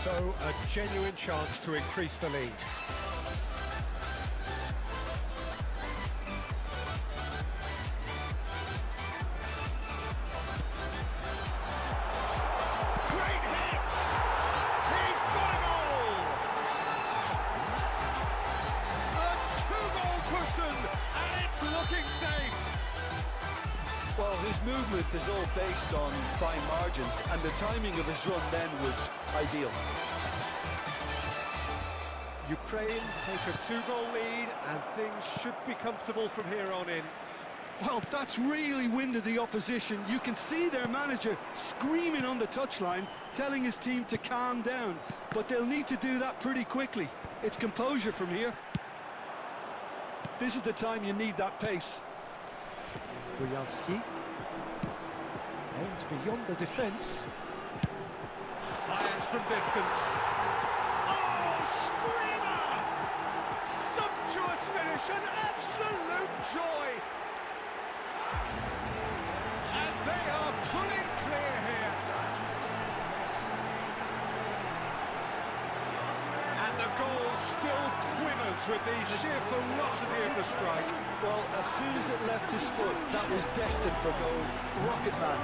So, a genuine chance to increase the lead. Great hit! He's got a goal! A two-goal cushion, and it's looking safe! Well, his movement is all based on fine margins, and the timing of his run then was ideal. Ukraine take a two-goal lead, and things should be comfortable from here on in. Well, that's really winded the opposition. You can see their manager screaming on the touchline, telling his team to calm down. But they'll need to do that pretty quickly. It's composure from here. This is the time you need that pace. Bujalski aims beyond the defence. Fires from distance. Oh, screamer! Sumptuous finish, an absolute joy! And they are pulling clear here. And the goal still quivers with the sheer ferocity of the strike. Well, as soon as it left his foot, that was destined for goal. Rocket man.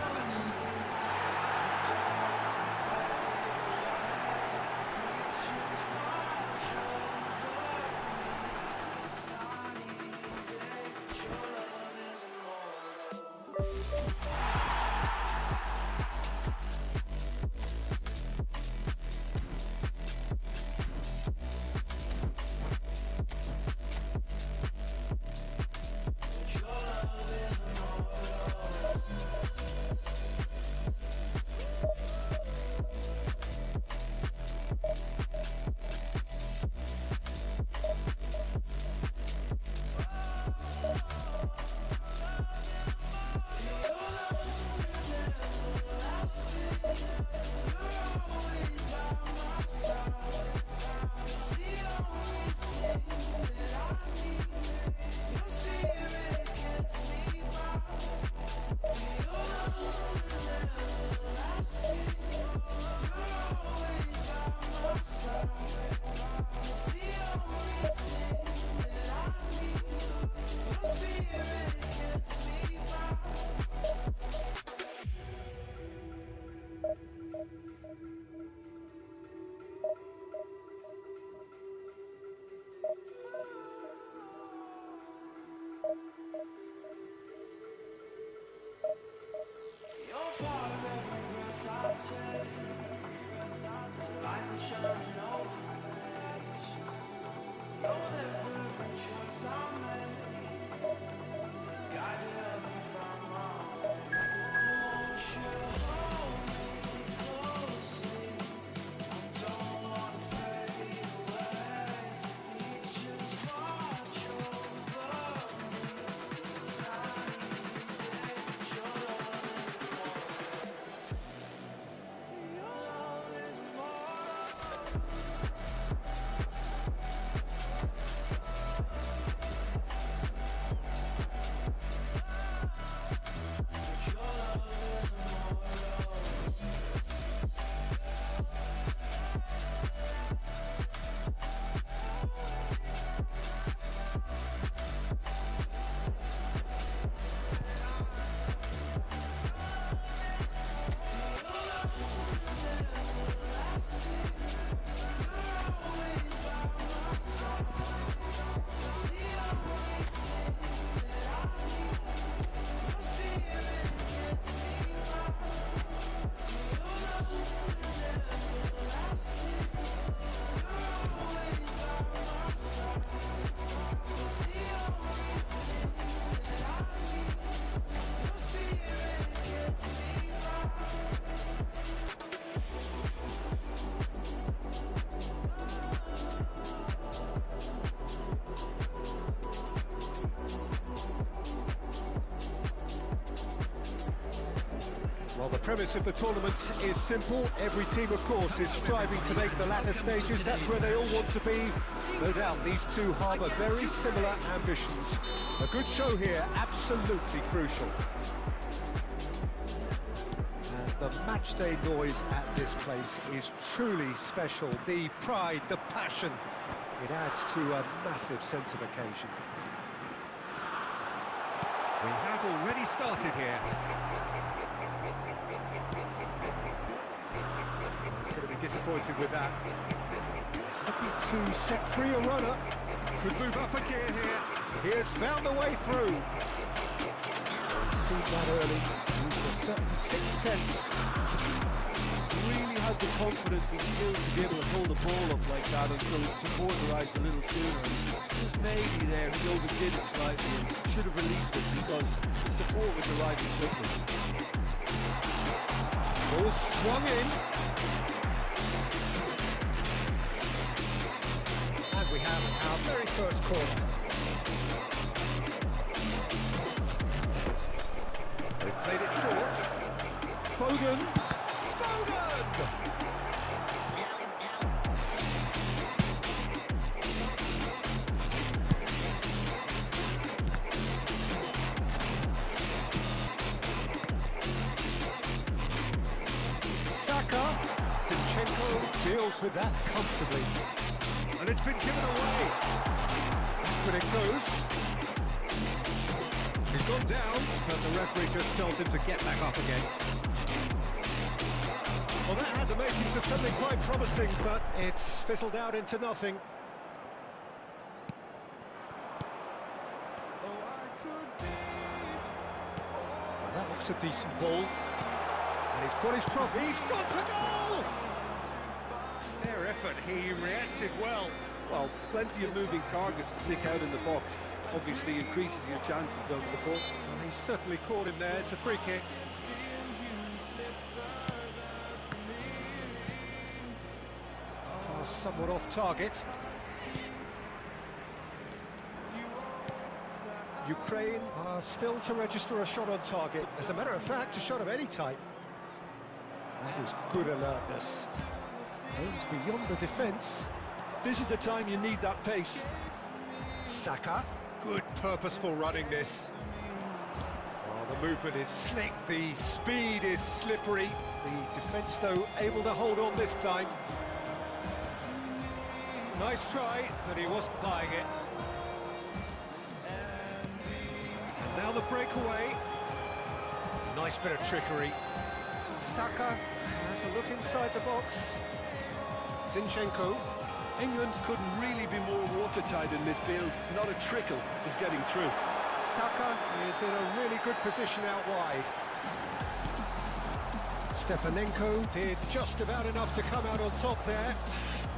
Well, the premise of the tournament is simple. Every team, of course, is striving to make the latter stages. That's where they all want to be. No doubt these two harbour very similar ambitions. A good show here, absolutely crucial. And the matchday noise at this place is truly special. The pride, the passion, it adds to a massive sense of occasion. We have already started here. He's going to be disappointed with that. He's looking to set free a runner. Could move up a gear here. He has found a way through. Seen that early. Used a certain sixth sense. He really has the confidence and skill to be able to hold the ball up like that until support arrives a little sooner. Just maybe there he overdid it slightly and should have released it because the support was arriving quickly. Ball swung in. And we have our very first corner. They've played it short. Foden! Foden! Saka! Zinchenko deals with that comfortably. And it's been given away. But it goes. He's gone down, but the referee just tells him to get back up again. Well, that had the makings of something quite promising, but it's fizzled out into nothing. Well, that looks a decent ball. And he's got his cross. He's gone for goal! Fair effort, he reacted well. Well, plenty of moving targets to pick out in the box. Obviously increases your chances over the ball. Well, he's certainly caught him there. It's a free kick. Somewhat off target. Ukraine are still to register a shot on target. As a matter of fact, a shot of any type. That is good alertness. Aims beyond the defence. This is the time you need that pace. Saka. Good purposeful running this. Oh, the movement is slick, the speed is slippery. The defence, though, able to hold on this time. Nice try, but he wasn't buying it. And now the breakaway. Nice bit of trickery. Saka has a look inside the box. Zinchenko. England couldn't really be more watertight in midfield. Not a trickle is getting through. Saka is in a really good position out wide. Stepanenko did just about enough to come out on top there.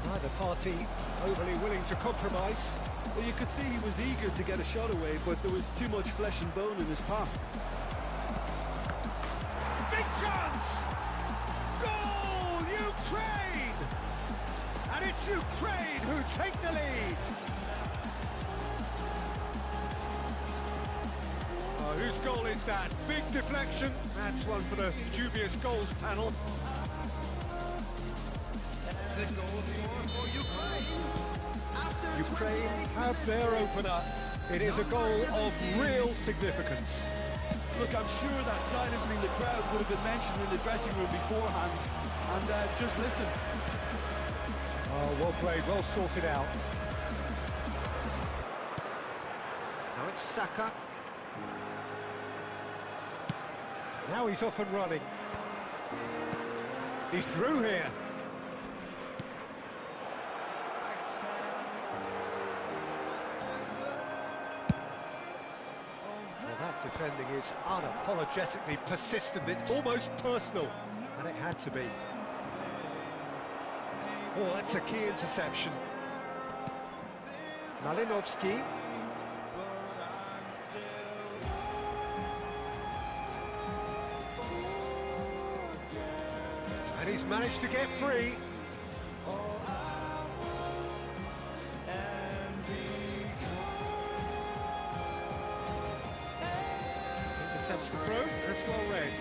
Neither party overly willing to compromise. Well, you could see he was eager to get a shot away, but there was too much flesh and bone in his path. Big chance! Goal! Ukraine! And it's Ukraine who take the lead! Oh, whose goal is that? Big deflection. That's one for the dubious goals panel. Ukraine have their opener. It is a goal of real significance. Look, I'm sure that silencing the crowd would have been mentioned in the dressing room beforehand. And just listen. Oh, well played, well sorted out. Now it's Saka. Now he's off and running. He's through here. Defending is unapologetically persistent. It's almost personal, and it had to be. Oh, that's a key interception. Malinovsky. And he's managed to get free. Intercepts the throw, that's well read.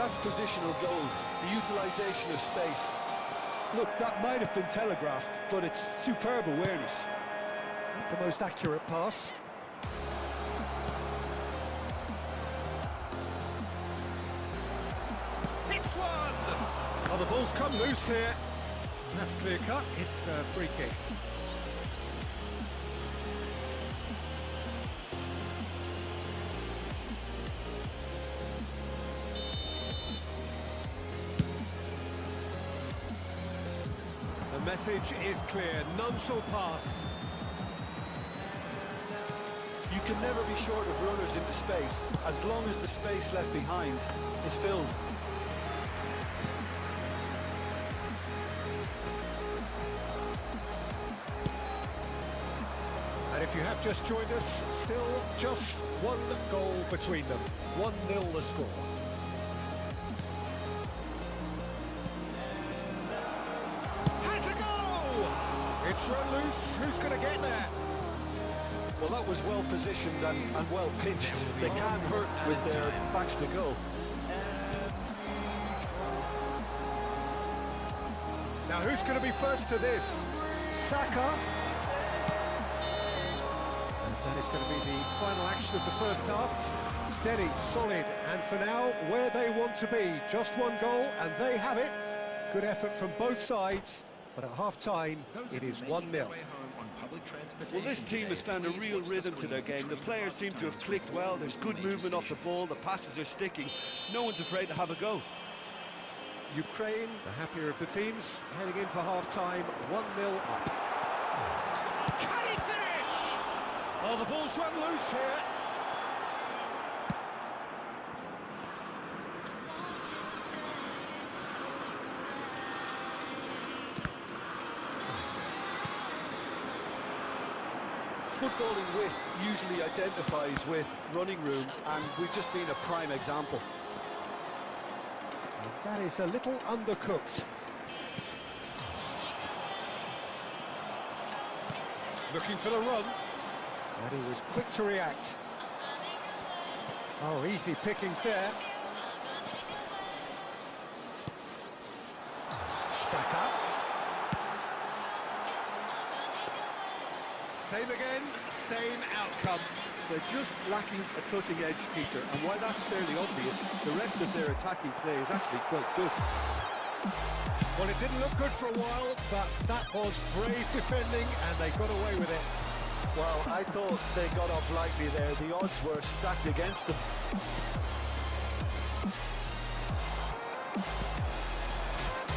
That's positional goal, the utilisation of space. Look, that might have been telegraphed, but it's superb awareness. Not the most accurate pass. Hits one! Oh, the ball's come loose here. That's clear cut. It's a free kick. The message is clear. None shall pass. You can never be short of runners into space, as long as the space left behind is filled. And if you have just joined us, still just one goal between them. 1-0 the score. Has a goal! It's run loose. Who's going to get there? Well, that was well positioned and well pitched. They can't hurt with their backs to goal. Now who's going to be first to this? Saka. And that is going to be the final action of the first half. Steady, solid, and for now, where they want to be. Just one goal, and they have it. Good effort from both sides, but at half-time, it is 1-0. Well, this team has found a real rhythm to their game. The players seem to have clicked well. There's good movement off the ball. The passes are sticking. No one's afraid to have a go. Ukraine, the happier of the teams, heading in for half-time, 1-0 up. Can he finish? Oh, the ball's run loose here. Lost in space, pulling away. Footballing width usually identifies with running room, and we've just seen a prime example. That is a little undercooked. Looking for the run. And he was quick to react. Oh, easy pickings there. Saka. Same again, same outcome. They're just lacking a cutting edge, Peter, and while that's fairly obvious, the rest of their attacking play is actually quite good. Well, it didn't look good for a while, but that was brave defending, and they got away with it. Well, I thought they got off lightly there. The odds were stacked against them.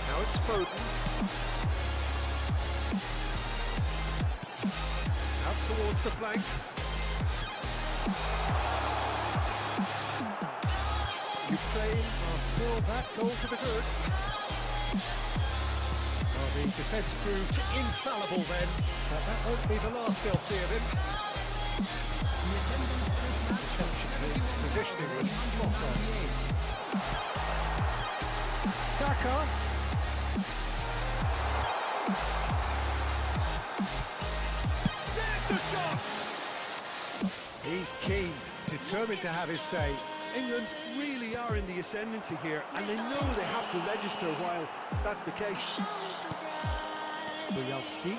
Now it's Foden. Out towards the flank. Ukraine are still that goal to the good. Well, the defence proved infallible then, but that won't be the last they'll see of him. His positioning was spot on. Saka. There's the shot! He's keen, determined to have his say. England really are in the ascendancy here, and they know they have to register while that's the case. Bujalski.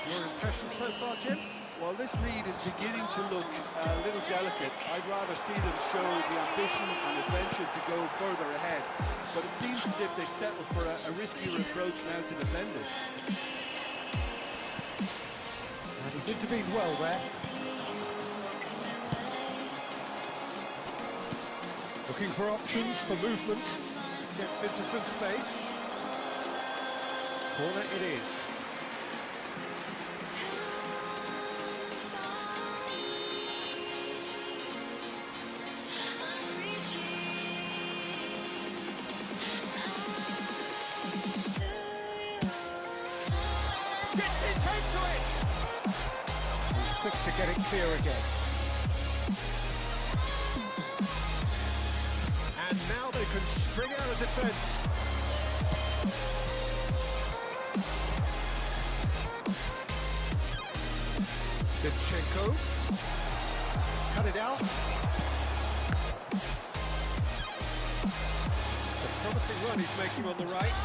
Your impression so far, Jim? Well, this lead is beginning to look a little delicate. I'd rather see them show the ambition and adventure to go further ahead. But it seems as if they settle for a riskier approach now to defend this. And he's intervened well there. Looking for options for movement. Gets into some space. Corner it is. Gets his head to it! He's quick to get it clear again. And now they can spring out of defence. Zinchenko. Cut it out. run he's making on the right.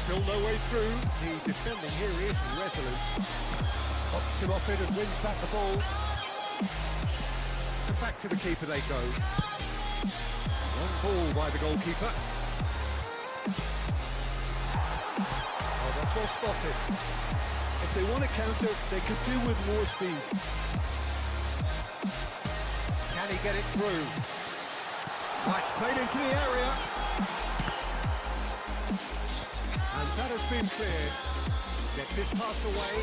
Still no way through. The defending here is resolute. Pops him off it and wins back the ball. And back to the keeper they go. Long ball by the goalkeeper. Oh, that's well spotted. If they want to counter, they could do with more speed. Can he get it through? Right, played into the area. And that has been cleared. Gets his pass away.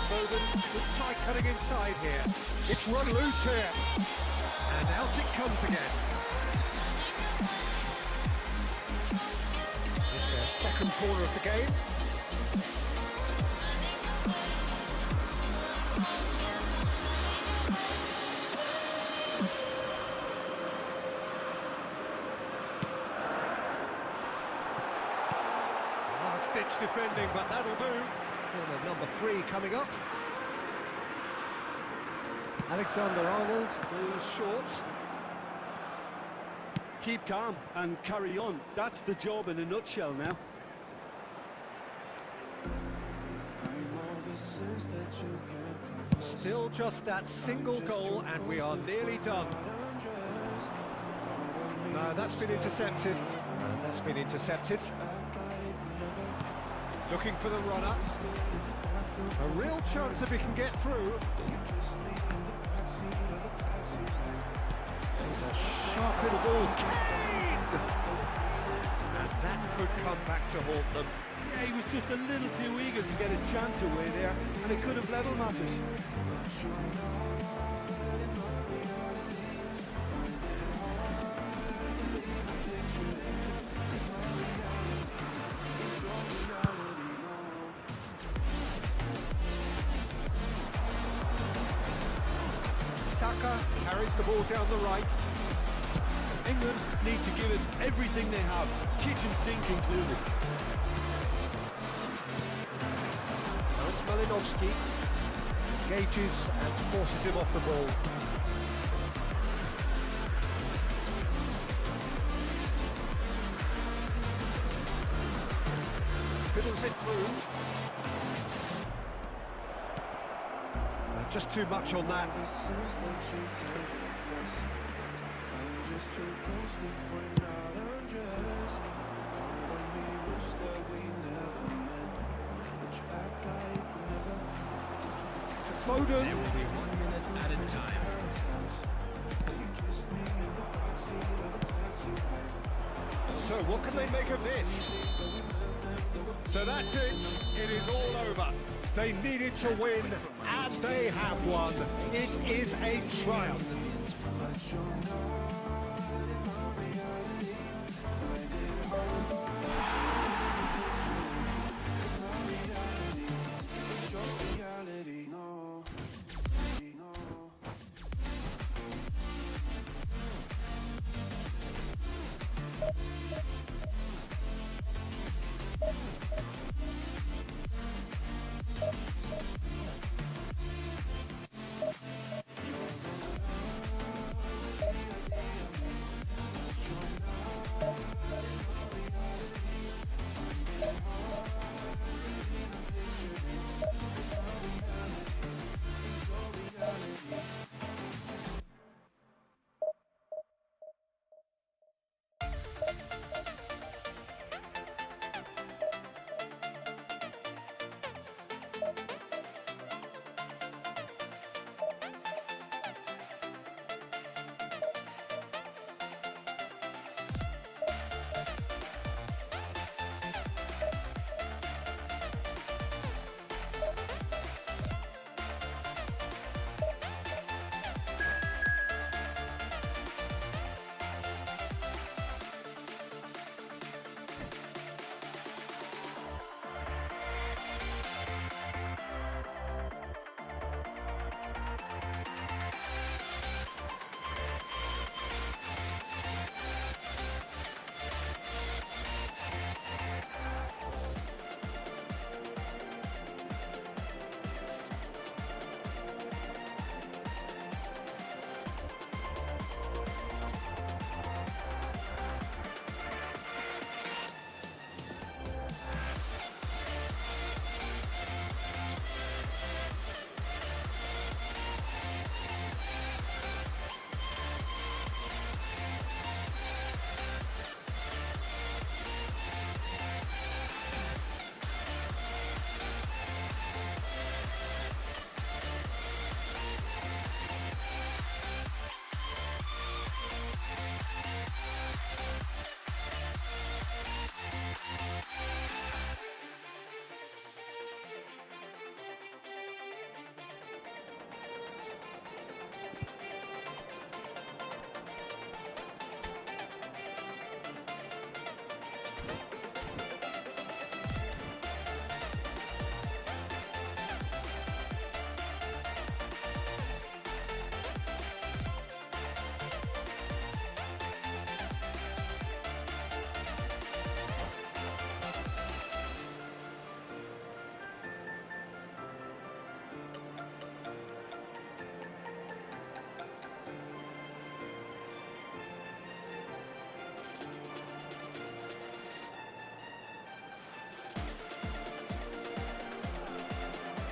Foden will try cutting inside here. It's run loose here. And out it comes again. It's their second corner of the game. Last-ditch defending, but that'll do. Corner number 3 coming up. Alexander-Arnold goes short. Keep calm and carry on. That's the job in a nutshell now. Still just that single goal and we are nearly done. No, that's been intercepted. And that's been intercepted. Looking for the runner. A real chance if he can get through. There's a sharp little ball. And that could come back to haunt them. Yeah, he was just a little too eager to get his chance away there, and it could have level matters. Saka carries the ball down the right. England need to give it everything they have, kitchen sink included. That's Malinovsky. Engages and forces him off the ball. Fiddles it through. Just too much on that. Foden. There will be 1 minute added time. So what can they make of this? So that's it. It is all over. They needed to win, and they have won. It is a triumph.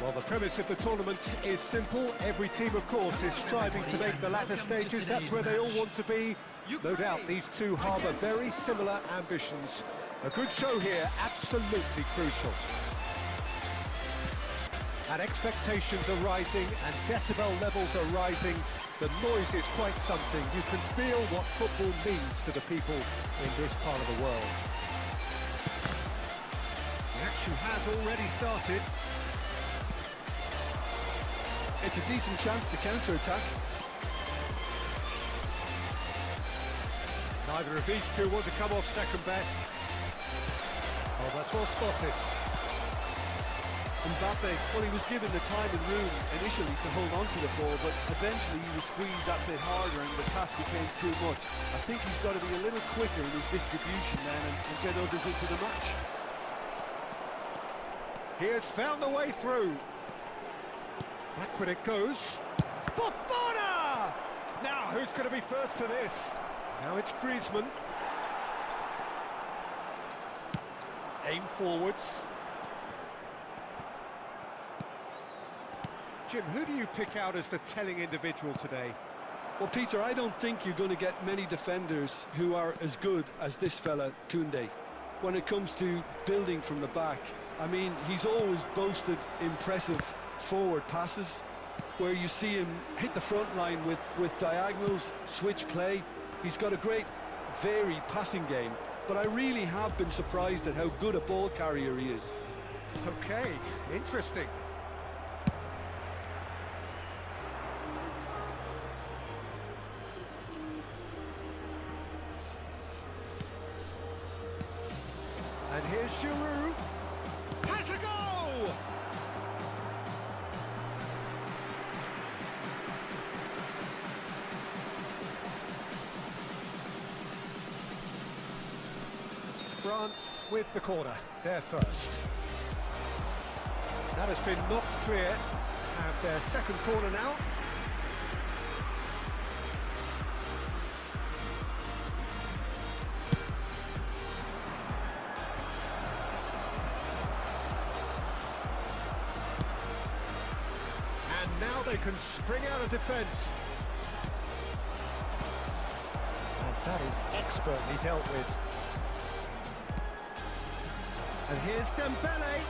Well, the premise of the tournament is simple. Every team, of course, is striving to make the latter stages. That's where they all want to be. No doubt these two harbour very similar ambitions. A good show here, absolutely crucial. And expectations are rising and decibel levels are rising. The noise is quite something. You can feel what football means to the people in this part of the world. The action has already started. It's a decent chance to counter-attack. Neither of these two want to come off second best. Oh, that's well spotted. Mbappe, well, he was given the time and room initially to hold on to the ball, but eventually he was squeezed that bit harder and the task became too much. I think he's got to be a little quicker in his distribution then and get others into the match. He has found the way through. Backward it goes. Fofana! Now, who's going to be first to this? Now it's Griezmann. Aim forwards. Jim, who do you pick out as the telling individual today? Well, Peter, I don't think you're going to get many defenders who are as good as this fella, Koundé. When it comes to building from the back, I mean, he's always boasted impressive forward passes where you see him hit the front line with diagonals, switch play. He's got a great, varied passing game, but I really have been surprised at how good a ball carrier he is. Okay, interesting. And here's Giroud. Has a go! France with the corner, they're first. That has been knocked clear. Have their second corner now. And now they can spring out of defence. And that is expertly dealt with. And here's Dembele.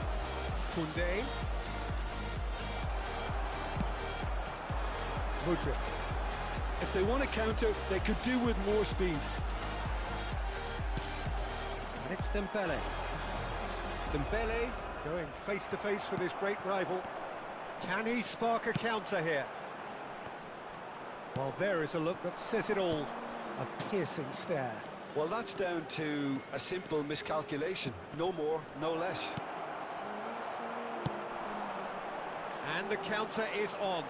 Koundé. Mudryk. If they want to counter, they could do with more speed. And it's Dembele. Dembele going face-to-face with his great rival. Can he spark a counter here? Well, there is a look that says it all. A piercing stare. Well, that's down to a simple miscalculation. No more, no less. And the counter is on.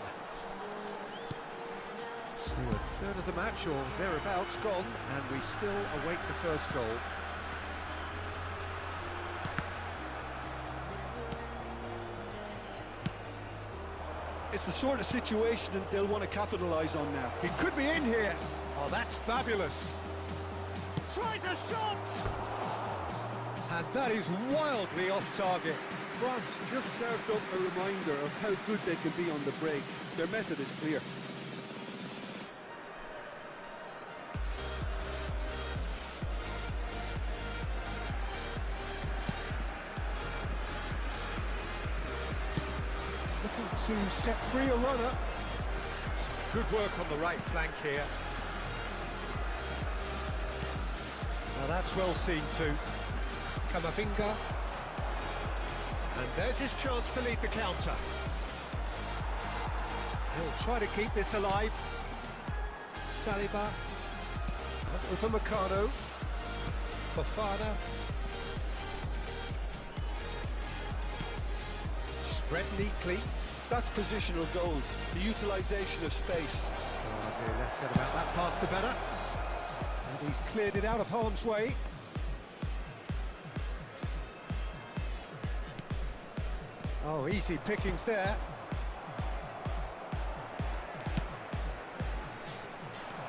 So a third of the match, or thereabouts, gone, and we still await the first goal. It's the sort of situation that they'll want to capitalise on now. He could be in here. Oh, that's fabulous. Tries a shot! And that is wildly off target. France just served up a reminder of how good they can be on the break. Their method is clear. Looking to set free a runner. Good work on the right flank here. Well, that's well seen too. Camavinga. And there's his chance to lead the counter. He'll try to keep this alive. Saliba. Upamecano. Fofana. Spread neatly. That's positional gold, the utilisation of space. Oh dear, less said about that pass the better. And he's cleared it out of harm's way. Oh, easy pickings there.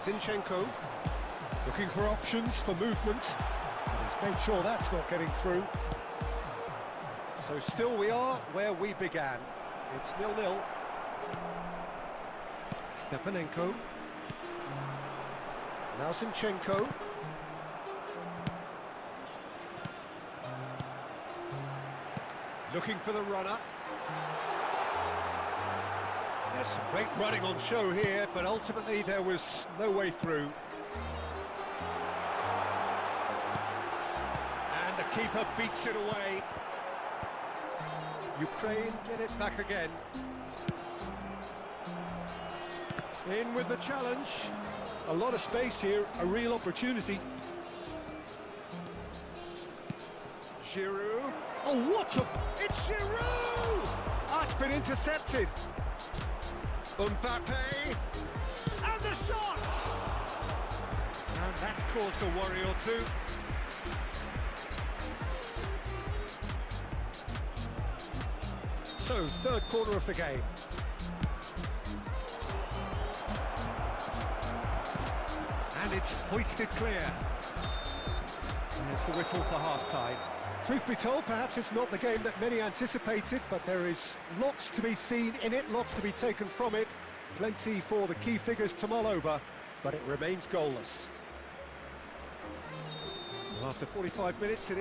Zinchenko looking for options for movement. And he's made sure that's not getting through. So still we are where we began. It's 0-0. Stepanenko. Now Zinchenko. Looking for the runner. There's some great running on show here, but ultimately there was no way through. And the keeper beats it away. Ukraine get it back again. In with the challenge. A lot of space here, a real opportunity. Giroud. Oh, what a... It's Giroud! Ah, it's been intercepted. Mbappe. And the shot! And that's caused a worry or two. So, third quarter of the game. And it's hoisted clear. There's the whistle for half-time. Truth be told, perhaps it's not the game that many anticipated, but there is lots to be seen in it, lots to be taken from it. Plenty for the key figures to mull over, but it remains goalless. Well, after 45 minutes, it